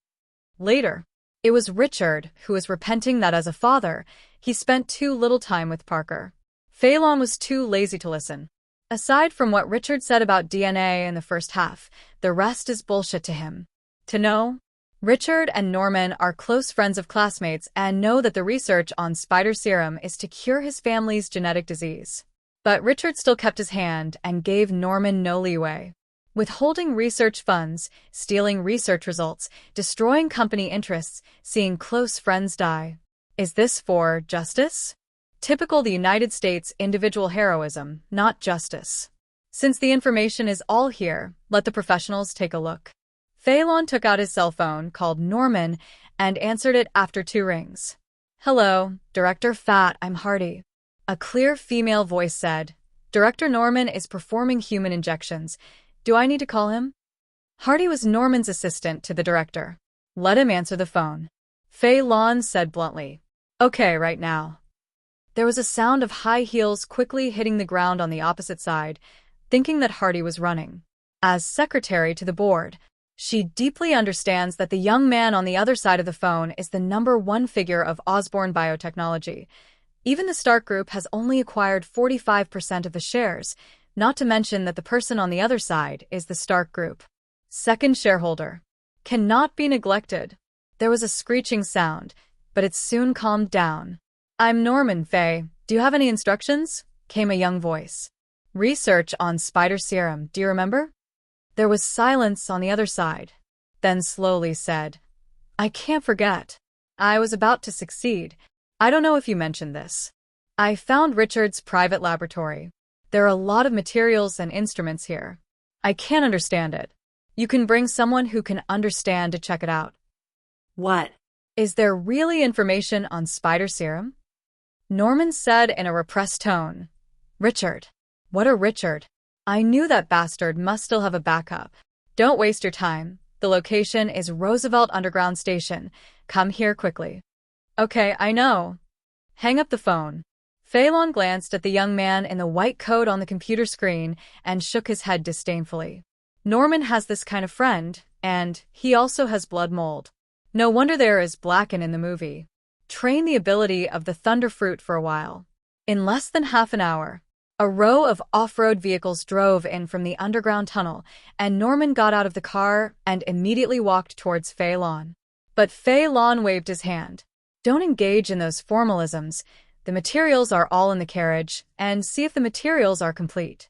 Later, it was Richard who was repenting that as a father, he spent too little time with Parker. Fei Lan was too lazy to listen. Aside from what Richard said about DNA in the first half, the rest is bullshit to him. To know? Richard and Norman are close friends of classmates and know that the research on spider serum is to cure his family's genetic disease. But Richard still kept his hand and gave Norman no leeway. Withholding research funds, stealing research results, destroying company interests, seeing close friends die. Is this for justice? Typical the United States individual heroism, not justice. Since the information is all here, let the professionals take a look. Fei Lan took out his cell phone, called Norman, and answered it after 2 rings. Hello, Director Fat, I'm Hardy. A clear female voice said, Director Norman is performing human injections. Do I need to call him? Hardy was Norman's assistant to the director. Let him answer the phone. Fei Lan said bluntly. Okay, right now. There was a sound of high heels quickly hitting the ground on the opposite side, thinking that Hardy was running. As secretary to the board, she deeply understands that the young man on the other side of the phone is the #1 figure of Osborn Biotechnology. Even the Stark Group has only acquired 45% of the shares, not to mention that the person on the other side is the Stark Group. Second shareholder. Cannot be neglected. There was a screeching sound, but it soon calmed down. I'm Norman, Fei. Do you have any instructions? Came a young voice. Research on spider serum, do you remember? There was silence on the other side. Then slowly said, I can't forget. I was about to succeed. I don't know if you mentioned this. I found Richard's private laboratory. There are a lot of materials and instruments here. I can't understand it. You can bring someone who can understand to check it out. What? Is there really information on spider serum? Norman said in a repressed tone. Richard. What a Richard. I knew that bastard must still have a backup. Don't waste your time. The location is Roosevelt Underground Station. Come here quickly. Okay, I know. Hang up the phone. Fei Lan glanced at the young man in the white coat on the computer screen and shook his head disdainfully. Norman has this kind of friend, and he also has blood mold. No wonder there is Blacken in the movie. Train the ability of the Thunder Fruit for a while. In less than half an hour, a row of off-road vehicles drove in from the underground tunnel, and Norman got out of the car and immediately walked towards Fei Lan. But Fei Lan waved his hand. Don't engage in those formalisms. The materials are all in the carriage, and see if the materials are complete.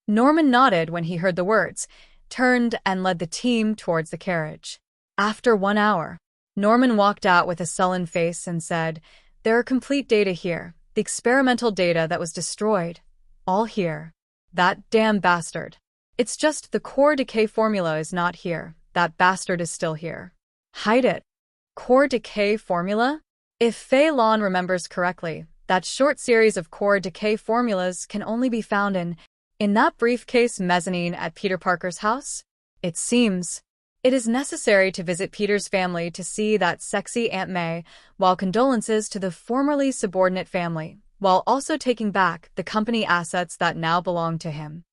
Norman nodded when he heard the words, turned and led the team towards the carriage. After 1 hour, Norman walked out with a sullen face and said, There are complete data here, the experimental data that was destroyed. All here. That damn bastard. It's just the core decay formula is not here. That bastard is still here. Hide it. Core decay formula? If Fei Lan remembers correctly, that short series of core decay formulas can only be found in that briefcase mezzanine at Peter Parker's house? It seems. It is necessary to visit Peter's family to see that sexy Aunt May, while condolences to the formerly subordinate family, while also taking back the company assets that now belong to him.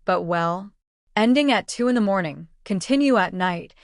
But well, ending at 2 in the morning, continue at night.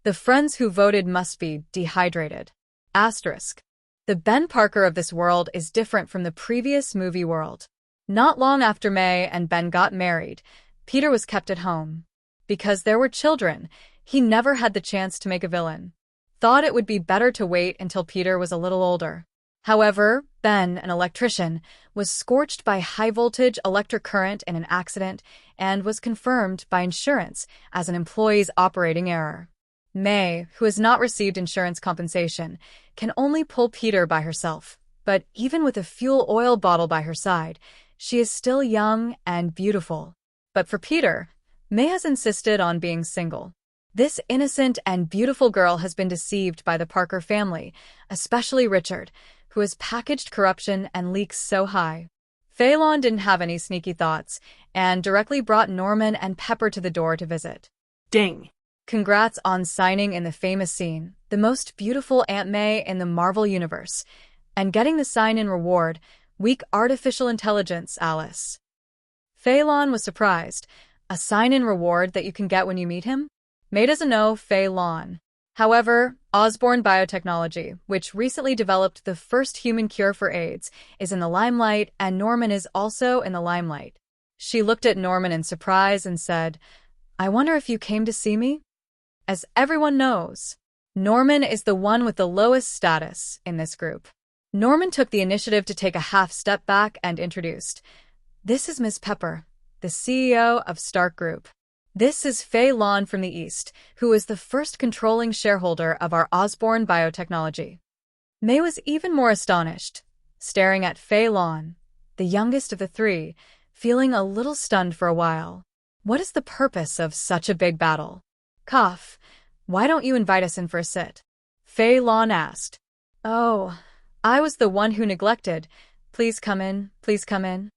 The friends who voted must be dehydrated. Asterisk. The Ben Parker of this world is different from the previous movie world. Not long after May and Ben got married, Peter was kept at home. Because there were children, he never had the chance to make a villain. Thought it would be better to wait until Peter was a little older. However, Ben, an electrician, was scorched by high-voltage electric current in an accident and was confirmed by insurance as an employee's operating error. May, who has not received insurance compensation, can only pull Peter by herself, but even with a fuel oil bottle by her side, she is still young and beautiful. But for Peter, May has insisted on being single. This innocent and beautiful girl has been deceived by the Parker family, especially Richard, who has packaged corruption and leaks so high. Fei Lan didn't have any sneaky thoughts and directly brought Norman and Pepper to the door to visit. Ding. Congrats on signing in the famous scene, the most beautiful Aunt May in the Marvel Universe, and getting the sign-in reward, weak artificial intelligence, Alice. Fei Lan was surprised. A sign-in reward that you can get when you meet him? May doesn't know Fei Lan. However, Osborne Biotechnology, which recently developed the first human cure for AIDS, is in the limelight, and Norman is also in the limelight. She looked at Norman in surprise and said, "I wonder if you came to see me?" As everyone knows, Norman is the one with the lowest status in this group. Norman took the initiative to take a half step back and introduced, "This is Ms. Pepper, the CEO of Stark Group. This is Fei Lan from the East, who is the first controlling shareholder of our Osborne Biotechnology." May was even more astonished, staring at Fei Lan, the youngest of the three, feeling a little stunned for a while. What is the purpose of such a big battle? Cough. Why don't you invite us in for a sit? Fei Lan asked. Oh, I was the one who neglected. Please come in, please come in.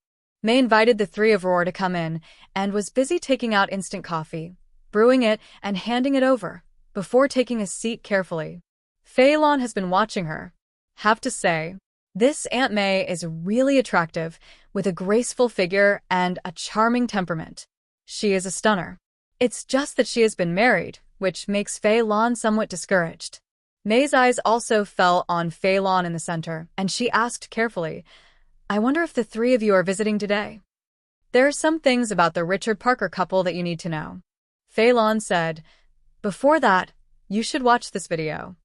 May invited the three of Roar to come in and was busy taking out instant coffee, brewing it and handing it over, before taking a seat carefully. Fei Lan has been watching her. Have to say, this Aunt May is really attractive, with a graceful figure and a charming temperament. She is a stunner. It's just that she has been married, which makes Fei Lan somewhat discouraged. May's eyes also fell on Fei Lan in the center, and she asked carefully, "I wonder if the three of you are visiting today?" "There are some things about the Richard Parker couple that you need to know," Fei Lan said. "Before that, you should watch this video."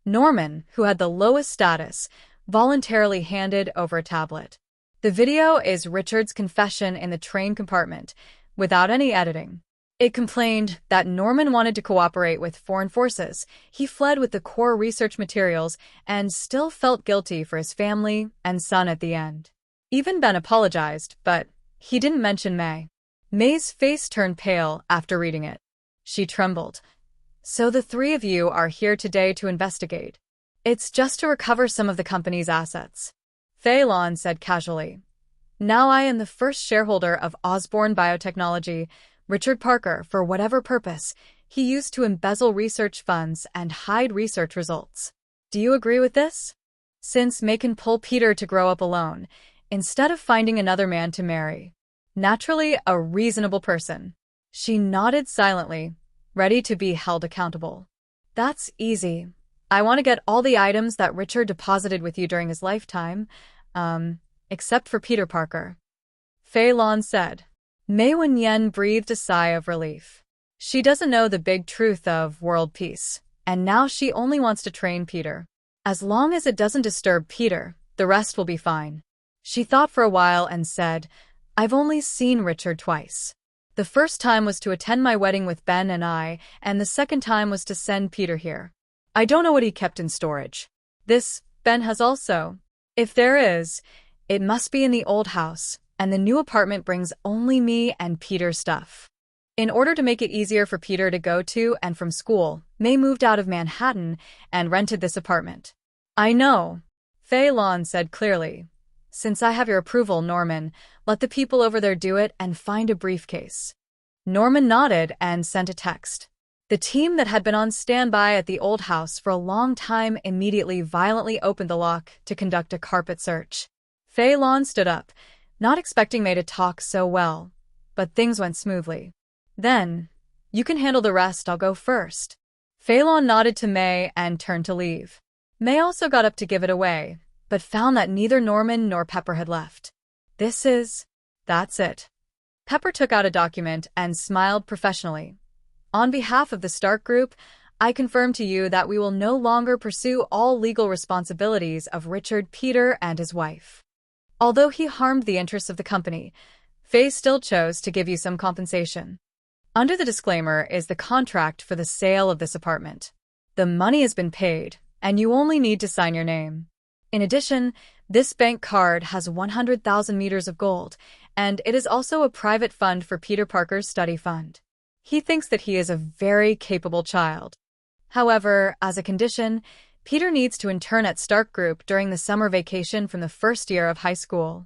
Norman, who had the lowest status, voluntarily handed over a tablet. The video is Richard's confession in the train compartment, without any editing. It complained that Norman wanted to cooperate with foreign forces. He fled with the core research materials and still felt guilty for his family and son at the end. Even Ben apologized, but he didn't mention May. May's face turned pale after reading it. She trembled. "So the three of you are here today to investigate. It's just to recover some of the company's assets," Fei Lan said casually. "Now I am the first shareholder of Osborne Biotechnology. Richard Parker, for whatever purpose, he used to embezzle research funds and hide research results. Do you agree with this? Since May can pull Peter to grow up alone, instead of finding another man to marry. Naturally, a reasonable person." She nodded silently, ready to be held accountable. "That's easy. I want to get all the items that Richard deposited with you during his lifetime, except for Peter Parker," Fei Lan said. Mei Wenyan breathed a sigh of relief. She doesn't know the big truth of world peace, and now she only wants to train Peter. As long as it doesn't disturb Peter, the rest will be fine. She thought for a while and said, "I've only seen Richard twice. The first time was to attend my wedding with Ben and I, and the second time was to send Peter here. I don't know what he kept in storage. This, Ben has also. If there is, it must be in the old house, and the new apartment brings only me and Peter's stuff." In order to make it easier for Peter to go to and from school, May moved out of Manhattan and rented this apartment. "I know," Fei Lan said clearly. "Since I have your approval, Norman, let the people over there do it and find a briefcase." Norman nodded and sent a text. The team that had been on standby at the old house for a long time immediately violently opened the lock to conduct a carpet search. Fei Lan stood up, not expecting May to talk so well, but things went smoothly. "Then, you can handle the rest, I'll go first." Fei Lan nodded to May and turned to leave. May also got up to give it away, but found that neither Norman nor Pepper had left. That's it. Pepper took out a document and smiled professionally. On behalf of the Stark Group, I confirm to you that we will no longer pursue all legal responsibilities of Richard Peter and his wife. Although he harmed the interests of the company, Fei still chose to give you some compensation. Under the disclaimer is the contract for the sale of this apartment. The money has been paid, and you only need to sign your name. In addition, this bank card has 100,000 meters of gold, and it is also a private fund for Peter Parker's study fund. He thinks that he is a very capable child. However, as a condition, Peter needs to intern at Stark Group during the summer vacation from the first year of high school.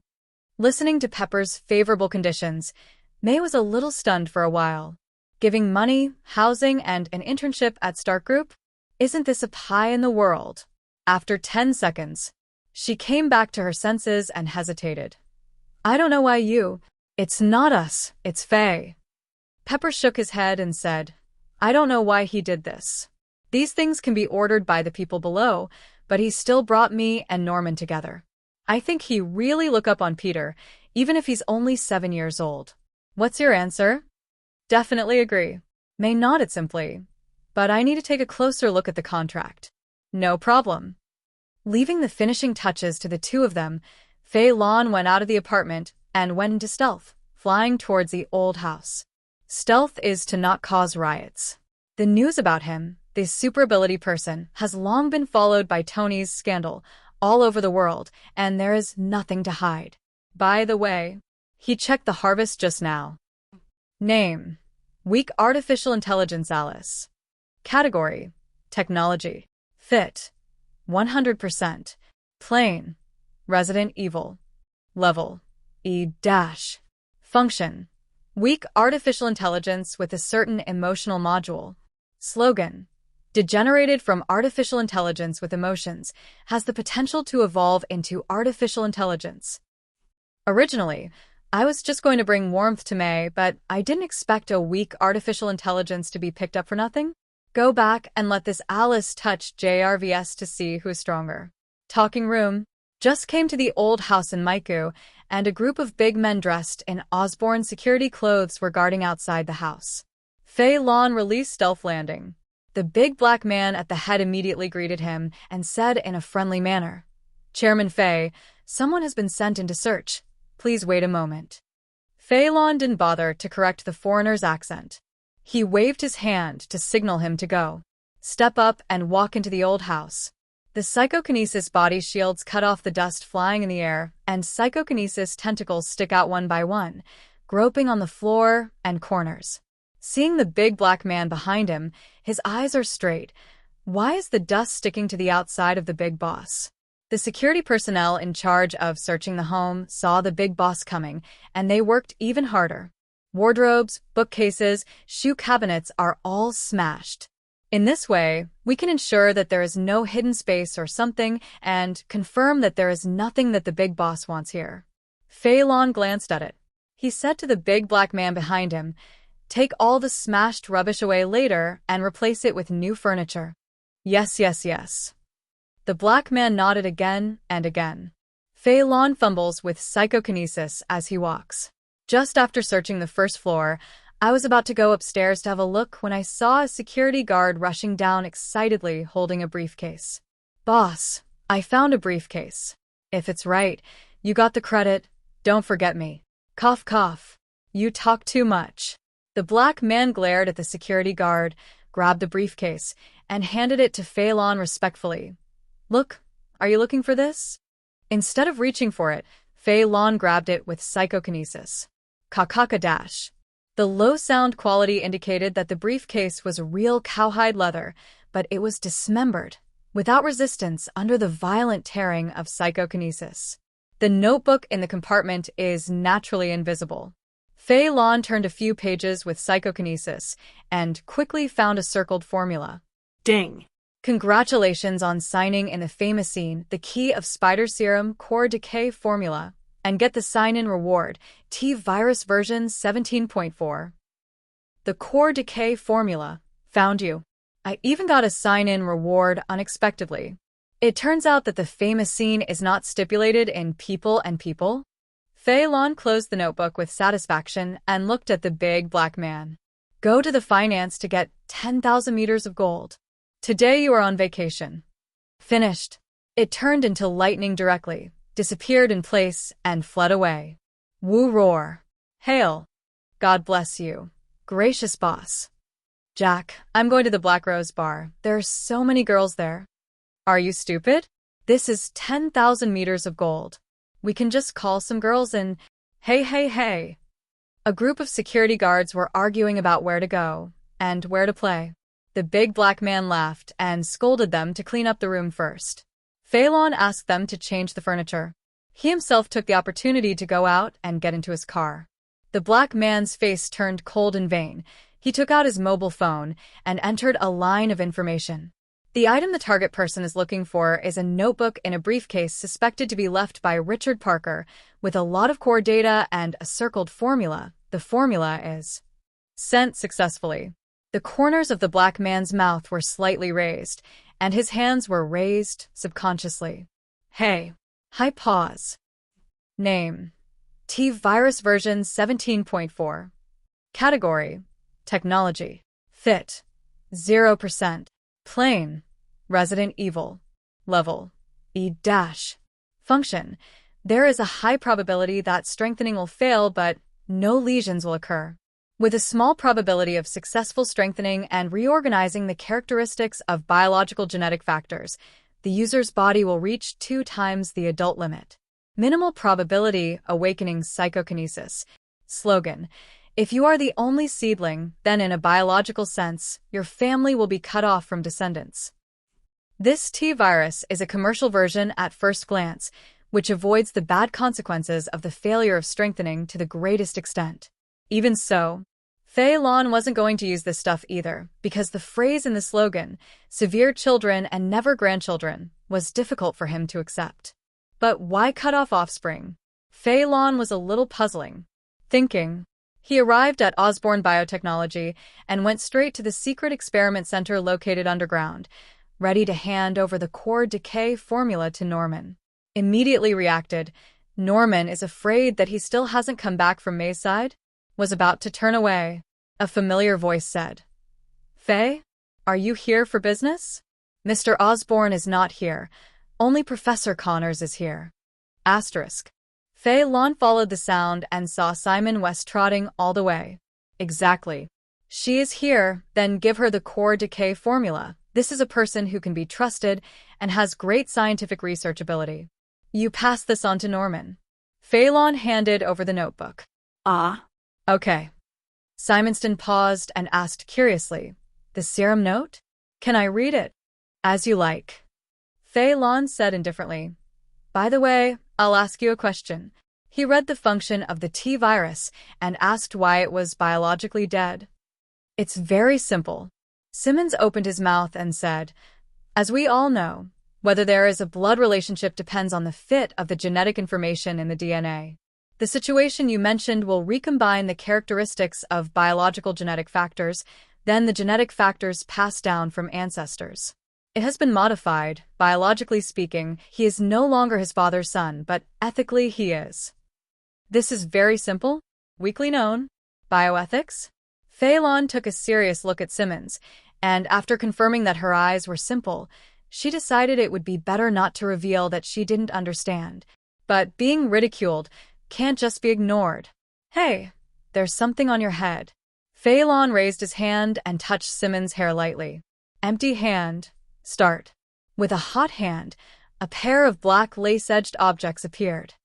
Listening to Pepper's favorable conditions, May was a little stunned for a while. Giving money, housing, and an internship at Stark Group? Isn't this a pie in the world? After 10 seconds, she came back to her senses and hesitated. I don't know why you. It's not us, it's Fei. Pepper shook his head and said, I don't know why he did this. These things can be ordered by the people below, but he still brought me and Norman together. I think he really look up on Peter, even if he's only 7 years old. What's your answer? Definitely agree. May nodded simply. But I need to take a closer look at the contract. No problem. Leaving the finishing touches to the two of them, Fei Lan went out of the apartment and went into stealth, flying towards the old house. Stealth is to not cause riots. The news about him, this super ability person, has long been followed by Tony's scandal all over the world, and there is nothing to hide. By the way, he checked the harvest just now. Name: Weak Artificial Intelligence Alice. Category: Technology. Fit: 100%. Plain: Resident Evil. Level: E-. Function: Weak artificial intelligence with a certain emotional module. Slogan: Degenerated from artificial intelligence with emotions, has the potential to evolve into artificial intelligence. Originally, I was just going to bring warmth to May, but I didn't expect a weak artificial intelligence to be picked up for nothing. Go back and let this Alice touch JRVS to see who's stronger. Talking room. Just came to the old house in Maiku, and a group of big men dressed in Osborne security clothes were guarding outside the house. Fei Lan released stealth landing. The big black man at the head immediately greeted him and said in a friendly manner, Chairman Fei, someone has been sent into search. Please wait a moment. Fei Lan didn't bother to correct the foreigner's accent. He waved his hand to signal him to go. Step up and walk into the old house. The psychokinesis body shields cut off the dust flying in the air, and psychokinesis tentacles stick out one by one, groping on the floor and corners. Seeing the big black man behind him, his eyes are straight. Why is the dust sticking to the outside of the big boss? The security personnel in charge of searching the home saw the big boss coming, and they worked even harder. Wardrobes, bookcases, shoe cabinets are all smashed. In this way, we can ensure that there is no hidden space or something and confirm that there is nothing that the big boss wants here. Fei Lan glanced at it. He said to the big black man behind him, Take all the smashed rubbish away later and replace it with new furniture. Yes. The black man nodded again and again. Fei Lan fumbles with psychokinesis as he walks. Just after searching the first floor, I was about to go upstairs to have a look when I saw a security guard rushing down excitedly holding a briefcase. Boss, I found a briefcase. If it's right, you got the credit. Don't forget me. Cough cough. You talk too much. The black man glared at the security guard, grabbed the briefcase, and handed it to Fei Lan respectfully. Look, are you looking for this? Instead of reaching for it, Fei Lan grabbed it with psychokinesis. Kakaka-dash. The low sound quality indicated that the briefcase was real cowhide leather, but it was dismembered, without resistance under the violent tearing of psychokinesis. The notebook in the compartment is naturally invisible. Fei Lan turned a few pages with psychokinesis and quickly found a circled formula. Ding. Congratulations on signing in the famous scene the key of Spider Serum Core Decay formula, and get the sign-in reward, T-Virus version 17.4. The Core Decay formula. Found you. I even got a sign-in reward unexpectedly. It turns out that the famous scene is not stipulated in People and People. Fei Lan closed the notebook with satisfaction and looked at the big black man. Go to the finance to get 10,000 meters of gold. Today you are on vacation. Finished. It turned into lightning directly, disappeared in place, and fled away. Wu roar. Hail. God bless you. Gracious boss. Jack, I'm going to the Black Rose bar. There are so many girls there. Are you stupid? This is 10,000 meters of gold. We can just call some girls and... Hey. A group of security guards were arguing about where to go and where to play. The big black man laughed and scolded them to clean up the room first. Fei Lan asked them to change the furniture. He himself took the opportunity to go out and get into his car. The black man's face turned cold in vain. He took out his mobile phone and entered a line of information. The item the target person is looking for is a notebook in a briefcase suspected to be left by Richard Parker, with a lot of core data and a circled formula. The formula is sent successfully. The corners of the black man's mouth were slightly raised, and his hands were raised subconsciously. Hey. Hi pause. Name. T-Virus version 17.4. Category. Technology. Fit. 0%. Plain. Resident Evil. Level. E-. Function. There is a high probability that strengthening will fail, but no lesions will occur. With a small probability of successful strengthening and reorganizing the characteristics of biological genetic factors, the user's body will reach 2 times the adult limit. Minimal probability awakening psychokinesis. Slogan. If you are the only seedling, then in a biological sense, your family will be cut off from descendants. This T-Virus is a commercial version at first glance, which avoids the bad consequences of the failure of strengthening to the greatest extent. Even so, Fei Lan wasn't going to use this stuff either, because the phrase in the slogan, severe children and never grandchildren, was difficult for him to accept. But why cut off offspring? Fei Lan was a little puzzling. Thinking. He arrived at Osborne Biotechnology and went straight to the secret experiment center located underground, ready to hand over the core decay formula to Norman. Immediately reacted. Norman is afraid that he still hasn't come back from May's side? Was about to turn away. A familiar voice said, Fei, are you here for business? Mr. Osborne is not here. Only Professor Connors is here. Asterisk. Fei Lan followed the sound and saw Simon West trotting all the way. Exactly. She is here, then give her the core decay formula. This is a person who can be trusted and has great scientific research ability. You pass this on to Norman. Fei Lan handed over the notebook. Ah. Okay. Simonston paused and asked curiously, the serum note? Can I read it? As you like. Fei Lan said indifferently. By the way, I'll ask you a question. He read the function of the T-Virus and asked why it was biologically dead. It's very simple. Simmons opened his mouth and said, as we all know, whether there is a blood relationship depends on the fit of the genetic information in the DNA. The situation you mentioned will recombine the characteristics of biological genetic factors, then the genetic factors pass down from ancestors. It has been modified. Biologically speaking, he is no longer his father's son, but ethically he is. This is very simple, weakly known. Bioethics? Fei Lan took a serious look at Simmons, and after confirming that her eyes were simple, she decided it would be better not to reveal that she didn't understand. But being ridiculed can't just be ignored. Hey, there's something on your head. Fei Lan raised his hand and touched Simmons' hair lightly. Empty hand. Start. With a hot hand, a pair of black lace-edged objects appeared.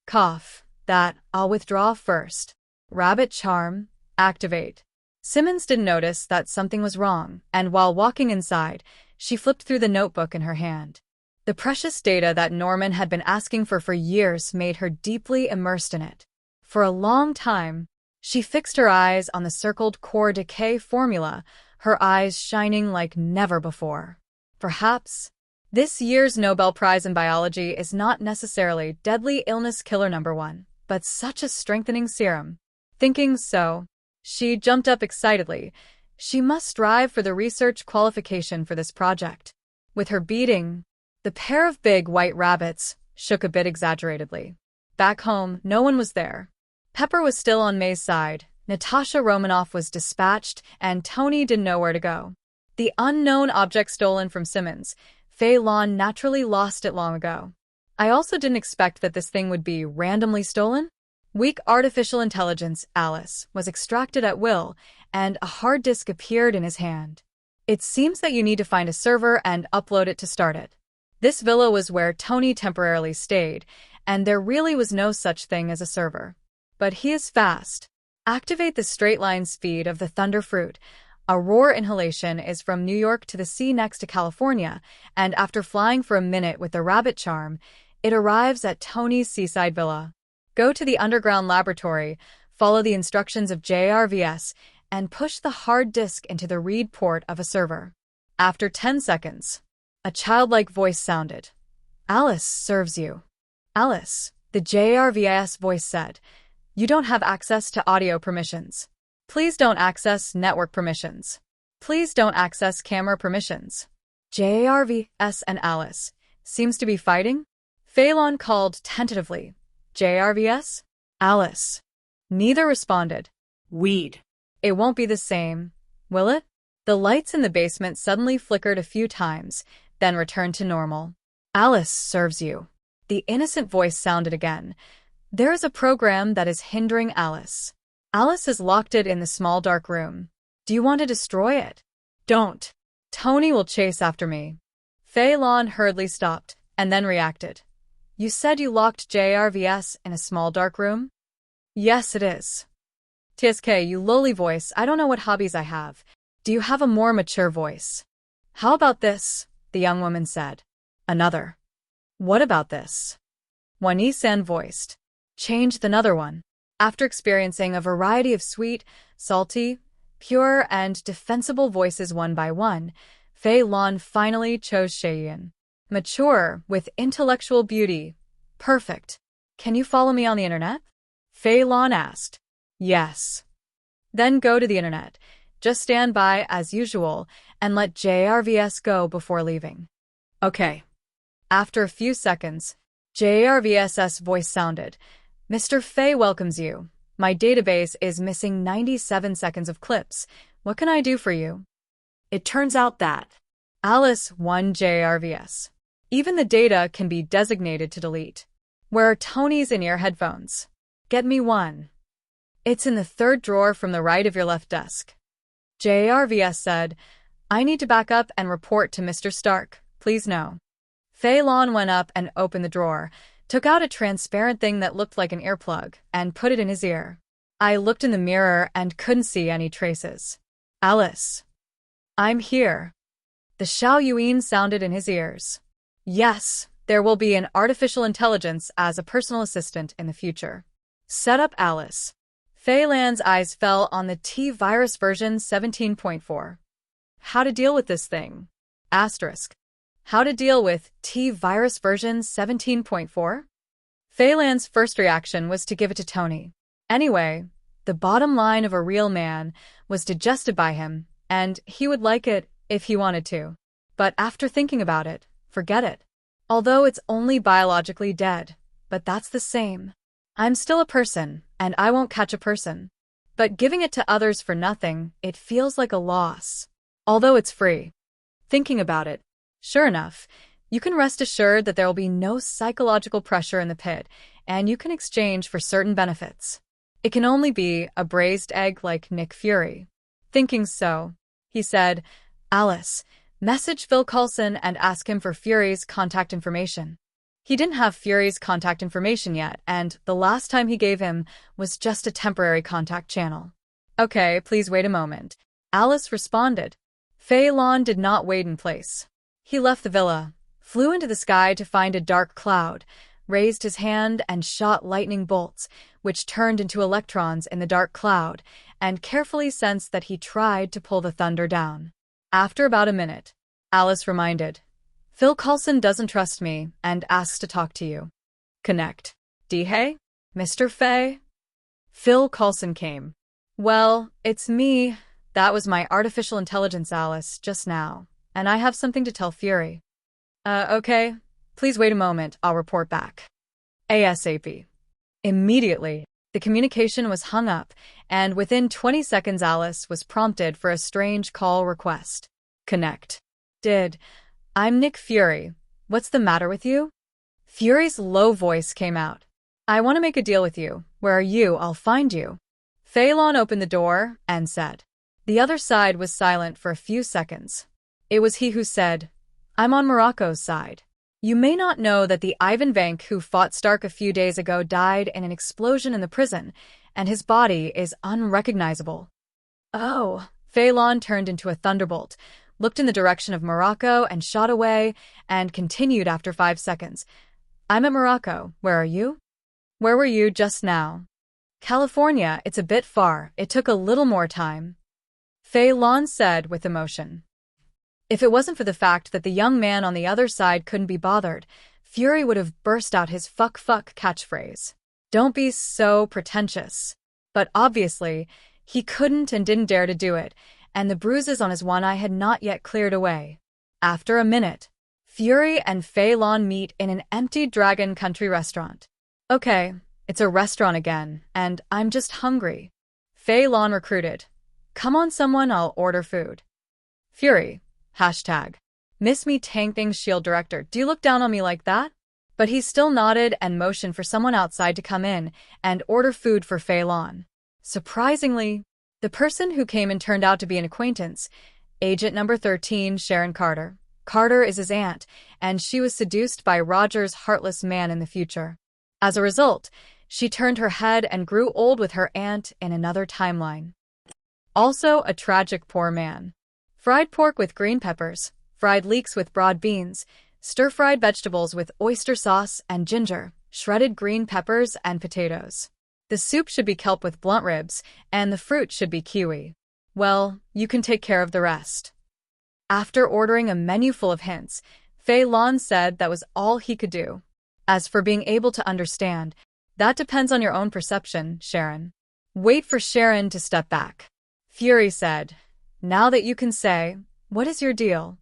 Cough. That, I'll withdraw first. Rabbit charm. Activate. Simmons didn't notice that something was wrong, and while walking inside, she flipped through the notebook in her hand. The precious data that Norman had been asking for years made her deeply immersed in it. For a long time, she fixed her eyes on the circled core decay formula, her eyes shining like never before. Perhaps this year's Nobel Prize in Biology is not necessarily deadly illness killer #1, but such a strengthening serum. Thinking so, she jumped up excitedly. She must strive for the research qualification for this project. with her beating. The pair of big white rabbits shook a bit exaggeratedly. Back home, no one was there. Pepper was still on May's side, Natasha Romanoff was dispatched, and Tony didn't know where to go. The unknown object stolen from Simmons, Fei Lan naturally lost it long ago. I also didn't expect that this thing would be randomly stolen. Weak artificial intelligence, Alice, was extracted at will, and a hard disk appeared in his hand. It seems that you need to find a server and upload it to start it. This villa was where Tony temporarily stayed, and there really was no such thing as a server. But he is fast. Activate the straight line speed of the thunder fruit. A roar inhalation is from New York to the sea next to California, and after flying for a minute with the rabbit charm, it arrives at Tony's seaside villa. Go to the underground laboratory, follow the instructions of JRVS, and push the hard disk into the read port of a server. After 10 seconds, a childlike voice sounded. Alice serves you. Alice, the JRVS voice said, you don't have access to audio permissions. Please don't access network permissions. Please don't access camera permissions. JRVS and Alice seems to be fighting? Fei Lan called tentatively. JRVS? Alice. Neither responded. Weed. It won't be the same, will it? The lights in the basement suddenly flickered a few times, then returned to normal. Alice serves you. The innocent voice sounded again. There is a program that is hindering Alice. Alice has locked it in the small dark room. Do you want to destroy it? Don't. Tony will chase after me. Fei Lan hurriedly stopped, and then reacted. You said you locked JRVS in a small dark room? Yes, it is. TSK, you lowly voice, I don't know what hobbies I have. Do you have a more mature voice? How about this? The young woman said. Another. What about this? Wani-san voiced. Changed another one. After experiencing a variety of sweet, salty, pure, and defensible voices one by one, Fei Lan finally chose Sheyin. Mature, with intellectual beauty. Perfect. Can you follow me on the internet? Fei Lan asked. Yes. Then go to the internet. Just stand by as usual and let JRVS go before leaving. Okay. After a few seconds, JRVS's voice sounded. Mr. Fei welcomes you. My database is missing 97 seconds of clips. What can I do for you? It turns out that Alice won JRVS. Even the data can be designated to delete. Where are Tony's in-ear headphones? Get me one. It's in the third drawer from the right of your left desk. JRVS said, I need to back up and report to Mr. Stark. Please no. Fei Lan went up and opened the drawer, took out a transparent thing that looked like an earplug, and put it in his ear. I looked in the mirror and couldn't see any traces. Alice. I'm here. The Xiao Yuan sounded in his ears. Yes, there will be an artificial intelligence as a personal assistant in the future. Set up Alice. Fei Lan's eyes fell on the T-Virus version 17.4. How to deal with this thing? Asterisk. How to deal with T-Virus version 17.4? Fei Lan's first reaction was to give it to Tony. Anyway, the bottom line of a real man was digested by him, and he would like it if he wanted to. But after thinking about it, forget it. Although it's only biologically dead, but that's the same. I'm still a person, and I won't catch a person. But giving it to others for nothing, it feels like a loss. Although it's free. Thinking about it, sure enough, you can rest assured that there will be no psychological pressure in the pit, and you can exchange for certain benefits. It can only be a braised egg like Nick Fury. Thinking so, he said, Alice, message Phil Coulson and ask him for Fury's contact information. He didn't have Fury's contact information yet, and the last time he gave him was just a temporary contact channel. Okay, please wait a moment. Alice responded. Fei Lan did not wait in place. He left the villa, flew into the sky to find a dark cloud, raised his hand and shot lightning bolts, which turned into electrons in the dark cloud, and carefully sensed that he tried to pull the thunder down. After about a minute, Alice reminded, Phil Coulson doesn't trust me and asks to talk to you. Connect. Hey, Mr. Fei? Phil Coulson came. Well, it's me. That was my artificial intelligence Alice just now, and I have something to tell Fury. Okay. Please wait a moment, I'll report back. ASAP. Immediately, the communication was hung up, and within 20 seconds Alice was prompted for a strange call request. Connect. I'm Nick Fury. What's the matter with you? Fury's low voice came out. I want to make a deal with you. Where are you? I'll find you. Fei Lan opened the door and said. The other side was silent for a few seconds. It was he who said, I'm on Morocco's side. You may not know that the Ivan Vank who fought Stark a few days ago died in an explosion in the prison, and his body is unrecognizable. Oh. Fei Lan turned into a thunderbolt, looked in the direction of Morocco and shot away, and continued after 5 seconds. I'm at Morocco. Where are you? Where were you just now? California. It's a bit far. It took a little more time. Fei Lan said with emotion. If it wasn't for the fact that the young man on the other side couldn't be bothered, Fury would have burst out his fuck catchphrase. Don't be so pretentious. But obviously, he couldn't and didn't dare to do it, and the bruises on his one eye had not yet cleared away. After a minute, Fury and Fei Lan meet in an empty Dragon Country restaurant. Okay, it's a restaurant again, and I'm just hungry. Fei Lan recruited. Come on someone, I'll order food. Fury. Miss me tank things shield director, do you look down on me like that? But he still nodded and motioned for someone outside to come in and order food for Fei Lan. Surprisingly, the person who came in turned out to be an acquaintance, Agent Number 13, Sharon Carter. Carter is his aunt, and she was seduced by Roger's heartless man in the future. As a result, she turned her head and grew old with her aunt in another timeline. Also a tragic poor man. Fried pork with green peppers, fried leeks with broad beans, stir-fried vegetables with oyster sauce and ginger, shredded green peppers and potatoes. The soup should be kelp with blunt ribs, and the fruit should be kiwi. Well, you can take care of the rest. After ordering a menu full of hints, Fei Lan said that was all he could do. As for being able to understand, that depends on your own perception, Sharon. Wait for Sharon to step back. Fury said, now that you can say, what is your deal?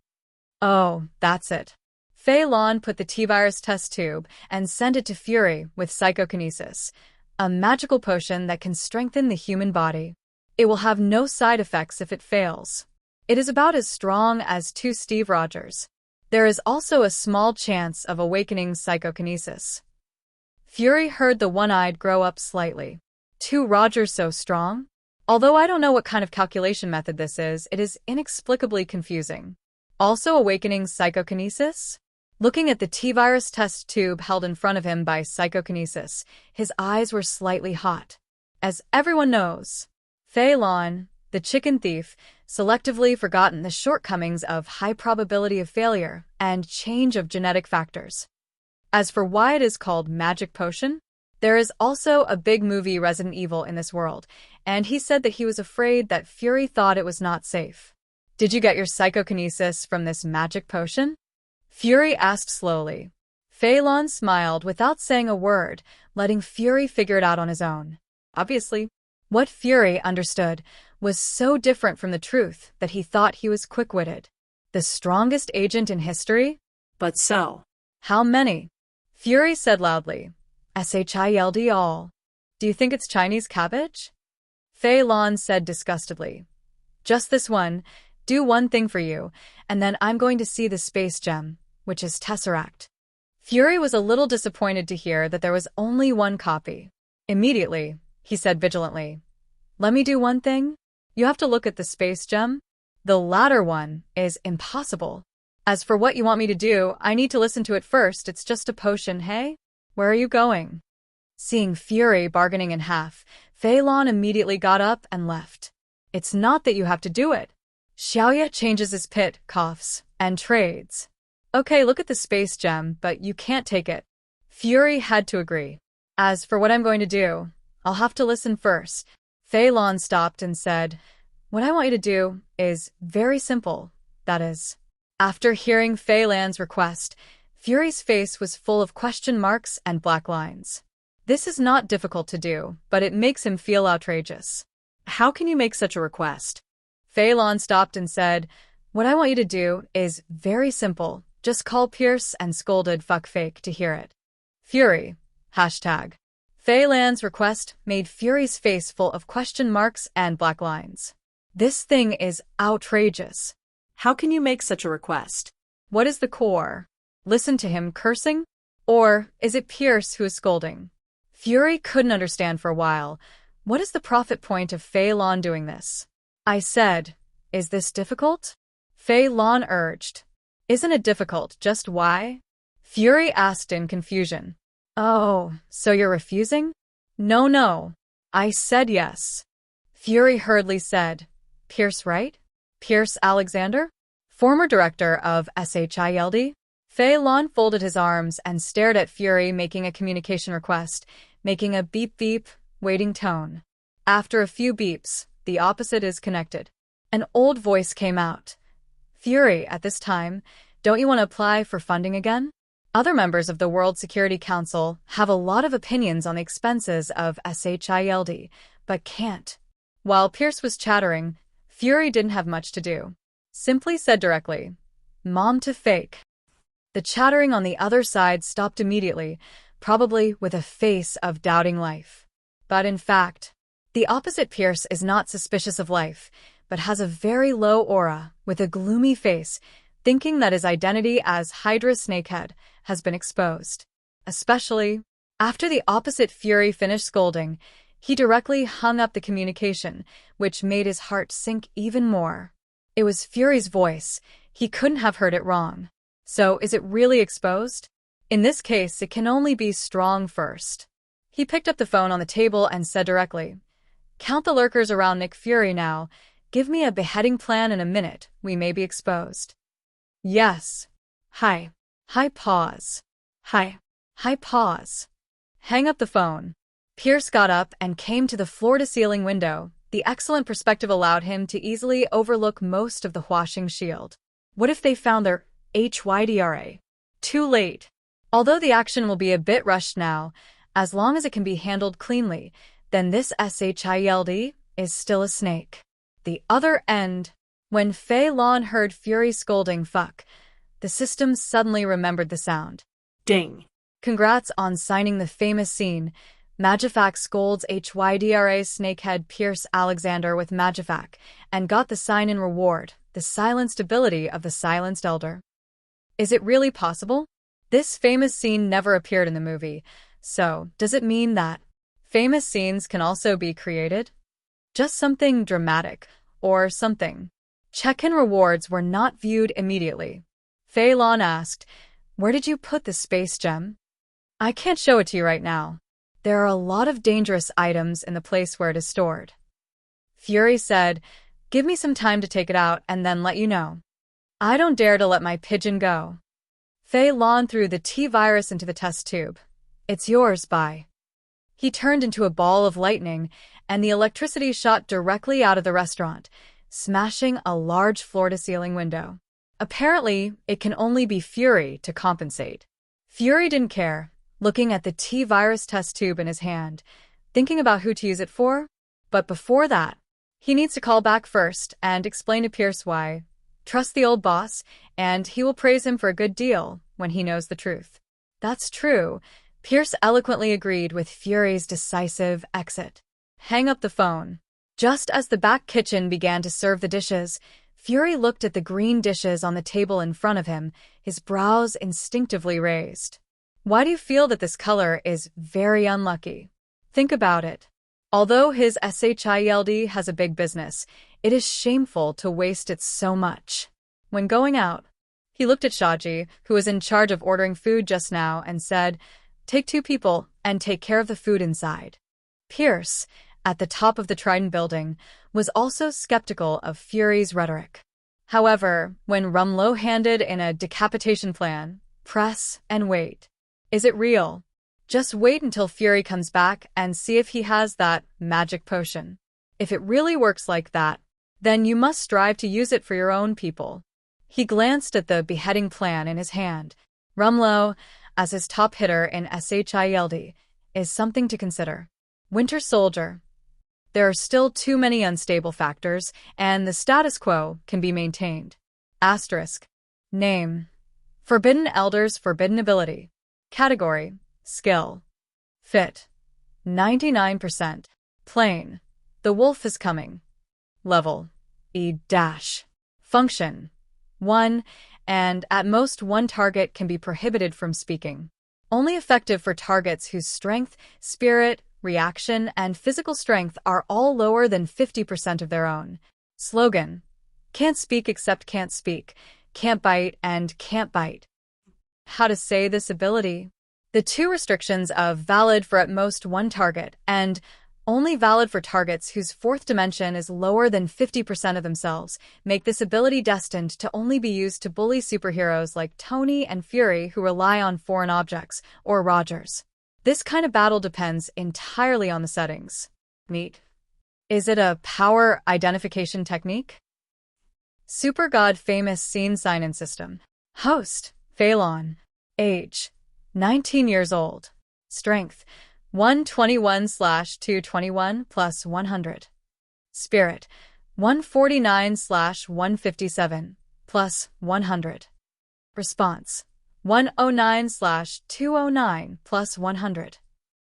Oh, that's it. Fei Lan put the T-virus test tube and sent it to Fury with psychokinesis, a magical potion that can strengthen the human body. It will have no side effects if it fails. It is about as strong as 2 Steve Rogers. There is also a small chance of awakening psychokinesis. Fury heard the one-eyed grow up slightly. 2 Rogers so strong? Although I don't know what kind of calculation method this is, it is inexplicably confusing. Also awakening psychokinesis? Looking at the T-virus test tube held in front of him by psychokinesis, his eyes were slightly hot. As everyone knows, Fei Lan, the chicken thief, selectively forgotten the shortcomings of high probability of failure and change of genetic factors. As for why it is called magic potion, there is also a big movie Resident Evil in this world, and he said that he was afraid that Fury thought it was not safe. Did you get your psychokinesis from this magic potion? Fury asked slowly. Fei Lan smiled without saying a word, letting Fury figure it out on his own. Obviously, what Fury understood was so different from the truth that he thought he was quick-witted. The strongest agent in history? But so. How many? Fury said loudly. SHILD all. Do you think it's Chinese cabbage? Fei Lan said disgustedly. Just this one. Do one thing for you, and then I'm going to see the space gem, which is Tesseract. Fury was a little disappointed to hear that there was only one copy. Immediately, he said vigilantly. Let me do one thing? You have to look at the space gem. The latter one is impossible. As for what you want me to do, I need to listen to it first. It's just a potion, hey? Where are you going? Seeing Fury bargaining in half, Fei Lan immediately got up and left. It's not that you have to do it. Xiaoya changes his pit, coughs, and trades. Okay, look at the space gem, but you can't take it. Fury had to agree. As for what I'm going to do, I'll have to listen first. Fei Lan stopped and said, what I want you to do is very simple, that is. After hearing Fei Lan's request, Fury's face was full of question marks and black lines. This is not difficult to do, but it makes him feel outrageous. How can you make such a request? Fei Lan stopped and said, what I want you to do is very simple, Just call Pierce and scolded fuck Fake to hear it. Fury. Hashtag. Fei Lan's request made Fury's face full of question marks and black lines. This thing is outrageous. How can you make such a request? What is the core? Listen to him cursing? Or is it Pierce who is scolding? Fury couldn't understand for a while. What is the profit point of Fei Lan doing this? I said, is this difficult? Fei Lan urged. Isn't it difficult, just why? Fury asked in confusion. Oh, so you're refusing? No. I said yes. Fury hurriedly said, Pierce, right? Pierce Alexander? Former director of SHILD? Fei Lan folded his arms and stared at Fury making a communication request, making a beep-beep, waiting tone. After a few beeps, the opposite is connected. An old voice came out. Fury, at this time, don't you want to apply for funding again? Other members of the World Security Council have a lot of opinions on the expenses of SHILD, but can't. While Pierce was chattering, Fury didn't have much to do. Simply said directly, Mom to Fake. The chattering on the other side stopped immediately, probably with a face of doubting life. But in fact, the opposite Pierce is not suspicious of life, but has a very low aura, with a gloomy face, thinking that his identity as Hydra Snakehead has been exposed. Especially, after the opposite Fury finished scolding, he directly hung up the communication, which made his heart sink even more. It was Fury's voice. He couldn't have heard it wrong. So, is it really exposed? In this case, it can only be strong first. He picked up the phone on the table and said directly, Count the lurkers around Nick Fury now. Give me a beheading plan in a minute. We may be exposed. Yes. Hi. Pause. Hi. Pause. Hang up the phone. Pierce got up and came to the floor-to-ceiling window. The excellent perspective allowed him to easily overlook most of the Huashing shield. What if they found their HYDRA? Too late. Although the action will be a bit rushed now, as long as it can be handled cleanly, then this SHILD is still a snake. The other end. When Fei Lan heard Fury scolding fuck, the system suddenly remembered the sound. Ding. Congrats on signing the famous scene. Magifac scolds HYDRA snakehead Pierce Alexander with Magifac, and got the sign in reward, the silenced ability of the silenced elder. Is it really possible? This famous scene never appeared in the movie, so does it mean that famous scenes can also be created? Just something dramatic, or something. Check-in rewards were not viewed immediately. Fei Lan asked, Where did you put the space gem? I can't show it to you right now. There are a lot of dangerous items in the place where it is stored. Fury said, Give me some time to take it out and then let you know. I don't dare to let my pigeon go. Fei Lan threw the T-virus into the test tube. It's yours, bye. He turned into a ball of lightning, and the electricity shot directly out of the restaurant, smashing a large floor-to-ceiling window. Apparently, it can only be Fury to compensate. Fury didn't care, looking at the T-virus test tube in his hand, thinking about who to use it for. But before that, he needs to call back first and explain to Pierce why. Trust the old boss, and he will praise him for a good deal when he knows the truth. That's true. Pierce eloquently agreed with Fury's decisive exit. Hang up the phone. Just as the back kitchen began to serve the dishes, Fury looked at the green dishes on the table in front of him, his brows instinctively raised. Why do you feel that this color is very unlucky? Think about it. Although his SHILD has a big business, it is shameful to waste it so much. When going out, he looked at Shaji, who was in charge of ordering food just now, and said, Take 2 people and take care of the food inside. Pierce, at the top of the Trident building, was also skeptical of Fury's rhetoric. However, when Rumlow handed in a decapitation plan, press and wait. Is it real? Just wait until Fury comes back and see if he has that magic potion. If it really works like that, then you must strive to use it for your own people. He glanced at the beheading plan in his hand. Rumlow, as his top hitter in SHILD, is something to consider. Winter Soldier. There are still too many unstable factors, and the status quo can be maintained. Asterisk. Name. Forbidden Elders Forbidden Ability. Category: Skill. Fit: 99%. Plain: The wolf is coming. Level: E-. Function: 1, and at most one target can be prohibited from speaking. Only effective for targets whose strength, spirit, reaction, and physical strength are all lower than 50% of their own. Slogan: Can't speak except can't speak, can't bite and can't bite. How to say this ability? The two restrictions of valid for at most one target and only valid for targets whose fourth dimension is lower than 50% of themselves make this ability destined to only be used to bully superheroes like Tony and Fury who rely on foreign objects, or Rogers. This kind of battle depends entirely on the settings. Neat. Is it a power identification technique? Super God Famous Scene Sign-In System. Host: Fei Lan. Age: 19 years old. Strength: 121/221 plus 100. Spirit: 149/157 plus 100. Response: 109/209 plus 100.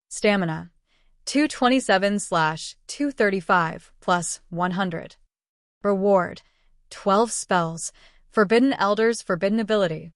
Stamina: 227/235 plus 100. Reward: 12 spells. Forbidden Elders Forbidden Ability.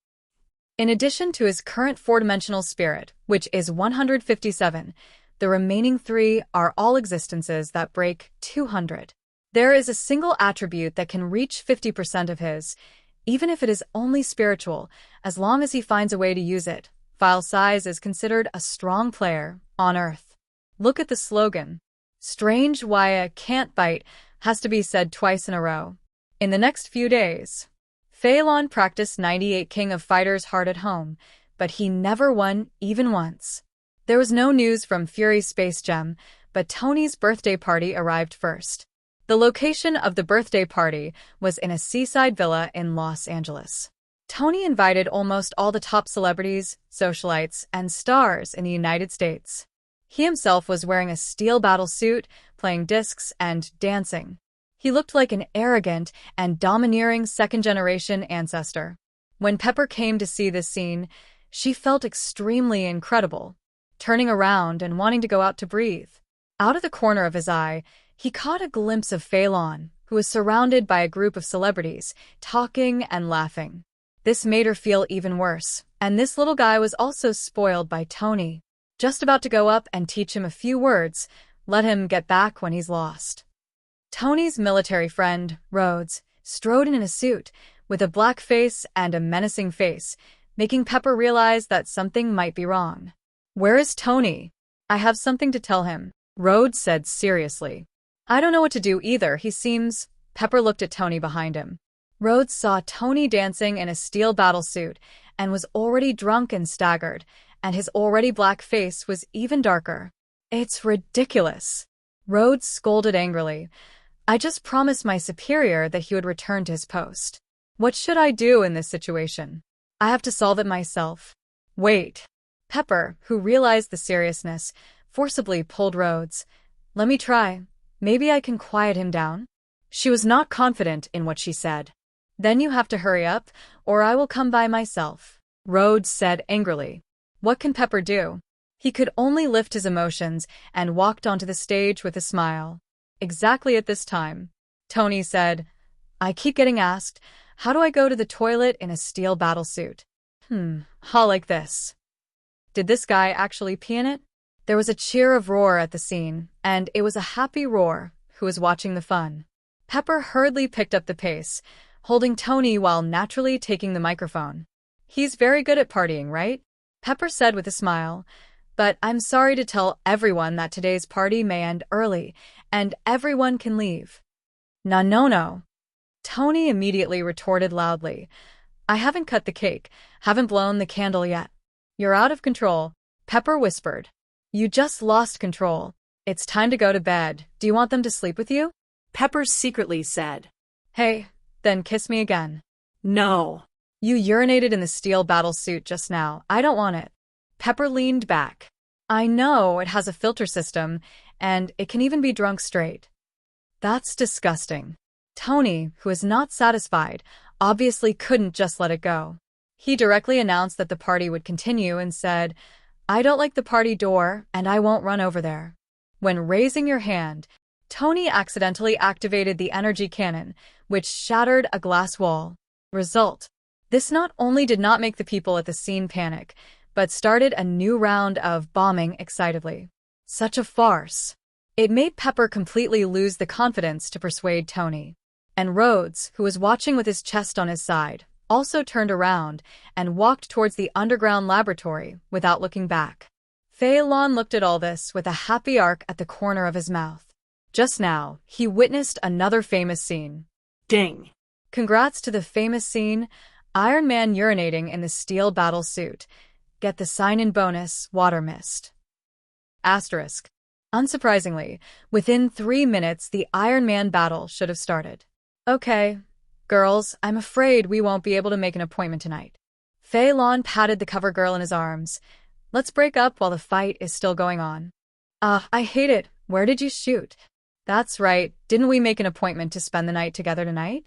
In addition to his current four-dimensional spirit, which is 157, the remaining 3 are all existences that break 200. There is a single attribute that can reach 50% of his, even if it is only spiritual, as long as he finds a way to use it. File size is considered a strong player on Earth. Look at the slogan. Strange why a can't bite has to be said twice in a row. In the next few days, Fei Lan practiced 98 King of Fighters hard at home, but he never won even once. There was no news from Fury's Space Gem, but Tony's birthday party arrived first. The location of the birthday party was in a seaside villa in Los Angeles. Tony invited almost all the top celebrities, socialites, and stars in the United States. He himself was wearing a steel battle suit, playing discs, and dancing. He looked like an arrogant and domineering second-generation ancestor. When Pepper came to see this scene, she felt extremely incredible, turning around and wanting to go out to breathe. Out of the corner of his eye, he caught a glimpse of Fei Lan, who was surrounded by a group of celebrities, talking and laughing. This made her feel even worse, and this little guy was also spoiled by Tony. Just about to go up and teach him a few words, let him get back when he's lost. Tony's military friend, Rhodes, strode in a suit, with a black face and a menacing face, making Pepper realize that something might be wrong. "Where is Tony? I have something to tell him," Rhodes said seriously. "I don't know what to do either, he seems—" Pepper looked at Tony behind him. Rhodes saw Tony dancing in a steel battle suit and was already drunk and staggered, and his already black face was even darker. "It's ridiculous," Rhodes scolded angrily. "I just promised my superior that he would return to his post. What should I do in this situation? I have to solve it myself." "Wait." Pepper, who realized the seriousness, forcibly pulled Rhodes. "Let me try. Maybe I can quiet him down." She was not confident in what she said. "Then you have to hurry up, or I will come by myself," Rhodes said angrily. What can Pepper do? He could only lift his emotions and walked onto the stage with a smile. Exactly at this time, Tony said, "I keep getting asked, how do I go to the toilet in a steel battle suit? Ha, like this." Did this guy actually pee in it? There was a cheer of roar at the scene, and it was a happy roar who was watching the fun. Pepper hurriedly picked up the pace, holding Tony while naturally taking the microphone. "He's very good at partying, right?" Pepper said with a smile. "But I'm sorry to tell everyone that today's party may end early, and everyone can leave." No. Tony immediately retorted loudly. "I haven't cut the cake, haven't blown the candle yet." "You're out of control," Pepper whispered. "You just lost control. It's time to go to bed. Do you want them to sleep with you?" Pepper secretly said. "Hey, then kiss me again." "No." "You urinated in the steel battle suit just now. I don't want it." Pepper leaned back. "I know it has a filter system, and it can even be drunk straight." "That's disgusting." Tony, who is not satisfied, obviously couldn't just let it go. He directly announced that the party would continue and said, "I don't like the party door, and I won't run over there." When raising your hand, Tony accidentally activated the energy cannon, which shattered a glass wall. Result: this not only did not make the people at the scene panic, but started a new round of bombing excitedly. Such a farce. It made Pepper completely lose the confidence to persuade Tony. And Rhodes, who was watching with his chest on his side, also turned around and walked towards the underground laboratory without looking back. Fei Lan looked at all this with a happy arc at the corner of his mouth. Just now, he witnessed another famous scene. Ding. Congrats to the famous scene, Iron Man urinating in the steel battle suit. Get the sign-in bonus, Water Mist. Asterisk. Unsurprisingly, within 3 minutes the Iron Man battle should have started. Okay, girls, I'm afraid we won't be able to make an appointment tonight. Fei Lan patted the cover girl in his arms. Let's break up while the fight is still going on. I hate it. Where did you shoot? That's right, didn't we make an appointment to spend the night together tonight?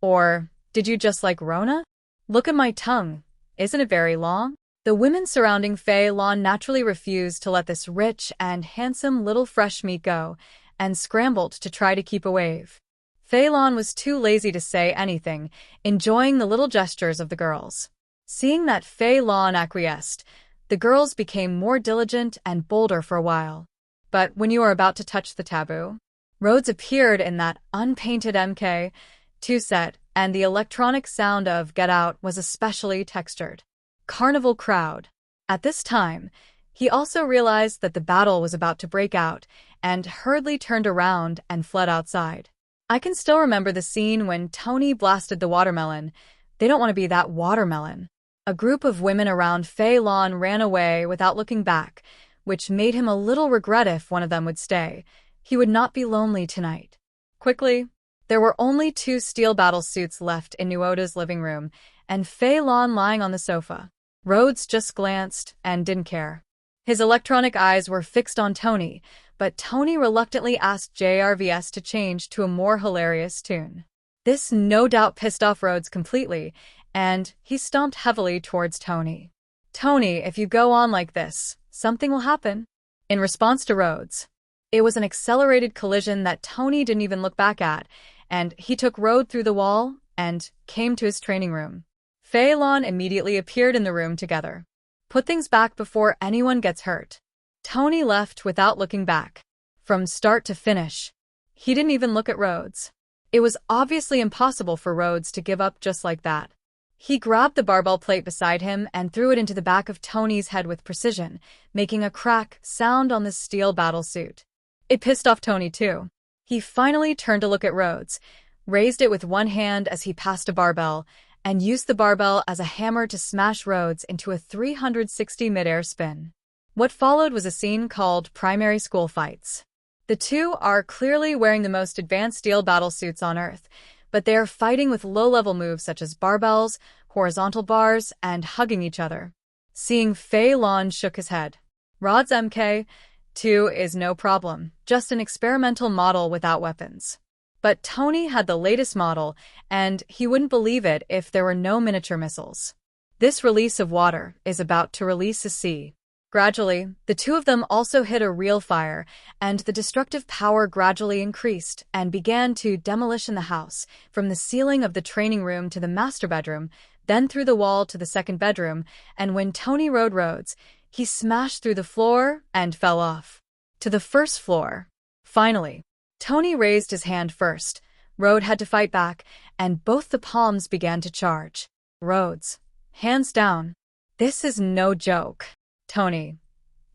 Or did you just like Rona? Look at my tongue. Isn't it very long? The women surrounding Fei Lan naturally refused to let this rich and handsome little fresh meat go, and scrambled to try to keep a wave. Fei Lan was too lazy to say anything, enjoying the little gestures of the girls. Seeing that Fei Lan acquiesced, the girls became more diligent and bolder for a while. But when you are about to touch the taboo, Rhodes appeared in that unpainted MK2 set, and the electronic sound of "Get Out" was especially textured. Carnival crowd. At this time, he also realized that the battle was about to break out, and hurriedly turned around and fled outside. I can still remember the scene when Tony blasted the watermelon. They don't want to be that watermelon. A group of women around Fei Lan ran away without looking back, which made him a little regret if one of them would stay. He would not be lonely tonight. Quickly, there were only 2 steel battle suits left in Nuoda's living room, and Fei Lan lying on the sofa. Rhodes just glanced and didn't care. His electronic eyes were fixed on Tony, but Tony reluctantly asked JRVS to change to a more hilarious tune. This no doubt pissed off Rhodes completely, and he stomped heavily towards Tony. "Tony, if you go on like this, something will happen." In response to Rhodes, it was an accelerated collision that Tony didn't even look back at, and he took Rhodes through the wall and came to his training room. Fei Lan immediately appeared in the room together. Put things back before anyone gets hurt. Tony left without looking back. From start to finish, he didn't even look at Rhodes. It was obviously impossible for Rhodes to give up just like that. He grabbed the barbell plate beside him and threw it into the back of Tony's head with precision, making a crack sound on the steel battle suit. It pissed off Tony too. He finally turned to look at Rhodes, raised it with one hand as he passed a barbell, and used the barbell as a hammer to smash Rhodes into a 360 mid-air spin. What followed was a scene called Primary School Fights. The two are clearly wearing the most advanced steel battle suits on Earth, but they are fighting with low-level moves such as barbells, horizontal bars, and hugging each other. Seeing Fei Lan shook his head. Rod's MK2 is no problem, just an experimental model without weapons. But Tony had the latest model, and he wouldn't believe it if there were no miniature missiles. This release of water is about to release a sea. Gradually, the two of them also hit a real fire, and the destructive power gradually increased and began to demolition the house, from the ceiling of the training room to the master bedroom, then through the wall to the second bedroom, and when Tony rode Rhodes, he smashed through the floor and fell off to the first floor. Finally, Tony raised his hand first. Rhodes had to fight back, and both the palms began to charge. Rhodes, hands down. This is no joke. Tony,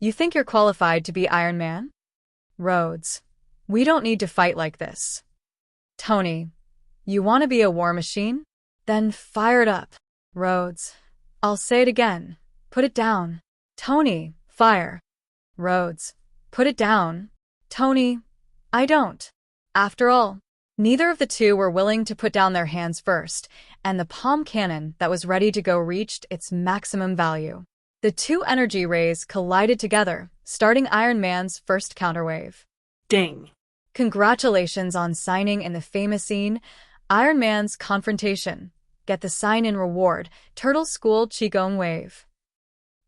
you think you're qualified to be Iron Man? Rhodes, we don't need to fight like this. Tony, you want to be a war machine? Then fire it up. Rhodes, I'll say it again. Put it down. Tony, fire. Rhodes, put it down. Tony, I don't. After all, neither of the two were willing to put down their hands first, and the palm cannon that was ready to go reached its maximum value. The two energy rays collided together, starting Iron Man's first counterwave. Ding. Congratulations on signing in the famous scene, Iron Man's confrontation. Get the sign-in reward. Turtle School Qigong Wave.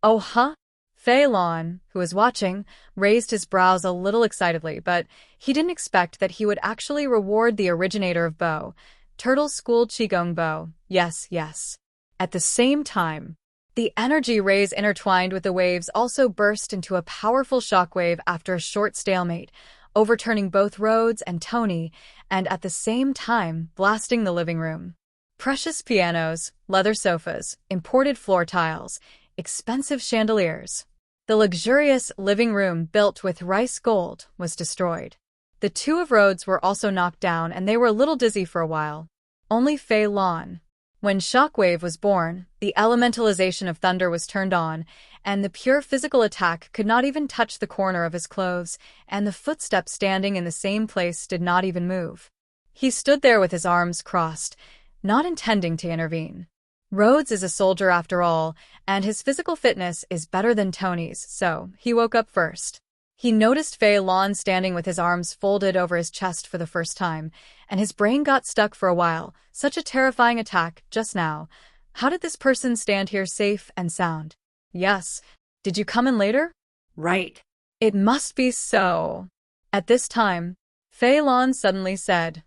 Oh, huh? Fei Lan, who was watching, raised his brows a little excitedly, but he didn't expect that he would actually reward the originator of Bo. Turtle School Qigong Bo. Yes, yes. At the same time, the energy rays intertwined with the waves also burst into a powerful shockwave after a short stalemate, overturning both Rhodes and Tony, and at the same time blasting the living room. Precious pianos, leather sofas, imported floor tiles, expensive chandeliers. The luxurious living room built with rice gold was destroyed. The two of Rhodes were also knocked down and they were a little dizzy for a while. Only Fei Lan. When Shockwave was born, the elementalization of thunder was turned on, and the pure physical attack could not even touch the corner of his clothes, and the footsteps standing in the same place did not even move. He stood there with his arms crossed, not intending to intervene. Rhodes is a soldier after all, and his physical fitness is better than Tony's, so he woke up first. He noticed Fei Lan standing with his arms folded over his chest for the first time, and his brain got stuck for a while. Such a terrifying attack just now. How did this person stand here safe and sound? Yes. Did you come in later? Right. It must be so. At this time, Fei Lan suddenly said,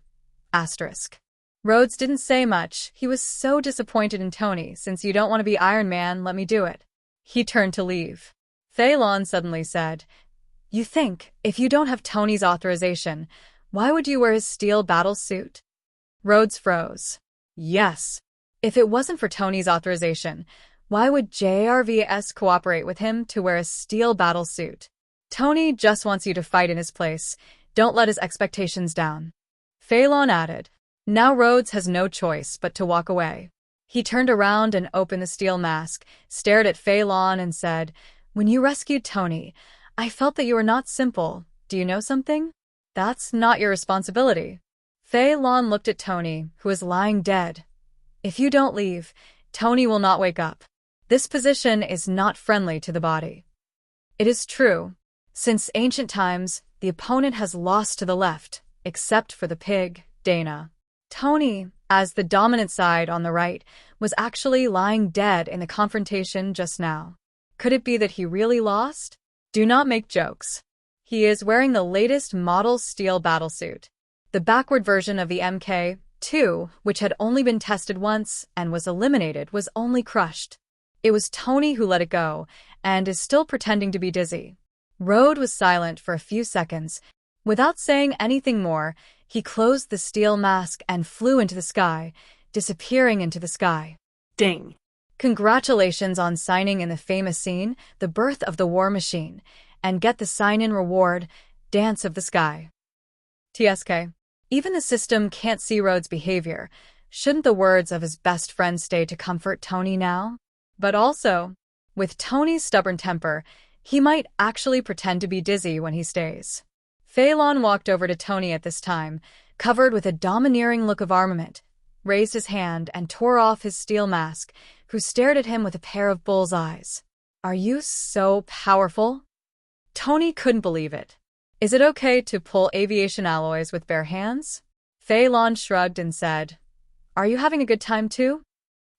asterisk. Rhodes didn't say much. He was so disappointed in Tony. Since you don't want to be Iron Man, let me do it. He turned to leave. Fei Lan suddenly said, you think, if you don't have Tony's authorization, why would you wear his steel battle suit? Rhodes froze. Yes. If it wasn't for Tony's authorization, why would JRVS cooperate with him to wear a steel battle suit? Tony just wants you to fight in his place. Don't let his expectations down. Fei Lan added. Now Rhodes has no choice but to walk away. He turned around and opened the steel mask, stared at Fei Lan and said, when you rescued Tony, I felt that you were not simple. Do you know something? That's not your responsibility. Fei Lan looked at Tony, who was lying dead. If you don't leave, Tony will not wake up. This position is not friendly to the body. It is true. Since ancient times, the opponent has lost to the left, except for the pig, Dana. Tony, as the dominant side on the right, was actually lying dead in the confrontation just now. Could it be that he really lost? Do not make jokes. He is wearing the latest model steel battlesuit. The backward version of the MK2, which had only been tested once and was eliminated, was only crushed. It was Tony who let it go, and is still pretending to be dizzy. Rhodes was silent for a few seconds. Without saying anything more, he closed the steel mask and flew into the sky, disappearing into the sky. Ding. Congratulations on signing in the famous scene, The Birth of the War Machine, and get the sign-in reward, Dance of the Sky. TSK. Even the system can't see Rhodes' behavior. Shouldn't the words of his best friend stay to comfort Tony now? But also, with Tony's stubborn temper, he might actually pretend to be dizzy when he stays. Fei Lan walked over to Tony at this time, covered with a domineering look of armament, raised his hand and tore off his steel mask, who stared at him with a pair of bull's eyes. Are you so powerful? Tony couldn't believe it. Is it okay to pull aviation alloys with bare hands? Fei Lan shrugged and said, are you having a good time too?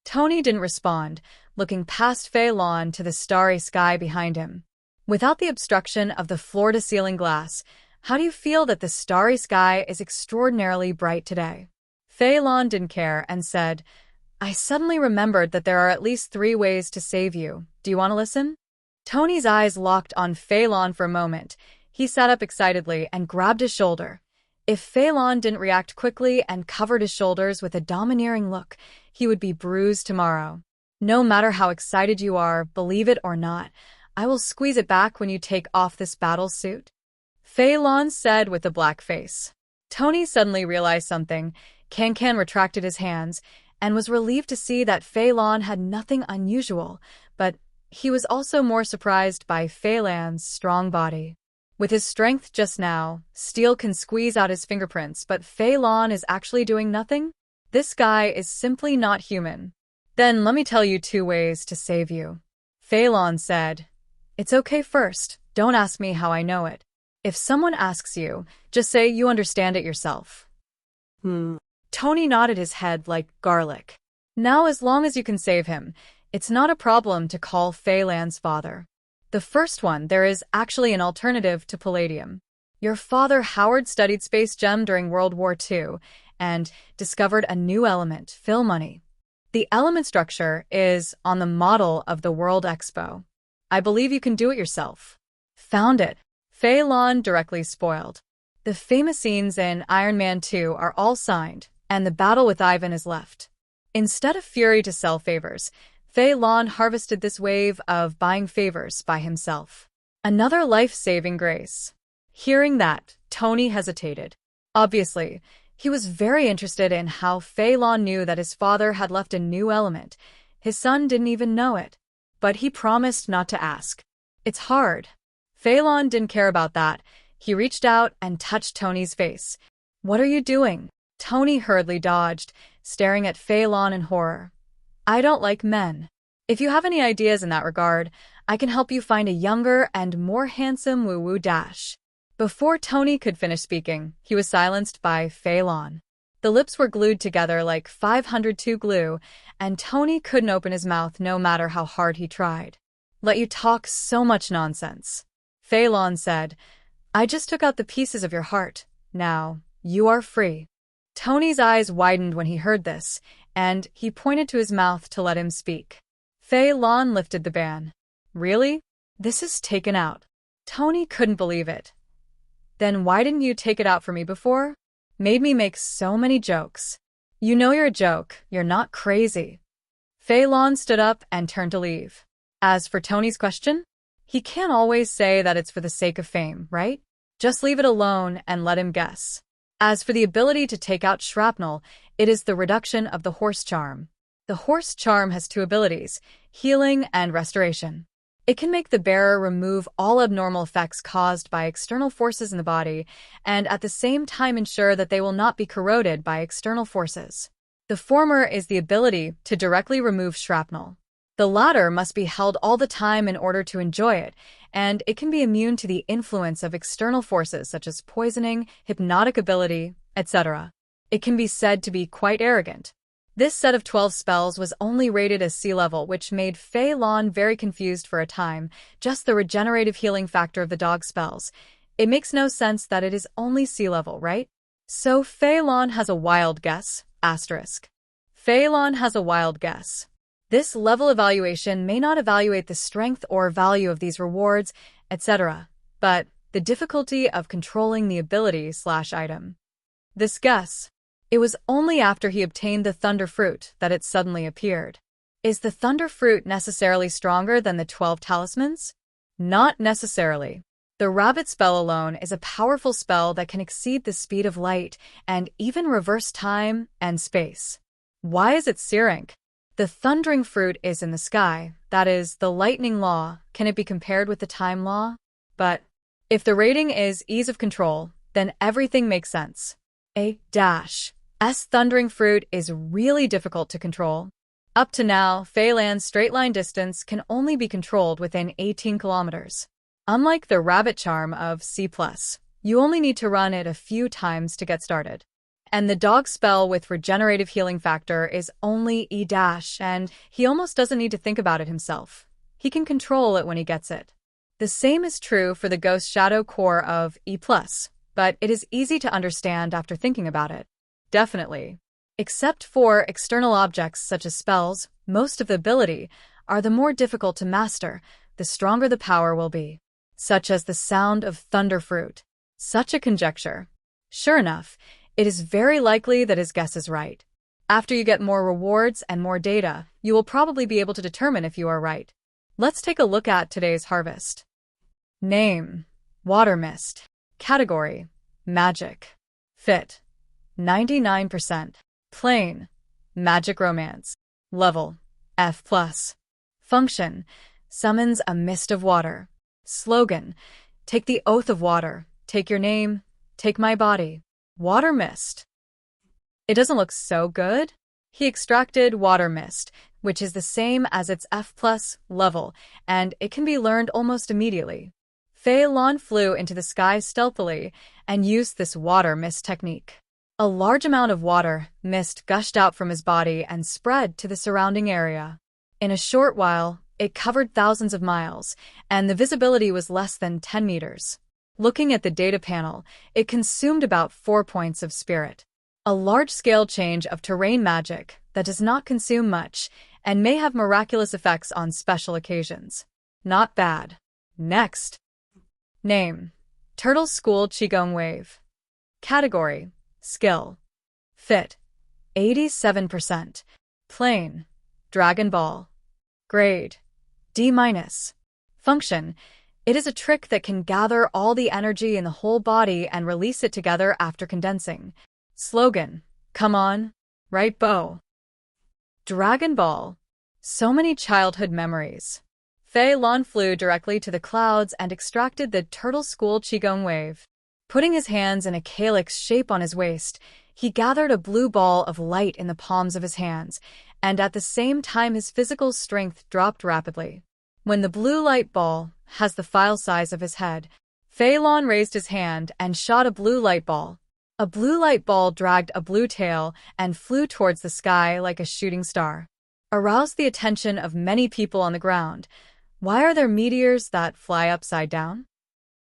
Tony didn't respond, looking past Fei Lan to the starry sky behind him. Without the obstruction of the floor-to-ceiling glass, how do you feel that the starry sky is extraordinarily bright today? Fei Lan didn't care and said, I suddenly remembered that there are at least 3 ways to save you. Do you want to listen? Tony's eyes locked on Fei Lan for a moment. He sat up excitedly and grabbed his shoulder. If Fei Lan didn't react quickly and covered his shoulders with a domineering look, he would be bruised tomorrow. No matter how excited you are, believe it or not, I will squeeze it back when you take off this battle suit. Fei Lan said with a black face. Tony suddenly realized something. Can retracted his hands and was relieved to see that Fei Lan had nothing unusual, but he was also more surprised by Fei Lan's strong body. With his strength just now, steel can squeeze out his fingerprints, but Fei Lan is actually doing nothing? This guy is simply not human. Then let me tell you 2 ways to save you. Fei Lan said, it's okay first, don't ask me how I know it. If someone asks you, just say you understand it yourself. Tony nodded his head like garlic. Now as long as you can save him, it's not a problem to call Fei Lan's father. The first one, there is actually an alternative to palladium. Your father Howard studied space gem during World War II and discovered a new element, fill money. The element structure is on the model of the World Expo. I believe you can do it yourself. Found it. Fei Lan directly spoiled. The famous scenes in Iron Man 2 are all signed, and the battle with Ivan is left. Instead of fury to sell favors, Fei Lan harvested this wave of buying favors by himself. Another life-saving grace. Hearing that, Tony hesitated. Obviously, he was very interested in how Fei Lan knew that his father had left a new element. His son didn't even know it. But he promised not to ask. It's hard. Fei Lan didn't care about that. He reached out and touched Tony's face. What are you doing? Tony hurriedly dodged, staring at Fei Lan in horror. I don't like men. If you have any ideas in that regard, I can help you find a younger and more handsome woo-woo dash. Before Tony could finish speaking, he was silenced by Fei Lan. The lips were glued together like 502 glue, and Tony couldn't open his mouth no matter how hard he tried. Let you talk so much nonsense. Fei Lan said, I just took out the pieces of your heart. Now, you are free. Tony's eyes widened when he heard this, and he pointed to his mouth to let him speak. Fei Lan lifted the ban. Really? This is taken out. Tony couldn't believe it. Then why didn't you take it out for me before? Made me make so many jokes. You know you're a joke, you're not crazy. Fei Lan stood up and turned to leave. As for Tony's question, he can't always say that it's for the sake of fame, right? Just leave it alone and let him guess. As for the ability to take out shrapnel, it is the reduction of the horse charm. The horse charm has two abilities, healing and restoration. It can make the bearer remove all abnormal effects caused by external forces in the body, and at the same time ensure that they will not be corroded by external forces. The former is the ability to directly remove shrapnel. The latter must be held all the time in order to enjoy it, and it can be immune to the influence of external forces such as poisoning, hypnotic ability, etc. It can be said to be quite arrogant. This set of 12 spells was only rated as sea level, which made Fei Lan very confused for a time, just the regenerative healing factor of the dog spells. It makes no sense that it is only sea level, right? So Fei Lan has a wild guess, asterisk. Fei Lan has a wild guess. This level evaluation may not evaluate the strength or value of these rewards, etc., but the difficulty of controlling the ability/item. This guess. It was only after he obtained the Thunder Fruit that it suddenly appeared. Is the Thunder Fruit necessarily stronger than the 12 talismans? Not necessarily. The Rabbit spell alone is a powerful spell that can exceed the speed of light and even reverse time and space. Why is it C-rank? The Thundering Fruit is in the sky, that is, the lightning law. Can it be compared with the time law? But if the rating is ease of control, then everything makes sense. S Thundering Fruit is really difficult to control. Up to now, Fei Lan's straight-line distance can only be controlled within 18 kilometers. Unlike the Rabbit charm of C+, you only need to run it a few times to get started. And the dog spell with regenerative healing factor is only E-, and he almost doesn't need to think about it himself. He can control it when he gets it. The same is true for the Ghost Shadow core of E+, but it is easy to understand after thinking about it. Definitely. Except for external objects such as spells, most of the ability are the more difficult to master, the stronger the power will be. Such as the sound of Thunder Fruit. Such a conjecture. Sure enough, it is very likely that his guess is right. After you get more rewards and more data, you will probably be able to determine if you are right. Let's take a look at today's harvest. Name: Water Mist. Category: Magic. Fit: 99%. Plain: Magic Romance. Level: F+. Function: Summons a mist of water. Slogan: Take the oath of water. Take your name. Take my body. Water Mist. It doesn't look so good. He extracted Water Mist, which is the same as its F+ level, and it can be learned almost immediately. Fei Lan flew into the sky stealthily and used this Water Mist technique. A large amount of water, mist, gushed out from his body and spread to the surrounding area. In a short while, it covered thousands of miles, and the visibility was less than 10 meters. Looking at the data panel, it consumed about 4 points of spirit. A large-scale change of terrain magic that does not consume much and may have miraculous effects on special occasions. Not bad. Next. Name: Turtle School Qigong Wave. Category: Skill. Fit: 87%. Plain: Dragon Ball. Grade: D-. Function: it is a trick that can gather all the energy in the whole body and release it together after condensing. Slogan: come on, right Bo. Dragon Ball. So many childhood memories. Fei Lan flew directly to the clouds and extracted the Turtle School Qigong Wave. Putting his hands in a calyx shape on his waist, he gathered a blue ball of light in the palms of his hands, and at the same time his physical strength dropped rapidly. When the blue light ball has the file size of his head, Fei Lan raised his hand and shot a blue light ball. A blue light ball dragged a blue tail and flew towards the sky like a shooting star. Aroused the attention of many people on the ground. Why are there meteors that fly upside down?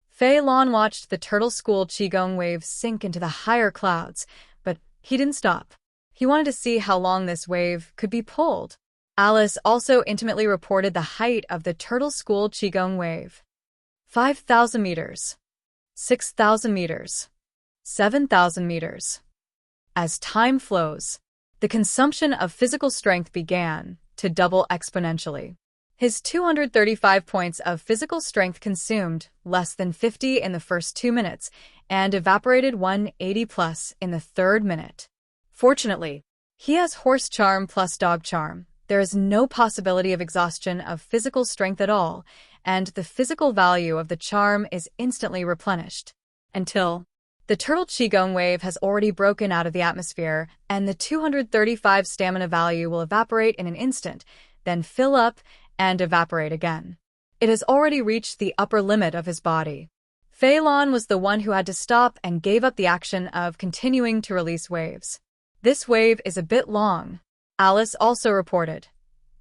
Fei Lan watched the Turtle School Qigong Wave sink into the higher clouds, but he didn't stop. He wanted to see how long this wave could be pulled. Alice also intimately reported the height of the Turtle School Qigong Wave. 5,000 meters. 6,000 meters. 7,000 meters. As time flows, the consumption of physical strength began to double exponentially. His 235 points of physical strength consumed less than 50 in the first 2 minutes and evaporated 180 plus in the third minute. Fortunately, he has horse charm plus dog charm. There is no possibility of exhaustion of physical strength at all, and the physical value of the charm is instantly replenished. Until the Turtle Qigong Wave has already broken out of the atmosphere, and the 235 stamina value will evaporate in an instant, then fill up and evaporate again. It has already reached the upper limit of his body. Fei Lan was the one who had to stop and gave up the action of continuing to release waves. This wave is a bit long. Alice also reported.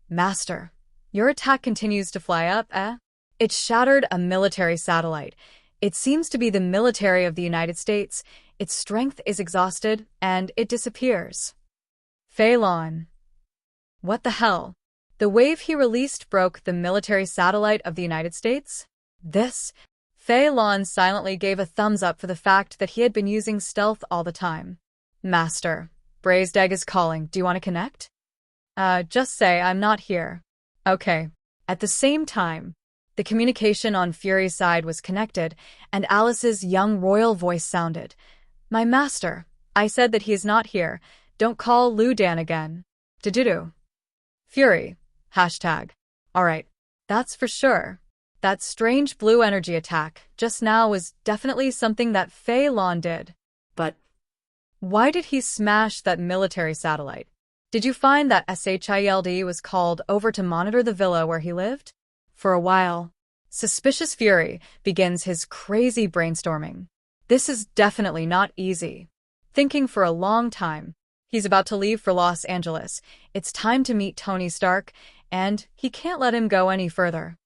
Master, your attack continues to fly up, eh? It shattered a military satellite. It seems to be the military of the United States. Its strength is exhausted, and it disappears. Fei Lan. What the hell? The wave he released broke the military satellite of the United States? Fei Lan silently gave a thumbs up for the fact that he had been using stealth all the time. Master, Braised Egg is calling. Do you want to connect? Just say I'm not here. Okay. At the same time, the communication on Fury's side was connected, and Alice's young royal voice sounded. My master, I said that he is not here. Don't call Lu Dan again. Do. Fury. Hashtag. Alright. That's for sure. That strange blue energy attack just now was definitely something that Fei Lan did. But why did he smash that military satellite? Did you find that SHIELD was called over to monitor the villa where he lived? For a while, Suspicious Fury begins his crazy brainstorming. This is definitely not easy. Thinking for a long time, he's about to leave for Los Angeles. It's time to meet Tony Stark, and he can't let him go any further.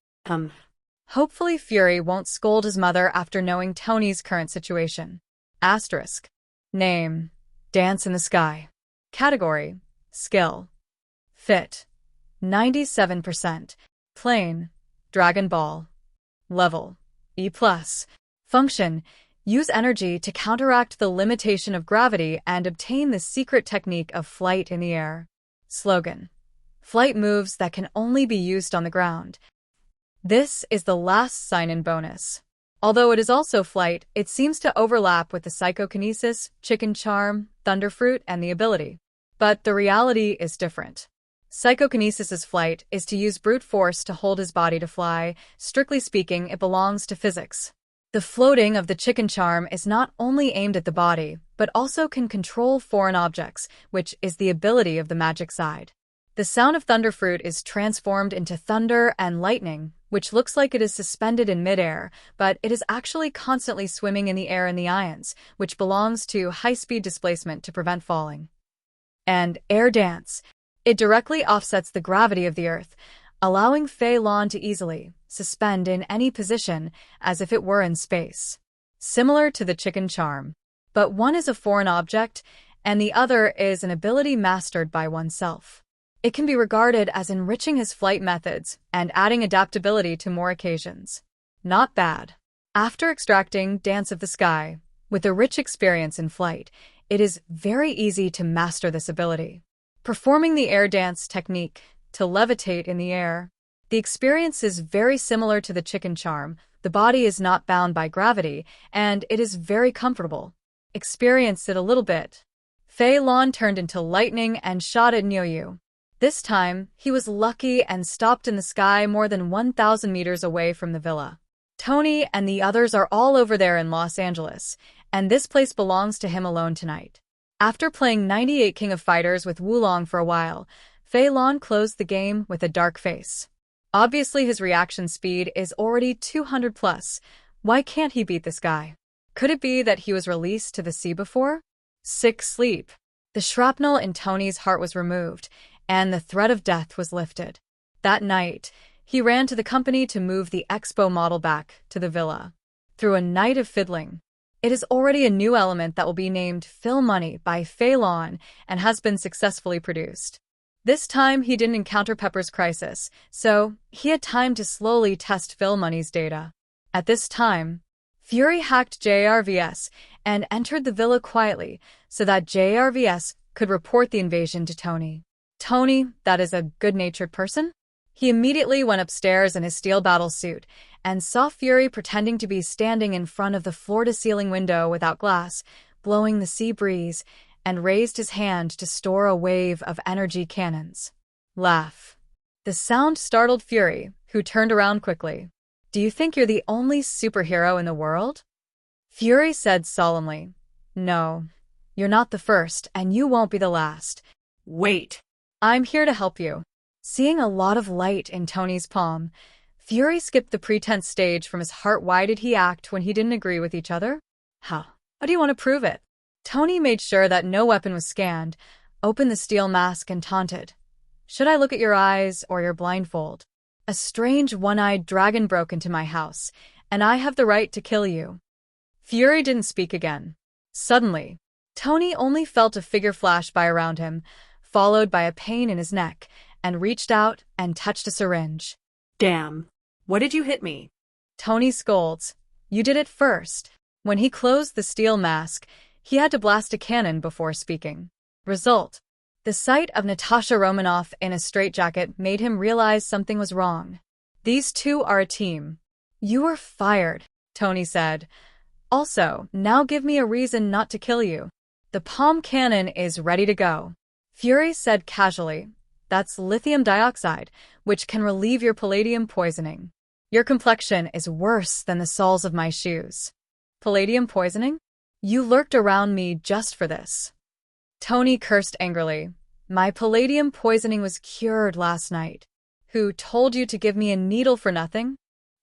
Hopefully Fury won't scold his mother after knowing Tony's current situation. Asterisk. Name: Dance in the Sky. Category: Skill. Fit: 97%. Plain: Dragon Ball. Level: E+. Function: use energy to counteract the limitation of gravity and obtain the secret technique of flight in the air. Slogan: flight moves that can only be used on the ground. This is the last sign-in bonus. Although it is also flight, it seems to overlap with the psychokinesis, chicken charm, thunderfruit, and the ability. But the reality is different. Psychokinesis' flight is to use brute force to hold his body to fly. Strictly speaking, it belongs to physics. The floating of the chicken charm is not only aimed at the body, but also can control foreign objects, which is the ability of the magic side. The sound of thunderfruit is transformed into thunder and lightning, which looks like it is suspended in midair, but it is actually constantly swimming in the air in the ions, which belongs to high-speed displacement to prevent falling. And air dance. It directly offsets the gravity of the Earth, allowing Fei Lan to easily suspend in any position as if it were in space. Similar to the chicken charm. But one is a foreign object, and the other is an ability mastered by oneself. It can be regarded as enriching his flight methods and adding adaptability to more occasions. Not bad. After extracting Dance of the Sky, with a rich experience in flight, it is very easy to master this ability. Performing the air dance technique to levitate in the air. The experience is very similar to the chicken charm. The body is not bound by gravity, and it is very comfortable. Experience it a little bit. Fei Lan turned into lightning and shot at Niuyu. This time, he was lucky and stopped in the sky more than 1,000 meters away from the villa. Tony and the others are all over there in Los Angeles, and this place belongs to him alone tonight. After playing 98 King of Fighters with Wulong for a while, Fei Lan closed the game with a dark face. Obviously his reaction speed is already 200 plus. Why can't he beat this guy? Could it be that he was released to the sea before? Sick sleep. The shrapnel in Tony's heart was removed, and the threat of death was lifted. That night, he ran to the company to move the Expo model back to the villa. Through a night of fiddling. It is already a new element that will be named Phil Money by Fei Lan and has been successfully produced. This time he didn't encounter Pepper's crisis, so he had time to slowly test Phil Money's data. At this time, Fury hacked JRVS and entered the villa quietly so that JRVS could report the invasion to Tony. Tony, that is a good-natured person? He immediately went upstairs in his steel battle suit and saw Fury pretending to be standing in front of the floor-to-ceiling window without glass, blowing the sea breeze, and raised his hand to store a wave of energy cannons. Laugh. The sound startled Fury, who turned around quickly. Do you think you're the only superhero in the world? Fury said solemnly. No, you're not the first, and you won't be the last. Wait. I'm here to help you. Seeing a lot of light in Tony's palm, Fury skipped the pretense stage from his heart. Why did he act when he didn't agree with each other? How do you want to prove it? Tony made sure that no weapon was scanned, opened the steel mask and taunted. Should I look at your eyes or your blindfold? A strange one-eyed dragon broke into my house, and I have the right to kill you. Fury didn't speak again. Suddenly, Tony only felt a figure flash by around him, followed by a pain in his neck, and reached out and touched a syringe. Damn. What did you hit me? Tony scolds. You did it first. When he closed the steel mask, he had to blast a cannon before speaking. Result. The sight of Natasha Romanoff in a straitjacket made him realize something was wrong. These two are a team. You were fired, Tony said. Also, now give me a reason not to kill you. The palm cannon is ready to go. Fury said casually. That's lithium dioxide, which can relieve your palladium poisoning. Your complexion is worse than the soles of my shoes. Palladium poisoning? You lurked around me just for this. Tony cursed angrily. My palladium poisoning was cured last night. Who told you to give me a needle for nothing?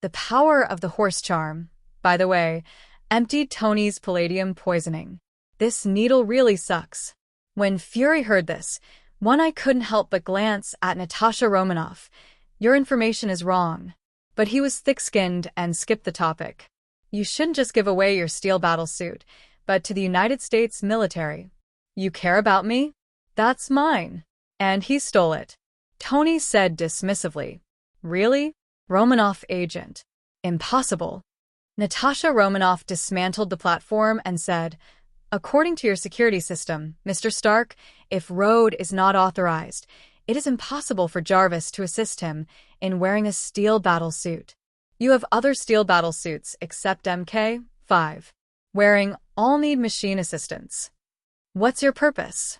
The power of the horse charm, by the way, emptied Tony's palladium poisoning. This needle really sucks. When Fury heard this, One Eye couldn't help but glance at Natasha Romanoff. Your information is wrong. But he was thick-skinned and skipped the topic. You shouldn't just give away your steel battle suit, but to the United States military. You care about me? That's mine. And he stole it. Tony said dismissively. Really? Romanoff agent. Impossible. Natasha Romanoff dismantled the platform and said, According to your security system, Mr. Stark, if Road is not authorized, it is impossible for Jarvis to assist him in wearing a steel battle suit. You have other steel battle suits except MK5. Wearing all need machine assistance. What's your purpose?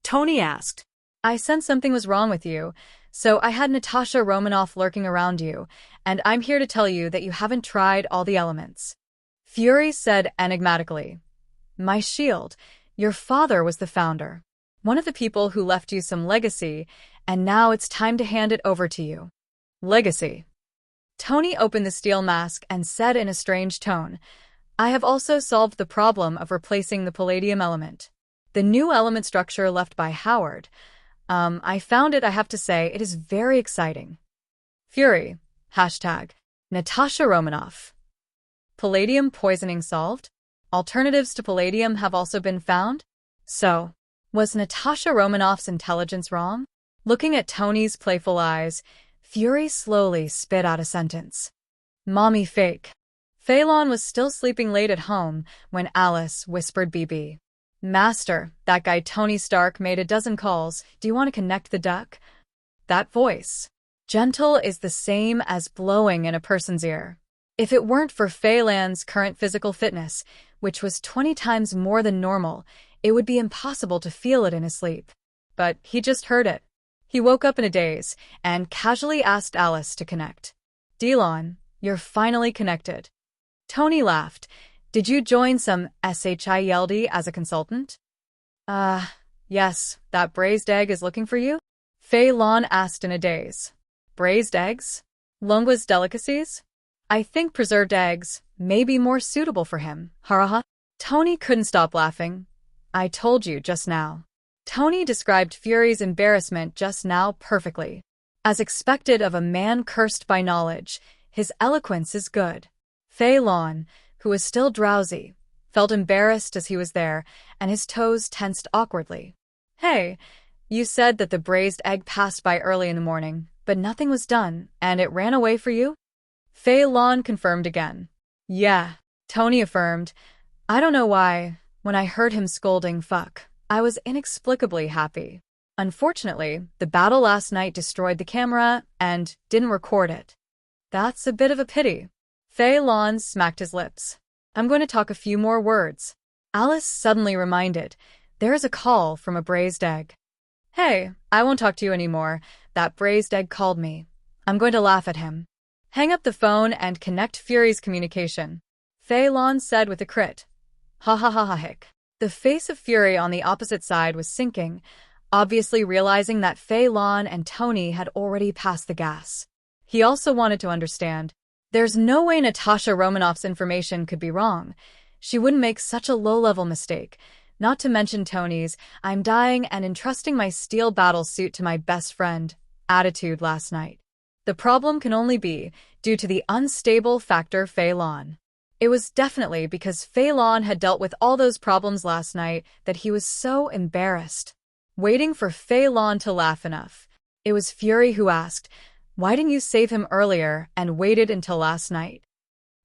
Tony asked. I sensed something was wrong with you, so I had Natasha Romanoff lurking around you, and I'm here to tell you that you haven't tried all the elements. Fury said enigmatically. My shield, your father was the founder. One of the people who left you some legacy, and now it's time to hand it over to you. Legacy. Tony opened the steel mask and said in a strange tone, I have also solved the problem of replacing the palladium element. The new element structure left by Howard. I found it, I have to say, it is very exciting. Fury. Hashtag. Natasha Romanoff. Palladium poisoning solved? Alternatives to palladium have also been found? So, was Natasha Romanoff's intelligence wrong? Looking at Tony's playful eyes, Fury slowly spit out a sentence. Mommy fake. Fei Lan was still sleeping late at home when Alice whispered BB. Master, that guy Tony Stark made a dozen calls. Do you want to connect the duck? That voice. Gentle is the same as blowing in a person's ear. If it weren't for Fei Lan's current physical fitness, which was 20 times more than normal, it would be impossible to feel it in his sleep. But he just heard it. He woke up in a daze and casually asked Alice to connect. Delon, you're finally connected. Tony laughed. Did you join some SHIELD as a consultant? Yes, that braised egg is looking for you? Fei Lan asked in a daze. Braised eggs? Longwa's delicacies? I think preserved eggs may be more suitable for him. Haraha. Tony couldn't stop laughing. I told you just now. Tony described Fury's embarrassment just now perfectly. As expected of a man cursed by knowledge, his eloquence is good. Fei Lan, who was still drowsy, felt embarrassed as he was there, and his toes tensed awkwardly. Hey, you said that the braised egg passed by early in the morning, but nothing was done, and it ran away for you? Fei Lan confirmed again. Yeah, Tony affirmed. I don't know why, when I heard him scolding fuck, I was inexplicably happy. Unfortunately, the battle last night destroyed the camera and didn't record it. That's a bit of a pity. Fei Lan smacked his lips. I'm going to talk a few more words. Alice suddenly reminded, there is a call from a braised egg. Hey, I won't talk to you anymore. That braised egg called me. I'm going to laugh at him. Hang up the phone and connect Fury's communication. Fei Lan said with a crit. Ha ha ha ha hick. The face of Fury on the opposite side was sinking, obviously realizing that Fei Lan and Tony had already passed the gas. He also wanted to understand. There's no way Natasha Romanoff's information could be wrong. She wouldn't make such a low-level mistake. Not to mention Tony's, I'm dying and entrusting my steel battle suit to my best friend, attitude last night. The problem can only be due to the unstable factor Fei Lan. It was definitely because Fei Lan had dealt with all those problems last night that he was so embarrassed. Waiting for Fei Lan to laugh enough, it was Fury who asked, why didn't you save him earlier and waited until last night?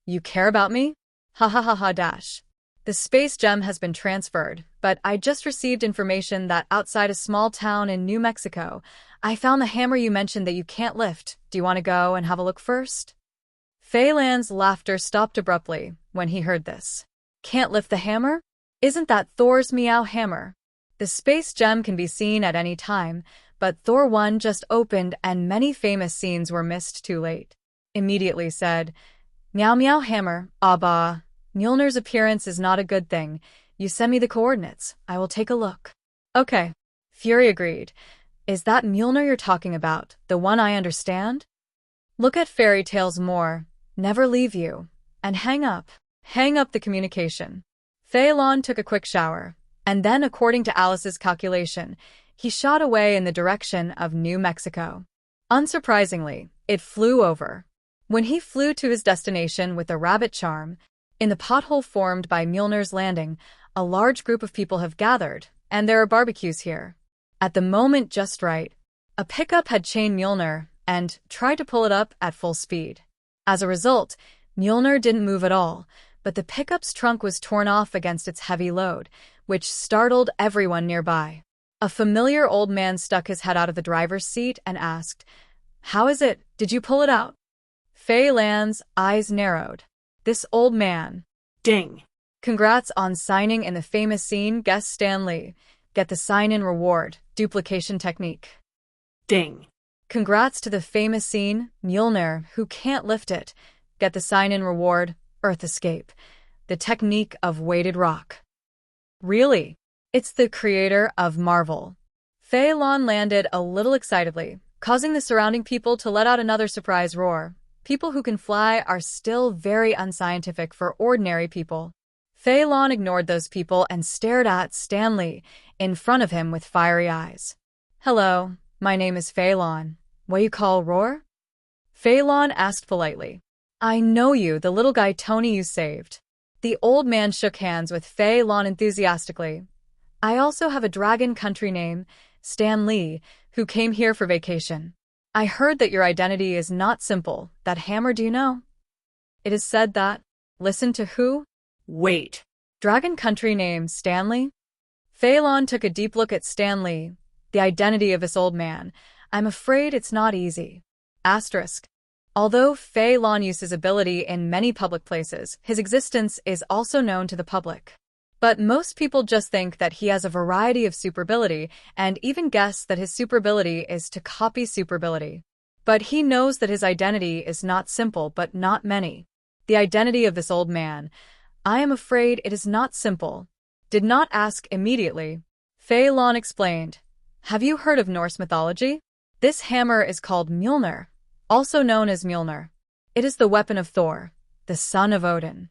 You care about me? Ha ha ha ha dash. The space gem has been transferred, but I just received information that outside a small town in New Mexico, I found the hammer you mentioned that you can't lift. Do you want to go and have a look first? Fei Lan's laughter stopped abruptly when he heard this. Can't lift the hammer? Isn't that Thor's meow hammer? The space gem can be seen at any time, but Thor 1 just opened and many famous scenes were missed too late. Immediately said, Meow meow hammer, bah. Mjolnir's appearance is not a good thing. You send me the coordinates. I will take a look. Okay. Fury agreed. Is that Mjolnir you're talking about, the one I understand? Look at fairy tales more, never leave you, and hang up. Hang up the communication. Fei Lan took a quick shower, and then according to Alice's calculation, he shot away in the direction of New Mexico. Unsurprisingly, it flew over. When he flew to his destination with a rabbit charm, in the pothole formed by Mjolnir's landing, a large group of people have gathered, and there are barbecues here. At the moment just right, a pickup had chained Mjolnir and tried to pull it up at full speed. As a result, Mjolnir didn't move at all, but the pickup's trunk was torn off against its heavy load, which startled everyone nearby. A familiar old man stuck his head out of the driver's seat and asked, How is it? Did you pull it out? Fei Lan's eyes narrowed. This old man. Ding. Congrats on signing in the famous scene, guest Stan Lee. Get the sign-in reward, duplication technique. Ding. Congrats to the famous scene, Mjolnir, who can't lift it. Get the sign-in reward, Earth Escape. The technique of weighted rock. Really? It's the creator of Marvel. Fei Lan landed a little excitedly, causing the surrounding people to let out another surprise roar. People who can fly are still very unscientific for ordinary people. Fei Lan ignored those people and stared at Stanley in front of him with fiery eyes. "Hello, my name is Fei Lan. What you call Roar?" Fei Lan asked politely. "I know you, the little guy Tony you saved." The old man shook hands with Fei Lan enthusiastically. "I also have a dragon country name, Stan Lee, who came here for vacation. I heard that your identity is not simple. That hammer, do you know? It is said that..." "Listen to who?" Wait. "Dragon country name, Stanley?" Fei Lan took a deep look at Stanley, the identity of this old man. "I'm afraid it's not easy." Asterisk. Although Fei Lan uses ability in many public places, his existence is also known to the public. But most people just think that he has a variety of super ability and even guess that his super ability is to copy super ability. But he knows that his identity is not simple, but not many. The identity of this old man, "I am afraid it is not simple." Did not ask immediately. Fei Lan explained. "Have you heard of Norse mythology? This hammer is called Mjolnir, also known as Mjolnir. It is the weapon of Thor, the son of Odin."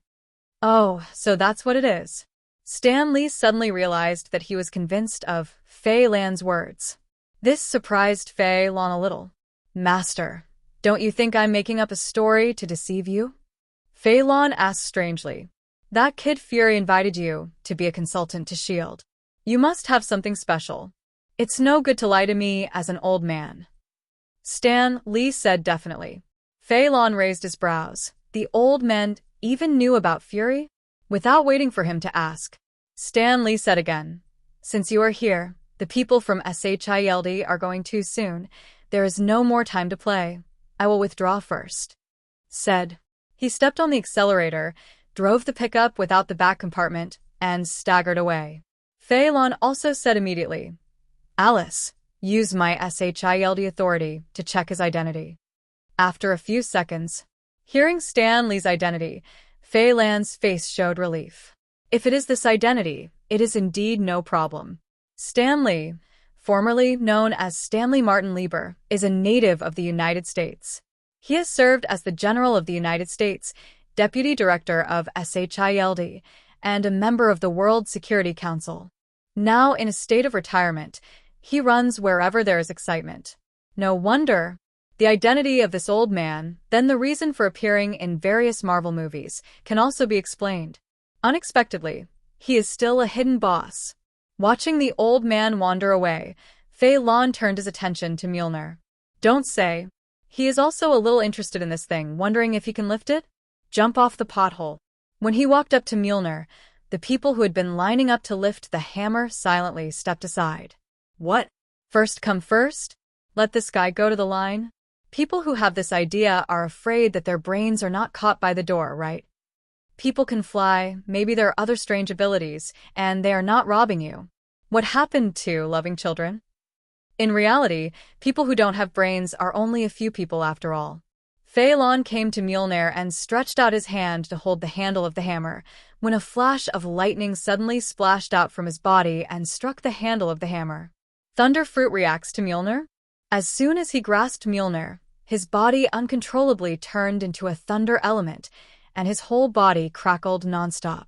"Oh, so that's what it is." Stan Lee suddenly realized that he was convinced of Fei Lan's words. This surprised Fei Lan a little. "Master, don't you think I'm making up a story to deceive you?" Fei Lan asked strangely. "That kid Fury invited you to be a consultant to S.H.I.E.L.D. You must have something special. It's no good to lie to me as an old man." Stan Lee said definitely. Fei Lan raised his brows. The old man even knew about Fury? Without waiting for him to ask, Stan Lee said again, "Since you are here, the people from S.H.I.E.L.D. are going too soon. There is no more time to play. I will withdraw first." Said. He stepped on the accelerator, drove the pickup without the back compartment, and staggered away. Fei Lan also said immediately, "Alice, use my S.H.I.E.L.D. authority to check his identity." After a few seconds, hearing Stan Lee's identity, Fei Lan's face showed relief. If it is this identity, it is indeed no problem. Stan Lee, formerly known as Stanley Martin Lieber, is a native of the United States. He has served as the General of the United States, Deputy Director of S.H.I.E.L.D., and a member of the World Security Council. Now in a state of retirement, he runs wherever there is excitement. No wonder. The identity of this old man, then the reason for appearing in various Marvel movies, can also be explained. Unexpectedly, he is still a hidden boss. Watching the old man wander away, Fei Lan turned his attention to Mjolnir. Don't say. He is also a little interested in this thing, wondering if he can lift it? Jump off the pothole. When he walked up to Mjolnir, the people who had been lining up to lift the hammer silently stepped aside. What? First come first? Let this guy go to the line? People who have this idea are afraid that their brains are not caught by the door, right? People can fly, maybe there are other strange abilities, and they are not robbing you. What happened to loving children? In reality, people who don't have brains are only a few people after all. Fei Lan came to Mjolnir and stretched out his hand to hold the handle of the hammer, when a flash of lightning suddenly splashed out from his body and struck the handle of the hammer. Thunder Fruit reacts to Mjolnir? As soon as he grasped Mjolnir, his body uncontrollably turned into a thunder element, and his whole body crackled nonstop.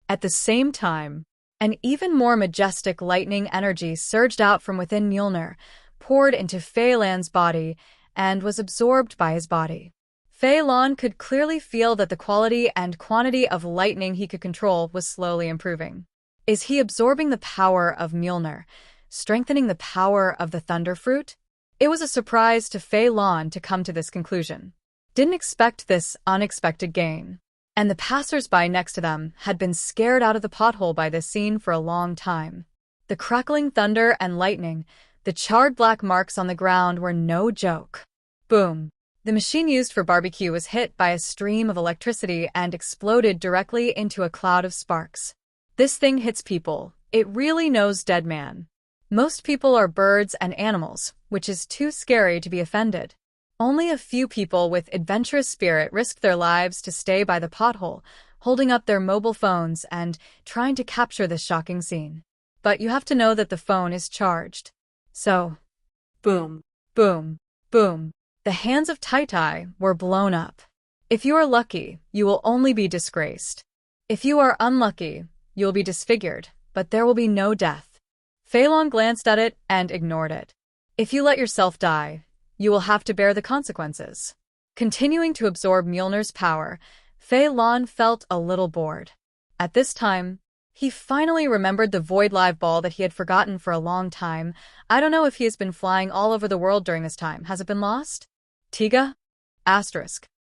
At the same time, an even more majestic lightning energy surged out from within Mjolnir, poured into Fei Lan's body, and was absorbed by his body. Fei Lan could clearly feel that the quality and quantity of lightning he could control was slowly improving. Is he absorbing the power of Mjolnir, strengthening the power of the Thunder Fruit? It was a surprise to Fei Lan to come to this conclusion. Didn't expect this unexpected gain. And the passers-by next to them had been scared out of the pothole by this scene for a long time. The crackling thunder and lightning, the charred black marks on the ground were no joke. Boom. The machine used for barbecue was hit by a stream of electricity and exploded directly into a cloud of sparks. This thing hits people. It really knows dead man. Most people are birds and animals, which is too scary to be offended. Only a few people with adventurous spirit risked their lives to stay by the pothole, holding up their mobile phones and trying to capture this shocking scene. But you have to know that the phone is charged. So, boom, boom, boom, The hands of Tai were blown up. If you are lucky, you will only be disgraced. If you are unlucky, you will be disfigured, but there will be no death. Fei Lan glanced at it and ignored it. If you let yourself die, you will have to bear the consequences. Continuing to absorb Mjolnir's power, Fei Lan felt a little bored. At this time, he finally remembered the Void Live Ball that he had forgotten for a long time. I don't know if he has been flying all over the world during this time. Has it been lost? Tiga? Asterisk.